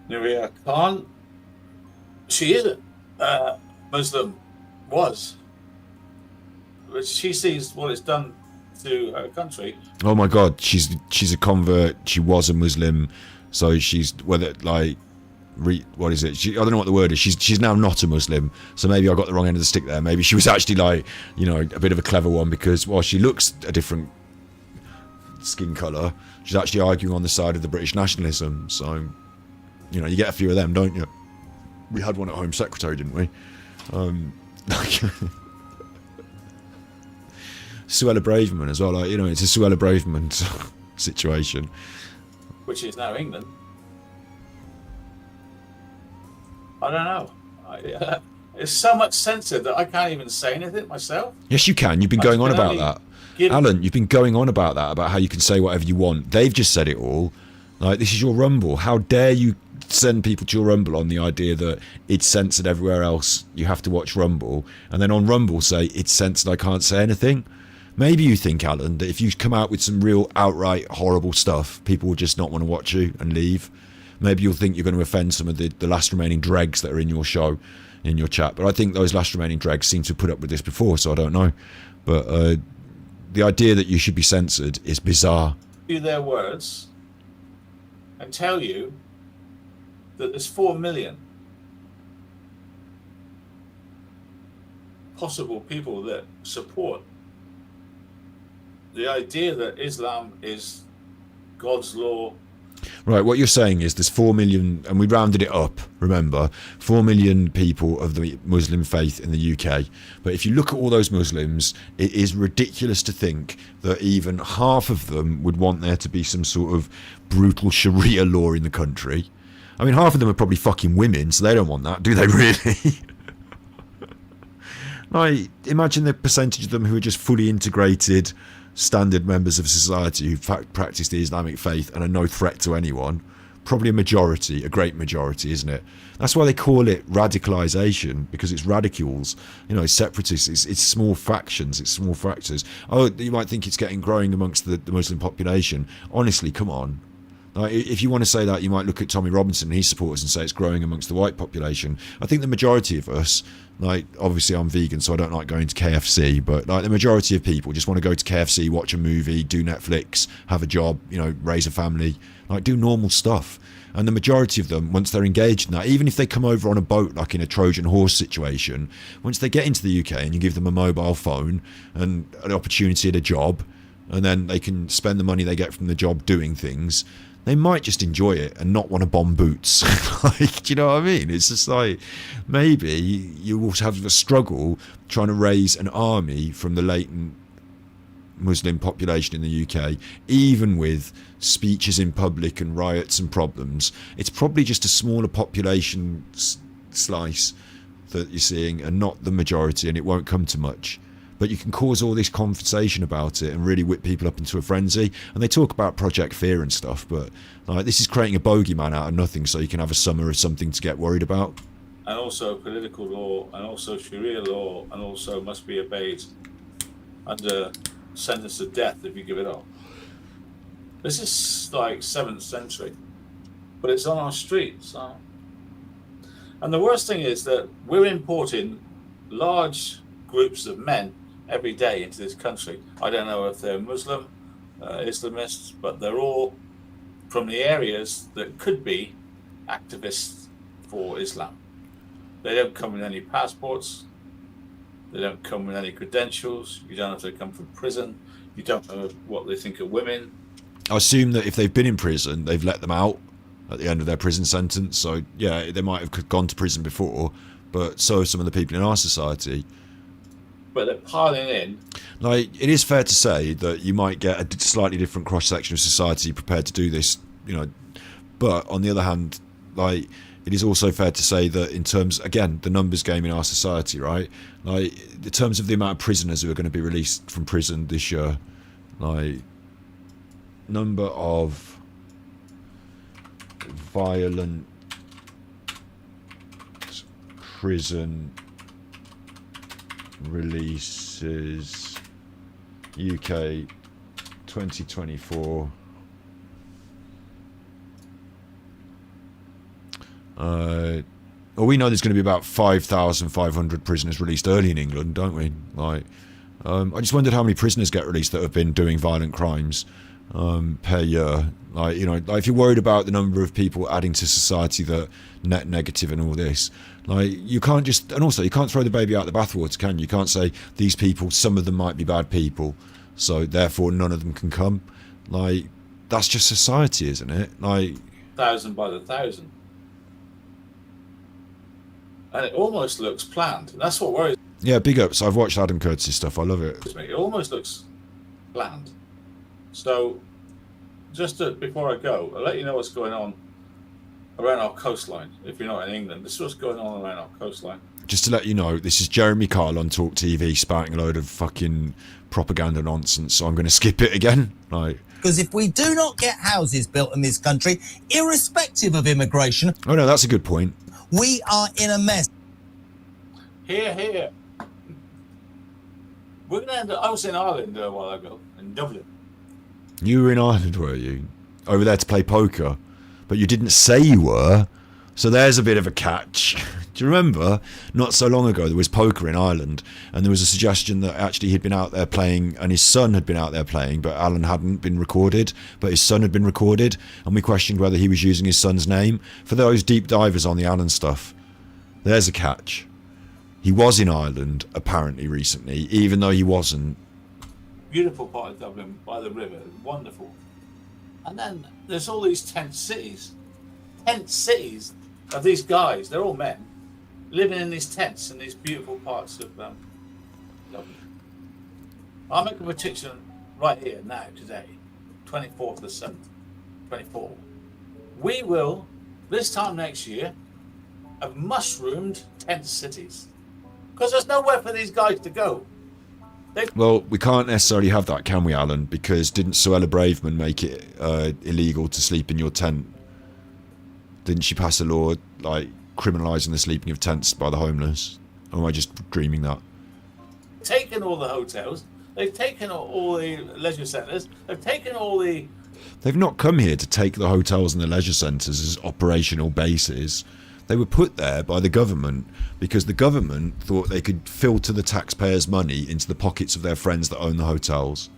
Nuria Khan, she is a Muslim, was. But she sees what it's done to her country. Oh my God, she's a convert. She was a Muslim, so she's whether like what is it? I don't know what the word is. She's now not a Muslim, so maybe I got the wrong end of the stick there. Maybe she was actually like, you know, a bit of a clever one because while she looks a different skin colour, she's actually arguing on the side of the British nationalism. So, you know, you get a few of them, don't you? We had one at Home Secretary, didn't we? Suella Braverman as well, like, you know, it's a Suella Braverman situation. Which is now England. I don't know. It's so much censored that I can't even say anything myself. Yes, you can. You've been going on about that. Alan, you've been going on about that, about how you can say whatever you want. They've just said it all. Like, this is your Rumble. How dare you send people to your Rumble on the idea that it's censored everywhere else, you have to watch Rumble, and then on Rumble say it's censored, I can't say anything. Maybe you think, Alan, that if you come out with some real outright horrible stuff, people will just not want to watch you and leave. Maybe you'll think you're going to offend some of the last remaining dregs that are in your show, in your chat. But I think those last remaining dregs seem to have put up with this before, so I don't know. But the idea that you should be censored is bizarre. Their words and tell you that there's 4 million possible people that support the idea that Islam is God's law. Right, what you're saying is there's 4 million, and we rounded it up, remember, 4 million people of the Muslim faith in the UK. But if you look at all those Muslims, it is ridiculous to think that even half of them would want there to be some sort of brutal Sharia law in the country. I mean, half of them are probably fucking women, so they don't want that, do they really? Like, imagine the percentage of them who are just fully integrated standard members of society who practice the Islamic faith and are no threat to anyone. Probably a majority, a great majority, isn't it? That's why they call it radicalisation, because it's radicals, you know, it's separatists, it's small factions, it's small fractures. Oh, you might think it's growing amongst the Muslim population. Honestly, come on. Like, if you want to say that, you might look at Tommy Robinson and his supporters and say it's growing amongst the white population. I think the majority of us, like, obviously I'm vegan, so I don't like going to KFC, but like the majority of people just want to go to KFC, watch a movie, do Netflix, have a job, you know, raise a family, like do normal stuff. And the majority of them, once they're engaged in that, even if they come over on a boat, like in a Trojan horse situation, once they get into the UK and you give them a mobile phone and an opportunity at a job, and then they can spend the money they get from the job doing things, they might just enjoy it and not want to bomb boots. Like, do you know what I mean? It's just like, maybe you will have a struggle trying to raise an army from the latent Muslim population in the UK, even with speeches in public and riots and problems. It's probably just a smaller population slice that you're seeing and not the majority, and it won't come to much. But you can cause all this conversation about it and really whip people up into a frenzy. And they talk about Project Fear and stuff, but like, this is creating a bogeyman out of nothing so you can have a summer of something to get worried about. And also political law, and also Sharia law, and also must be obeyed under sentence of death if you give it up. This is like 7th century, but it's on our streets. So. And the worst thing is that we're importing large groups of men every day into this country. I don't know if they're Muslim, Islamists, but they're all from the areas that could be activists for Islam. They don't come with any passports. They don't come with any credentials. You don't have to come from prison. You don't know what they think of women. I assume that if they've been in prison, they've let them out at the end of their prison sentence. So, yeah, they might have gone to prison before, but so have some of the people in our society. But they're piling in. Like, it is fair to say that you might get a slightly different cross-section of society prepared to do this, you know. But on the other hand, like, it is also fair to say that in terms, again, the numbers game in our society, right? Like, in terms of the amount of prisoners who are going to be released from prison this year, like, number of violent prison releases UK 2024. Well, we know there's going to be about 5,500 prisoners released early in England, don't we? Like, I just wondered how many prisoners get released that have been doing violent crimes per year. Like, you know, like if you're worried about the number of people adding to society that net negative and all this, like, you can't just, and also you can't throw the baby out the bathwater, can you? You can't say these people, some of them might be bad people, so therefore none of them can come. Like, that's just society, isn't it? Like, 1,000 by the 1,000. And it almost looks planned. That's what worries me. Yeah, big ups. I've watched Adam Curtis' stuff. I love it. It almost looks planned. So, just before I go, I'll let you know what's going on around our coastline. If you're not in England, this is what's going on around our coastline. Just to let you know, this is Jeremy Kyle on Talk TV spouting a load of fucking propaganda nonsense, so I'm going to skip it again. Like, because if we do not get houses built in this country, irrespective of immigration... Oh no, that's a good point. We are in a mess. Here. We're going to end up... I was in Ireland a while ago, in Dublin. You were in Ireland, were you? Over there to play poker. But you didn't say you were. So there's a bit of a catch. Do you remember? Not so long ago, there was poker in Ireland, and there was a suggestion that actually he'd been out there playing, and his son had been out there playing, but Alan hadn't been recorded, but his son had been recorded, and we questioned whether he was using his son's name. For those deep divers on the Alan stuff, there's a catch. He was in Ireland, apparently, recently, even though he wasn't. Beautiful part of Dublin, by the river. Wonderful. And then there's all these tent cities of these guys. They're all men living in these tents in these beautiful parts of London. I'll make a prediction right here now today, 24th of the 7th, 24. We will, this time next year, have mushroomed tent cities because there's nowhere for these guys to go. Well, we can't necessarily have that, can we, Alan? Because didn't Suella Braverman make it illegal to sleep in your tent? Didn't she pass a law like criminalising the sleeping of tents by the homeless? Or am I just dreaming that? Taken all the hotels, they've taken all the leisure centres, they've taken all the... They've not come here to take the hotels and the leisure centres as operational bases. They were put there by the government because the government thought they could filter the taxpayers' money into the pockets of their friends that own the hotels.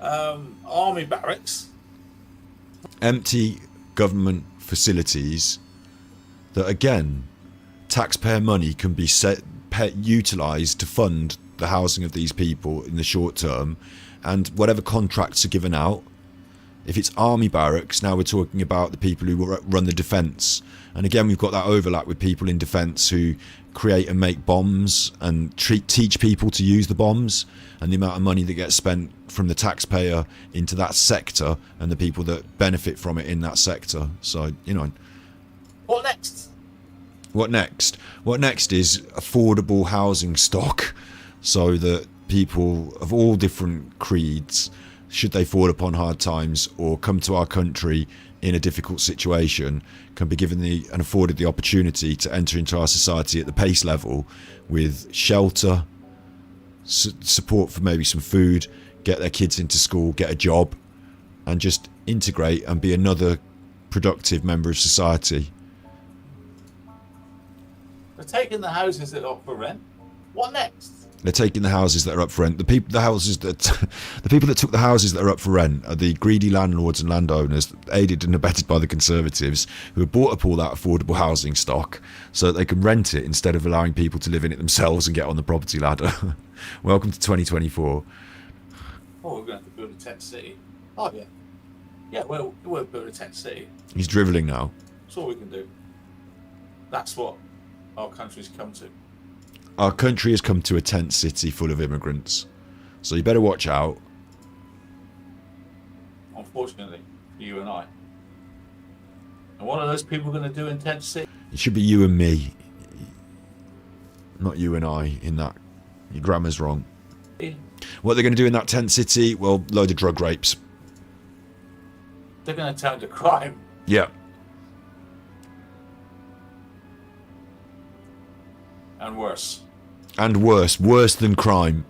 Army barracks. Empty government facilities that, again, taxpayer money can be utilised to fund the housing of these people in the short term, and whatever contracts are given out. If it's army barracks, now we're talking about the people who run the defence. And again, we've got that overlap with people in defence who create and make bombs and teach people to use the bombs, and the amount of money that gets spent from the taxpayer into that sector and the people that benefit from it in that sector. So, you know. What next? What next? What next is affordable housing stock so that people of all different creeds, should they fall upon hard times or come to our country in a difficult situation, can be given and afforded the opportunity to enter into our society at the pace level with shelter, support for maybe some food, get their kids into school, get a job, and just integrate and be another productive member of society. They're taking the houses that are up for rent. What next? They're taking the houses that are up for rent. The people that took the houses that are up for rent are the greedy landlords and landowners, aided and abetted by the Conservatives, who have bought up all that affordable housing stock so that they can rent it instead of allowing people to live in it themselves and get on the property ladder. Welcome to 2024. Oh, we're going to have to build a tent city. Oh, yeah. Yeah, we'll build a tent city. He's drivelling now. That's all we can do. That's what our country's come to. Our country has come to a tent city full of immigrants. So you better watch out. Unfortunately, for you and I. And what are those people going to do in tent city? It should be you and me. Not you and I in that. Your grammar's wrong. What they're going to do in that tent city? Well, load of drug rapes. They're going to turn to crime. Yeah. And worse. And worse. Worse than crime.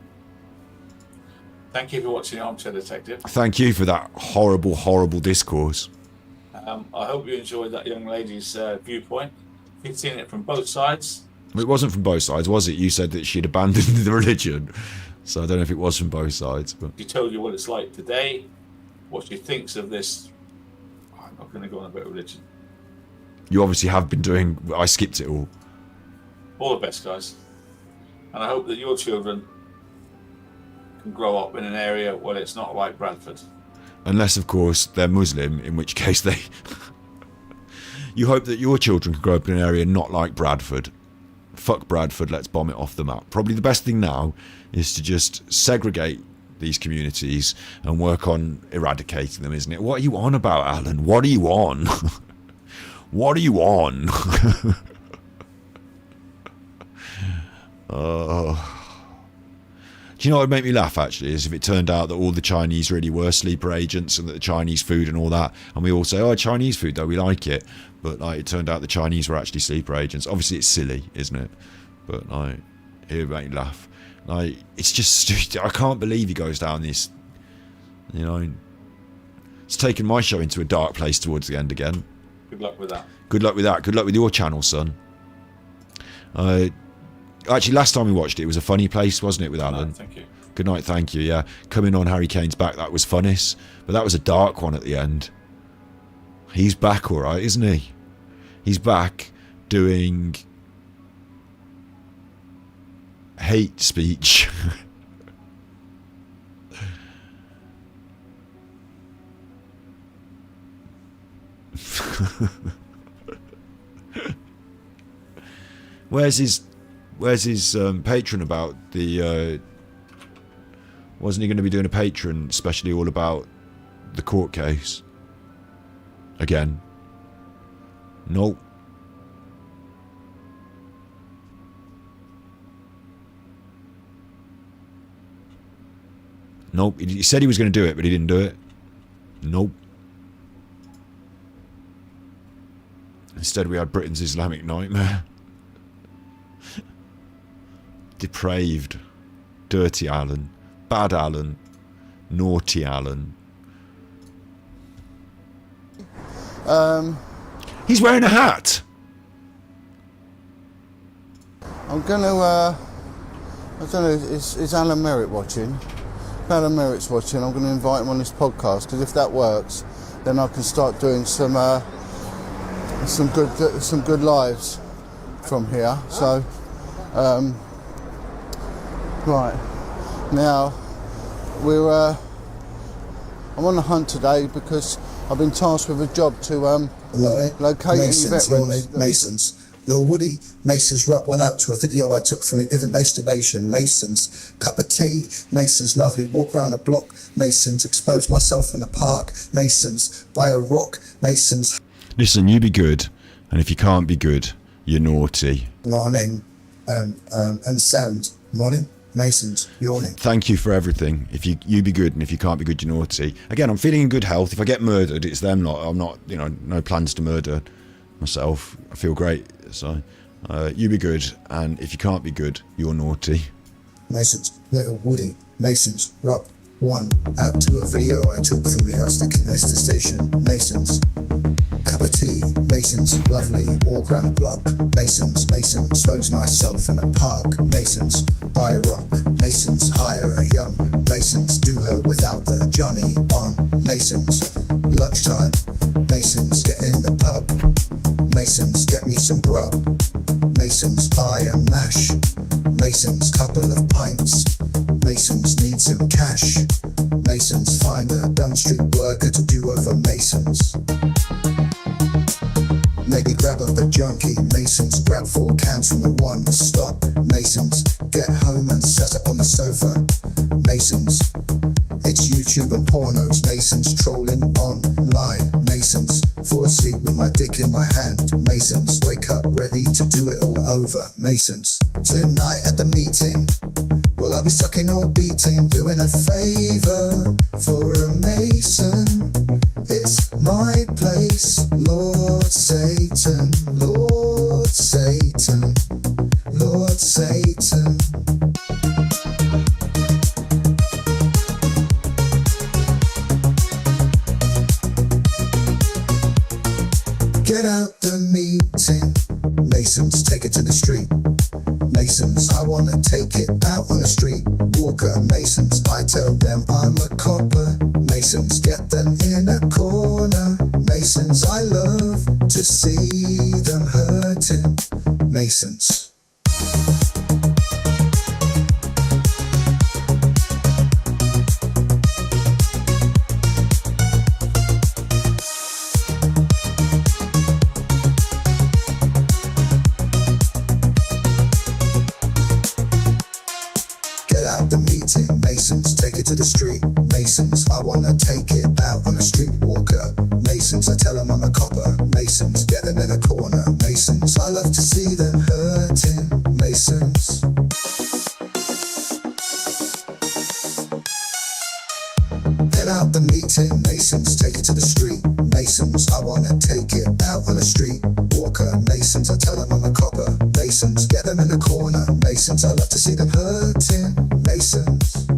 Thank you for watching Armchair Detective. Thank you for that horrible, horrible discourse. I hope you enjoyed that young lady's viewpoint. You've seen it from both sides. It wasn't from both sides, was it? You said that she'd abandoned the religion. So I don't know if it was from both sides. But She told you what it's like today, what she thinks of this. I'm not going to go on about religion. You obviously have been doing... I skipped it all. All the best, guys. And I hope that your children can grow up in an area where it's not like Bradford. Unless, of course, they're Muslim, in which case they... You hope that your children can grow up in an area not like Bradford. Fuck Bradford, let's bomb it off the map. Probably the best thing now is to just segregate these communities and work on eradicating them, isn't it? What are you on about, Alan? What are you on? What are you on? Do you know what would make me laugh, actually, is if it turned out that all the Chinese really were sleeper agents and that the Chinese food and all that, and we all say, oh, Chinese food, though, we like it, but like it turned out the Chinese were actually sleeper agents. Obviously, it's silly, isn't it? But like, it would make me laugh. Like, it's just stupid. I can't believe he goes down this, you know. It's taken my show into a dark place towards the end again. Good luck with that. Good luck with that. Good luck with your channel, son. Actually, last time we watched it was a funny place, wasn't it, with Alan? No, thank you. Good night, thank you, yeah. Coming on Harry Kane's back, that was funnest. But that was a dark one at the end. He's back all right, isn't he? He's back doing hate speech. Where's his patron about the? Wasn't he going to be doing a patron, especially all about the court case? Again. Nope. Nope. He said he was going to do it, but he didn't do it. Nope. Instead, we had Britain's Islamic nightmare. Depraved. Dirty Alan. Bad Alan. Naughty Alan. He's wearing a hat. I'm going to, I don't know, is Alan Merritt watching? If Alan Merritt's watching, I'm going to invite him on this podcast, because if that works, then I can start doing some good lives from here. So, right, now, I'm on the hunt today because I've been tasked with a job to locate Masons, any veterans. Masons. Little Woody Masons went out to a video I took from Event Masturbation. Masons, cup of tea. Masons, lovely walk around the block. Masons, expose myself in the park. Masons, buy a rock. Masons. Listen, you be good, and if you can't be good, you're naughty. Morning, and sound. Morning. Masons, yawning. Thank you for everything. If you be good, and if you can't be good, you're naughty. Again, I'm feeling in good health. If I get murdered, it's them lot. I'm not, no plans to murder myself. I feel great. So, you be good, and if you can't be good, you're naughty. Masons, little Woody Masons, rock one out to a video I took from the house next to the station. Masons, cup of tea. Masons, lovely walk around the block. Masons, expose myself in the park. Masons, buy a rock. Masons, hire a young. Masons, do her without the Johnny on. Masons, lunchtime. Masons, get in the pub. Masons, get me some grub. Masons, buy a mash. Masons, couple of pints. Masons, need some cash. Masons, find a dumb street worker to do over Masons. Maybe grab up a junkie. Masons, grab 4 cans from the one stop. Masons, get home and set up on the sofa. Masons, it's YouTube and pornos. Masons, trolling online. Masons, fall asleep with my dick in my hand. Masons, wake up ready to do it all over. Masons, tonight at the meeting, will I be sucking or beating? Doing a favor for a Mason. It's my place, Lord Satan, Lord Satan, Lord Satan. Get out the meeting. Masons, take it to the street. Masons, I wanna take it out on the street. Walker, Masons, I tell them I'm a copper. Masons, get them in a corner. Masons, I love to see them hurting. Masons. Masons, take it to the street. Masons, I wanna take it out on a street walker. Masons, I tell them I'm a copper. Masons, get them in a corner. Masons, I love to see them hurting. Masons. Get out the meeting. Masons, take it to the street. Masons, I wanna take it out on a street walker. Masons, I tell them I'm a copper. Masons, get them in a corner. Masons, I love to see them hurting. Masons.